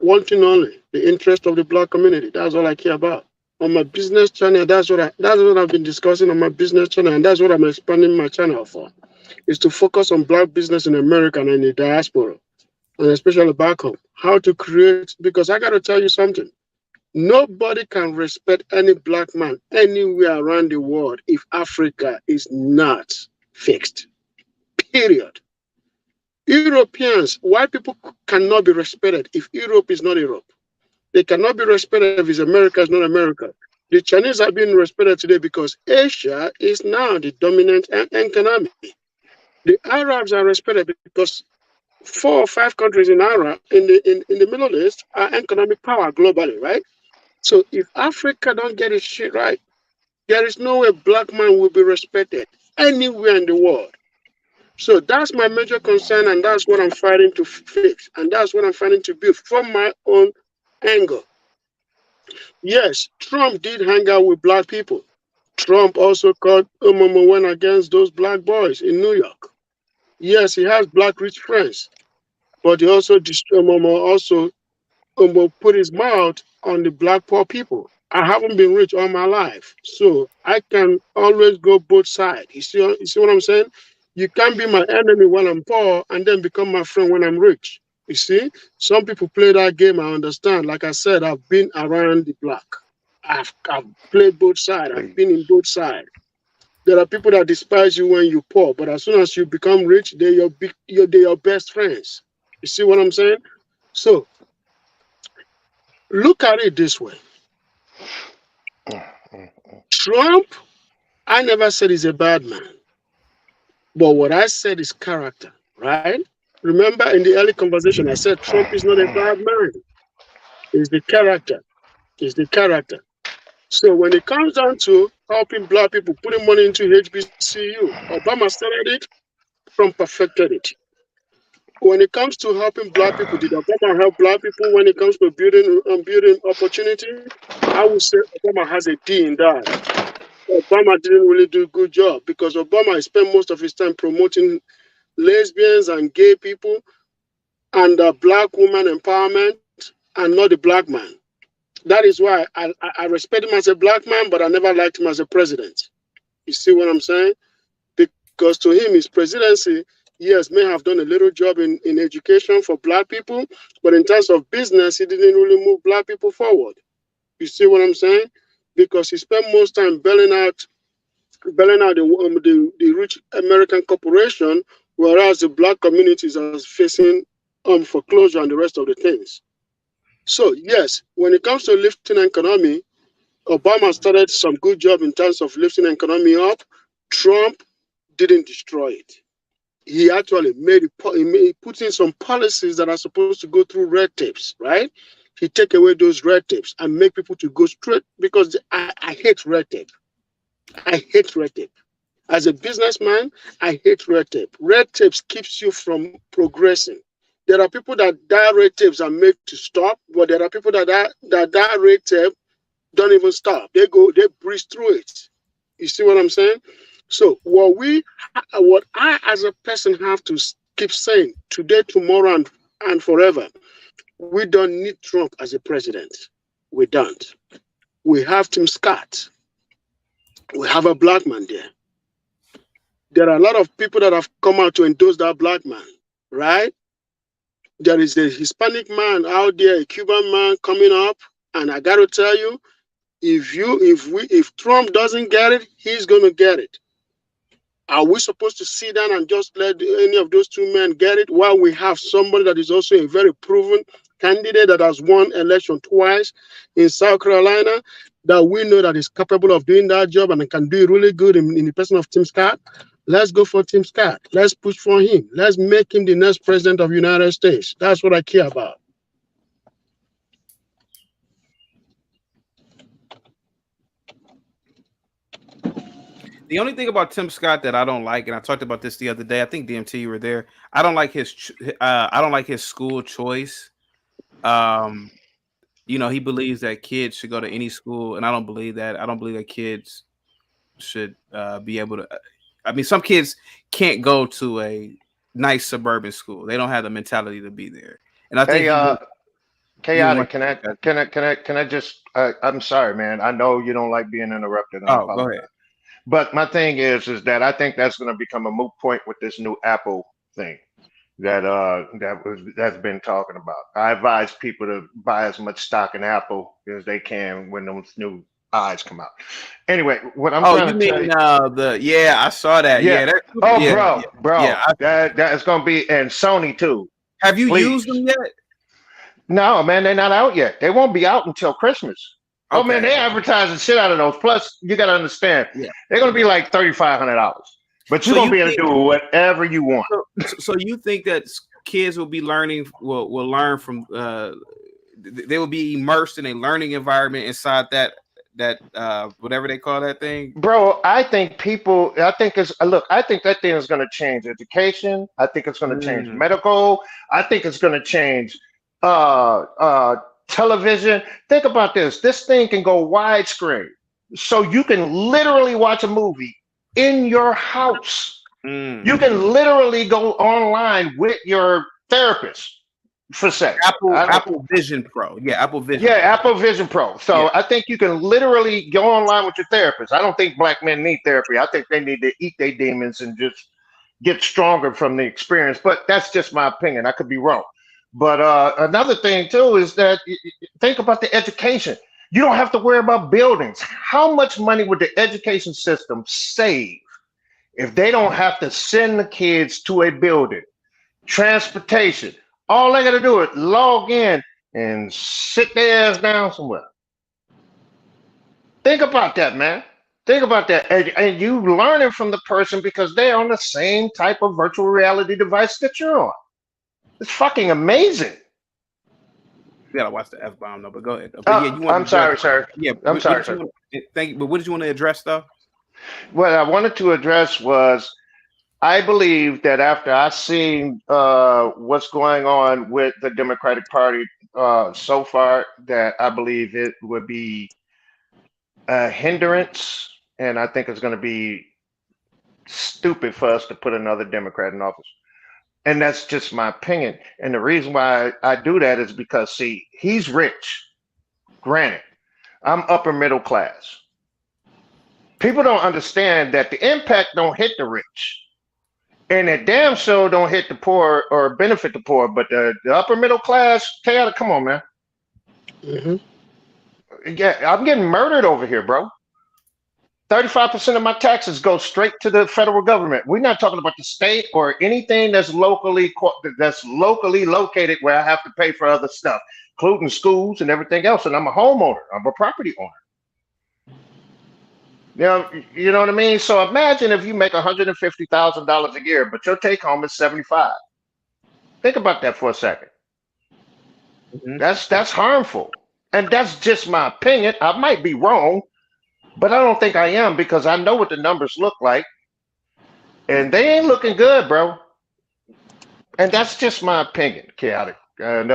only: the interest of the black community. That's all I care about. On my business channel, that's what I've been discussing on my business channel, and that's what I'm expanding my channel for. Is to focus on black business in America and in the diaspora, and especially back home. How to create, because I got to tell you something. Nobody can respect any black man anywhere around the world if Africa is not fixed. Period. Europeans, white people cannot be respected if Europe is not Europe. They cannot be respected if America is not America. The Chinese are being respected today because Asia is now the dominant economy. The Arabs are respected because 4 or 5 countries in the Middle East are economic power globally, right? So if Africa don't get its shit right, there is no way black man will be respected anywhere in the world. So that's my major concern, and that's what I'm fighting to fix, and that's what I'm fighting to build from my own angle. Yes, Trump did hang out with black people. Trump also went against those black boys in New York. Yes, he has black rich friends, but he also put his mouth on the black poor people. I haven't been rich all my life, so I can always go both sides. You see what I'm saying? You can't be my enemy when I'm poor and then become my friend when I'm rich. You see, some people play that game. I understand. Like I said, I've been around the block. I've played both sides. I've been in both sides. There are people that despise you when you're poor, but as soon as you become rich, they're your best friends. You see what I'm saying? So look at it this way. Trump, I never said he's a bad man. But what I said is character, right? Remember in the early conversation, I said Trump is not a bad man. It's the character. It's the character. So when it comes down to, helping black people, putting money into HBCU. Obama started it, Trump perfected it. When it comes to helping black people, did Obama help black people when it comes to building opportunity? I would say Obama has a D in that. Obama didn't really do a good job because Obama spent most of his time promoting lesbians and gay people and black woman empowerment and not the black man. That is why I respect him as a black man, but I never liked him as a president. You see what I'm saying? Because to him, his presidency, yes, may have done a little job in education for black people, but in terms of business, he didn't really move black people forward. You see what I'm saying? Because he spent most time bailing out the rich American corporation, whereas the black communities are facing foreclosure and the rest of the things. So yes, when it comes to lifting economy, Obama started some good job in terms of lifting economy up. Trump didn't destroy it. He actually he put in some policies that are supposed to go through red tapes, right? He take away those red tapes and make people to go straight because I hate red tape. I hate red tape. As a businessman, I hate red tape. Red tapes keeps you from progressing. There are people that red tapes are made to stop, but there are people that red tape don't even stop. They breeze through it. You see what I'm saying? So what I as a person have to keep saying today, tomorrow, and forever, we don't need Trump as a president. We don't. We have Tim Scott. We have a black man there. There are a lot of people that have come out to endorse that black man, right? There is a Hispanic man out there, a Cuban man coming up, and I got to tell you, if Trump doesn't get it, he's going to get it. Are we supposed to sit down and just let any of those two men get it while we have somebody that is also a very proven candidate that has won election twice in South Carolina, that we know that is capable of doing that job and can do it really good in the person of Tim Scott? Let's go for Tim Scott. Let's push for him. Let's make him the next president of the United States. That's what I care about. The only thing about Tim Scott that I don't like, and I talked about this the other day, I think DMT you were there. I don't like his school choice. He believes that kids should go to any school, and I don't believe that. I don't believe that kids should be able to. I mean, some kids can't go to a nice suburban school. They don't have the mentality to be there. And I think Chaotic, can I just I'm sorry, man. I know you don't like being interrupted. Oh, go ahead. But my thing is that I think that's going to become a moot point with this new Apple thing that's been talking about. I advise people to buy as much stock in Apple as they can when those new eyes come out. Anyway, what I'm trying to tell you, I saw that. That's going to be, and Sony too. Have you used them yet? No, man, they're not out yet. They won't be out until Christmas. Okay. Oh man, they're advertising shit out of those. Plus, you got to understand, they're going to be like $3,500, but you're going to be able to do whatever you want. So you think that kids will be learning, will learn from, they will be immersed in a learning environment inside that whatever they call that thing? Bro, I think that thing is going to change education. I think it's going to change medical. I think it's going to change television. Think about this. This thing can go widescreen. So you can literally watch a movie in your house. You can literally go online with your therapist for sex. Apple Vision Pro. Yeah, Apple Vision. Yeah, Apple Vision Pro. So I think you can literally go online with your therapist. I don't think black men need therapy. I think they need to eat their demons and just get stronger from the experience. But that's just my opinion. I could be wrong. But another thing too is that think about the education. You don't have to worry about buildings. How much money would the education system save if they don't have to send the kids to a building? Transportation. All they got to do is log in and sit their ass down somewhere. Think about that, man. Think about that. And you learning from the person because they're on the same type of virtual reality device that you're on. It's fucking amazing. We gotta watch the F-bomb though. But go ahead. But yeah, you want? I'm sorry, sir. Yeah, I'm sorry, sir. Thank you. But what did you want to address though? What I wanted to address was I believe that after I seen what's going on with the Democratic Party so far, that I believe it would be a hindrance, and I think it's going to be stupid for us to put another Democrat in office. And that's just my opinion. And the reason why I do that is because, see, he's rich. Granted, I'm upper middle class. People don't understand that the impact don't hit the rich. And it damn sure don't hit the poor or benefit the poor. But the upper middle class, chaotic, come on, man. Yeah, I'm getting murdered over here, bro. 35% of my taxes go straight to the federal government. We're not talking about the state or anything that's locally located where I have to pay for other stuff, including schools and everything else. And I'm a homeowner. I'm a property owner. You know what I mean? So imagine if you make $150,000 a year, but your take home is 75. Think about that for a second. That's harmful. And that's just my opinion. I might be wrong, but I don't think I am, because I know what the numbers look like, and they ain't looking good, bro. And that's just my opinion, chaotic. And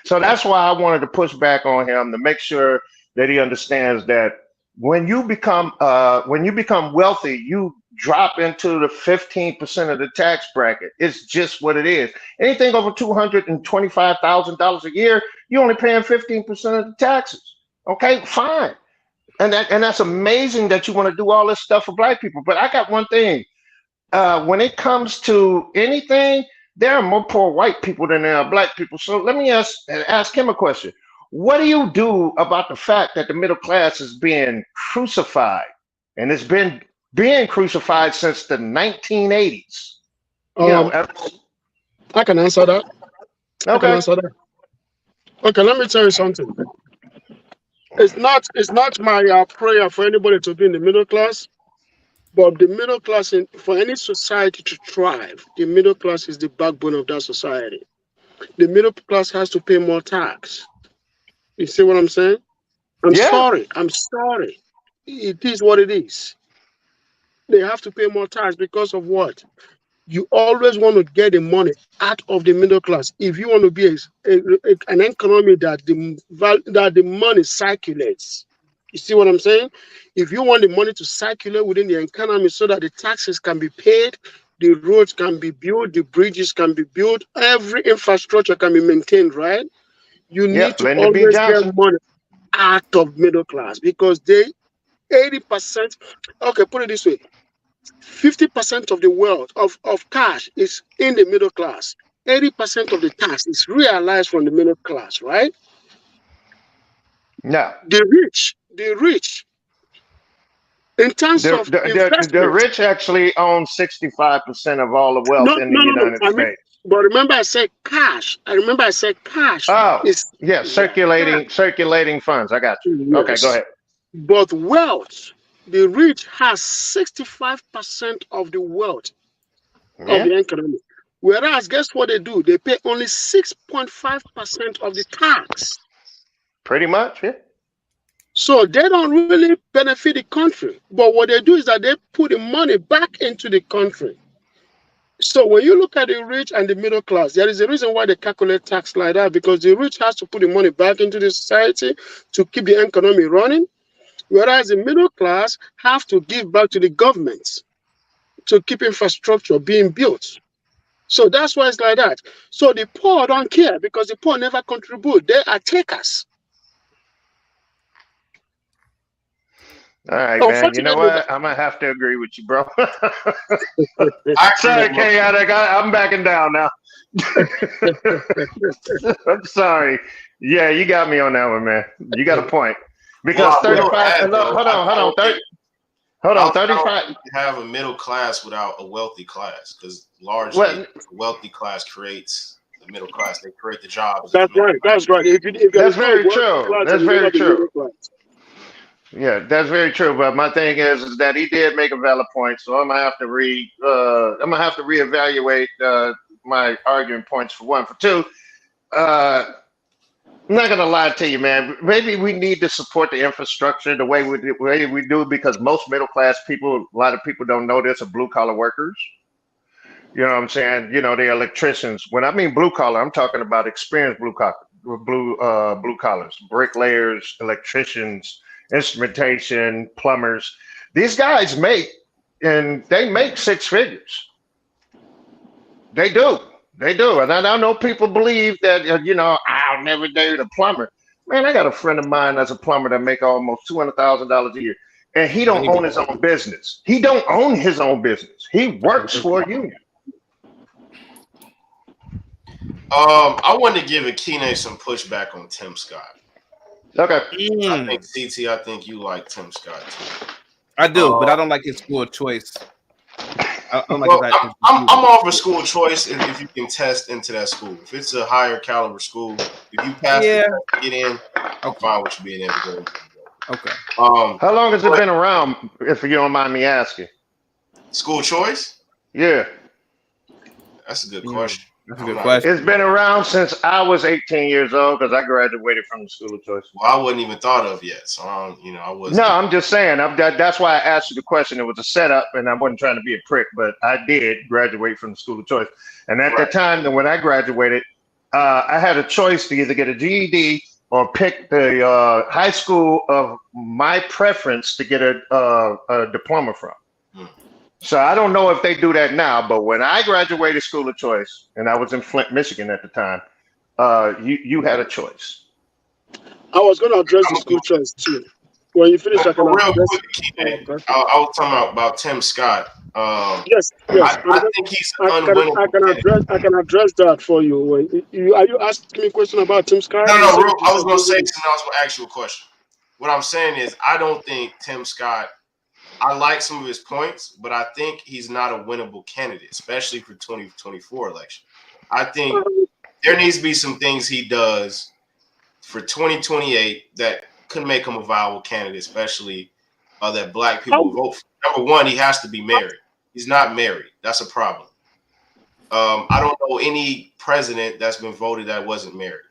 so that's why I wanted to push back on him, to make sure that he understands that when you become wealthy, you drop into the 15% of the tax bracket. It's just what it is. Anything over $225,000 a year, you're only paying 15% of the taxes. Okay, fine. And that's amazing that you want to do all this stuff for black people. But I got one thing. When it comes to anything, there are more poor white people than there are black people. So let me ask him a question. What do you do about the fact that the middle class is being crucified? And it's been being crucified since the 1980s. I can answer that. Okay. Okay, let me tell you something. It's not my prayer for anybody to be in the middle class, but the middle class, for any society to thrive, the middle class is the backbone of that society. The middle class has to pay more tax. You see what I'm saying? I'm sorry. It is what it is. They have to pay more tax because of what? You always want to get the money out of the middle class. If you want to be an economy that the money circulates, you see what I'm saying? If you want the money to circulate within the economy so that the taxes can be paid, the roads can be built, the bridges can be built, every infrastructure can be maintained, right? You need to always get money out of middle class, because 80%, okay, put it this way. 50% of the wealth of cash is in the middle class. 80% of the tax is realized from the middle class, right? No. The rich, in terms of investment, the rich actually own 65% of all the wealth in the United States. But remember, I said cash. Oh, yeah, circulating funds. I got you. Yes. Okay, go ahead. But wealth, the rich has 65% of the wealth of the economy. Whereas, guess what they do? They pay only 6.5% of the tax. Pretty much, yeah. So they don't really benefit the country. But what they do is that they put the money back into the country. So when you look at the rich and the middle class, there is a reason why they calculate tax like that, because the rich has to put the money back into the society to keep the economy running. Whereas the middle class have to give back to the government to keep infrastructure being built. So that's why it's like that. So the poor don't care, because the poor never contribute. They are takers. All right, man. You know what? I'm going to have to agree with you, bro. Sorry, chaotic. I'm backing down now. I'm sorry. Yeah, you got me on that one, man. You got a point. Because 35. Hold on. 35. You have a middle class without a wealthy class, because largely the wealthy class creates the middle class. They create the jobs. That's right. That's right. That's very true. That's very true. Yeah, that's very true. But my thing is that he did make a valid point, so I'm gonna have to reevaluate my arguing points for one. For two, I'm not gonna lie to you, man. Maybe we need to support the infrastructure the way we do because most middle class people, a lot of people don't know this, are blue collar workers. You know what I'm saying? You know, they're electricians. When I mean blue collar, I'm talking about experienced blue collars, bricklayers, electricians, instrumentation, plumbers. These guys they make six figures. They do. They do. And I know people believe that, I'll never date a plumber. Man, I got a friend of mine that's a plumber that make almost $200,000 a year. And he don't own his own business. He don't own his own business. He works for a union. I wanted to give Akine some pushback on Tim Scott. Okay. I think CT, I think you like Tim Scott too. I do, but I don't like his school choice. I'm all for school choice if you can test into that school. If it's a higher caliber school, if you pass the test to get in, I'm fine with you being able to go. Okay. How long has it been around, if you don't mind me asking? School choice? Yeah. That's a good question. That's a good question. It's been around since I was 18 years old because I graduated from the school of choice. Well, I wasn't even thought of yet, so I wasn't. No, I'm just saying. That's why I asked you the question. It was a setup, and I wasn't trying to be a prick, but I did graduate from the school of choice. And at the time, when I graduated, I had a choice to either get a GED or pick the high school of my preference to get a diploma from. So I don't know if they do that now, but when I graduated school of choice, and I was in Flint, Michigan at the time, you had a choice. I was going to address the school choice too. When you finish, I can address. I was talking about Tim Scott. Yes. I think he's unwinnable. I can address that for you. Are you asking me a question about Tim Scott? No. I was going to say, I was going to ask you a question. What I'm saying is, I don't think Tim Scott. I like some of his points, but I think he's not a winnable candidate, especially for 2024 election. I think there needs to be some things he does for 2028 that could make him a viable candidate, especially that black people vote for. Number one, he has to be married. He's not married. That's a problem. I don't know any president that's been voted that wasn't married.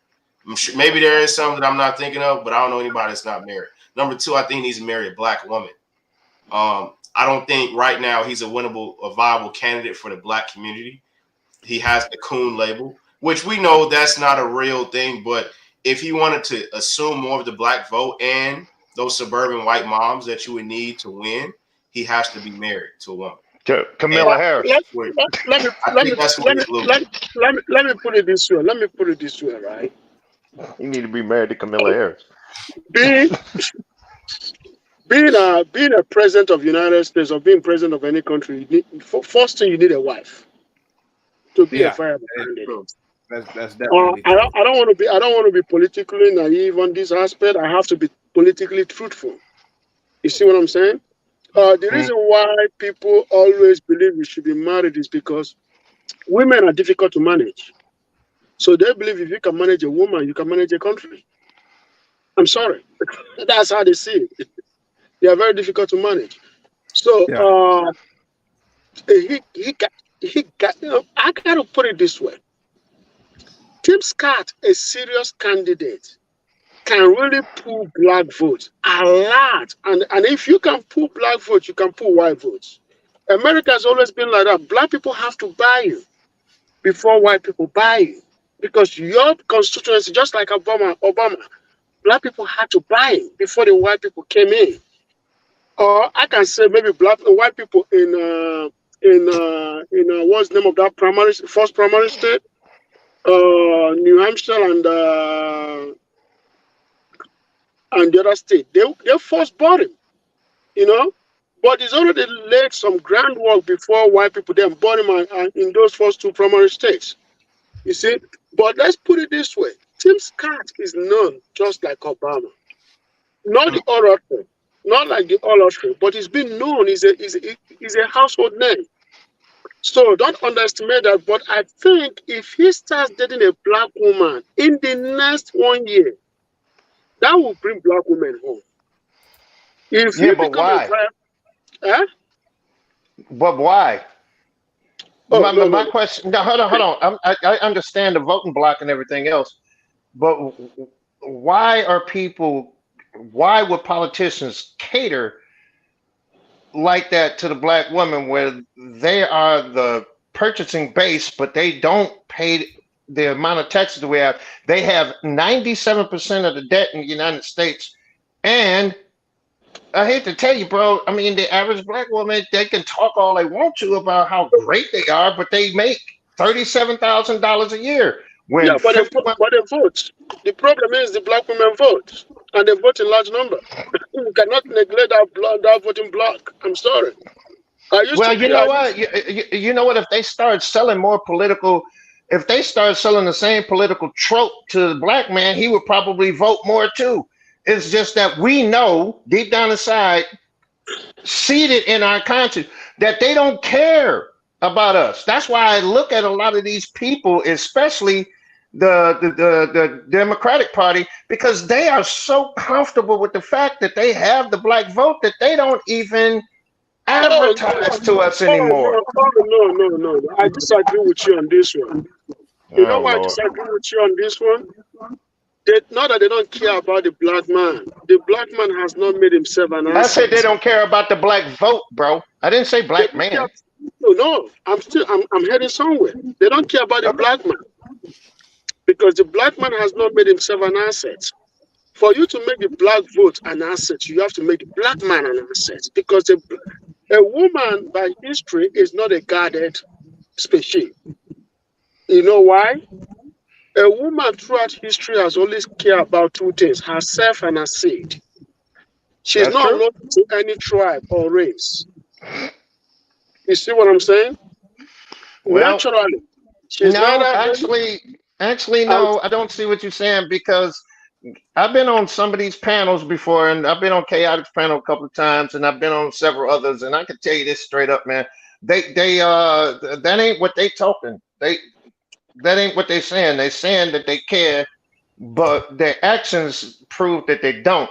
I'm sure maybe there is some that I'm not thinking of, but I don't know anybody that's not married. Number two, I think he needs to marry a black woman. I don't think right now he's a viable candidate for the black community. He has the coon label, which we know that's not a real thing. But if he wanted to assume more of the black vote and those suburban white moms that you would need to win, he has to be married to a woman. To Kamala Harris. Let me put it this way. Right? You need to be married to Kamala Harris. Being a president of the United States or being president of any country, first thing you need a wife to be a viable candidate. That's definitely. I don't want to be politically naive on this aspect. I have to be politically truthful. You see what I'm saying? The reason why people always believe we should be married is because women are difficult to manage. So they believe if you can manage a woman, you can manage a country. I'm sorry, that's how they see it. They are very difficult to manage. So he got. I gotta put it this way: Tim Scott, a serious candidate, can really pull black votes a lot. And if you can pull black votes, you can pull white votes. America has always been like that. Black people have to buy you before white people buy you, because your constituency, just like Obama, black people had to buy him before the white people came in. Or I can say maybe white people in what's the name of that first primary state, New Hampshire and the other state. They first bought him, but he's already laid some groundwork before white people then bought him in those first two primary states. You see, but let's put it this way: Tim Scott is known just like Obama, not the orator. Not like the orator, but he's been known. He's a household name. So don't underestimate that. But I think if he starts dating a black woman in the next 1 year, that will bring black women home. But why? But why? My question. No, hold on. I understand the voting block and everything else, but why would politicians cater like that to the black woman where they are the purchasing base, but they don't pay the amount of taxes that we have? They have 97% of the debt in the United States. And I hate to tell you, bro, I mean, the average black woman, they can talk all they want to about how great they are, but they make $37,000 a year. When Yeah, but they vote. The problem is the black women vote, and they vote in large number. We cannot neglect that voting block. I'm sorry. Well, you know what? You know what? If they start selling if they start selling the same political trope to the black man, he would probably vote more too. It's just that we know deep down inside, seated in our conscience, that they don't care about us. That's why I look at a lot of these people, especially the Democratic Party, because they are so comfortable with the fact that they have the black vote that they don't even advertise to us anymore. No. I disagree with you on this one. You know why I disagree with you on this one? Not that they don't care about the black man. The black man has not made himself an asset. I said they don't care about the black vote, bro. I didn't say black man. No, I'm heading somewhere. They don't care about the black man because the black man has not made himself an asset. For you to make the black vote an asset, you have to make the black man an asset, because a woman by history is not a guarded species. You know why? A woman throughout history has always cared about two things: herself and her seed. She's not loyal to any tribe or race. You see what I'm saying? Well, naturally, actually, no, I don't see what you're saying, because I've been on some of these panels before, and I've been on Chaotic's panel a couple of times, and I've been on several others, and I can tell you this straight up, man. That ain't what they talking. That ain't what they saying. They saying that they care, but their actions prove that they don't.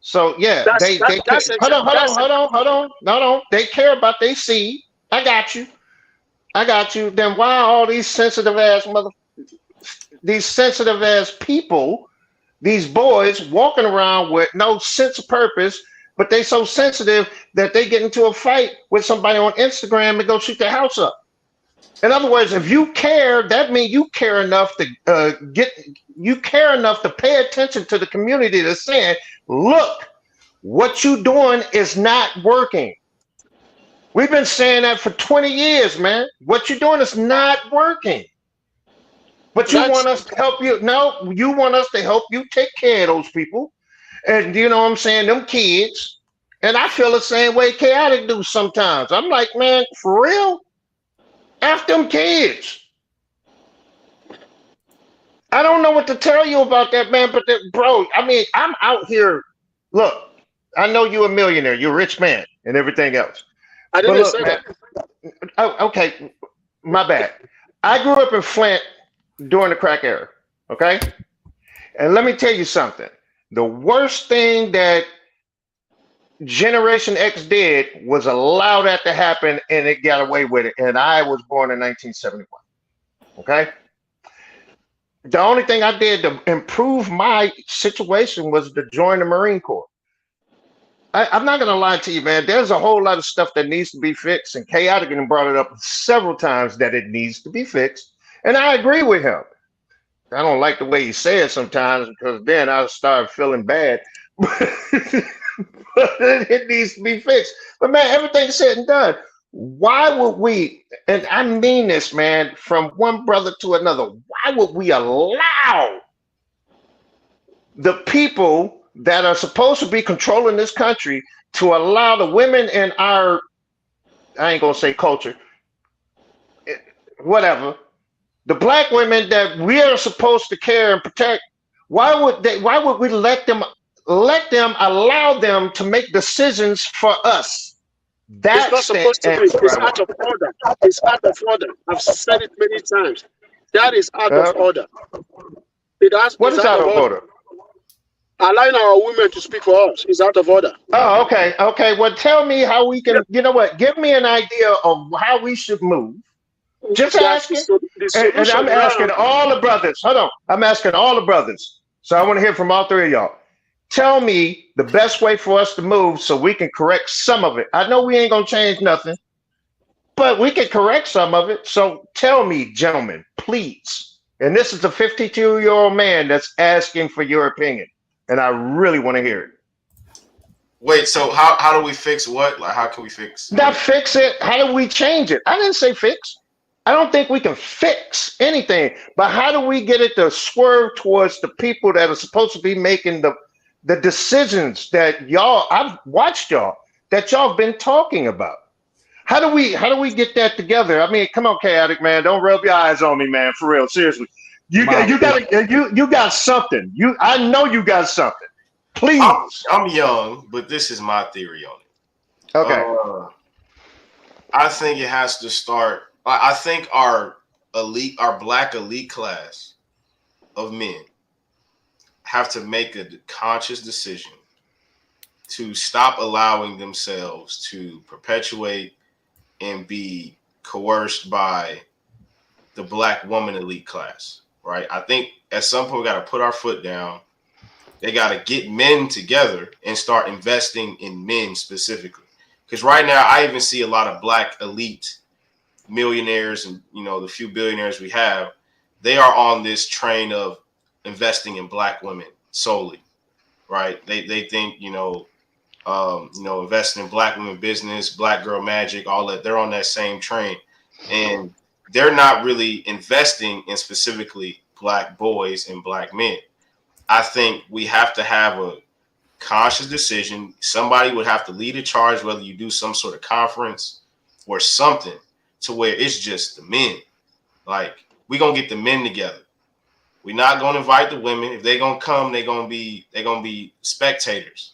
So yeah, they care. Hold on. They care about their seed. I got you. Then why are all these sensitive ass people, these boys walking around with no sense of purpose, but they so sensitive that they get into a fight with somebody on Instagram and go shoot their house up? In other words, if you care, that means you care enough to pay attention to the community that's saying, look, what you doing is not working. We've been saying that for 20 years, man. What you're doing is not working. But you want us to help you. No, you want us to help you take care of those people. And you know what I'm saying? Them kids. And I feel the same way Chaotic do sometimes. I'm like, man, for real? F them kids. I don't know what to tell you about that, man. But bro, I mean, I'm out here. Look, I know you're a millionaire. You're a rich man and everything else. I didn't say that. Oh, okay, my bad. I grew up in Flint during the crack era, okay? And let me tell you something. The worst thing that Generation X did was allow that to happen, and it got away with it. And I was born in 1971, okay? The only thing I did to improve my situation was to join the Marine Corps. I'm not going to lie to you, man. There's a whole lot of stuff that needs to be fixed, and Chaotic brought it up several times that it needs to be fixed, and I agree with him. I don't like the way he says sometimes, because then I start feeling bad. But it needs to be fixed. But man, everything's said and done. Why would we, and I mean this, man, from one brother to another, why would we allow the people that are supposed to be controlling this country to allow the women in our, I ain't gonna say culture, whatever, the black women that we are supposed to care and protect, why would we let them allow them to make decisions for us? That's it's not supposed to be. It's out of order. It's out of order. I've said it many times. That is out of order. What is out of order? Allowing our women to speak for us is out of order. Oh, okay. Well, tell me how we can, you know what, give me an idea of how we should move. Just asking. And I'm asking all the brothers, hold on. I'm asking all the brothers. So I want to hear from all three of y'all. Tell me the best way for us to move so we can correct some of it. I know we ain't gonna change nothing, but we can correct some of it. So tell me, gentlemen, please. And this is a 52-year-old man that's asking for your opinion, and I really want to hear it. Wait, so how do we fix what? Like, how can we fix Not what? fix it. How do we change it? I didn't say fix. I don't think we can fix anything, but how do we get it to swerve towards the people that are supposed to be making the decisions that y'all, I've watched y'all, that y'all have been talking about? How do we get that together? I mean, come on, chaotic man, don't rub your eyes on me, man, for real, seriously. You got something. I know you got something. Please. I'm young, but this is my theory on it. Okay. I think it has to start. I think our black elite class of men have to make a conscious decision to stop allowing themselves to perpetuate and be coerced by the black woman elite class, right? I think at some point we got to put our foot down. They got to get men together and start investing in men specifically. Because right now I even see a lot of black elite millionaires and, you know, the few billionaires we have, they are on this train of investing in black women solely, right? They think, investing in black women business, black girl magic, all that. They're on that same train, and they're not really investing in specifically black boys and black men. I think we have to have a conscious decision. Somebody would have to lead a charge, whether you do some sort of conference or something, to where it's just the men. Like, we gonna get the men together. We're not gonna invite the women. If they gonna come, they're gonna be spectators.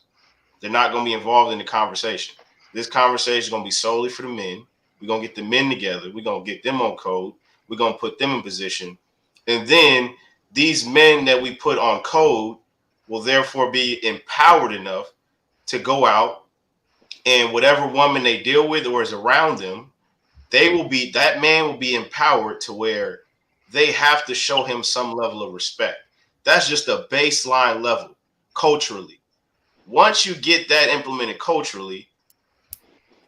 They're not gonna be involved in the conversation. This conversation is gonna be solely for the men. We're gonna get the men together. We're gonna get them on code. We're gonna put them in position. And then these men that we put on code will therefore be empowered enough to go out, and whatever woman they deal with or is around them, that man will be empowered to where they have to show him some level of respect. That's just a baseline level culturally. Once you get that implemented culturally,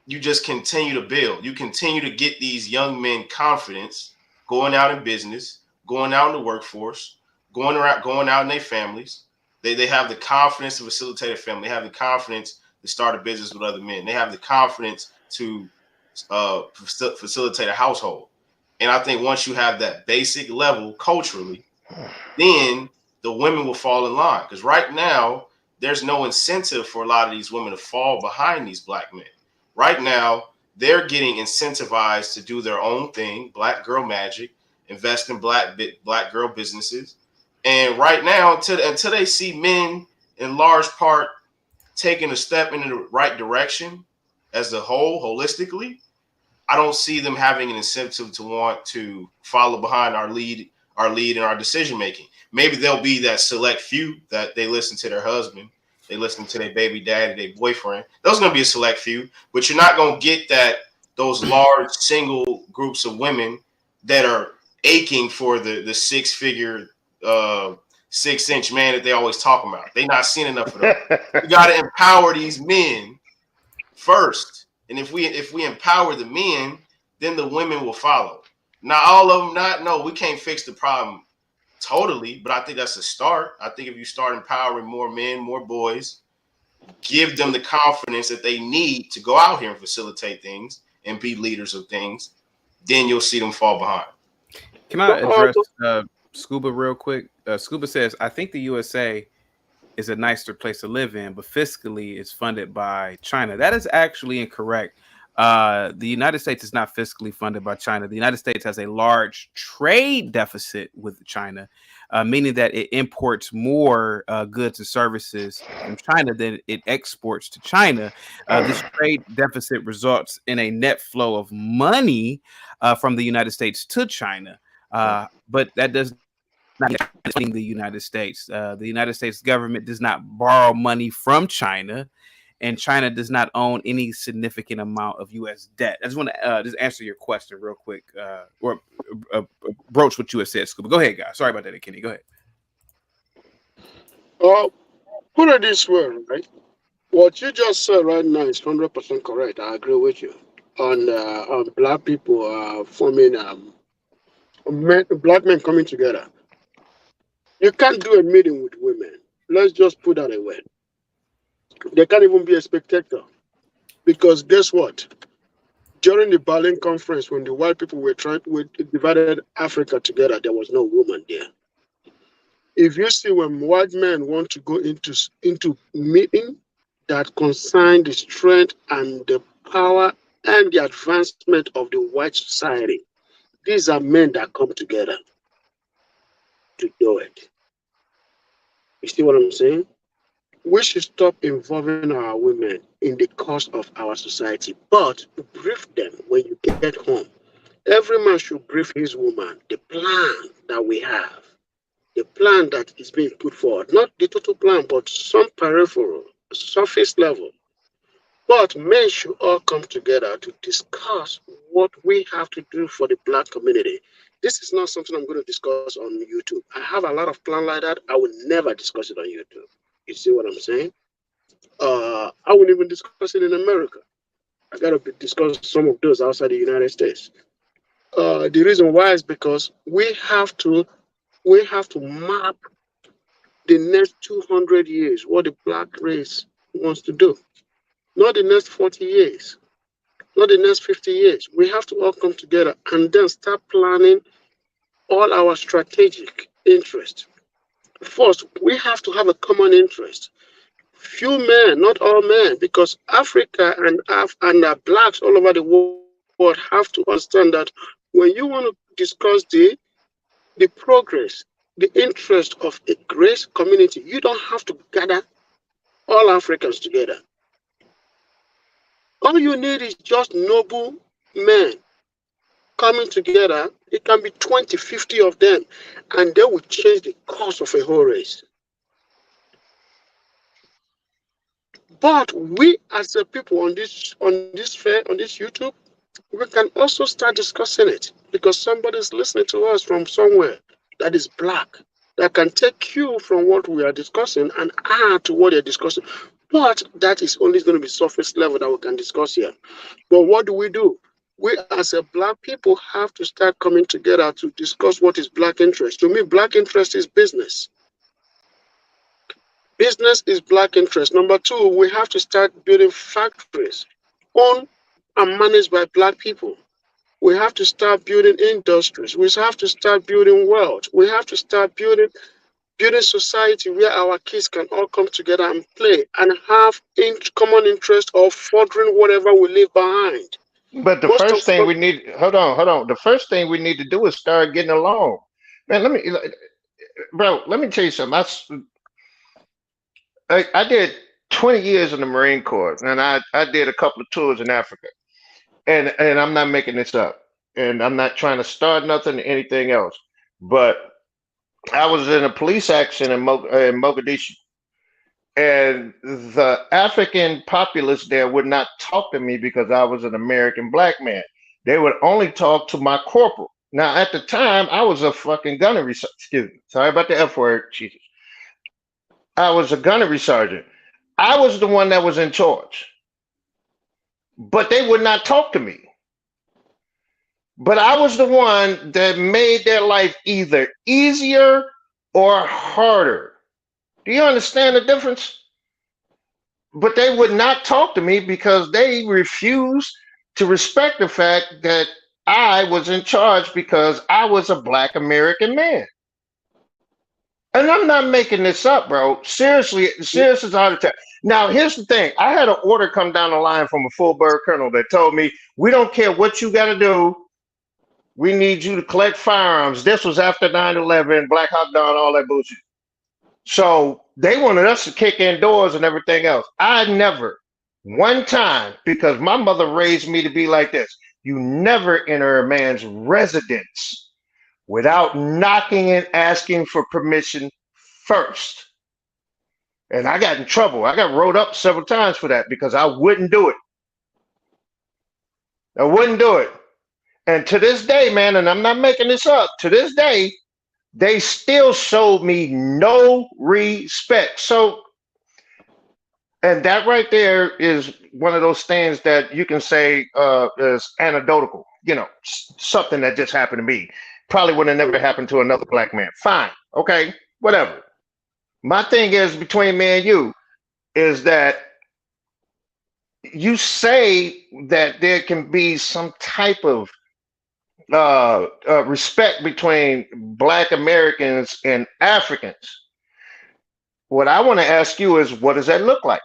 you just continue to build. You continue to get these young men confidence, going out in business, going out in the workforce, going out in their families. They have the confidence to facilitate a family. They have the confidence to start a business with other men. They have the confidence to facilitate a household. And I think once you have that basic level culturally, then the women will fall in line. Because right now, there's no incentive for a lot of these women to fall behind these black men. Right now, they're getting incentivized to do their own thing, black girl magic, invest in black girl businesses. And right now, until they see men in large part taking a step in the right direction as a whole, holistically, I don't see them having an incentive to want to follow behind our lead and our decision making. Maybe there'll be that select few that they listen to their husband, they listen to their baby daddy, their boyfriend. Those are going to be a select few, but you're not going to get those large single groups of women that are aching for the 6-figure 6-inch man that they always talk about. They're not seeing enough of them. You got to empower these men first. And if we empower the men, then the women will follow. Not all of them, we can't fix the problem totally, but I think that's a start. I think if you start empowering more men, more boys, give them the confidence that they need to go out here and facilitate things and be leaders of things, then you'll see them fall behind. Can I address Scuba real quick? Scuba says, I think the USA is a nicer place to live in, but fiscally it's funded by China. That is actually incorrect. The United States is not fiscally funded by China. The United States has a large trade deficit with China, meaning that it imports more goods and services from China than it exports to China. This trade deficit results in a net flow of money from the United States to China. But that does not mean the United States. The United States government does not borrow money from China, and China does not own any significant amount of U.S. debt. I just want to just answer your question real quick, or broach what you had said, Scuba. Go ahead, guys. Sorry about that, Kenny. Go ahead. Put it this way, right? What you just said right now is 100% correct. I agree with you. On black people forming black men coming together. You can't do a meeting with women. Let's just put that away. They can't even be a spectator because guess what? During the Berlin conference, when the white people were divided Africa together, there was no woman there. If you see when white men want to go into meeting that concern the strength and the power and the advancement of the white society, these are men that come together to do it. You see what I'm saying? We should stop involving our women in the cause of our society, but brief them when you get home. Every man should brief his woman the plan that we have, the plan that is being put forward, not the total plan, but some peripheral, surface level. But men should all come together to discuss what we have to do for the black community. This is not something I'm going to discuss on YouTube. I have a lot of plans like that. I will never discuss it on YouTube. You see what I'm saying? I wouldn't even discuss it in America. I got to discuss some of those outside the United States. The reason why is because we have to map the next 200 years what the black race wants to do, not the next 40 years, not the next 50 years. We have to all come together and then start planning all our strategic interests. First, we have to have a common interest. Few men, not all men, because Africa and blacks all over the world have to understand that when you want to discuss the progress, the interest of a great community, you don't have to gather all Africans together. All you need is just noble men coming together. It can be 20, 50 of them, and they will change the course of a whole race. But we as a people on this YouTube, we can also start discussing it because somebody's listening to us from somewhere that is black, that can take cue from what we are discussing and add to what they're discussing. But that is only going to be surface level that we can discuss here. But what do? We as a black people have to start coming together to discuss what is black interest. To me, black interest is business. Business is black interest. Number two, we have to start building factories owned and managed by black people. We have to start building industries. We have to start building wealth. We have to start building society where our kids can all come together and play and have common interest of furthering whatever we leave behind. But the first thing we need, hold on. The first thing we need to do is start getting along. Man, let me tell you something. I did 20 years in the Marine Corps, and I did a couple of tours in Africa. And I'm not making this up. And I'm not trying to start nothing or anything else. But I was in a police action in Mogadishu. And the African populace there would not talk to me because I was an American black man. They would only talk to my corporal. Now, at the time, I was a fucking gunnery, excuse me, sorry about the F word, Jesus. I was a gunnery sergeant. I was the one that was in charge. But they would not talk to me. But I was the one that made their life either easier or harder. Do you understand the difference? But they would not talk to me because they refused to respect the fact that I was in charge because I was a black American man. And I'm not making this up, bro. Seriously, serious as all the time. Now, here's the thing. I had an order come down the line from a full bird colonel that told me, we don't care what you got to do. We need you to collect firearms. This was after 9/11, Black Hawk Down, all that bullshit. So they wanted us to kick in doors and everything else. I never, one time, because my mother raised me to be like this, you never enter a man's residence without knocking and asking for permission first. And I got in trouble. I got rolled up several times for that because I wouldn't do it. I wouldn't do it. And to this day, man, and I'm not making this up, to this day, they still showed me no respect. So, and that right there is one of those things that you can say is anecdotal, something that just happened to me. Probably would have never happened to another black man. Fine. Okay. Whatever. My thing is between me and you is that you say that there can be some type of respect between Black Americans and Africans. What I want to ask you is, what does that look like?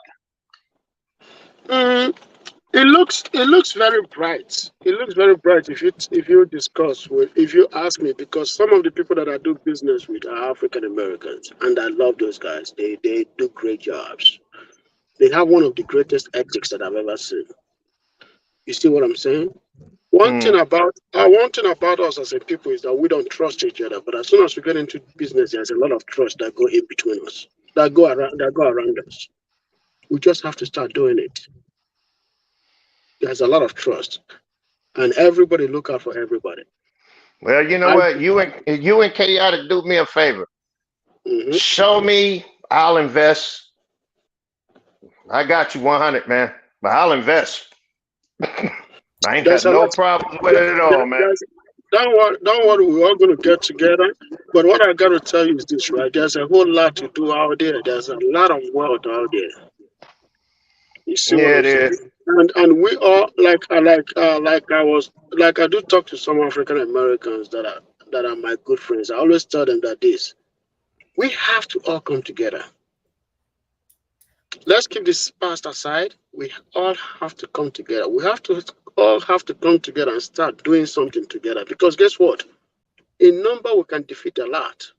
It looks very bright. It looks very bright if you ask me, because some of the people that I do business with are African Americans, and I love those guys. They do great jobs. They have one of the greatest ethics that I've ever seen. You see what I'm saying? One thing about us as a people is that we don't trust each other. But as soon as we get into business, there's a lot of trust that go in between us, that go around us. We just have to start doing it. There's a lot of trust, and everybody look out for everybody. Well, you know what? You and Chaotic, do me a favor. Show me, I'll invest. I got you 100, man. But I'll invest. I ain't got no problems with it at all, man. Don't worry, we're all going to get together. But what I got to tell you is this, right? There's a whole lot to do out there. There's a lot of wealth out there. You see what I'm saying? And we all like I do talk to some African Americans that are my good friends. I always tell them that we have to all come together. Let's keep this past aside. We all have to come together. We all have to come together and start doing something together. Because guess what? In number, we can defeat a lot.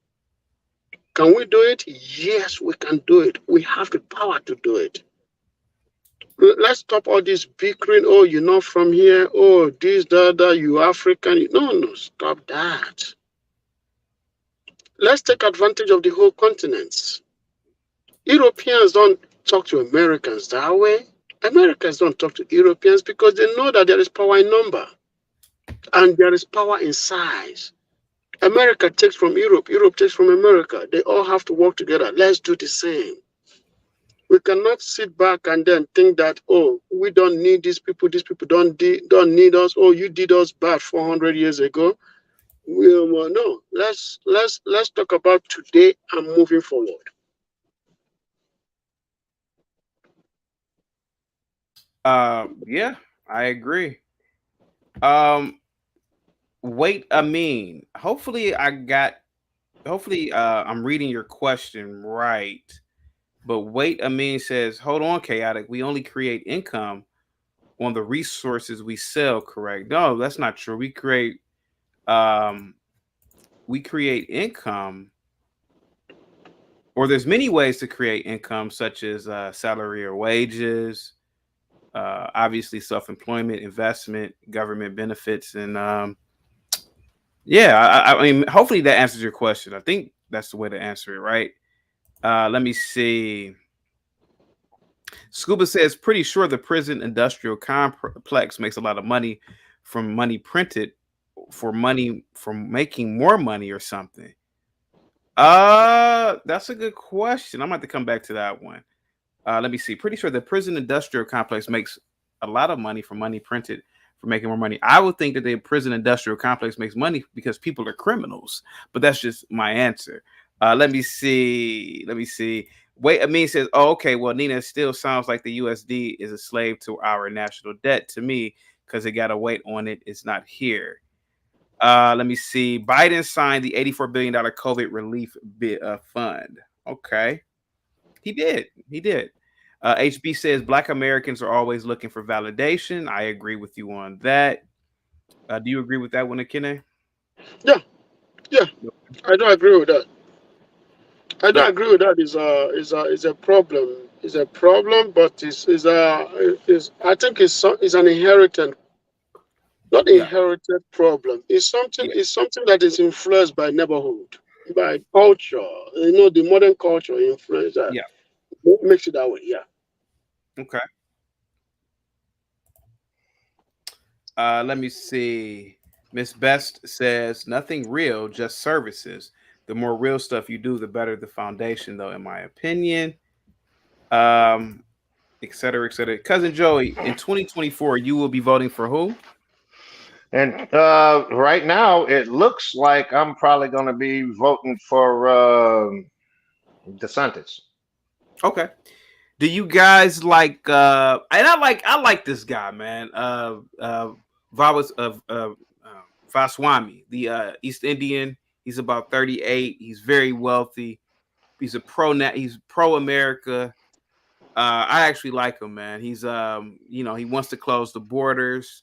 Can we do it? Yes, we can do it. We have the power to do it. Let's stop all this bickering. Oh, you're not from here. Oh, this, that, you African. No, stop that. Let's take advantage of the whole continent. Europeans don't talk to Americans that way. Americans don't talk to Europeans because they know that there is power in number and there is power in size. America takes from Europe, Europe takes from America. They all have to work together. Let's do the same. We cannot sit back and then think that, oh, we don't need these people don't need us. Oh, you did us bad 400 years ago. No, let's talk about today and moving forward. Yeah, I agree. Wait, hopefully I'm reading your question right. But wait, says, hold on, Chaotic. We only create income on the resources we sell, correct? No, that's not true. We create income, or there's many ways to create income, such as salary or wages, obviously self-employment, investment, government benefits, and I mean, hopefully that answers your question. I think that's the way to answer it, right? Let me see. Scuba says, pretty sure the prison industrial complex makes a lot of money from money printed for money from making more money or something. That's a good question. I'm going to have to come back to that one. Let me see. Pretty sure the prison industrial complex makes a lot of money from money printed for making more money. I would think that the prison industrial complex makes money because people are criminals, but that's just my answer. Let me see. Wait, Amin says, oh, okay. Well, Nina, still sounds like the USD is a slave to our national debt to me because it got a weight on it. It's not here. Let me see. Biden signed the $84 billion COVID relief fund. Okay. He did. HB says Black Americans are always looking for validation. I agree with you on that. Do you agree with that one, Akine? Yeah, I don't agree with that. I don't agree with that. Is a problem. Is a problem, but I think it's an inherited, not inherited problem. It's something. It's something that is influenced by neighborhood, by culture. The modern culture influence that. Yeah, makes it that way. Yeah. Okay. Let me see. Miss Best says nothing real, just services. the more real stuff you do, the better the foundation, though, in my opinion. Et cetera, et cetera. Cousin Joey, in 2024, you will be voting for who? And right now, it looks like I'm probably going to be voting for Desantis. Okay. Do you guys like? And I like this guy, man. Vaswamy, the East Indian. He's about 38. He's very wealthy. He's pro America. I actually like him, man. He's he wants to close the borders.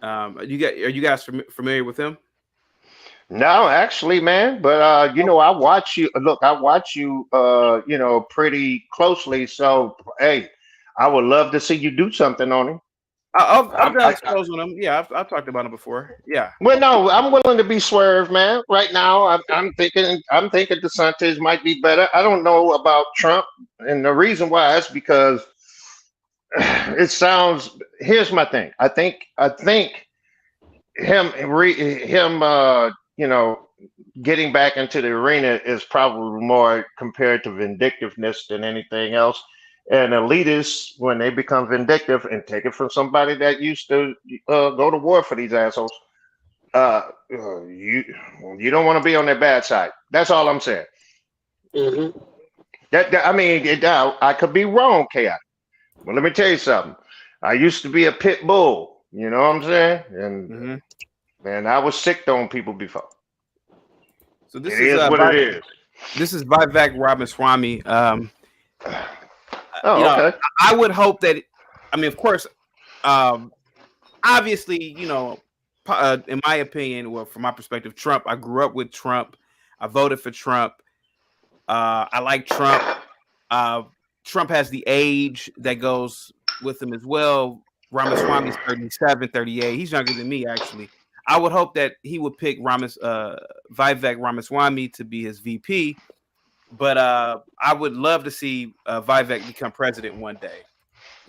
Are you guys familiar with him? No, actually, man. But I watch you. Look, I watch you. Pretty closely. So, hey, I would love to see you do something on him. I've done exposed on him. Yeah, I've talked about him before. Yeah. Well, no, I'm willing to be swerved, man. Right now, I'm thinking DeSantis might be better. I don't know about Trump, and the reason why is because it sounds. Here's my thing. I think him getting back into the arena is probably more compared to vindictiveness than anything else. And elitists, when they become vindictive and take it from somebody that used to go to war for these assholes, you don't want to be on their bad side. That's all I'm saying. Mm-hmm. I could be wrong, Chaotic. Well, let me tell you something. I used to be a pit bull. You know what I'm saying? And man, I was sick on people before. So this is what it is. This is Vivek Ramaswamy. Okay. I would hope that. I mean, of course, obviously, in my opinion, well, from my perspective, Trump. I grew up with Trump. I voted for Trump. I like Trump. Trump has the age that goes with him as well. Ramaswamy's 37, 38. He's younger than me, actually. I would hope that he would pick Vivek Ramaswamy to be his VP. But I would love to see Vivek become president one day.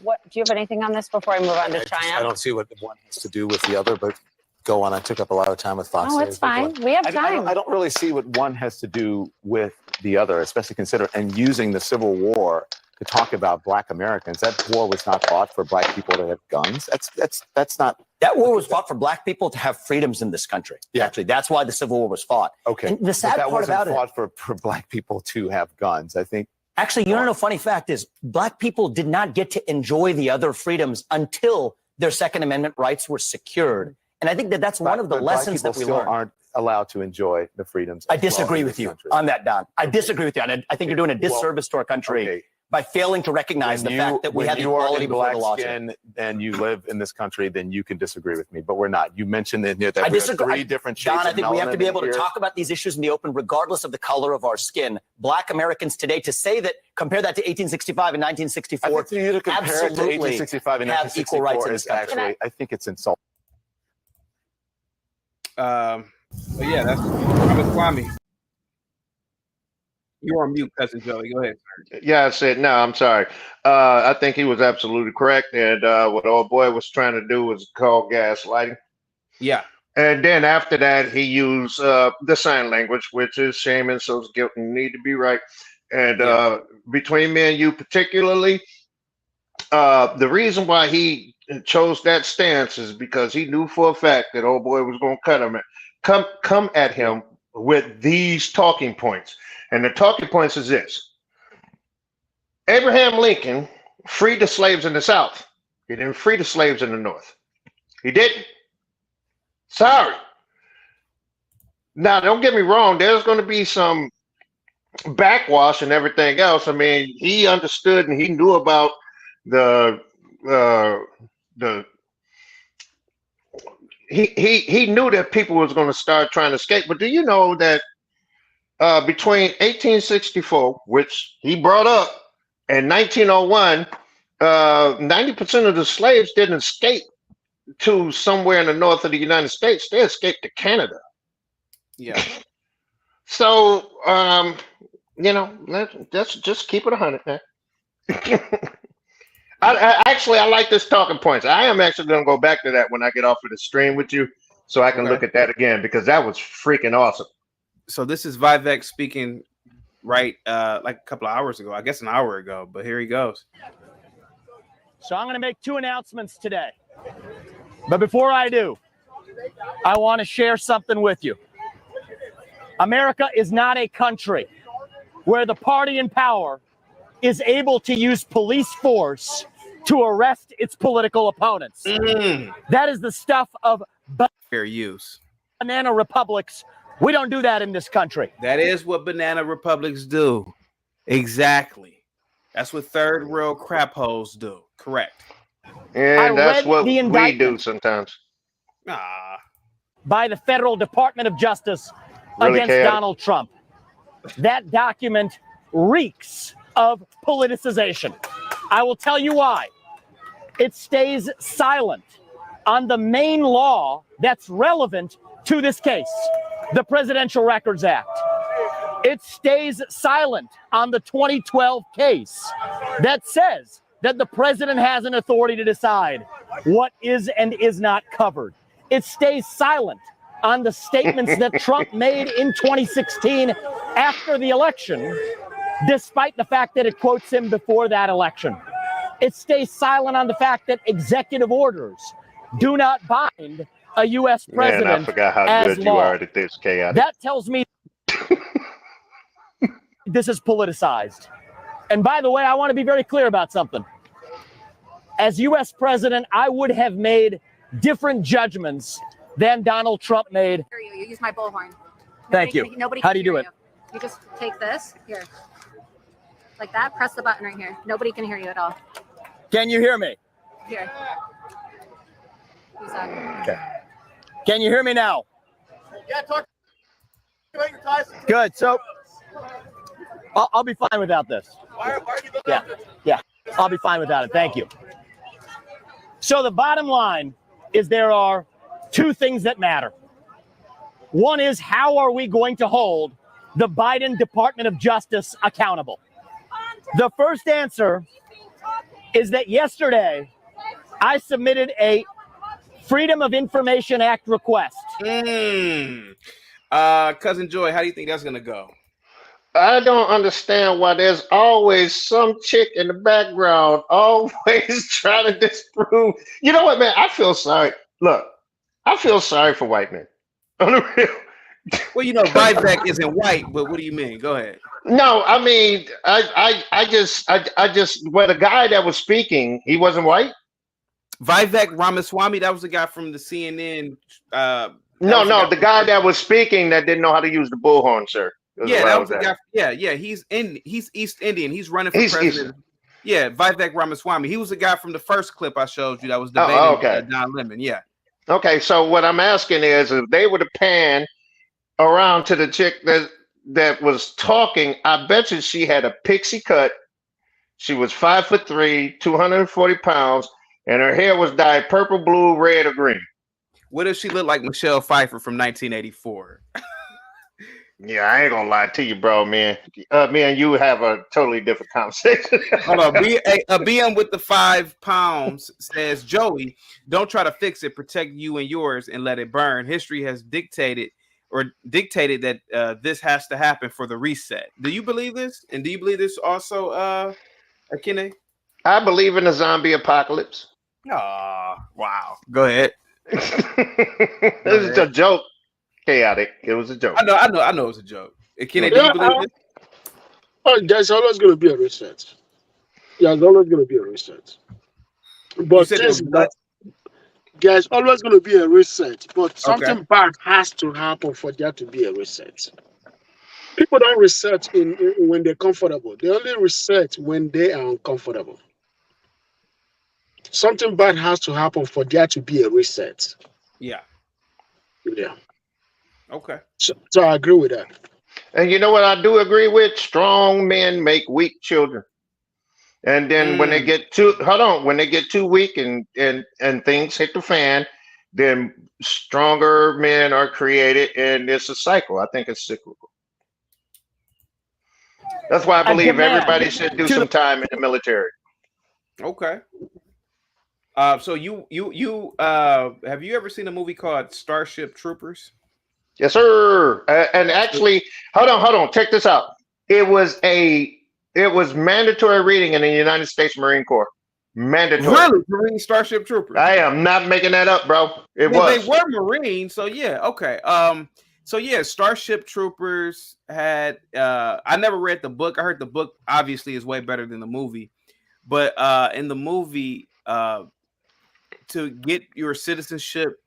What do you have anything on this before I move on to China? I don't see what one has to do with the other, but go on. I took up a lot of time with Fox. Oh, it's fine. We have time. I don't really see what one has to do with the other, especially consider and using the Civil War to talk about Black Americans. That war was not fought for Black people to have guns. That's not. That war was fought for Black people to have freedoms in this country. Yeah. Actually, that's why the Civil War was fought. Okay. And the sad part about it, fought for Black people to have guns. I think. Actually, funny fact is, Black people did not get to enjoy the other freedoms until their Second Amendment rights were secured. And I think that's one of the lessons that we learned. Aren't allowed to enjoy the freedoms. I disagree with you on that, Don. I disagree with you. I think you're doing a disservice to our country. By failing to recognize the fact that we have equality before the law. And you live in this country, then you can disagree with me. But we're not. You mentioned that we have three different shades. Don, I think we have to be able to talk about these issues in the open, regardless of the color of our skin. Black Americans today, to say that, compare that to 1865 and 1964, I think you to compare it to 1865 and 1964 equal rights in this country. I think it's insulting. But yeah, that's Ramaswamy. You're on mute, Cousin Joey. Go ahead, sir. Yeah, I said no. I'm sorry. I think he was absolutely correct, and what old boy was trying to do was call gaslighting. Yeah. And then after that, he used the sign language, which is shame and so's guilt and need to be right. And between me and you, particularly, the reason why he chose that stance is because he knew for a fact that old boy was going to come at him with these talking points. And the talking points is this: Abraham Lincoln freed the slaves in the South. He didn't free the slaves in the North. He didn't. Sorry. Now, don't get me wrong. There's going to be some backwash and everything else. I mean, he understood and he knew about he knew that people was going to start trying to escape. But do you know that between 1864, which he brought up, and 1901, 90% of the slaves didn't escape to somewhere in the north of the United States. They escaped to Canada. Yeah. So, let's just keep it 100, man. I like this talking points. I am actually going to go back to that when I get off of the stream with you, so I can look at that again, because that was freaking awesome. So this is Vivek speaking right like a couple of hours ago, I guess an hour ago, but here he goes. So I'm going to make 2 announcements today. But before I do, I want to share something with you. America is not a country where the party in power is able to use police force to arrest its political opponents. That is the stuff of fair use. Banana republics. We don't do that in this country. That is what banana republics do. Exactly. That's what third world crap holes do. Correct. And that's what we do sometimes. By the Federal Department of Justice Really against chaotic. Donald Trump. That document reeks of politicization. I will tell you why. It stays silent on the main law that's relevant to this case, the Presidential Records Act. It stays silent on the 2012 case that says that the president has an authority to decide what is and is not covered. It stays silent on the statements that Trump made in 2016 after the election, despite the fact that it quotes him before that election. It stays silent on the fact that executive orders do not bind a U.S. president. Man, I forgot how as good you law. are at this, chaotic. That tells me this is politicized. And by the way, I want to be very clear about something. As U.S. president, I would have made different judgments than Donald Trump made. You use my bullhorn. Thank you. Nobody How can do you do hear it? You just take this here, like that. Press the button right here. Nobody can hear you at all. Can you hear me? Here. Use that. Okay. Can you hear me now? Yeah, talk. Good. So I'll be fine without this. Yeah. I'll be fine without it. Thank you. So the bottom line is there are 2 things that matter. One is, how are we going to hold the Biden Department of Justice accountable? The first answer is that yesterday I submitted a Freedom of Information Act request. Cousin Joy, how do you think that's going to go? I don't understand why there's always some chick in the background always trying to disprove. You know what, man? I feel sorry. Look, I feel sorry for white men. On the real. Well, you know, Vivek isn't white, but what do you mean? Go ahead. No, I mean, I just, well, the guy that was speaking, he wasn't white. Vivek Ramaswamy, that was the guy from the CNN. No, the guy that was speaking that didn't know how to use the bullhorn, sir. Yeah, that was the guy. Yeah. He's East Indian. He's running for president. Yeah, Vivek Ramaswamy. He was the guy from the first clip I showed you that was debating Don Lemon. Yeah. Okay, so what I'm asking is, if they were to pan around to the chick that was talking, I bet you she had a pixie cut. She was 5'3", 240 pounds, and her hair was dyed purple, blue, red, or green. What if she looked like Michelle Pfeiffer from 1984? Yeah, I ain't gonna lie to you, bro, man. Me and you have a totally different conversation. Hold on. A BM with the 5 pounds says, Joey, don't try to fix it. Protect you and yours and let it burn. History has dictated that this has to happen for the reset. Do you believe this? And do you believe this also, Akine? I believe in a zombie apocalypse. Oh, wow. Go ahead. This is a joke. Chaotic. It was a joke. I know it was a joke. Akine, do you believe this? Oh, there's always going to be a reset. Yeah, there's always going to be a reset. But there's always going to be a reset. But something bad has to happen for there to be a reset. People don't reset when they're comfortable. They only reset when they are uncomfortable. Something bad has to happen for there to be a reset. Yeah. Yeah. Okay. So I agree with that. And you know what I do agree with? Strong men make weak children. And then when they get too weak and things hit the fan, then stronger men are created, and it's a cycle. I think it's cyclical. That's why I believe everybody should do some time in the military. Okay. So you have you ever seen a movie called Starship Troopers? Yes, sir. And actually, hold on. Check this out. It was mandatory reading in the United States Marine Corps. Mandatory. Really? Marine Starship Troopers? I am not making that up, bro. It Well, was. they were Marines, so yeah, okay. So yeah, Starship Troopers had. I never read the book. I heard the book obviously is way better than the movie, but in the movie, to get your citizenship,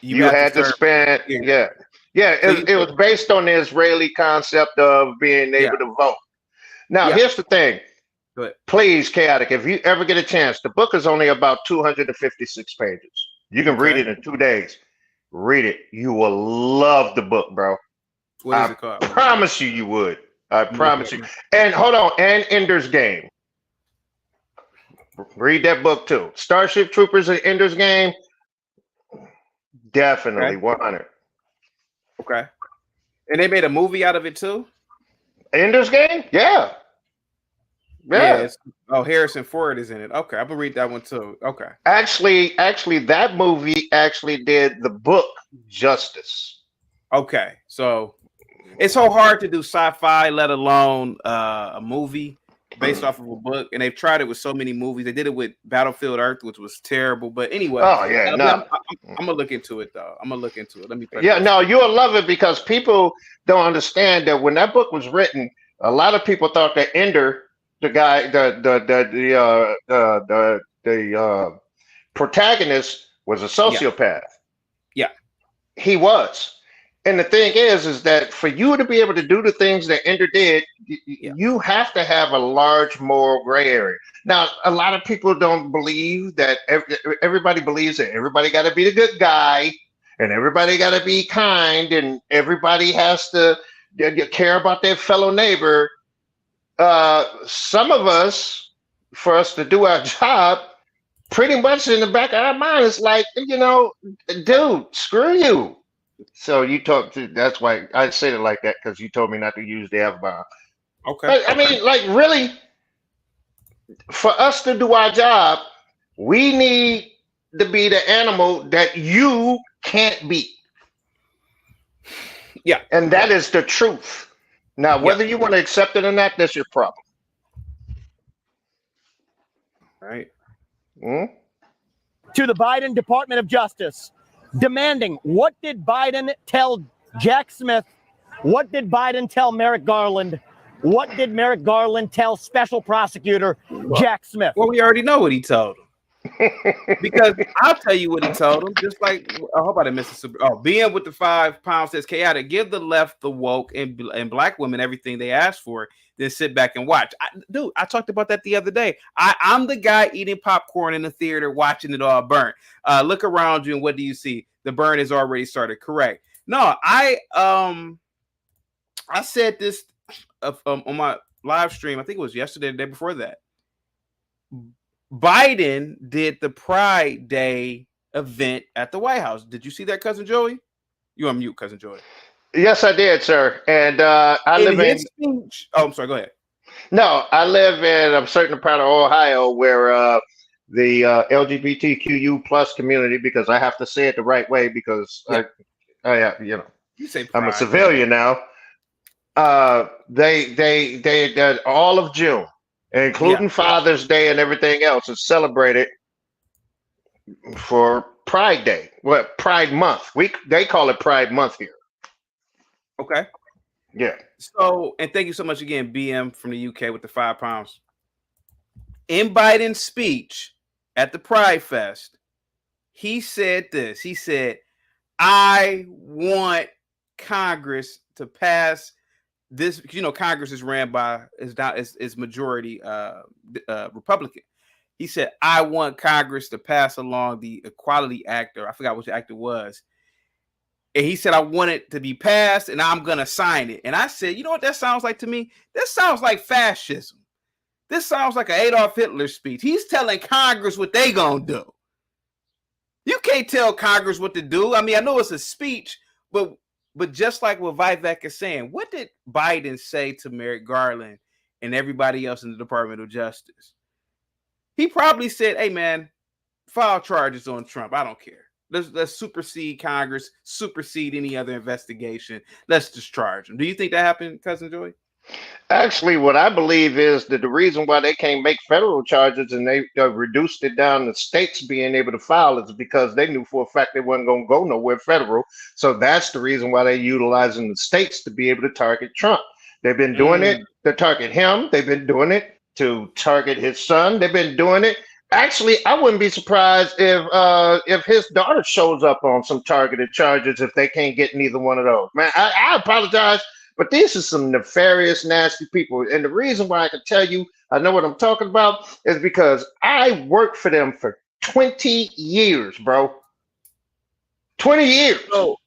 You had to spend. Yeah. It was based on the Israeli concept of being able to vote. Now, here's the thing. Please, Chaotic, if you ever get a chance, the book is only about 256 pages. You can read it in 2 days. Read it. You will love the book, bro. What is it called? I promise you would. I promise you. And hold on. And Ender's Game. Read that book too. Starship Troopers and Ender's Game. Definitely 100. Okay. And they made a movie out of it too? Ender's Game? Yeah. Harrison Ford is in it. Okay, I'm gonna read that one too. Okay. Actually, that movie actually did the book justice. Okay, so it's so hard to do sci-fi, let alone a movie based off of a book, and they've tried it with so many movies. They did it with Battlefield Earth, which was terrible. But anyway, I'm gonna look into it though. I'm gonna look into it. Let me. You'll love it because people don't understand that when that book was written, a lot of people thought that Ender, the guy, the protagonist, was a sociopath. Yeah, he was. And the thing is that for you to be able to do the things that Ender did, you have to have a large moral gray area. Now, a lot of people don't believe that. Everybody believes that everybody got to be the good guy, and everybody got to be kind, and everybody has to care about their fellow neighbor. Some of us, for us to do our job, pretty much in the back of our mind, it's like, dude, screw you. So you that's why I said it like that, because you told me not to use the F-bomb. Okay. But I mean, like, really, for us to do our job, we need to be the animal that you can't beat. Yeah. And that is the truth. Now, whether you want to accept it or not, that's your problem. Right. To the Biden Department of Justice, demanding, what did Biden tell Jack Smith? What did Biden tell Merrick Garland? What did Merrick Garland tell Special Prosecutor Jack Smith? Well, we already know what he told him. Because I'll tell you what he told him. Just like, I hope I didn't miss it. Being with the 5 pounds says Chaotic. Give the left, the woke, and black women everything they ask for. Then sit back and watch. I talked about that the other day. I'm the guy eating popcorn in the theater, watching it all burn. Look around you, and what do you see? The burn has already started. Correct. No, I said this on my live stream. I think it was yesterday, the day before that. Biden did the Pride Day event at the White House. Did you see that, Cousin Joey? You on mute, Cousin Joey. Yes, I did, sir. And I live in. Speech, I'm sorry. Go ahead. No, I live in a certain part of Ohio where the LGBTQU plus community, because I have to say it the right way because You say I'm a civilian now. They all of June, including Father's Day and everything else, is celebrated for Pride Day. Well, Pride Month. They call it Pride Month here. Okay. Yeah. So, and thank you so much again, BM from the UK with the 5 pounds. In Biden's speech at the Pride Fest, he said this. He said, I want Congress to pass this. Congress is ran by is majority Republican. He said, I want Congress to pass along the Equality Act, or I forgot which act it was. And he said, I want it to be passed and I'm going to sign it. And I said, you know what that sounds like to me? That sounds like fascism. This sounds like an Adolf Hitler speech. He's telling Congress what they going to do. You can't tell Congress what to do. I mean, I know it's a speech, but just like what Vivek is saying, what did Biden say to Merrick Garland and everybody else in the Department of Justice? He probably said, hey, man, file charges on Trump. I don't care. let's supersede Congress, supersede any other investigation. Let's discharge them. Do you think that happened, Cousin Joy? Actually, what I believe is that the reason why they can't make federal charges and they reduced it down to states being able to file is because they knew for a fact they wasn't going to go nowhere federal. So that's the reason why they're utilizing the states to be able to target Trump. They've been doing it to target him. They've been doing it to target his son. They've been doing it. Actually, I wouldn't be surprised if his daughter shows up on some targeted charges if they can't get neither one of those. Man, I apologize. But these are some nefarious, nasty people. And the reason why I can tell you I know what I'm talking about is because I worked for them for 20 years, bro. 20 years.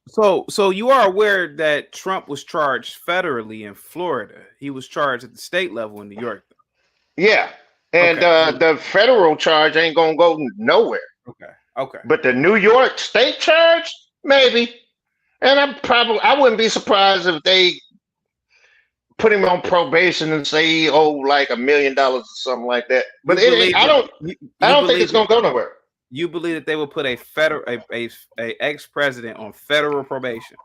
So you are aware that Trump was charged federally in Florida. He was charged at the state level in New York. Yeah. And the federal charge ain't going to go nowhere. Okay. But the New York state charge, maybe. And I wouldn't be surprised if they put him on probation and say he owed like $1 million or something like that. But I don't think it's gonna go nowhere. You believe that they will put a ex-president on federal probation?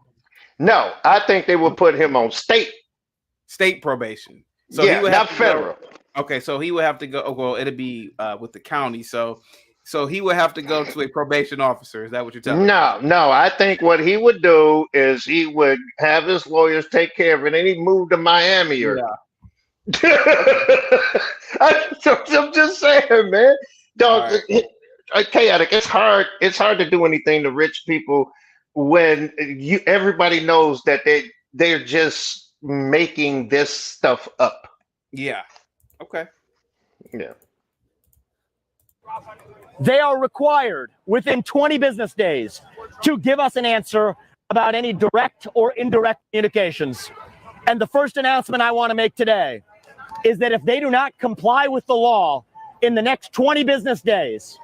No, I think they will put him on state probation. So yeah, he would not have federal. Okay, so he would have to go. Well, it'll be with the county. So he would have to go to a probation officer. Is that what you're telling me? No. I think what he would do is he would have his lawyers take care of it, and he'd move to Miami. Or I'm just saying, man. Dog, chaotic. It's hard. It's hard to do anything to rich people when everybody knows that they're just making this stuff up. Yeah. Okay. Yeah. They are required within 20 business days to give us an answer about any direct or indirect communications. And the first announcement I want to make today is that if they do not comply with the law in the next 20 business days,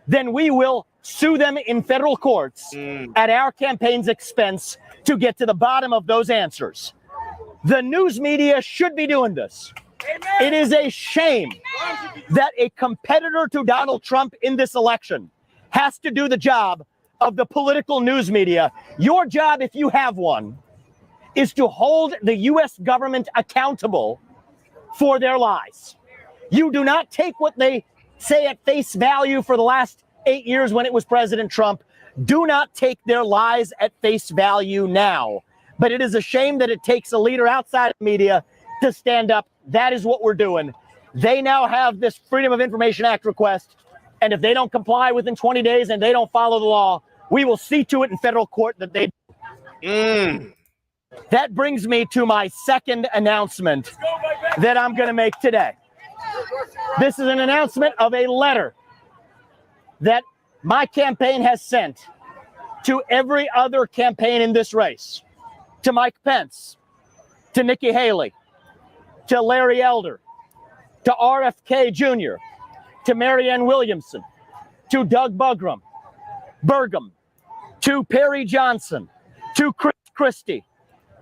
then we will sue them in federal courts at our campaign's expense to get to the bottom of those answers. The news media should be doing this. It is a shame that a competitor to Donald Trump in this election has to do the job of the political news media. Your job, if you have one, is to hold the U.S. government accountable for their lies. You do not take what they say at face value for the last 8 years when it was President Trump. Do not take their lies at face value now. But it is a shame that it takes a leader outside of the media to stand up. That is what we're doing. They now have this Freedom of Information Act request, and if they don't comply within 20 days and they don't follow the law, we will see to it in federal court that they do. That brings me to my second announcement that I'm going to make today. This is an announcement of a letter that my campaign has sent to every other campaign in this race, to Mike Pence, to Nikki Haley, to Larry Elder, to RFK Jr., to Marianne Williamson, to Doug Burgum, to Perry Johnson, to Chris Christie,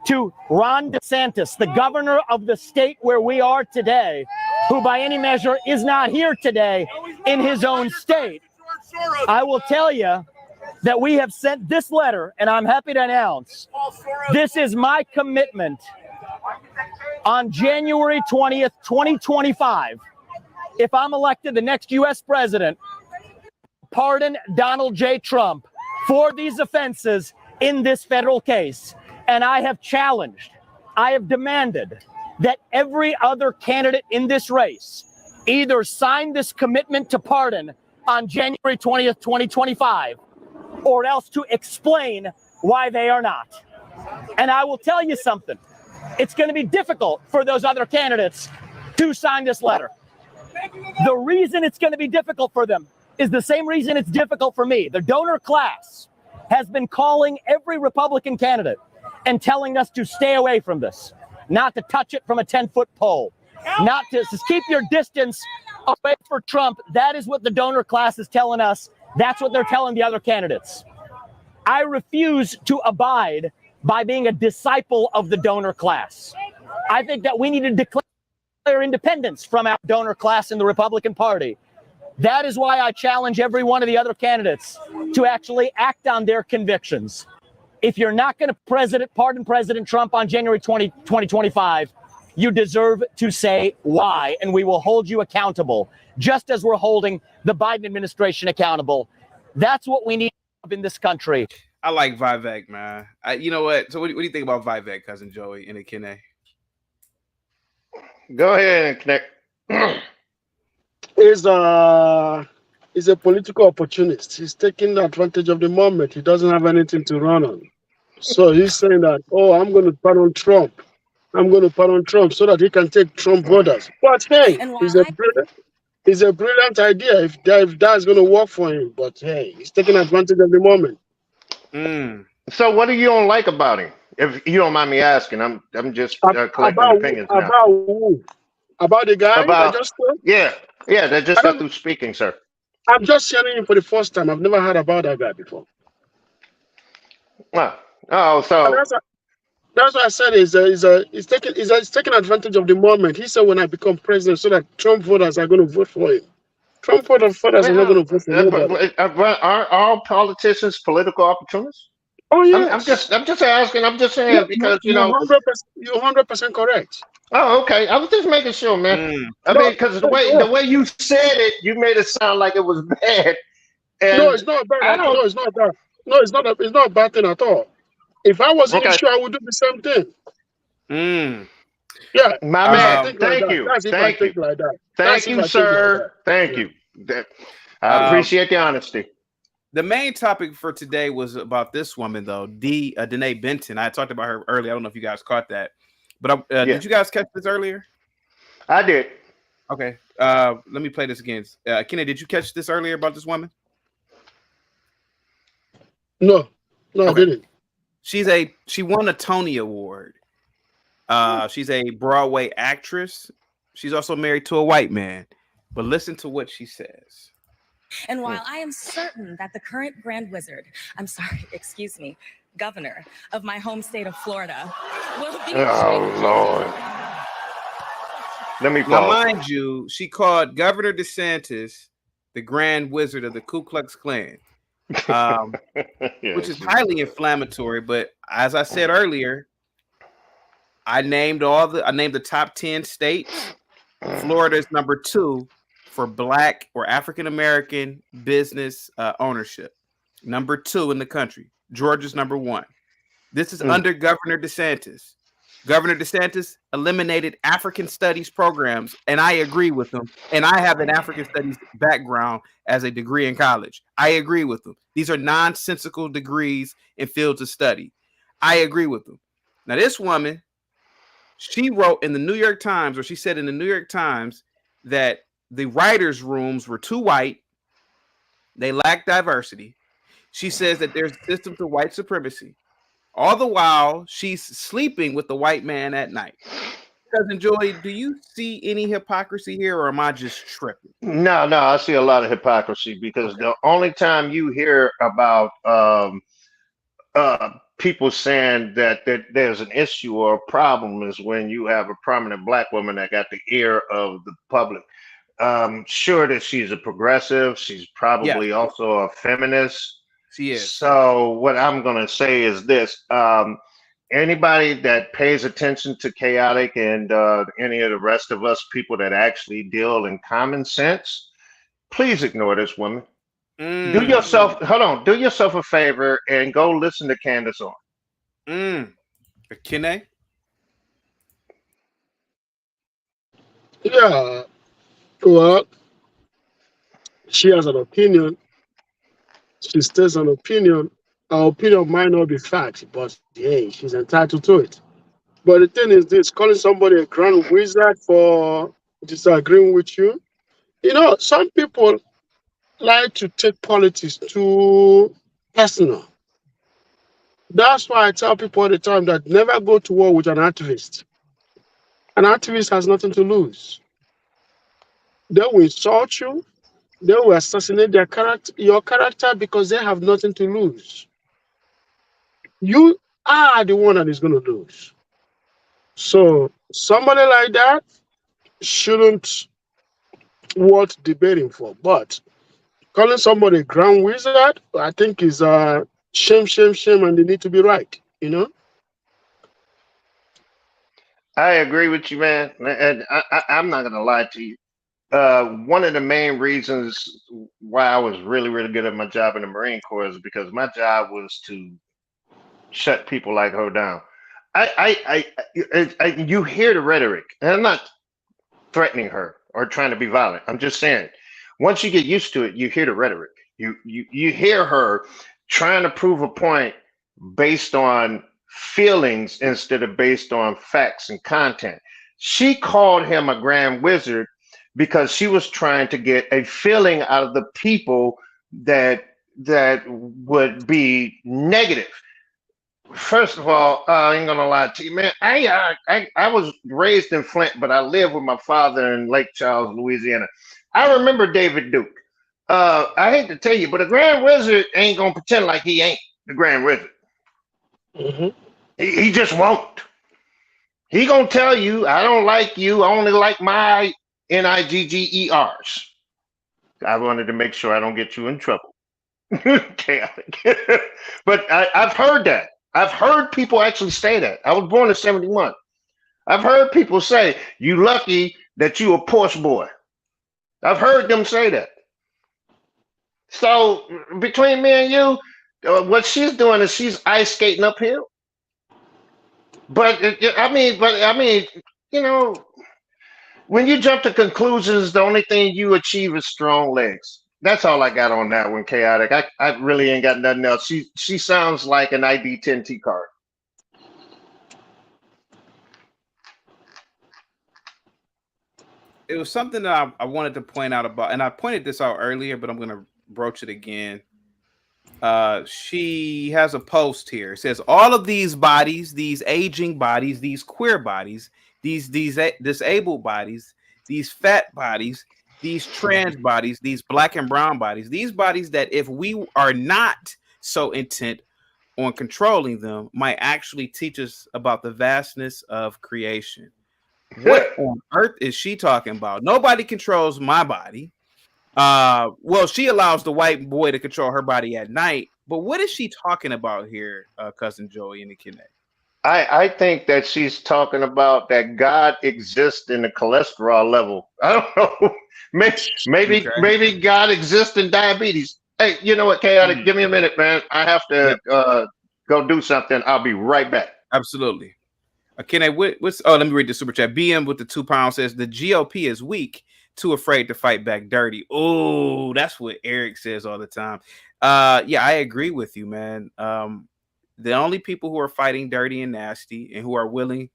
to Ron DeSantis, the governor of the state where we are today, who by any measure is not here today in his own state. I will tell you that we have sent this letter, and I'm happy to announce this is my commitment on January 20th, 2025, if I'm elected the next U.S. president, pardon Donald J. Trump for these offenses in this federal case. And I have challenged, I have demanded that every other candidate in this race either sign this commitment to pardon on January 20th, 2025, or else to explain why they are not. And I will tell you something. It's going to be difficult for those other candidates to sign this letter. The reason it's going to be difficult for them is the same reason it's difficult for me. The donor class has been calling every Republican candidate and telling us to stay away from this, not to touch it from a 10-foot pole, not to just keep your distance away for Trump. That is what the donor class is telling us. That's what they're telling the other candidates. I refuse to abide by being a disciple of the donor class. I think that we need to declare independence from our donor class in the Republican Party. That is why I challenge every one of the other candidates to actually act on their convictions. If you're not going to pardon President Trump on January 2025, you deserve to say why, and we will hold you accountable, just as we're holding the Biden administration accountable. That's what we need in this country. I like Vivek, man. You know what? So what do you think about Vivek, cousin Joey and Akine? Go ahead and connect. Is a political opportunist. He's taking advantage of the moment. He doesn't have anything to run on. So he's saying that, oh, I'm going to pardon Trump. I'm going to pardon Trump so that he can take Trump voters. But hey, it's a brilliant idea if that's going to work for him. But hey, he's taking advantage of the moment. So what do you don't like about him? If you don't mind me asking, I'm just collecting opinions now. About who? About the guy that just spoke? Yeah, that just got through speaking, sir. I'm just hearing him for the first time. I've never heard about that guy before. So that's why I said he's taking advantage of the moment. He said when I become president, so that Trump voters are going to vote for him. Trump voters are not going to vote for nobody. Are all politicians political opportunists? Oh yeah. I'm just asking. I'm just saying because you're 100% correct. Oh, okay. I was just making sure, man. I mean, because the way you said it, you made it sound like it was bad. And no, it's not bad. No, it's not bad. No, it's not a bad thing at all. If I was in the show, I would do the same thing. Yeah, my man. Thank you. Thank you. Thank you, sir. Thank you. I appreciate the honesty. The main topic for today was about this woman, though, Denee Benton. I talked about her earlier. I don't know if you guys caught that, but did you guys catch this earlier? I did. Okay. Let me play this again. Kenny, did you catch this earlier about this woman? No, I didn't. She won a Tony Award. She's a Broadway actress. She's also married to a white man. But listen to what she says. And while I am certain that the current governor of my home state of Florida will be. Oh, Lord. Let me pause. Now, mind you, she called Governor Desantis the Grand Wizard of the Ku Klux Klan, which is highly inflammatory. But as I said earlier, I named the top 10 states. Florida is number 2 for Black or African American business ownership. Number 2 in the country. Georgia's number 1. This is under Governor DeSantis. Governor DeSantis eliminated African studies programs, and I agree with him. And I have an African studies background as a degree in college. I agree with him. These are nonsensical degrees in fields of study. I agree with him. Now, this woman, she wrote in the New York Times, or she said in the New York Times, that the writers' rooms were too white. They lack diversity. She says that there's systems of white supremacy. All the while, she's sleeping with the white man at night. Cousin Joy, do you see any hypocrisy here, or am I just tripping? No, I see a lot of hypocrisy because the only time you hear about people saying that there's an issue or a problem is when you have a prominent Black woman that got the ear of the public. Sure that she's a progressive. She's probably also a feminist. She is. So what I'm going to say is this. Anybody that pays attention to chaotic and any of the rest of us people that actually deal in common sense, please ignore this woman. Do yourself a favor and go listen to Candace on. Kenny? Yeah. Well, she has an opinion. She states an opinion. Our opinion might not be fact, but hey, she's entitled to it. But the thing is this, calling somebody a grand wizard for disagreeing with you. You know, some people like to take politics too personal. That's why I tell people all the time that never go to war with an activist. An activist has nothing to lose. They will insult you. They will assassinate your character because they have nothing to lose. You are the one that is going to lose. So somebody like that shouldn't worth debating for. But calling somebody a ground wizard, I think is shame, shame, shame, and they need to be right. You know. I agree with you, man. And I'm not gonna lie to you. One of the main reasons why I was really, really good at my job in the Marine Corps is because my job was to shut people like her down. You hear the rhetoric, and I'm not threatening her or trying to be violent. I'm just saying, once you get used to it, you hear the rhetoric. You hear her trying to prove a point based on feelings instead of based on facts and content. She called him a grand wizard because she was trying to get a feeling out of the people that would be negative. First of all, I ain't gonna lie to you, man. I was raised in Flint, but I lived with my father in Lake Charles, Louisiana. I remember David Duke. I hate to tell you, but a Grand Wizard ain't gonna pretend like he ain't the Grand Wizard. He just won't. He gonna tell you, I don't like you. I only like my NIGGERs. I wanted to make sure I don't get you in trouble. Chaotic. But I've heard that. I've heard people actually say that. I was born in 71. I've heard people say, you lucky that you a Porsche boy. I've heard them say that. So between me and you, what she's doing is she's ice skating uphill. But I mean, you know, when you jump to conclusions, the only thing you achieve is strong legs. That's all I got on that one, Chaotic. I really ain't got nothing else. She sounds like an ID10T card. It was something that I wanted to point out about, and I pointed this out earlier, but I'm going to broach it again. She has a post here. It says, all of these bodies, these aging bodies, these queer bodies, these disabled bodies, these fat bodies, these trans bodies, these black and brown bodies, these bodies that if we are not so intent on controlling them might actually teach us about the vastness of creation. What on earth is she talking about? Nobody controls my body. Well, she allows the white boy to control her body at night, but what is she talking about here, cousin Joey and the Kine? I think that she's talking about that God exists in the cholesterol level. I don't know. Maybe God exists in diabetes. Hey, you know what, Chaotic? Give me a minute, man. I have to go do something. I'll be right back. Absolutely. Kine, what's let me read the super chat. BM with the £2 says the GOP is weak, too afraid to fight back dirty. Oh, that's what Eric says all the time. Yeah, I agree with you, man. The only people who are fighting dirty and nasty and who are willing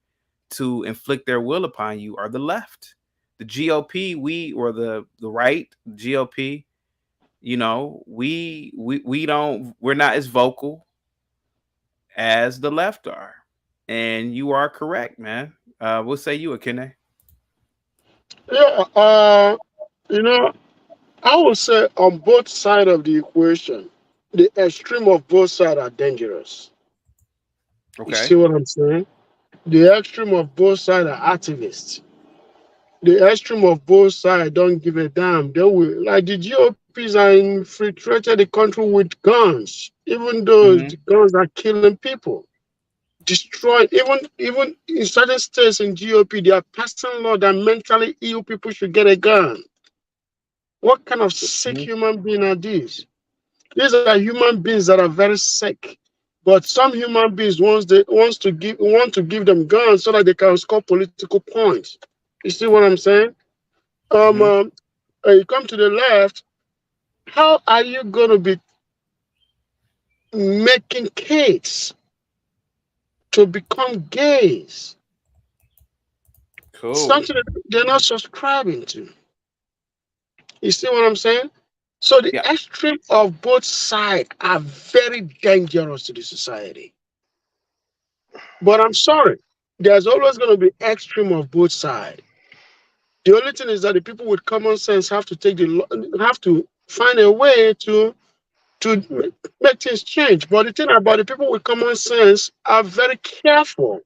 to inflict their will upon you are the left. The GOP, the right, GOP, you know, we're not as vocal as the left are. And you are correct, man. We'll say you, Akene. Yeah, you know, I would say on both sides of the equation, the extreme of both sides are dangerous. Okay. You see what I'm saying? The extreme of both sides are activists. The extreme of both sides don't give a damn. They will, like the GOPs are infiltrated the country with guns, even though the guns are killing people. Destroyed, even in certain states in GOP, they are passing law that mentally ill people should get a gun. What kind of sick human being are these? These are human beings that are very sick. But some human beings want to give them guns so that they can score political points. You see what I'm saying? You come to the left. How are you going to be making kids to become gays? Cool. Something that they're not subscribing to. You see what I'm saying? So the extreme of both sides are very dangerous to the society. But I'm sorry, there's always going to be extreme of both sides. The only thing is that the people with common sense have to find a way to make things change. But the thing about the people with common sense are very careful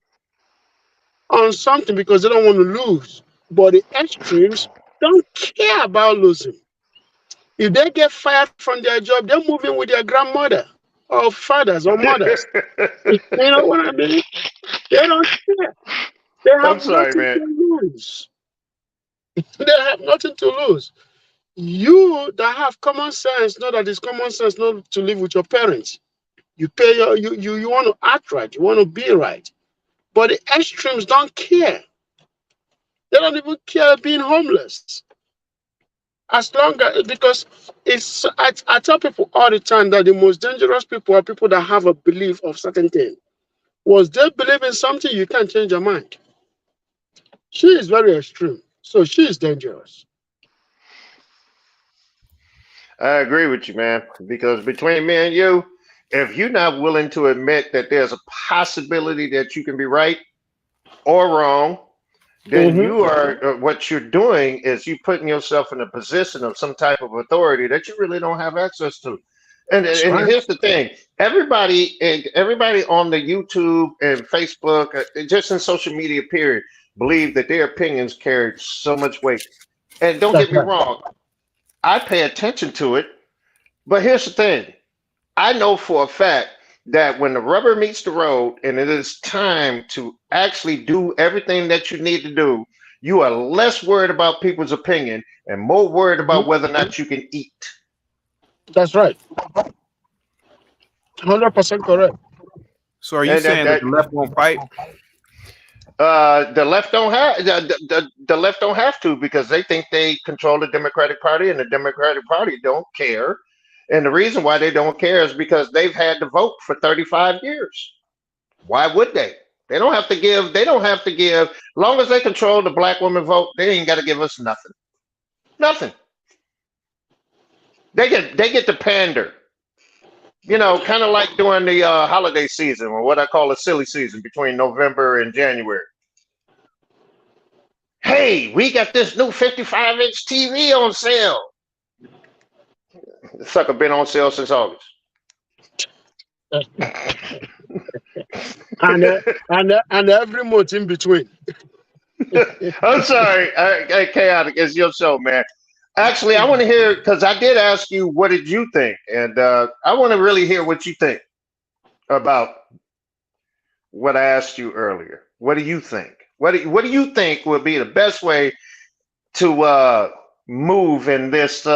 on something because they don't want to lose. But the extremes don't care about losing. If they get fired from their job, they're moving with their grandmother or fathers or mothers. You know what I mean? They don't care. They have I'm sorry, nothing man. to lose. They have nothing to lose. You that have common sense know that it's common sense not to live with your parents. You pay you want to act right. You want to be right. But the extremes don't care. They don't even care being homeless. As long as, because it's, I tell people all the time that the most dangerous people are people that have a belief of certain thing. Once they believe in something, you can't change your mind. She is very extreme, so she is dangerous. I agree with you, man. Because between me and you, if you're not willing to admit that there's a possibility that you can be right or wrong, then you are what you're doing is you putting yourself in a position of some type of authority that you really don't have access to. And here's the thing: everybody on the YouTube and Facebook, just in social media, period, believe that their opinions carry so much weight. And don't get me wrong, I pay attention to it, but here's the thing: I know for a fact that when the rubber meets the road and it is time to actually do everything that you need to do, you are less worried about people's opinion and more worried about whether or not you can eat. That's right. 100% correct. So are you saying that the left won't fight? The left don't have the left don't have to, because they think they control the Democratic Party, and the Democratic Party don't care. And the reason why they don't care is because they've had to vote for 35 years. Why would they? They don't have to give. They don't have to give. Long as they control the black woman vote, they ain't got to give us nothing. Nothing. They get to pander. You know, kind of like during the holiday season, or what I call a silly season between November and January. Hey, we got this new 55-inch TV on sale. The sucker been on sale since August. and every month in between. I'm sorry, Chaotic, it's your show, man. Actually, I want to hear, because I did ask you, what did you think? And I want to really hear what you think about what I asked you earlier. What do you think? What do you think would be the best way to move in this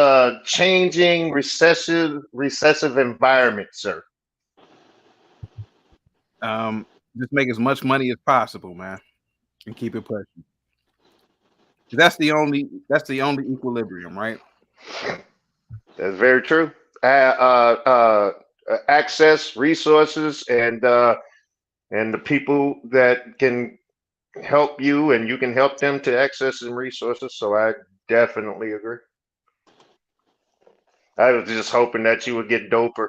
changing recessive environment, sir? Just make as much money as possible, man, and keep it pushing. That's the only equilibrium, right? That's very true. Access, resources, and the people that can help you, and you can help them to access some resources. So I definitely agree. I was just hoping that you would get doper.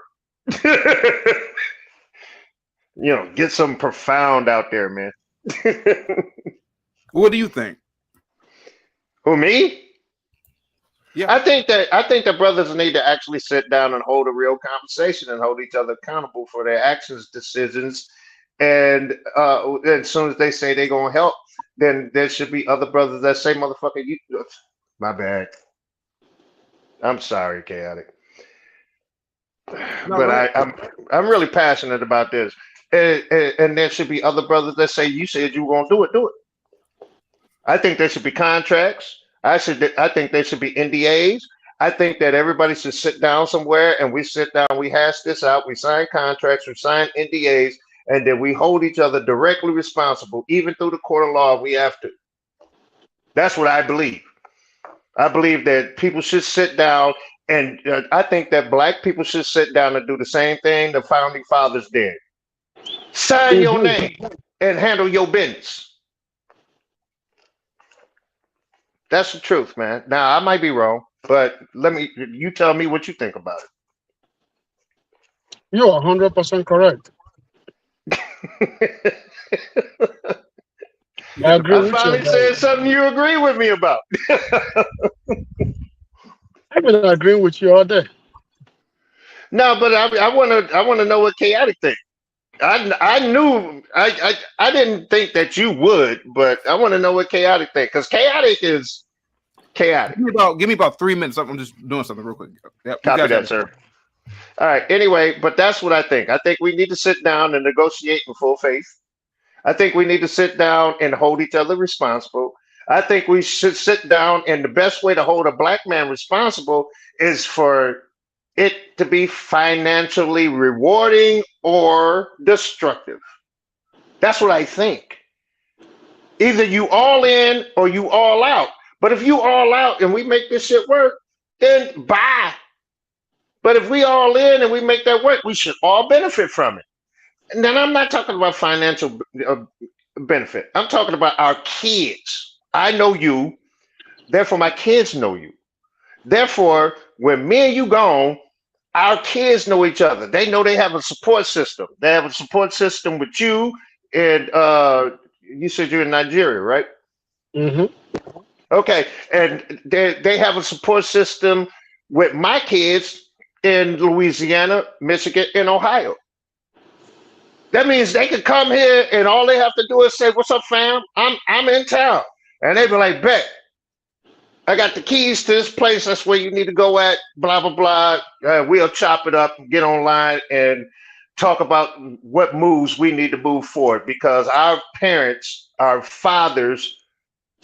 You know, get some profound out there, man. What do you think? Who, me? Yeah. I think that brothers need to actually sit down and hold a real conversation and hold each other accountable for their actions, decisions. And as soon as they say they're gonna help, then there should be other brothers that say, motherfucker, you my bad. I'm sorry, Chaotic. No, but right. I'm really passionate about this. And there should be other brothers that say, you said you were gonna do it, do it. I think there should be contracts. I think there should be NDAs. I think that everybody should sit down somewhere and we sit down, we hash this out, we sign contracts, we sign NDAs, and then we hold each other directly responsible, even through the court of law if we have to. That's what I believe. I believe that people should sit down, and I think that black people should sit down and do the same thing the founding fathers did. Sign your name and handle your business. That's the truth, man. Now, I might be wrong, but you tell me what you think about it. You are 100% correct. I finally said something you agree with me about. I've been agreeing with you all day. No, but I want to know what Chaotic thinks. I didn't think that you would, but I want to know what Chaotic thinks, because Chaotic is chaotic. Give me about 3 minutes. I'm just doing something real quick. Yep, you Copy guys that, have- sir. All right. Anyway, but that's what I think. I think we need to sit down and negotiate in full faith. I think we need to sit down and hold each other responsible. I think we should sit down, and the best way to hold a black man responsible is for it to be financially rewarding or destructive. That's what I think. Either you all in or you all out. But if you all out and we make this shit work, then bye. But if we all in and we make that work, we should all benefit from it. And then I'm not talking about financial benefit. I'm talking about our kids. I know you, therefore my kids know you. Therefore, when me and you gone, our kids know each other. They know they have a support system. They have a support system with you, and you said you're in Nigeria, right? Mm-hmm. Okay, and they have a support system with my kids in Louisiana, Michigan, and Ohio. That means they can come here and all they have to do is say, "What's up, fam? I'm in town," and they be like, "Bet, I got the keys to this place. That's where you need to go at. Blah blah blah. We'll chop it up, get online, and talk about what moves we need to move forward because our parents, our fathers."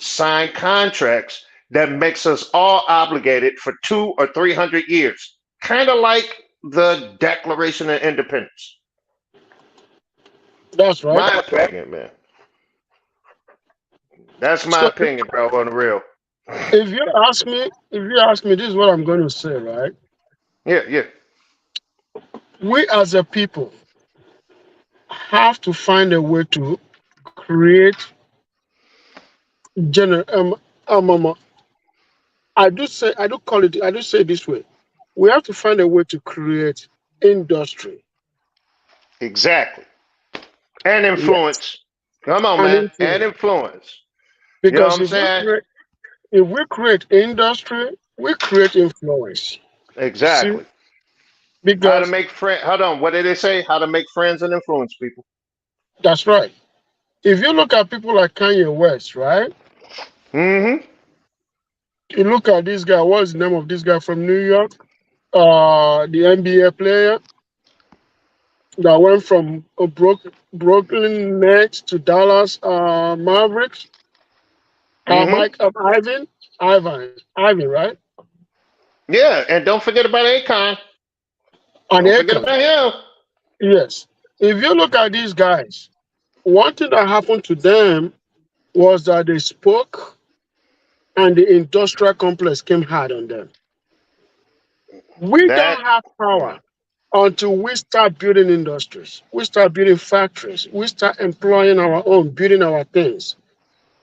Sign contracts that makes us all obligated for 200 or 300 years, kind of like the Declaration of Independence. That's right. My opinion, man. That's my opinion, bro. On the real. If you ask me, this is what I'm going to say, right? Yeah. We as a people have to find a way to create I do say it this way. We have to find a way to create industry. Exactly. And influence. Yes. Come on, man. And influence. Because you know what I'm saying? If we create industry, we create influence. Exactly. See? Because how to make friends. Hold on. What did they say? How to make friends and influence people. That's right. If you look at people like Kanye West, right? Mm-hmm. You look at this guy. What's the name of this guy from New York? The NBA player that went from Brooklyn Nets to Dallas Mavericks. Mm-hmm. Ivan, right? Yeah, and don't forget about Akon. Don't forget about him. Yes. If you look at these guys, one thing that happened to them was that they spoke and the industrial complex came hard on them. We don't have power until we start building industries. We start building factories. We start employing our own, building our things.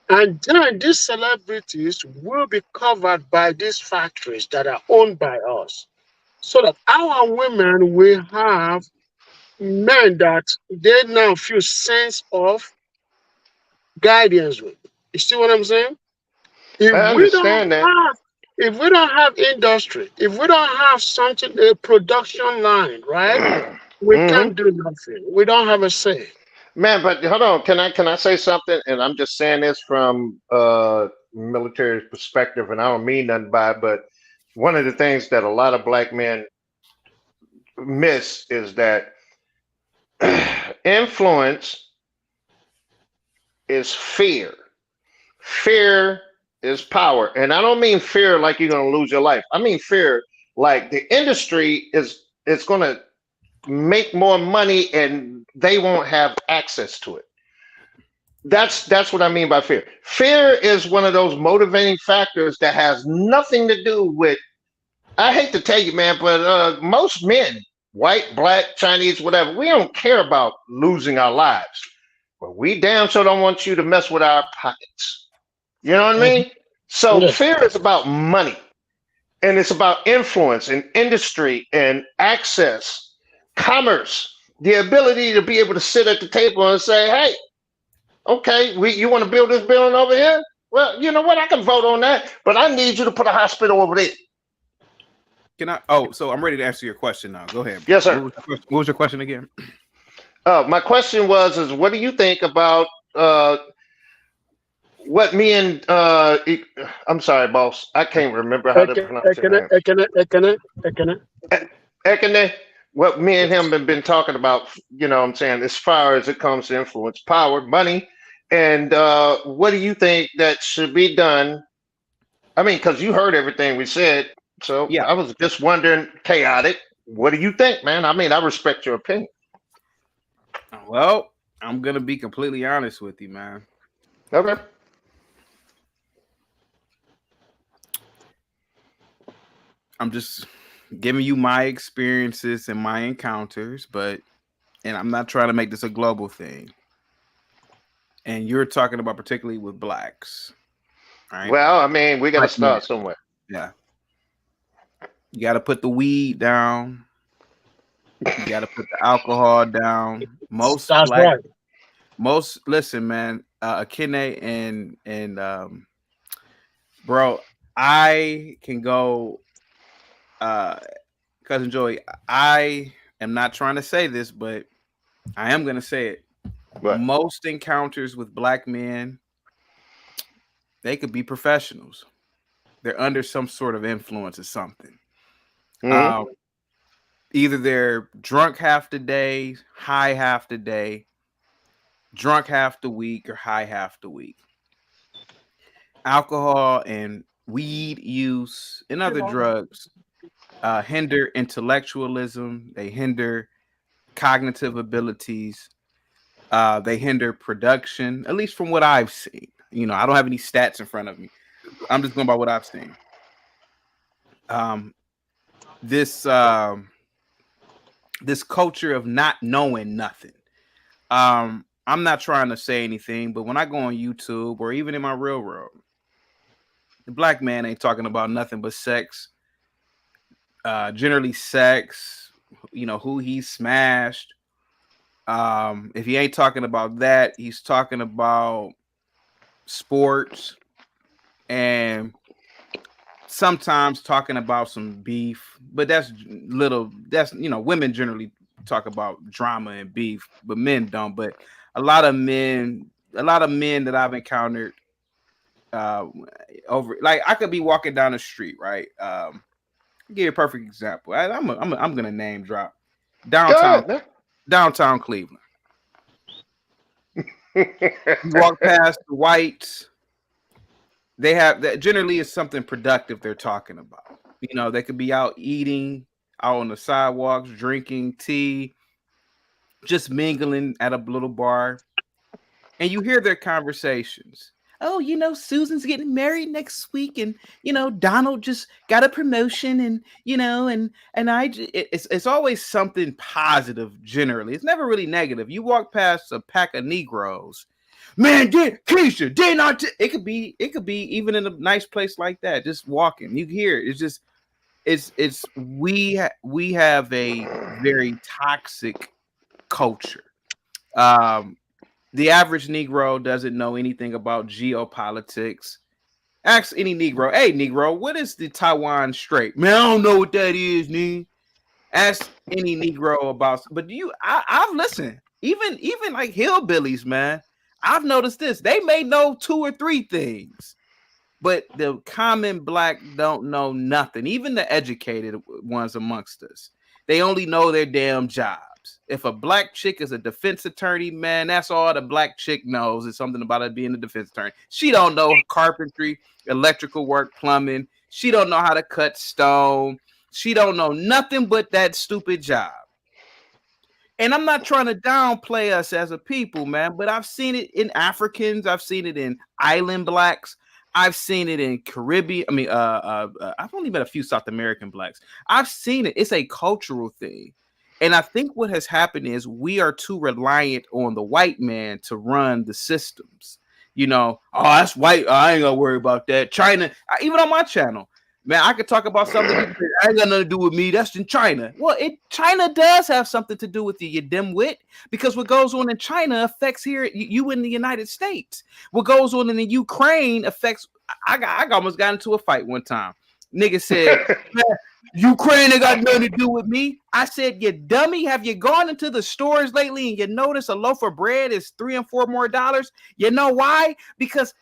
And then these celebrities will be covered by these factories that are owned by us. So that our women will have men that they now feel sense of guidance with. You see what I'm saying? I understand that. If we don't have industry, if we don't have something, a production line, right? We can't do nothing. We don't have a say. Man, but hold on. Can I say something? And I'm just saying this from military perspective, and I don't mean nothing by it, but one of the things that a lot of black men miss is that influence is fear. Fear is power. And I don't mean fear like you're going to lose your life. I mean fear like the industry is going to make more money and they won't have access to it. That's what I mean by fear. Fear is one of those motivating factors that has nothing to do with, I hate to tell you, man, but most men, white, black, Chinese, whatever, we don't care about losing our lives. But we damn sure don't want you to mess with our pockets. You know what I mean? So fear is about money. And it's about influence and industry and access, commerce, the ability to be able to sit at the table and say, hey, okay, you want to build this building over here? Well, you know what? I can vote on that, but I need you to put a hospital over there. Can I? Oh, so I'm ready to answer your question now. Go ahead. Yes, sir. What was your question again? My question was, what do you think about what me and I'm sorry, boss. I can't remember how to pronounce your name. Ekene, what me and him have been talking about, you know what I'm saying, as far as it comes to influence, power, money, and what do you think that should be done? I mean, because you heard everything we said, so Yeah. I was just wondering, chaotic, what do you think, man? I mean, I respect your opinion. Well, I'm gonna be completely honest with you, man. Okay. I'm just giving you my experiences and my encounters, and I'm not trying to make this a global thing. And you're talking about particularly with blacks, right? Well, I mean, we got to Black men. start somewhere. Yeah. You got to put the weed down. You got to put the alcohol down. Most That's black, right. listen, man, Akene and bro, I can go, Cousin Joey, I am not trying to say this, but I am going to say it. Right. Most encounters with black men, they could be professionals. They're under some sort of influence or something. Mhm. Either they're drunk half the day, high half the day, drunk half the week, or high half the week. Alcohol and weed use and other drugs hinder intellectualism. They hinder cognitive abilities. They hinder production, at least from what I've seen. You know, I don't have any stats in front of me. I'm just going by what I've seen. This culture of not knowing nothing. I'm not trying to say anything, but when I go on YouTube or even in my real world, the black man ain't talking about nothing but sex. Generally sex, you know, who he smashed. If he ain't talking about that, he's talking about sports and sometimes talking about some beef, but that's you know, women generally talk about drama and beef, but men don't. But a lot of men that I've encountered over, like, I could be walking down the street, right? I'll give you a perfect example. I'm gonna name drop downtown Cleveland. You walk past the whites, they have that generally is something productive they're talking about. You know, they could be out eating, out on the sidewalks, drinking tea, just mingling at a little bar, and you hear their conversations. Oh, you know, Susan's getting married next week, and you know, Donald just got a promotion, and you know, and it's always something positive. Generally, it's never really negative. You walk past a pack of Negroes, man, Keisha, did not. It could be even in a nice place like that. Just walking, you hear it. It's just, we have a very toxic culture. The average Negro doesn't know anything about geopolitics. Ask any Negro, hey Negro, what is the Taiwan Strait? Man, I don't know what that is, man. Ask any Negro about, but I've listened, even like hillbillies, man. I've noticed this. They may know 2 or 3 things, but the common black don't know nothing. Even the educated ones amongst us, they only know their damn jobs. If a black chick is a defense attorney, man, that's all the black chick knows is something about it being a defense attorney. She don't know carpentry, electrical work, plumbing. She don't know how to cut stone. She don't know nothing but that stupid job. And I'm not trying to downplay us as a people, man, but I've seen it in Africans. I've seen it in island blacks. I've seen it in Caribbean. I mean, I've only met a few South American blacks. I've seen it. It's a cultural thing. And I think what has happened is we are too reliant on the white man to run the systems. You know, oh, that's white. I ain't gonna worry about that. China, even on my channel, man, I could talk about something. I ain't got nothing to do with me. That's in China. Well, China does have something to do with you dimwit, because what goes on in China affects here you in the United States. What goes on in the Ukraine affects. I almost got into a fight one time. Nigga said, man, Ukraine ain't got nothing to do with me. I said, you dummy, have you gone into the stores lately and you notice a loaf of bread is $3 and $4 more? You know why? Because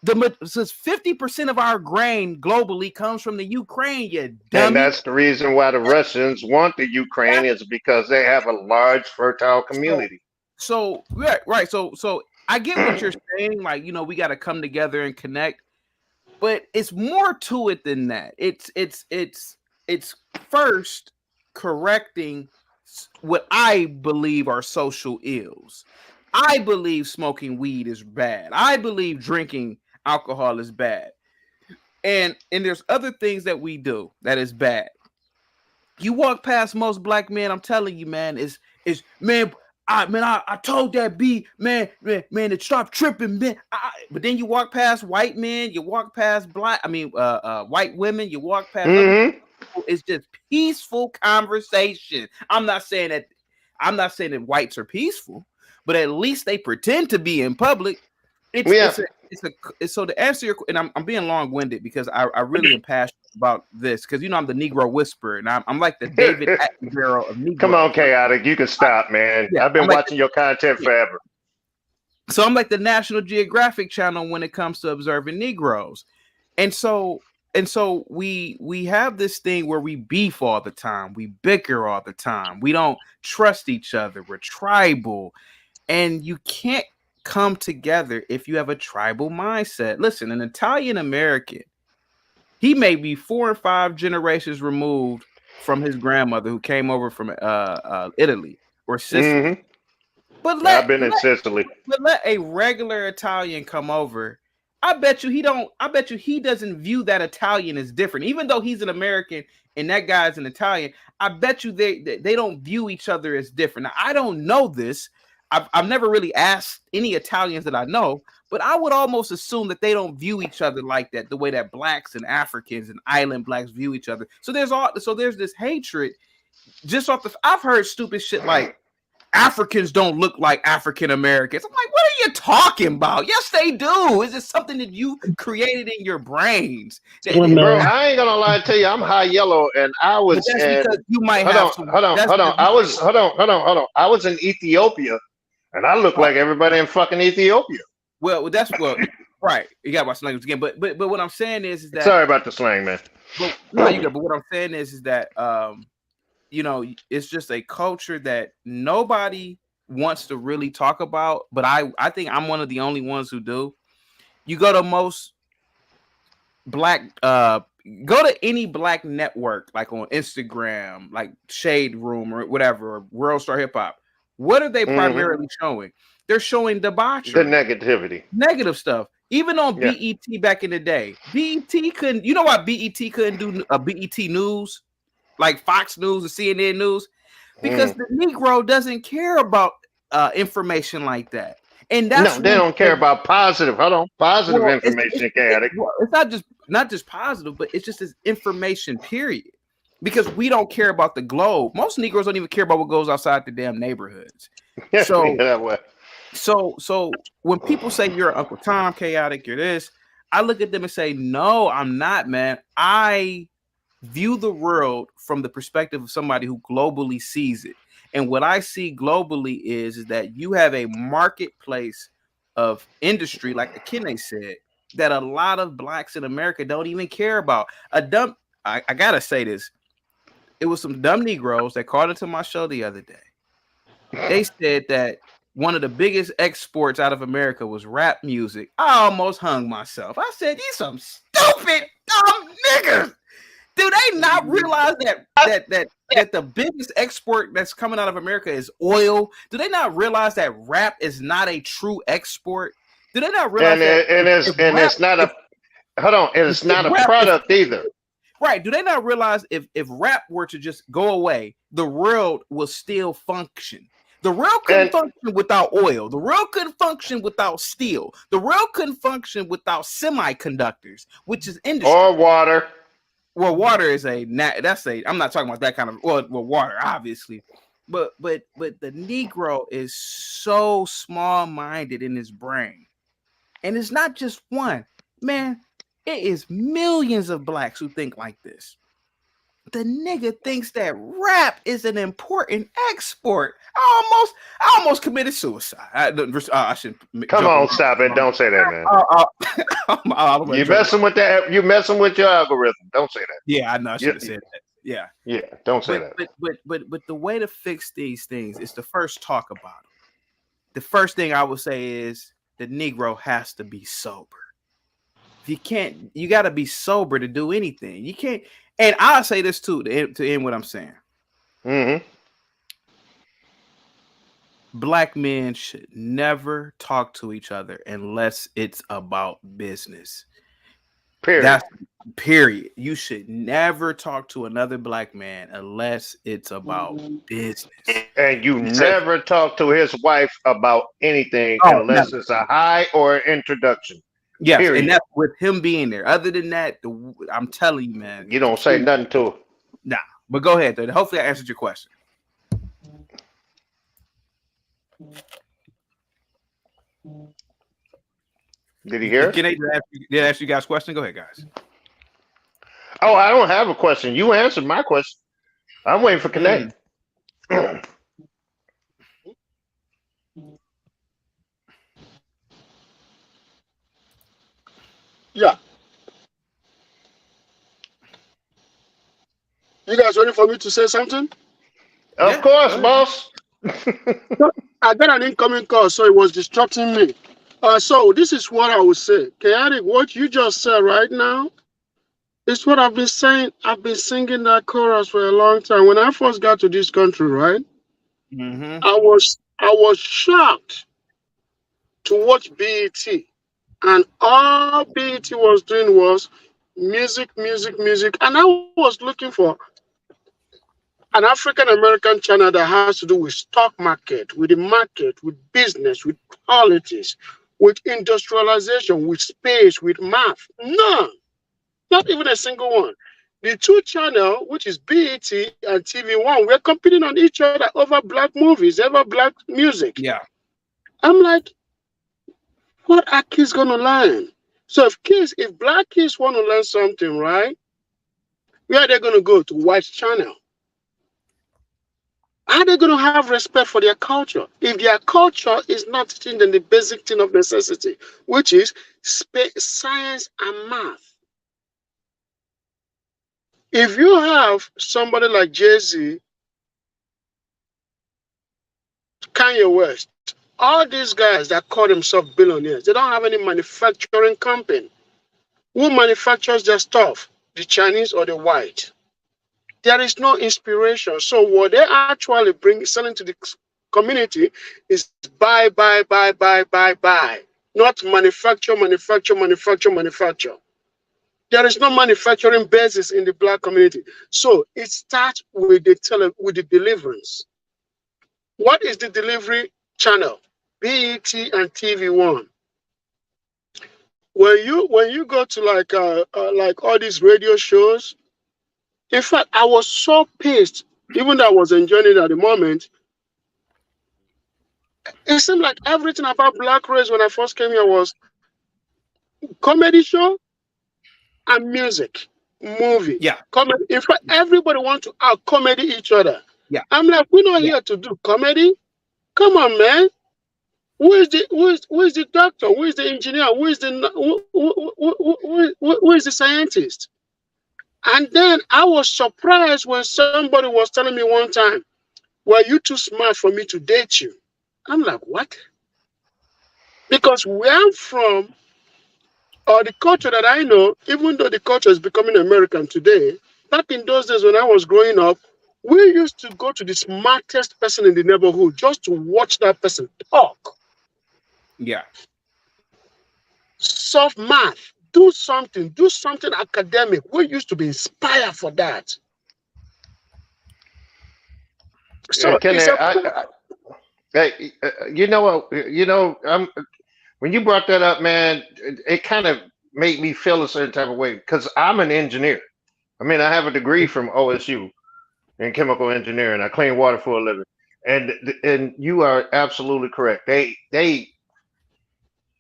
Since 50% of our grain globally comes from the Ukraine, you dummy. And that's the reason why the Russians want the Ukraine is because they have a large fertile community. So right. So I get what you're saying. Like, we got to come together and connect, but it's more to it than that. It's first correcting what I believe are social ills. I believe smoking weed is bad. I believe drinking alcohol is bad. And there's other things that we do that is bad. You walk past most black men, I'm telling you, man, I told that B, man, to stop tripping, man. But then you walk past white men, you walk past white women, you walk past other people. It's just peaceful conversation. I'm not saying that whites are peaceful, but at least they pretend to be in public. So to answer your, and I'm being long-winded because I really am passionate about this because I'm the Negro whisperer and I'm like the David Attenborough of Negro. Come on, Chaotic, you can stop, man. I've been watching your content forever. So I'm like the National Geographic Channel when it comes to observing Negroes, and so we have this thing where we beef all the time, we bicker all the time, we don't trust each other, we're tribal, and you can't come together if you have a tribal mindset. Listen, an Italian American, he may be 4 or 5 generations removed from his grandmother who came over from Italy or Sicily. But I've been in Sicily. But let a regular Italian come over. I bet you he doesn't view that Italian as different, even though he's an American and that guy's an Italian. I bet you they don't view each other as different. Now, I don't know this. I've never really asked any Italians that I know, but I would almost assume that they don't view each other like that, the way that blacks and Africans and island blacks view each other. So there's this hatred just off the. I've heard stupid shit like Africans don't look like African Americans. I'm like, what are you talking about? Yes, they do. Is it something that you created in your brains? Bro, I ain't gonna lie to you. I'm high yellow, and I was. Because you might hold on. I was in Ethiopia. And I look like everybody in fucking Ethiopia. Well, right. You got my slang again, but what I'm saying is that. Sorry about the slang, man. But what I'm saying is that it's just a culture that nobody wants to really talk about. But I think I'm one of the only ones who do. You go to most black go to any black network like on Instagram, like Shade Room or whatever, or World Star Hip Hop. What are they primarily showing? They're showing debauchery, the negativity, negative stuff. Even on BET back in the day, BET couldn't. You know why BET couldn't do a BET News, like Fox News or CNN News, because the Negro doesn't care about information like that. And that's they don't care about positive. Positive information, Chaotic. It's not just positive, but it's just this information. Period. Because we don't care about the globe. Most Negroes don't even care about what goes outside the damn neighborhoods. So when people say you're Uncle Tom, Chaotic, you're this, I look at them and say, no, I'm not, man. I view the world from the perspective of somebody who globally sees it. And what I see globally is that you have a marketplace of industry, like Akine said, that a lot of blacks in America don't even care about. I gotta say this. It was some dumb Negroes that called into my show the other day. They said that one of the biggest exports out of America was rap music. I almost hung myself. I said, "These some stupid dumb niggas. Do they not realize that the biggest export that's coming out of America is oil? Do they not realize that rap is not a true export? Do they not realize it's not a product either? Right. Do they not realize if rap were to just go away, the world will still function? The world couldn't function without oil. The world couldn't function without steel. The world couldn't function without semiconductors, which is industry. Or water. Well, water is I'm not talking about that kind of, water, obviously. But the Negro is so small-minded in his brain. And it's not just one. Man, it is millions of blacks who think like this. the nigga thinks that rap is an important export. I almost committed suicide. I shouldn't. Come on, stop it! Don't say that, man. You messing with that? You messing with your algorithm? Don't say that. Yeah, I know. I should have said that. Yeah. Yeah, don't say that. But the way to fix these things is to first talk about them. The first thing I would say is the Negro has to be sober. If you can't, you got to be sober to do anything. You can't. And I'll say this too to end what I'm saying. Mm-hmm. Black men should never talk to each other unless it's about business. Period. That's period. You should never talk to another black man unless it's about business. And you never talk to his wife about anything unless it's a hi or an introduction. Yes, period. And that's with him being there. Other than that, I'm telling you, man. You don't say nothing to him. Nah, but go ahead, though. Hopefully I answered your question. Did he hear? Did I ask you guys a question? Go ahead, guys. Oh, I don't have a question. You answered my question. I'm waiting for Connect. Yeah. You guys ready for me to say something? Of course, boss. I got an incoming call, so it was distracting me. So this is what I would say. Chaotic, what you just said right now is what I've been saying. I've been singing that chorus for a long time. When I first got to this country, right? Mm-hmm. I was shocked to watch BET. And all BET was doing was music. And I was looking for an African American channel that has to do with stock market, with the market, with business, with politics, with industrialization, with space, with math. None. Not even a single one. The two channels, which is BET and TV1, we're competing on each other over black movies, over black music. Yeah. I'm like, what are kids going to learn? So if black kids want to learn something, right, where are they going to go? To white channel. Are they going to have respect for their culture? If their culture is not teaching them the basic thing of necessity, which is science and math. If you have somebody like Jay-Z, Kanye West, all these guys that call themselves billionaires, they don't have any manufacturing company. Who manufactures their stuff? The Chinese or the white? There is no inspiration. So what they actually selling to the community is buy. Not manufacture. There is no manufacturing basis in the black community. So it starts with the deliverance. What is the delivery channel? BET and TV1. When you go to like all these radio shows, in fact, I was so pissed, even though I was enjoying it at the moment. It seemed like everything about Black race when I first came here was comedy show and music, movie. Yeah. Comedy. In fact, everybody wants to out-comedy each other. Yeah. I'm like, we're not here to do comedy. Come on, man. Who is the doctor? Who is the engineer? Who is the scientist? And then I was surprised when somebody was telling me one time, "Well, you too smart for me to date you." I'm like, what? Because where I'm from, or the culture that I know, even though the culture is becoming American today, back in those days when I was growing up, we used to go to the smartest person in the neighborhood just to watch that person talk. Yeah. Solve math. Do something academic. We used to be inspired for that. So you know what? When you brought that up, man, it kind of made me feel a certain type of way because I'm an engineer. I mean, I have a degree from OSU in chemical engineering. I clean water for a living, and you are absolutely correct. They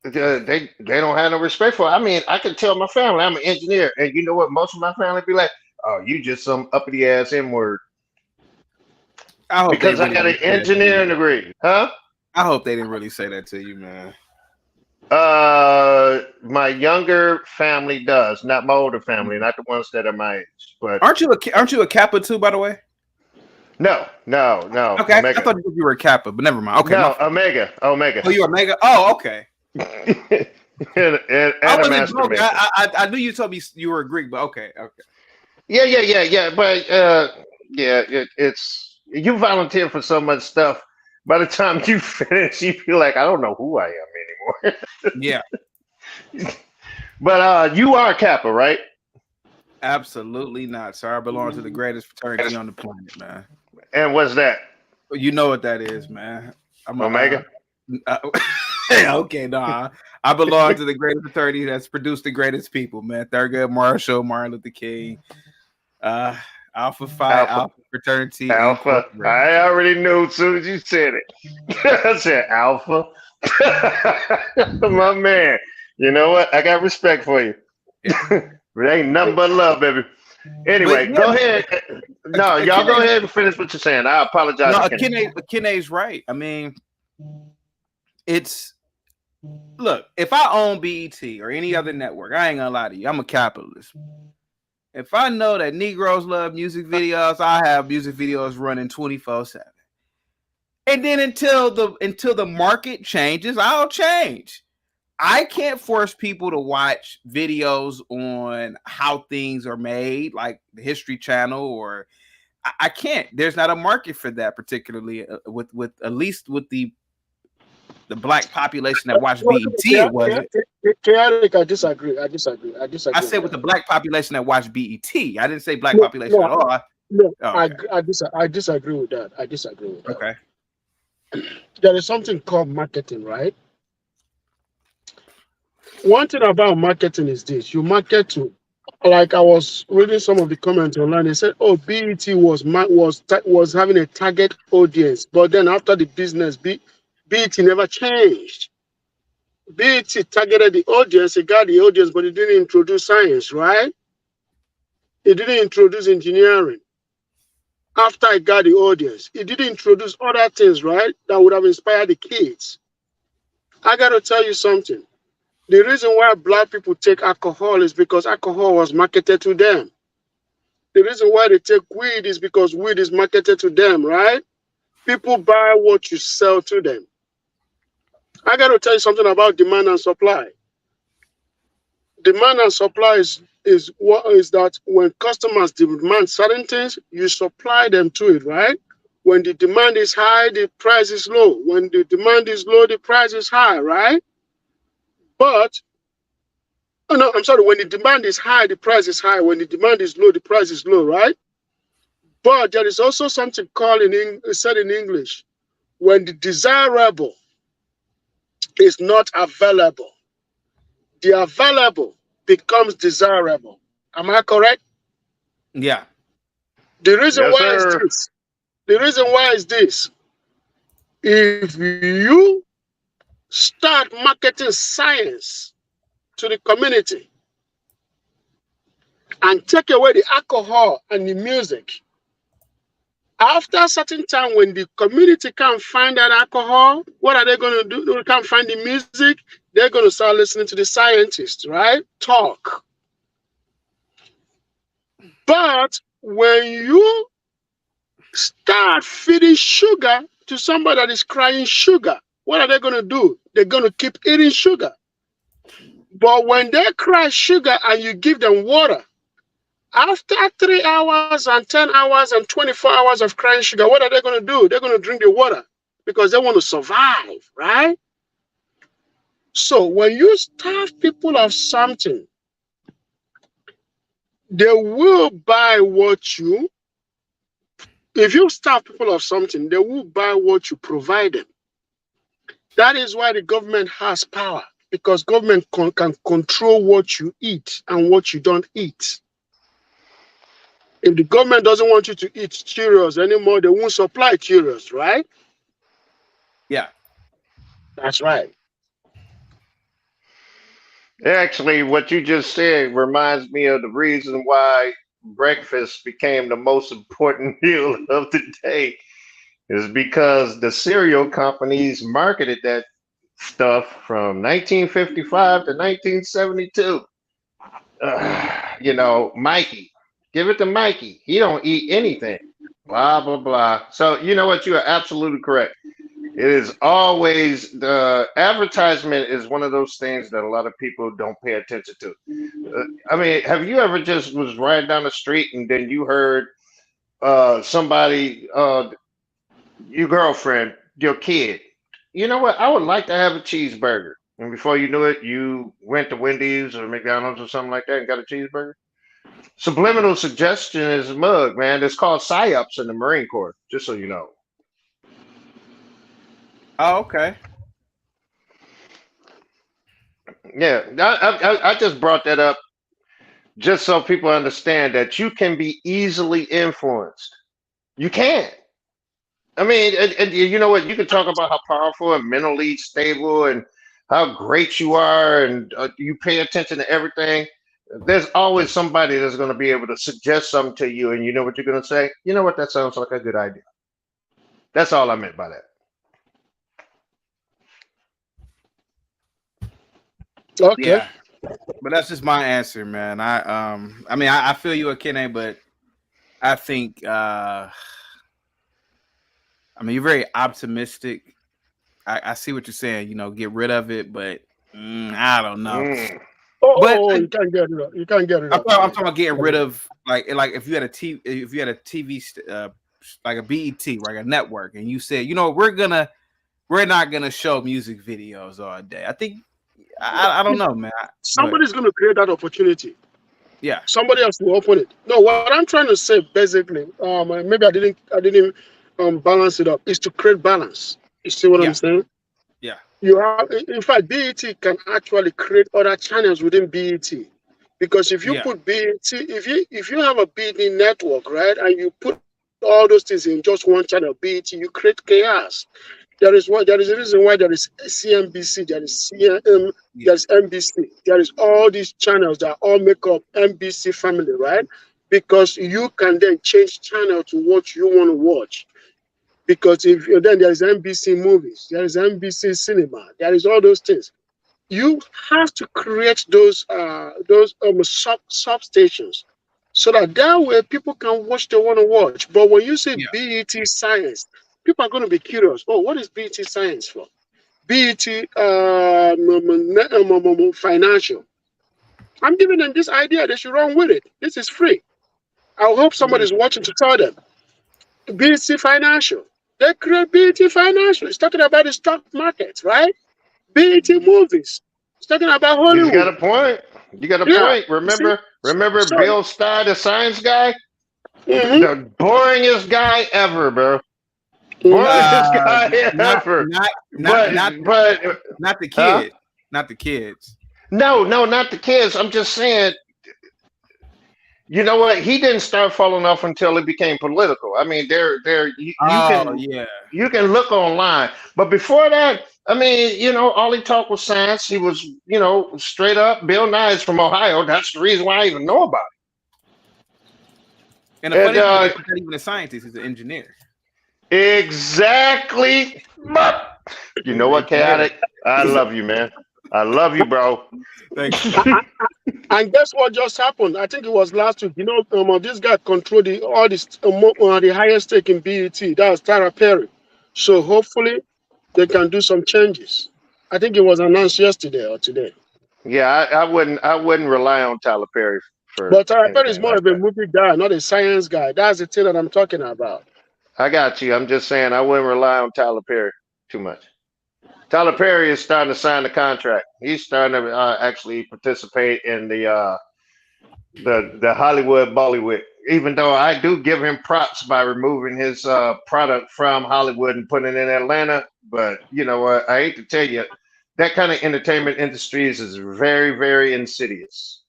don't have no respect for it. I mean, I can tell my family I'm an engineer, and you know what? Most of my family be like, oh, you just some uppity ass N word. I hope Because they I got really an engineering degree, huh? I hope they didn't really say that to you, man. My younger family does, not my older family, not the ones that are my age. But Aren't you a Kappa too, by the way? no. Okay, Omega. I thought you were a Kappa, but never mind. Okay, no, Omega. Oh, you're Omega. Oh, okay. and I a wasn't master broke. mason. I knew you told me you were a Greek, but okay. Yeah. But it's you volunteer for so much stuff. By the time you finish, you feel like I don't know who I am anymore. Yeah. But you are Kappa, right? Absolutely not, sir. I belong to the greatest fraternity on the planet, man. And what's that? You know what that is, man. I'm Omega. Okay, nah. I belong to the greatest fraternity that's produced the greatest people, man. Thurgood Marshall, Martin Luther King, Alpha Phi, Alpha Fraternity. Alpha. I already knew as soon as you said it. I said Alpha. My man. You know what? I got respect for you. It ain't nothing but love, baby. Anyway, go ahead. No, y'all go ahead and finish what you're saying. I apologize. No, Akene's right. I mean, look, if I own BET or any other network, I ain't gonna lie to you, I'm a capitalist. If I know that Negroes love music videos, I have music videos running 24/7. And then until the market changes, I'll change. I can't force people to watch videos on how things are made, like the History Channel, or I can't. There's not a market for that, particularly with at least with the black population that watched BET. It wasn't. Chaotic, I disagree. I said with the black population that watched BET. I didn't say black population at all. I disagree with that. I disagree with that. Okay. There is something called marketing, right? One thing about marketing is this: you market to, like I was reading some of the comments online. They said, "Oh, BET was having a target audience," but then after the business, BET never changed. BET targeted the audience, it got the audience, but it didn't introduce science, right? It didn't introduce engineering. After it got the audience, it didn't introduce other things, right? That would have inspired the kids. I got to tell you something. The reason why black people take alcohol is because alcohol was marketed to them. The reason why they take weed is because weed is marketed to them, right? People buy what you sell to them. I got to tell you something about demand and supply. Demand and supply is what is that when customers demand certain things, you supply them to it, right? When the demand is high, the price is low. When the demand is low, the price is high, right? But when the demand is high, the price is high. When the demand is low, the price is low, right? But there is also something called said in English, when the desirable is not available, the available becomes desirable. Am I correct? Yeah. The reason why is this. The reason why is this. If you start marketing science to the community and take away the alcohol and the music, after a certain time when the community can't find that alcohol, what are they going to do? They can't find the music. They're going to start listening to the scientists, right? Talk. But when you start feeding sugar to somebody that is crying sugar, what are they going to do? They're going to keep eating sugar. But when they cry sugar and you give them water, after 3 hours and 10 hours and 24 hours of crying sugar, what are they going to do? They're going to drink the water because they want to survive, right? So when you starve people of something, they will buy what you, if you starve people of something, they will buy what you provide them. That is why the government has power, because government can control what you eat and what you don't eat. If the government doesn't want you to eat Cheerios anymore, they won't supply Cheerios, right? Yeah. That's right. Actually, what you just said reminds me of the reason why breakfast became the most important meal of the day is because the cereal companies marketed that stuff from 1955 to 1972. You know, Mikey, give it to Mikey. He don't eat anything. Blah, blah, blah. So you know what? You are absolutely correct. It is always the advertisement is one of those things that a lot of people don't pay attention to. I mean, have you ever just was riding down the street and then you heard somebody, your girlfriend, your kid, you know what? I would like to have a cheeseburger. And before you knew it, you went to Wendy's or McDonald's or something like that and got a cheeseburger. Subliminal suggestion is a mug, man. It's called PSYOPs in the Marine Corps, just so you know. Oh, okay. Yeah, I just brought that up just so people understand that you can be easily influenced. You can. I mean, and you know what? You can talk about how powerful and mentally stable and how great you are, and you pay attention to everything. There's always somebody that's going to be able to suggest something to you, and you know what you're going to say? You know what? That sounds like a good idea. That's all I meant by that. Okay. Yeah. But that's just my answer, man. I mean, I feel you, Akene, but I think I mean, you're very optimistic. I see what you're saying, you know, get rid of it, but I don't know. Oh, you can't get it up. You can't get it up. I'm talking about getting rid of like if you had a TV like a BET, like a network, and you said, you know, we're not gonna show music videos all day. I think I don't know, man. Somebody's going to create that opportunity. Yeah. Somebody else will open it. No, what I'm trying to say basically, maybe I didn't balance it up, is to create balance. You see what I'm saying? Yeah. You have, in fact, BET can actually create other channels within BET, because if you put BET, if you have a BET network, right, and you put all those things in just one channel, BET, you create chaos. There is a reason why there is CNBC, there is there's NBC, there is all these channels that all make up NBC family, right? Because you can then change channel to what you want to watch. Because if then there is NBC movies, there is NBC cinema, there is all those things. You have to create those substations so that way people can watch they want to watch. But when you say BET science, people are going to be curious. Oh, what is BET science for? BET financial. I'm giving them this idea. They should run with it. This is free. I hope somebody's watching to tell them. BET financial. They create BET financial. It's talking about the stock market, right? BET movies. It's talking about Hollywood. You got a point. You got a point. Remember Bill Starr, the science guy? The boringest guy ever, bro. Boringest guy ever. Not the kids. Not the kids. No, not the kids. I'm just saying, you know what? He didn't start falling off until it became political. I mean, you can look online. But before that, I mean, you know, all he talked was science. He was, you know, straight up. Bill Nye is from Ohio. That's the reason why I even know about it. And the funny thing is, he's not even a scientist, he's an engineer. Exactly. You know what, Chaotic? I love you, man. I love you, bro. Thanks. And guess what just happened? I think it was last week. You know, this guy controlled the highest stake in BET. That was Tyler Perry. So hopefully they can do some changes. I think it was announced yesterday or today. Yeah, I wouldn't rely on Tyler Perry for. But Tyler Perry is more of a movie guy, not a science guy. That's the thing that I'm talking about. I got you. I'm just saying I wouldn't rely on Tyler Perry too much. Tyler Perry is starting to sign the contract. He's starting to actually participate in the Hollywood Bollywood. Even though I do give him props by removing his product from Hollywood and putting it in Atlanta, but you know what? I hate to tell you, that kind of entertainment industries is very, very insidious.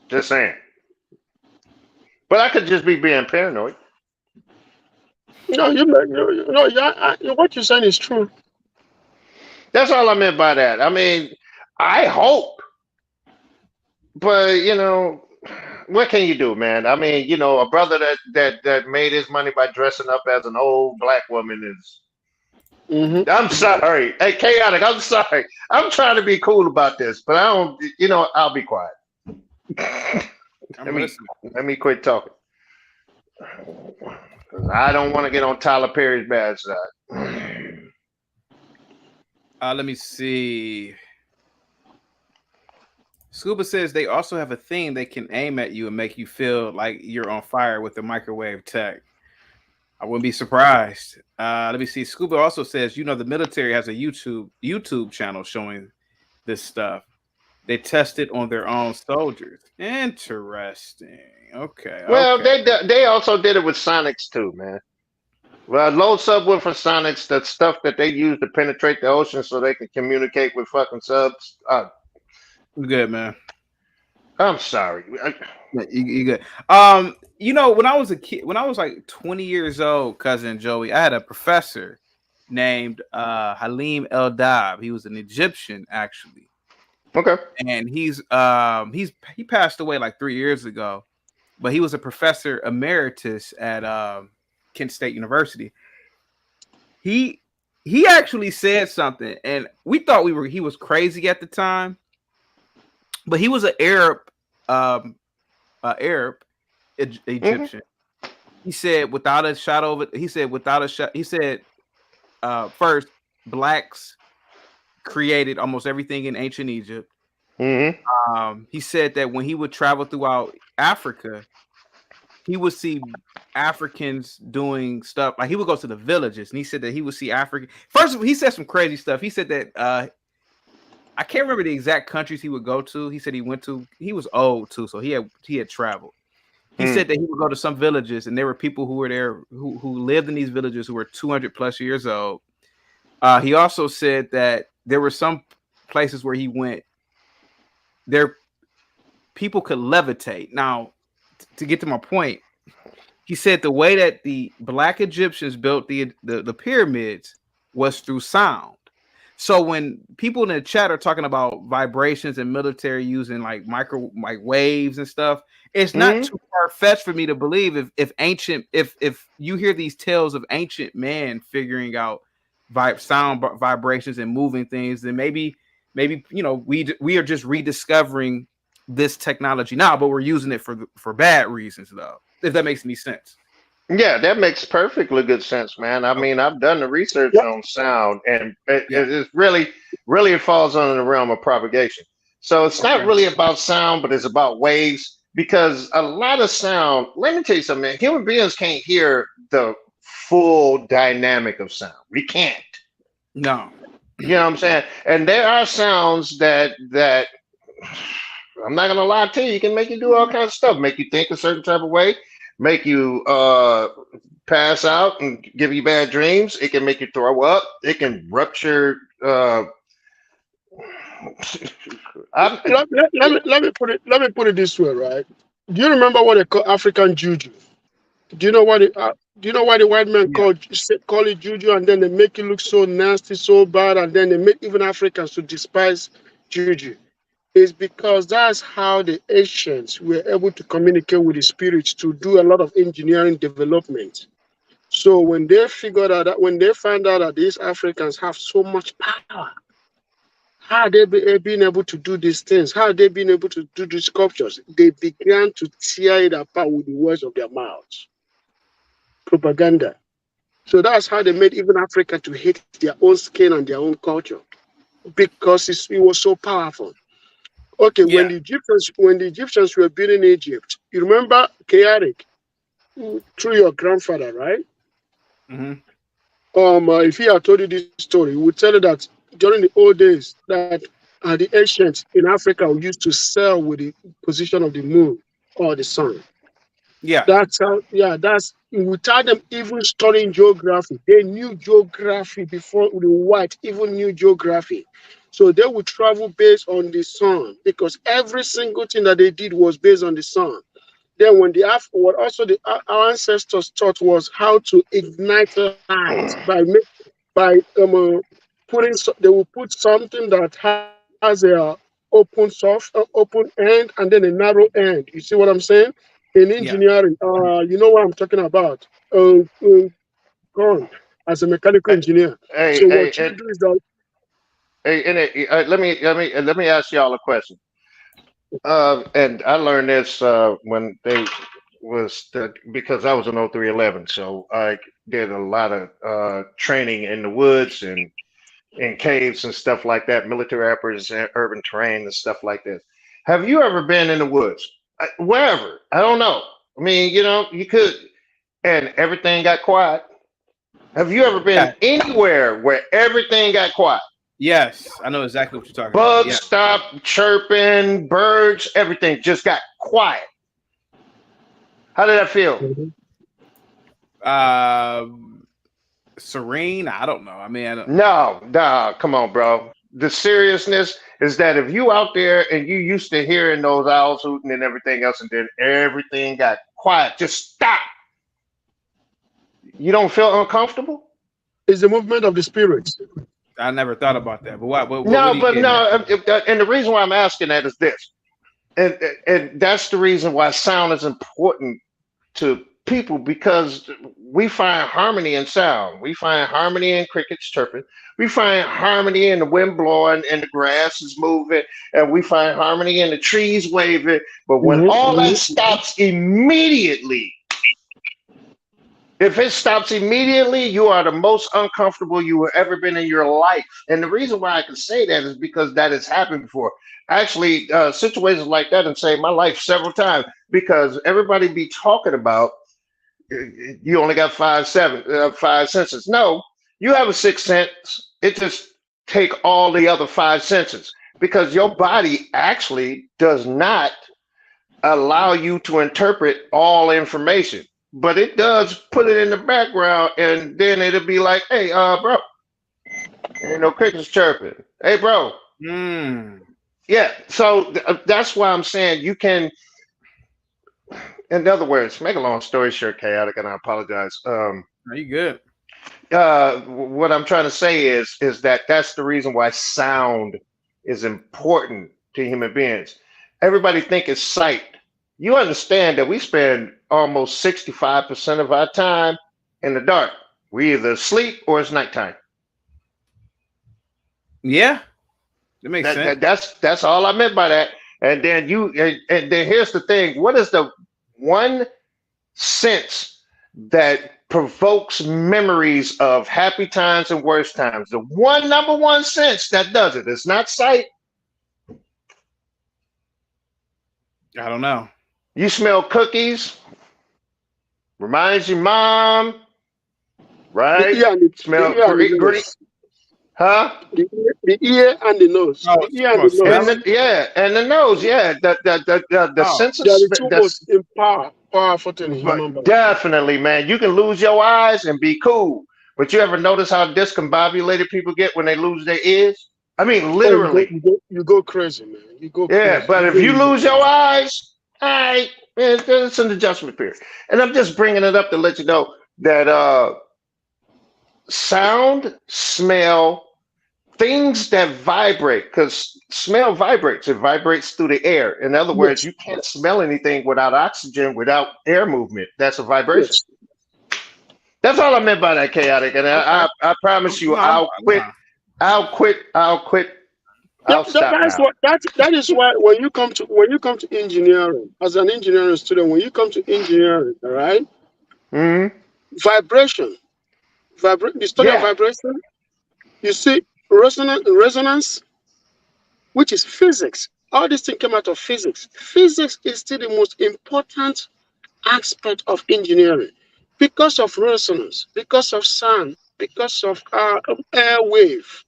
Just saying. But I could just be being paranoid. No, what you're saying is true. That's all I meant by that. I mean, I hope but you know, what can you do, man? I mean, you know, a brother that made his money by dressing up as an old black woman is. I'm sorry. Hey, chaotic. I'm sorry. I'm trying to be cool about this, but I don't. You know, I'll be quiet. Let me quit talking. 'Cause I don't want to get on Tyler Perry's bad side. Let me see. Scuba says they also have a thing they can aim at you and make you feel like you're on fire with the microwave tech. I wouldn't be surprised. Let me see. Scuba also says, you know, the military has a YouTube channel showing this stuff. They test it on their own soldiers. Interesting. Okay. Well, okay. they also did it with Sonics too, man. Well, low subwoofer Sonics, that stuff that they use to penetrate the ocean so they can communicate with fucking subs. Good, man. I'm sorry. You good. You know, when I was a kid, when I was like 20 years old, cousin Joey, I had a professor named Halim Eldab. He was an Egyptian, actually. Okay. And he passed away like 3 years ago, but he was a professor emeritus at Kent State University. He actually said something, and we thought he was crazy at the time, but he was an Arab Egyptian. He said without a shadow of it, he said first, blacks created almost everything in ancient Egypt. He said that when he would travel throughout Africa, he would see Africans doing stuff. Like he would go to the villages, and he said that he would see African. First of all, he said some crazy stuff. He said that I can't remember the exact countries he would go to. He said he was old too, so he had traveled. He said that he would go to some villages, and there were people who were there who lived in these villages who were 200 plus years old. He also said that there were some places where he went, there people could levitate. Now, to get to my point, he said the way that the black Egyptians built the pyramids was through sound. So when people in the chat are talking about vibrations and military using like waves and stuff, it's not too far-fetched for me to believe if you hear these tales of ancient men figuring out sound vibrations and moving things, then maybe you know we are just rediscovering this technology now, but we're using it for bad reasons, though, if that makes any sense. Yeah, that makes perfectly good sense, man. I mean, I've done the research on sound, and it's really it falls under the realm of propagation. So it's not really about sound, but it's about waves, because a lot of sound, let me tell you something, man, human beings can't hear the full dynamic of sound. We can't. No. You know what I'm saying? And there are sounds that I'm not gonna lie to you, can make you do all kinds of stuff, make you think a certain type of way, make you pass out and give you bad dreams. It can make you throw up. It can rupture. Let me put it this way, right? Do you remember what they call African juju? Do you know what why the white men call it juju, and then they make it look so nasty, so bad, and then they make even Africans to despise juju? Is because that's how the ancients were able to communicate with the spirits to do a lot of engineering development. So when they figured out that, when they found out that these Africans have so much power, how they been able to do these things? How they been able to do these sculptures? They began to tear it apart with the words of their mouths. Propaganda. So that's how they made even Africa to hate their own skin and their own culture, because it was so powerful. Okay, when the Egyptians were building Egypt, you remember chaotic through your grandfather, right? If he had told you this story, he would tell you that during the old days that the ancients in Africa used to sell with the position of the moon or the sun. Yeah. That's how, that's without them even studying geography. They knew geography before the white even knew geography. So they would travel based on the sun, because every single thing that they did was based on the sun. Then when our ancestors taught was how to ignite light by putting, they will put something that has a open soft, open end, and then a narrow end. You see what I'm saying? In engineering, you know what I'm talking about. As a mechanical engineer. Hey, So hey, what you do is that. hey, let me ask y'all a question. And I learned this when they because I was an 0311, so I did a lot of training in the woods and in caves and stuff like that, military operations, urban terrain and stuff like this. Have you ever been in the woods? Wherever? I don't know. I mean, you know, you could, and everything got quiet. Have you ever been anywhere where everything got quiet? Yes, I know exactly what you're talking Bugs about. Yeah. stopped chirping, birds, everything just got quiet. How did that feel? Serene. I don't know. I mean, No, come on, bro. The seriousness is that if you out there and you used to hearing those owls hooting and everything else, and then everything got quiet, just stop. You don't feel uncomfortable? It's the movement of the spirits. I never thought about that. But what No, are you but getting no, at? and the reason why I'm asking that is this, and that's the reason why sound is important to people, because we find harmony in sound. We find harmony in crickets chirping. We find harmony in the wind blowing and the grass is moving, and we find harmony in the trees waving. But when all that stops immediately, if it stops immediately, you are the most uncomfortable you have ever been in your life. And the reason why I can say that is because that has happened before. Actually, situations like that have saved my life several times, because everybody be talking about you only got five senses. No, you have a sixth sense. It just take all the other five senses, because your body actually does not allow you to interpret all information, but it does put it in the background, and then it'll be like, hey, bro, ain't no crickets chirping. Hey, bro. Yeah, so that's why I'm saying you can, in other words, make a long story short, chaotic, and I apologize. Are you good? What I'm trying to say is that that's the reason why sound is important to human beings. Everybody think it's sight. You understand that we spend almost 65% of our time in the dark. We either sleep or it's nighttime. Yeah, that makes sense. That's all I meant by that. And then and then here's the thing. What is the one sense that provokes memories of happy times and worst times? The number one sense that does it. It's not sight. I don't know. You smell cookies, reminds you mom, right? Smell green. Huh? The ear and the nose. Oh, the ear and the nose. And the nose. Yeah, the sense of they are the two most powerful thing in human body. Definitely, man. You can lose your eyes and be cool, but you ever notice how discombobulated people get when they lose their ears? I mean, literally. You go crazy, man. You go crazy. Yeah, but if you lose your eyes, all right, it's an adjustment period. And I'm just bringing it up to let you know that sound, smell, things that vibrate, because smell vibrates. It vibrates through the air. In other words, you can't smell anything without oxygen, without air movement. That's a vibration. That's all I meant by that, chaotic. And I promise you, I'll quit. That is why when you come to engineering, as an engineering student, when you come to engineering, all right, vibration, the study of vibration, you see resonance, which is physics. All this thing came out of physics. Physics is still the most important aspect of engineering because of resonance, because of sound, because of airwave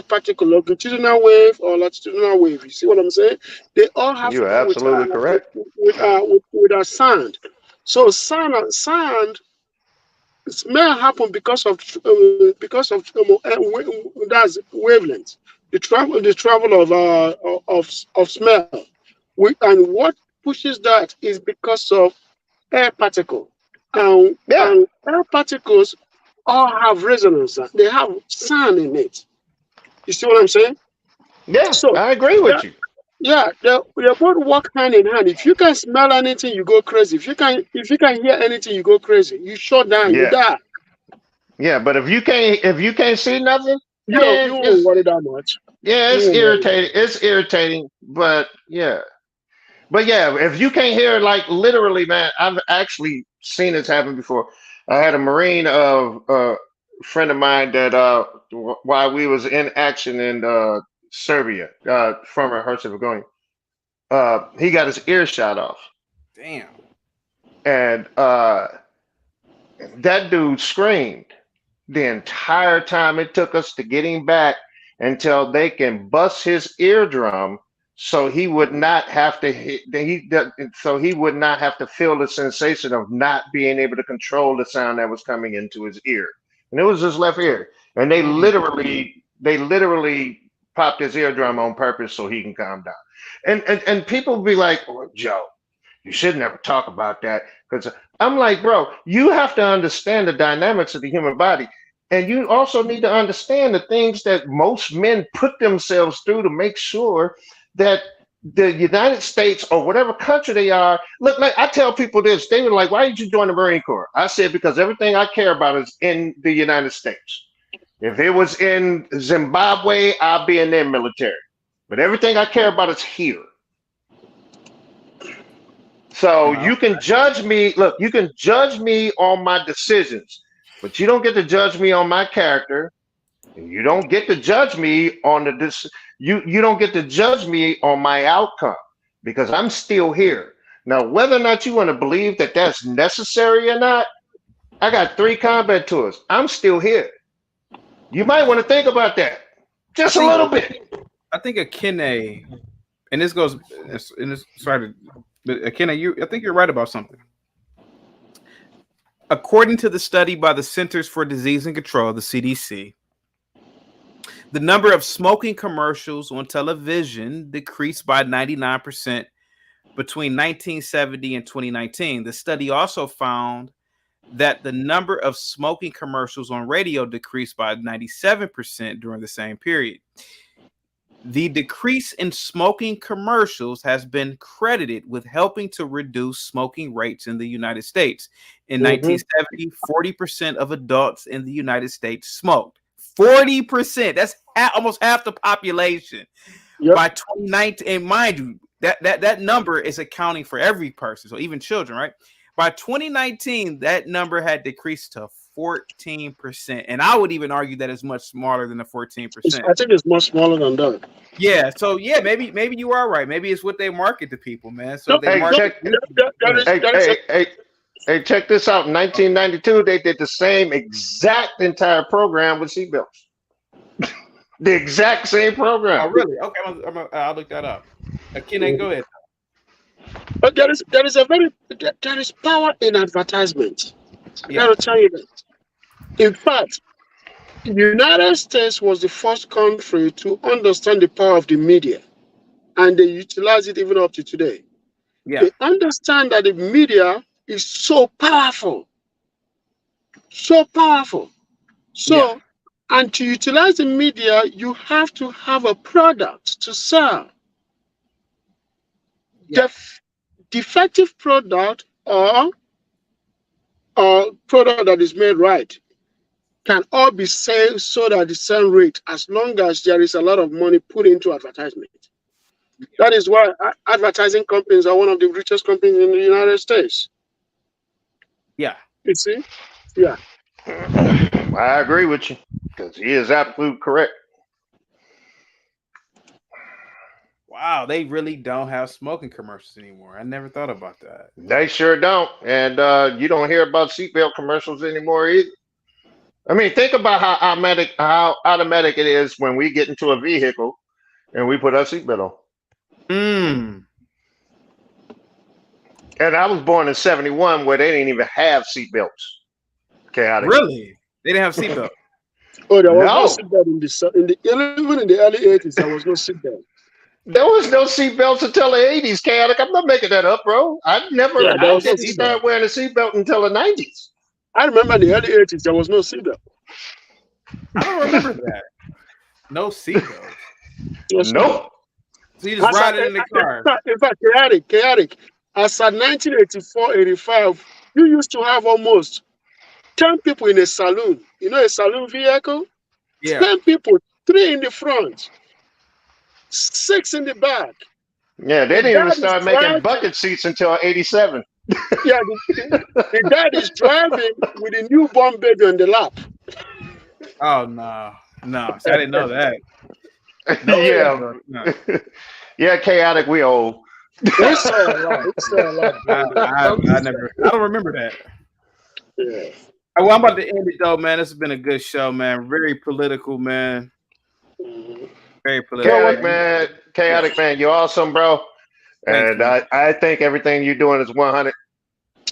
particle, longitudinal wave or latitudinal wave. You see what I'm saying? They all have You're to do absolutely correct. with our sound. So sound smell happen because of that's wavelength. The travel of smell. And what pushes that is because of air particle. And air particles all have resonance. They have sound in it. You see what I'm saying? Yeah, so I agree with you. Yeah, they both work hand in hand. If you can smell anything, you go crazy. If you can hear anything, you go crazy. You shut down, you Yeah, die. yeah. But if you can't see nothing, You man, won't worry that much. yeah, You it's won't worry. irritating. It's irritating, but yeah. But yeah, if you can't hear, like literally, man, I've actually seen this happen before. I had a Marine friend of mine that while we was in action in Serbia, former Herzegovina, he got his ear shot off. Damn. And that dude screamed the entire time it took us to get him back until they can bust his eardrum so he would not have to so he would not have to feel the sensation of not being able to control the sound that was coming into his ear. And it was his left ear. And they literally popped his eardrum on purpose so he can calm down. And people be like, oh, Joe, you should never talk about that. Because I'm like, bro, you have to understand the dynamics of the human body. And you also need to understand the things that most men put themselves through to make sure that the United States or whatever country they are. Look, like I tell people this, they were like, why did you join the Marine Corps? I said, because everything I care about is in the United States. If it was in Zimbabwe, I'll be in their military. But everything I care about is here. So you can judge me. Look, you can judge me on my decisions, but you don't get to judge me on my character. And you don't get to judge me on you don't get to judge me on my outcome because I'm still here. Now, whether or not you want to believe that that's necessary or not, I got 3 combat tours. I'm still here. You might want to think about that just a little bit. I think Akene, and this goes, and this, sorry, but Akene, I think you're right about something. According to the study by the Centers for Disease and Control, the CDC, the number of smoking commercials on television decreased by 99% between 1970 and 2019. The study also found that the number of smoking commercials on radio decreased by 97% during the same period. The decrease in smoking commercials has been credited with helping to reduce smoking rates in the United States. In 1970, 40% of adults in the United States smoked. 40%. That's almost half the population. Yep. By 2019, and mind you, that number is accounting for every person, so even children, right? By 2019, that number had decreased to 14%, and I would even argue that it's much smaller than the 14%. I think it's much smaller than that. Yeah, so yeah, maybe you are right. Maybe it's what they market to people, man. So they market. Hey, check this out. In 1992, they did the same exact entire program with seatbelts. The exact same program. Oh, really? Okay, I'll look that up. Akene, go ahead. But there is power in advertisement. I gotta tell you that. In fact, the United States was the first country to understand the power of the media, and they utilize it even up to today. Yeah. They understand that the media is so powerful. So powerful. So, and to utilize the media, you have to have a product to sell. Yeah. The defective product or product that is made right can all be sold at the same rate as long as there is a lot of money put into advertisement. That is why advertising companies are one of the richest companies in the United States. Yeah. You see? Yeah. I agree with you because he is absolutely correct. Wow, they really don't have smoking commercials anymore. I never thought about that. They sure don't. And you don't hear about seatbelt commercials anymore either. I mean, think about how automatic it is when we get into a vehicle and we put our seatbelt on. And I was born in 71 where they didn't even have seatbelts. Chaotic. Really? They didn't have seatbelts? Oh, there was no seatbelt even in the early 80s, there was no seatbelt. There was no seatbelts until the 80s, Chaotic. I'm not making that up, bro. I didn't start wearing a seatbelt until the 90s. I remember in the early 80s, there was no seatbelt. I don't remember that. No seatbelt. Nope. So you just ride it in the car. In fact, chaotic. As at 1984, 85, you used to have almost 10 people in a saloon. You know, a saloon vehicle? Yeah. 10 people, 3 in the front, 6 in the back. Yeah, they didn't even start making bucket seats until 87. Yeah, the dad is driving with a newborn baby on the lap. Oh no. See, I didn't know that. Yeah. No. Yeah, chaotic. We old. We saw a lot. I don't remember that. Yeah. Well, I'm about to end it though, man. This has been a good show, man. Very political, man. Very political. Chaotic man. You're awesome, bro. Thanks, And I think everything you're doing is 100.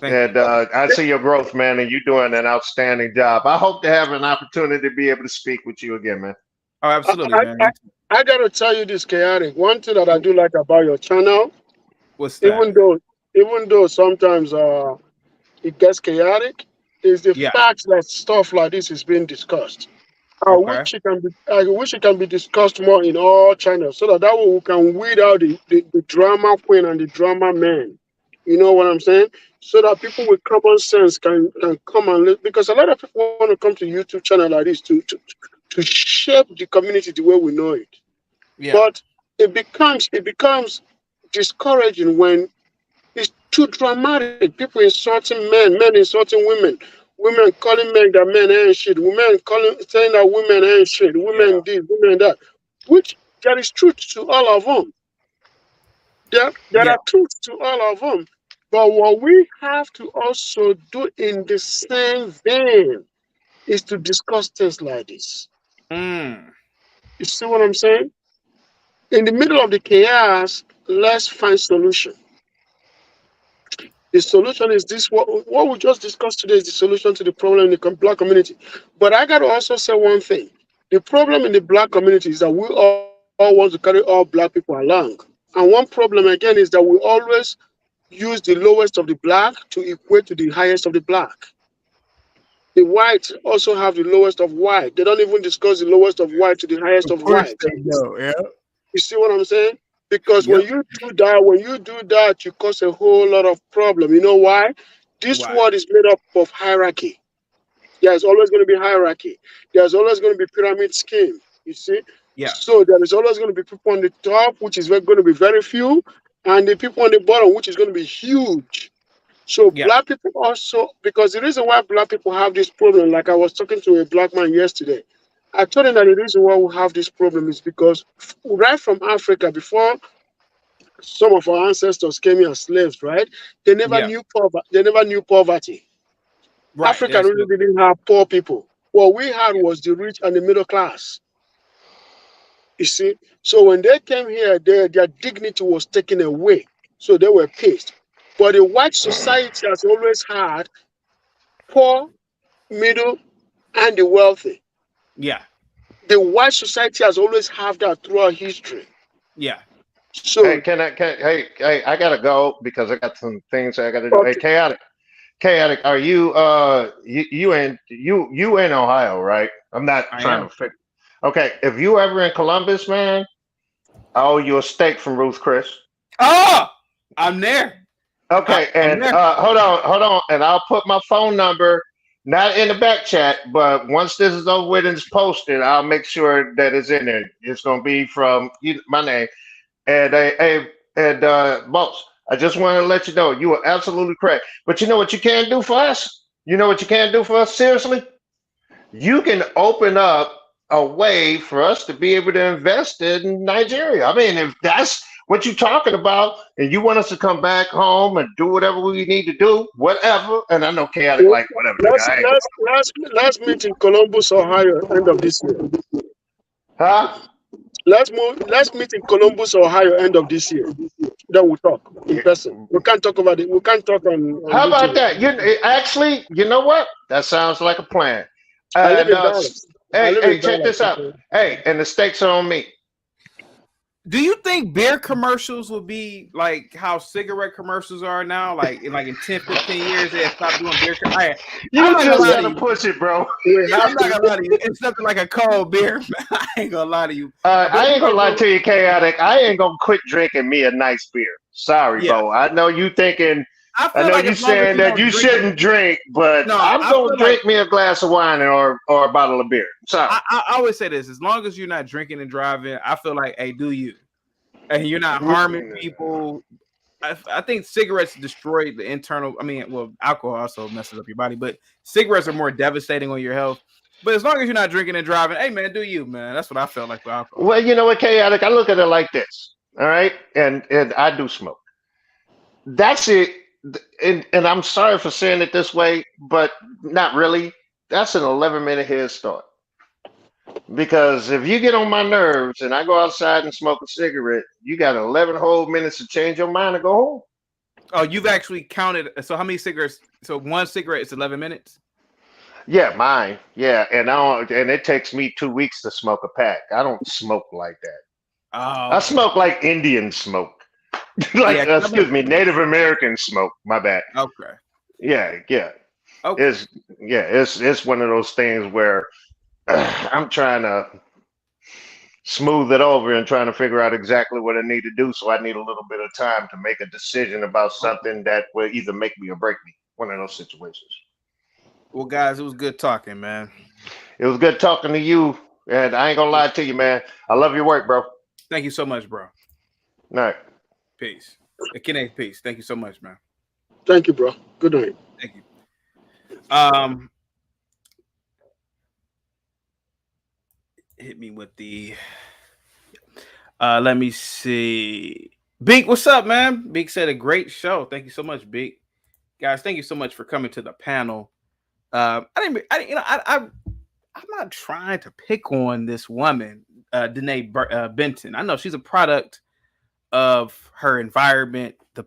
And I see your growth, man, and you're doing an outstanding job. I hope to have an opportunity to be able to speak with you again, man. Oh, absolutely, man. I gotta tell you this, chaotic. One thing that I do like about your channel, what's that? Even though sometimes it gets chaotic, is the fact that stuff like this is being discussed. I wish it can be discussed more in all channels, so that way we can weed out the drama queen and the drama man. You know what I'm saying? So that people with common sense can come and live. Because a lot of people want to come to YouTube channel like this to shape the community the way we know it. Yeah. But it becomes discouraging when it's too dramatic. People insulting men insulting women. Women calling men that men ain't shit. Women saying that women ain't shit. Women this, women that. Which there is truth to all of them. There are truths to all of them. But what we have to also do in the same vein is to discuss things like this. You see what I'm saying? In the middle of the chaos, let's find solution. The solution is this. What we just discussed today is the solution to the problem in the Black community. But I got to also say one thing. The problem in the Black community is that we all want to carry all Black people along. And one problem, again, is that we always use the lowest of the Black to equate to the highest of the Black. The whites also have the lowest of white. They don't even discuss the lowest of white to the highest of white. You see what I'm saying? Because when you do that, you cause a whole lot of problem. You know why? This world is made up of hierarchy. There's always going to be hierarchy. There's always going to be pyramid scheme. You see? Yeah. So there is always going to be people on the top, which is going to be very few, and the people on the bottom, which is going to be huge. So Black people also, because the reason why Black people have this problem, like I was talking to a Black man yesterday, I told him that the reason why we have this problem is because right from Africa, before some of our ancestors came here as slaves, right? They never knew poverty. They never knew poverty. Right. Africa really didn't have poor people. What we had was the rich and the middle class. You see? So when they came here, their dignity was taken away. So they were pissed. But the white society has always had poor, middle, and the wealthy. Yeah. The white society has always had that throughout history. Yeah. So I gotta go because I got some things I gotta do. Okay. Hey, chaotic. Are you you in Ohio, right? I'm not trying to figure. Okay, if you ever in Columbus, man, I owe you a steak from Ruth Chris. Oh, I'm there. Okay, and hold on, and I'll put my phone number not in the back chat, but once this is over with and it's posted, I'll make sure that it's in there. It's gonna be from my name. And boss, I just want to let you know you are absolutely correct. But you know what you can do for us? You know what you can do for us? Seriously, you can open up a way for us to be able to invest in Nigeria. I mean, if that's what you're talking about, and you want us to come back home and do whatever we need to do, whatever. And I know chaotic like whatever. Let's meet in Columbus, Ohio, end of this year. Huh? Let's meet in Columbus, Ohio, end of this year. Then we'll talk in person. We can't talk about it. We can't talk on How about YouTube. that? Actually, you know what? That sounds like a plan. I live in Dallas. Hey, check this out. Hey, and the stakes are on me. Do you think beer commercials will be like how cigarette commercials are now? Like in 10, 15 years, they'll stop doing beer. You just gotta push it, bro. I'm not gonna lie to you. It's something like a cold beer. I ain't gonna lie to you. I ain't gonna lie to you, Chaotic. I ain't gonna quit drinking me a nice beer. Sorry, bro. I know you thinking. I know like you as long as saying you that don't you drink shouldn't drink, but No, I'm I gonna feel drink me a glass of wine or a bottle of beer. Sorry. I always say this: as long as you're not drinking and driving, I feel like, hey, do you? And you're not harming people. I think cigarettes destroy the internal. I mean, well, alcohol also messes up your body, but cigarettes are more devastating on your health. But as long as you're not drinking and driving, hey man, do you, man? That's what I felt like with alcohol. Well, you know what, Chaotic? I look at it like this. All right, and I do smoke. That's it. And I'm sorry for saying it this way, but not really. That's an 11-minute head start. Because if you get on my nerves and I go outside and smoke a cigarette, you got 11 whole minutes to change your mind and go home. Oh, you've actually counted. So how many cigarettes? So one cigarette is 11 minutes. Yeah, mine. Yeah, and it takes me 2 weeks to smoke a pack. I don't smoke like that. Oh, I smoke like Indian smoke. Excuse me, Native American smoke. My bad. Okay. Yeah. Okay. It's one of those things where I'm trying to smooth it over and trying to figure out exactly what I need to do. So I need a little bit of time to make a decision about something that will either make me or break me. One of those situations. Well, guys, it was good talking, man. It was good talking to you. And I ain't gonna lie to you, man. I love your work, bro. Thank you so much, bro. All right. Peace. Kene, peace. Thank you so much, man. Thank you, bro. Good night. Thank you. Hit me with the let me see. Beak, what's up, man? Beak said a great show. Thank you so much, Beak. Guys, thank you so much for coming to the panel. I'm not trying to pick on this woman, Denee Benton. I know she's a product of her environment, the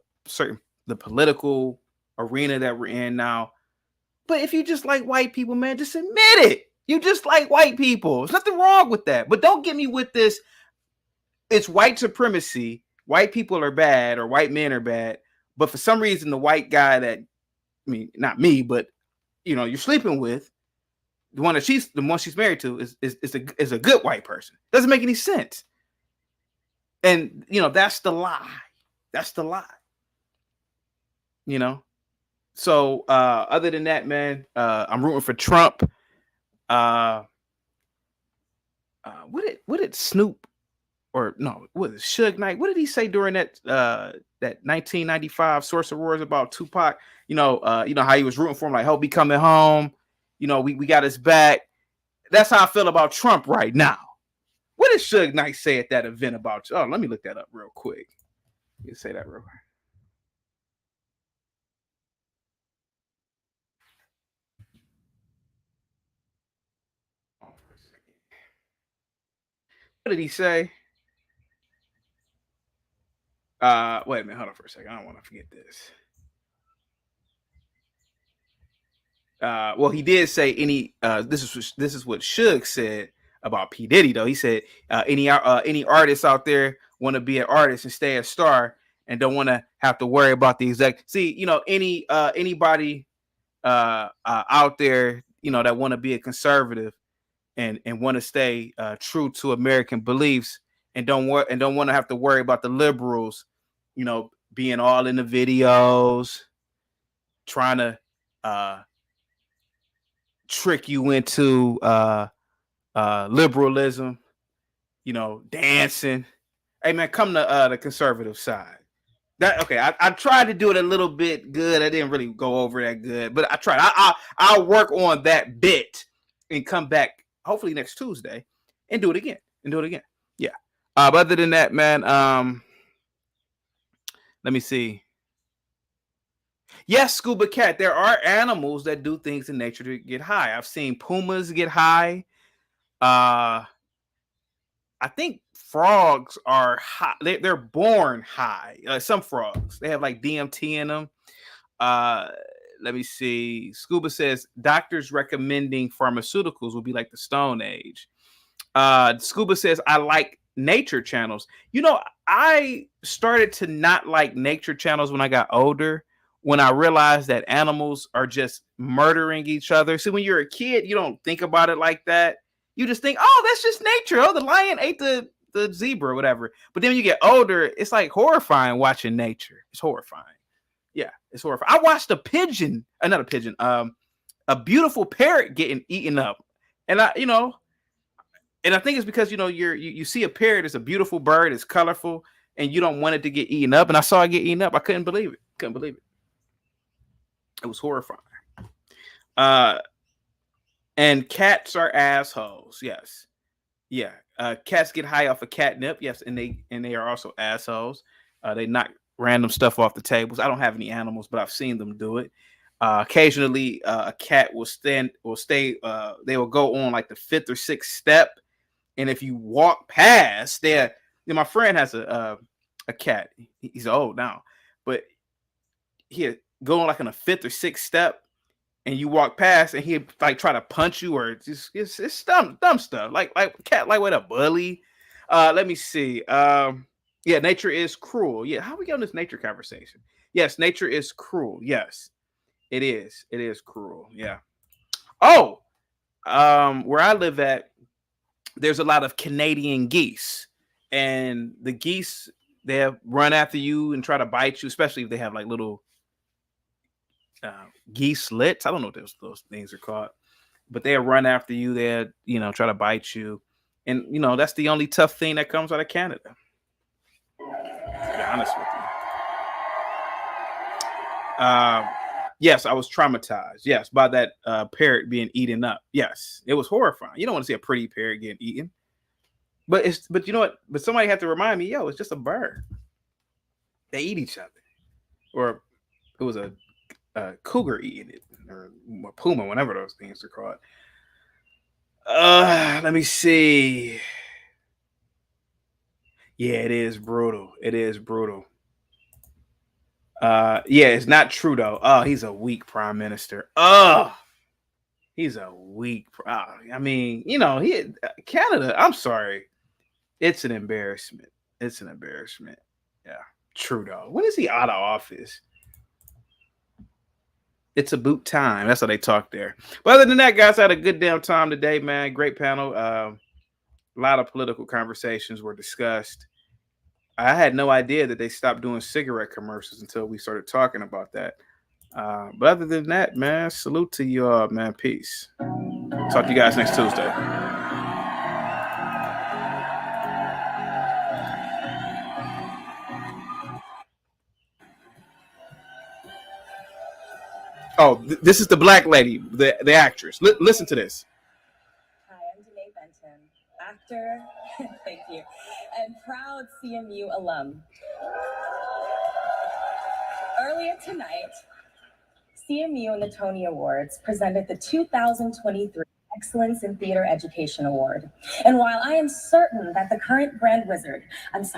political arena that we're in now. But if you just like white people, man, just admit it. You just like white people. There's nothing wrong with that. But don't get me with this. It's white supremacy. White people are bad, or white men are bad. But for some reason, the white guy that, I mean, not me, but you're sleeping with, the one she's married to is a good white person. Doesn't make any sense. And that's the lie. That's the lie. So other than that, man, I'm rooting for Trump. What did Snoop, or no, what is Suge Knight? What did he say during that 1995 Source of Wars about Tupac? How he was rooting for him, like, hope he coming home. We got his back. That's how I feel about Trump right now. What did Suge Knight say at that event about? Oh, let me look that up real quick. You say that real quick. What did he say? Wait a minute, hold on for a second. I don't want to forget this. Well, he did say this is what Suge said about P. Diddy, though. He said any artists out there want to be an artist and stay a star and don't want to have to worry about the exact. See, anybody out there, that want to be a conservative and want to stay true to American beliefs and don't want to have to worry about the liberals, being all in the videos, trying to trick you into liberalism, dancing. Hey man, come to the conservative side. I tried to do it a little bit good. I didn't really go over that good, but I tried. I'll work on that bit and come back hopefully next Tuesday and do it again. Yeah. But other than that, man, let me see. Yes, Scuba Cat, there are animals that do things in nature to get high. I've seen pumas get high. I think frogs are high. They're born high. Some frogs, they have like DMT in them. Let me see. Scuba says doctors recommending pharmaceuticals will be like the Stone Age. Scuba says I like nature channels. You know, I started to not like nature channels when I got older, when I realized that animals are just murdering each other. So when you're a kid, you don't think about it like that. You just think, oh, that's just nature. Oh, the lion ate the zebra or whatever. But then when you get older, it's like horrifying watching nature. It's horrifying. Yeah, it's horrifying. I watched a pigeon, not a pigeon, a beautiful parrot getting eaten up. And I think it's because, you see a parrot, it's a beautiful bird, it's colorful, and you don't want it to get eaten up. And I saw it get eaten up. I couldn't believe it. It was horrifying. And cats are assholes. Yes. Yeah. Cats get high off of catnip. Yes. And they are also assholes. They knock random stuff off the tables. I don't have any animals, but I've seen them do it. Occasionally, a cat will stay. They will go on like the 5th or 6th step, and if you walk past there, my friend has a cat. He's old now, but he go on like on a 5th or 6th step, and you walk past, and he like try to punch you, or it's dumb stuff like cat like with a bully. Let me see. Yeah, nature is cruel. Yeah, how we get on this nature conversation? Yes, nature is cruel. Yes. It is. It is cruel. Yeah. Oh, where I live at, there's a lot of Canadian geese, and the geese, they run after you and try to bite you, especially if they have like little geese slits. I don't know what those things are called, but they'll run after you. They'll try to bite you, and that's the only tough thing that comes out of Canada. To be honest with you. Yes, I was traumatized. Yes, by that parrot being eaten up. Yes, it was horrifying. You don't want to see a pretty parrot getting eaten. But you know what? But somebody had to remind me, it's just a bird. They eat each other. Or it was a cougar eating it, or a puma, whatever those things are called. Let me see. Yeah, it is brutal. It is brutal. Yeah, it's not Trudeau. Oh, he's a weak prime minister. Oh, he's a weak. I mean, Canada. I'm sorry, it's an embarrassment. It's an embarrassment. Yeah, Trudeau. When is he out of office? It's about time. That's how they talk there. But other than that, guys, I had a good damn time today, man. Great panel. A lot of political conversations were discussed. I had no idea that they stopped doing cigarette commercials until we started talking about that. But other than that, man, salute to you all, man. Peace. Talk to you guys next Tuesday. Oh, this is the black lady, the actress. Listen to this. Hi, I'm Denee Benton, actor, thank you, and proud CMU alum. Earlier tonight, CMU and the Tony Awards presented the 2023 Excellence in Theater Education Award. And while I am certain that the current brand wizard, I'm sorry,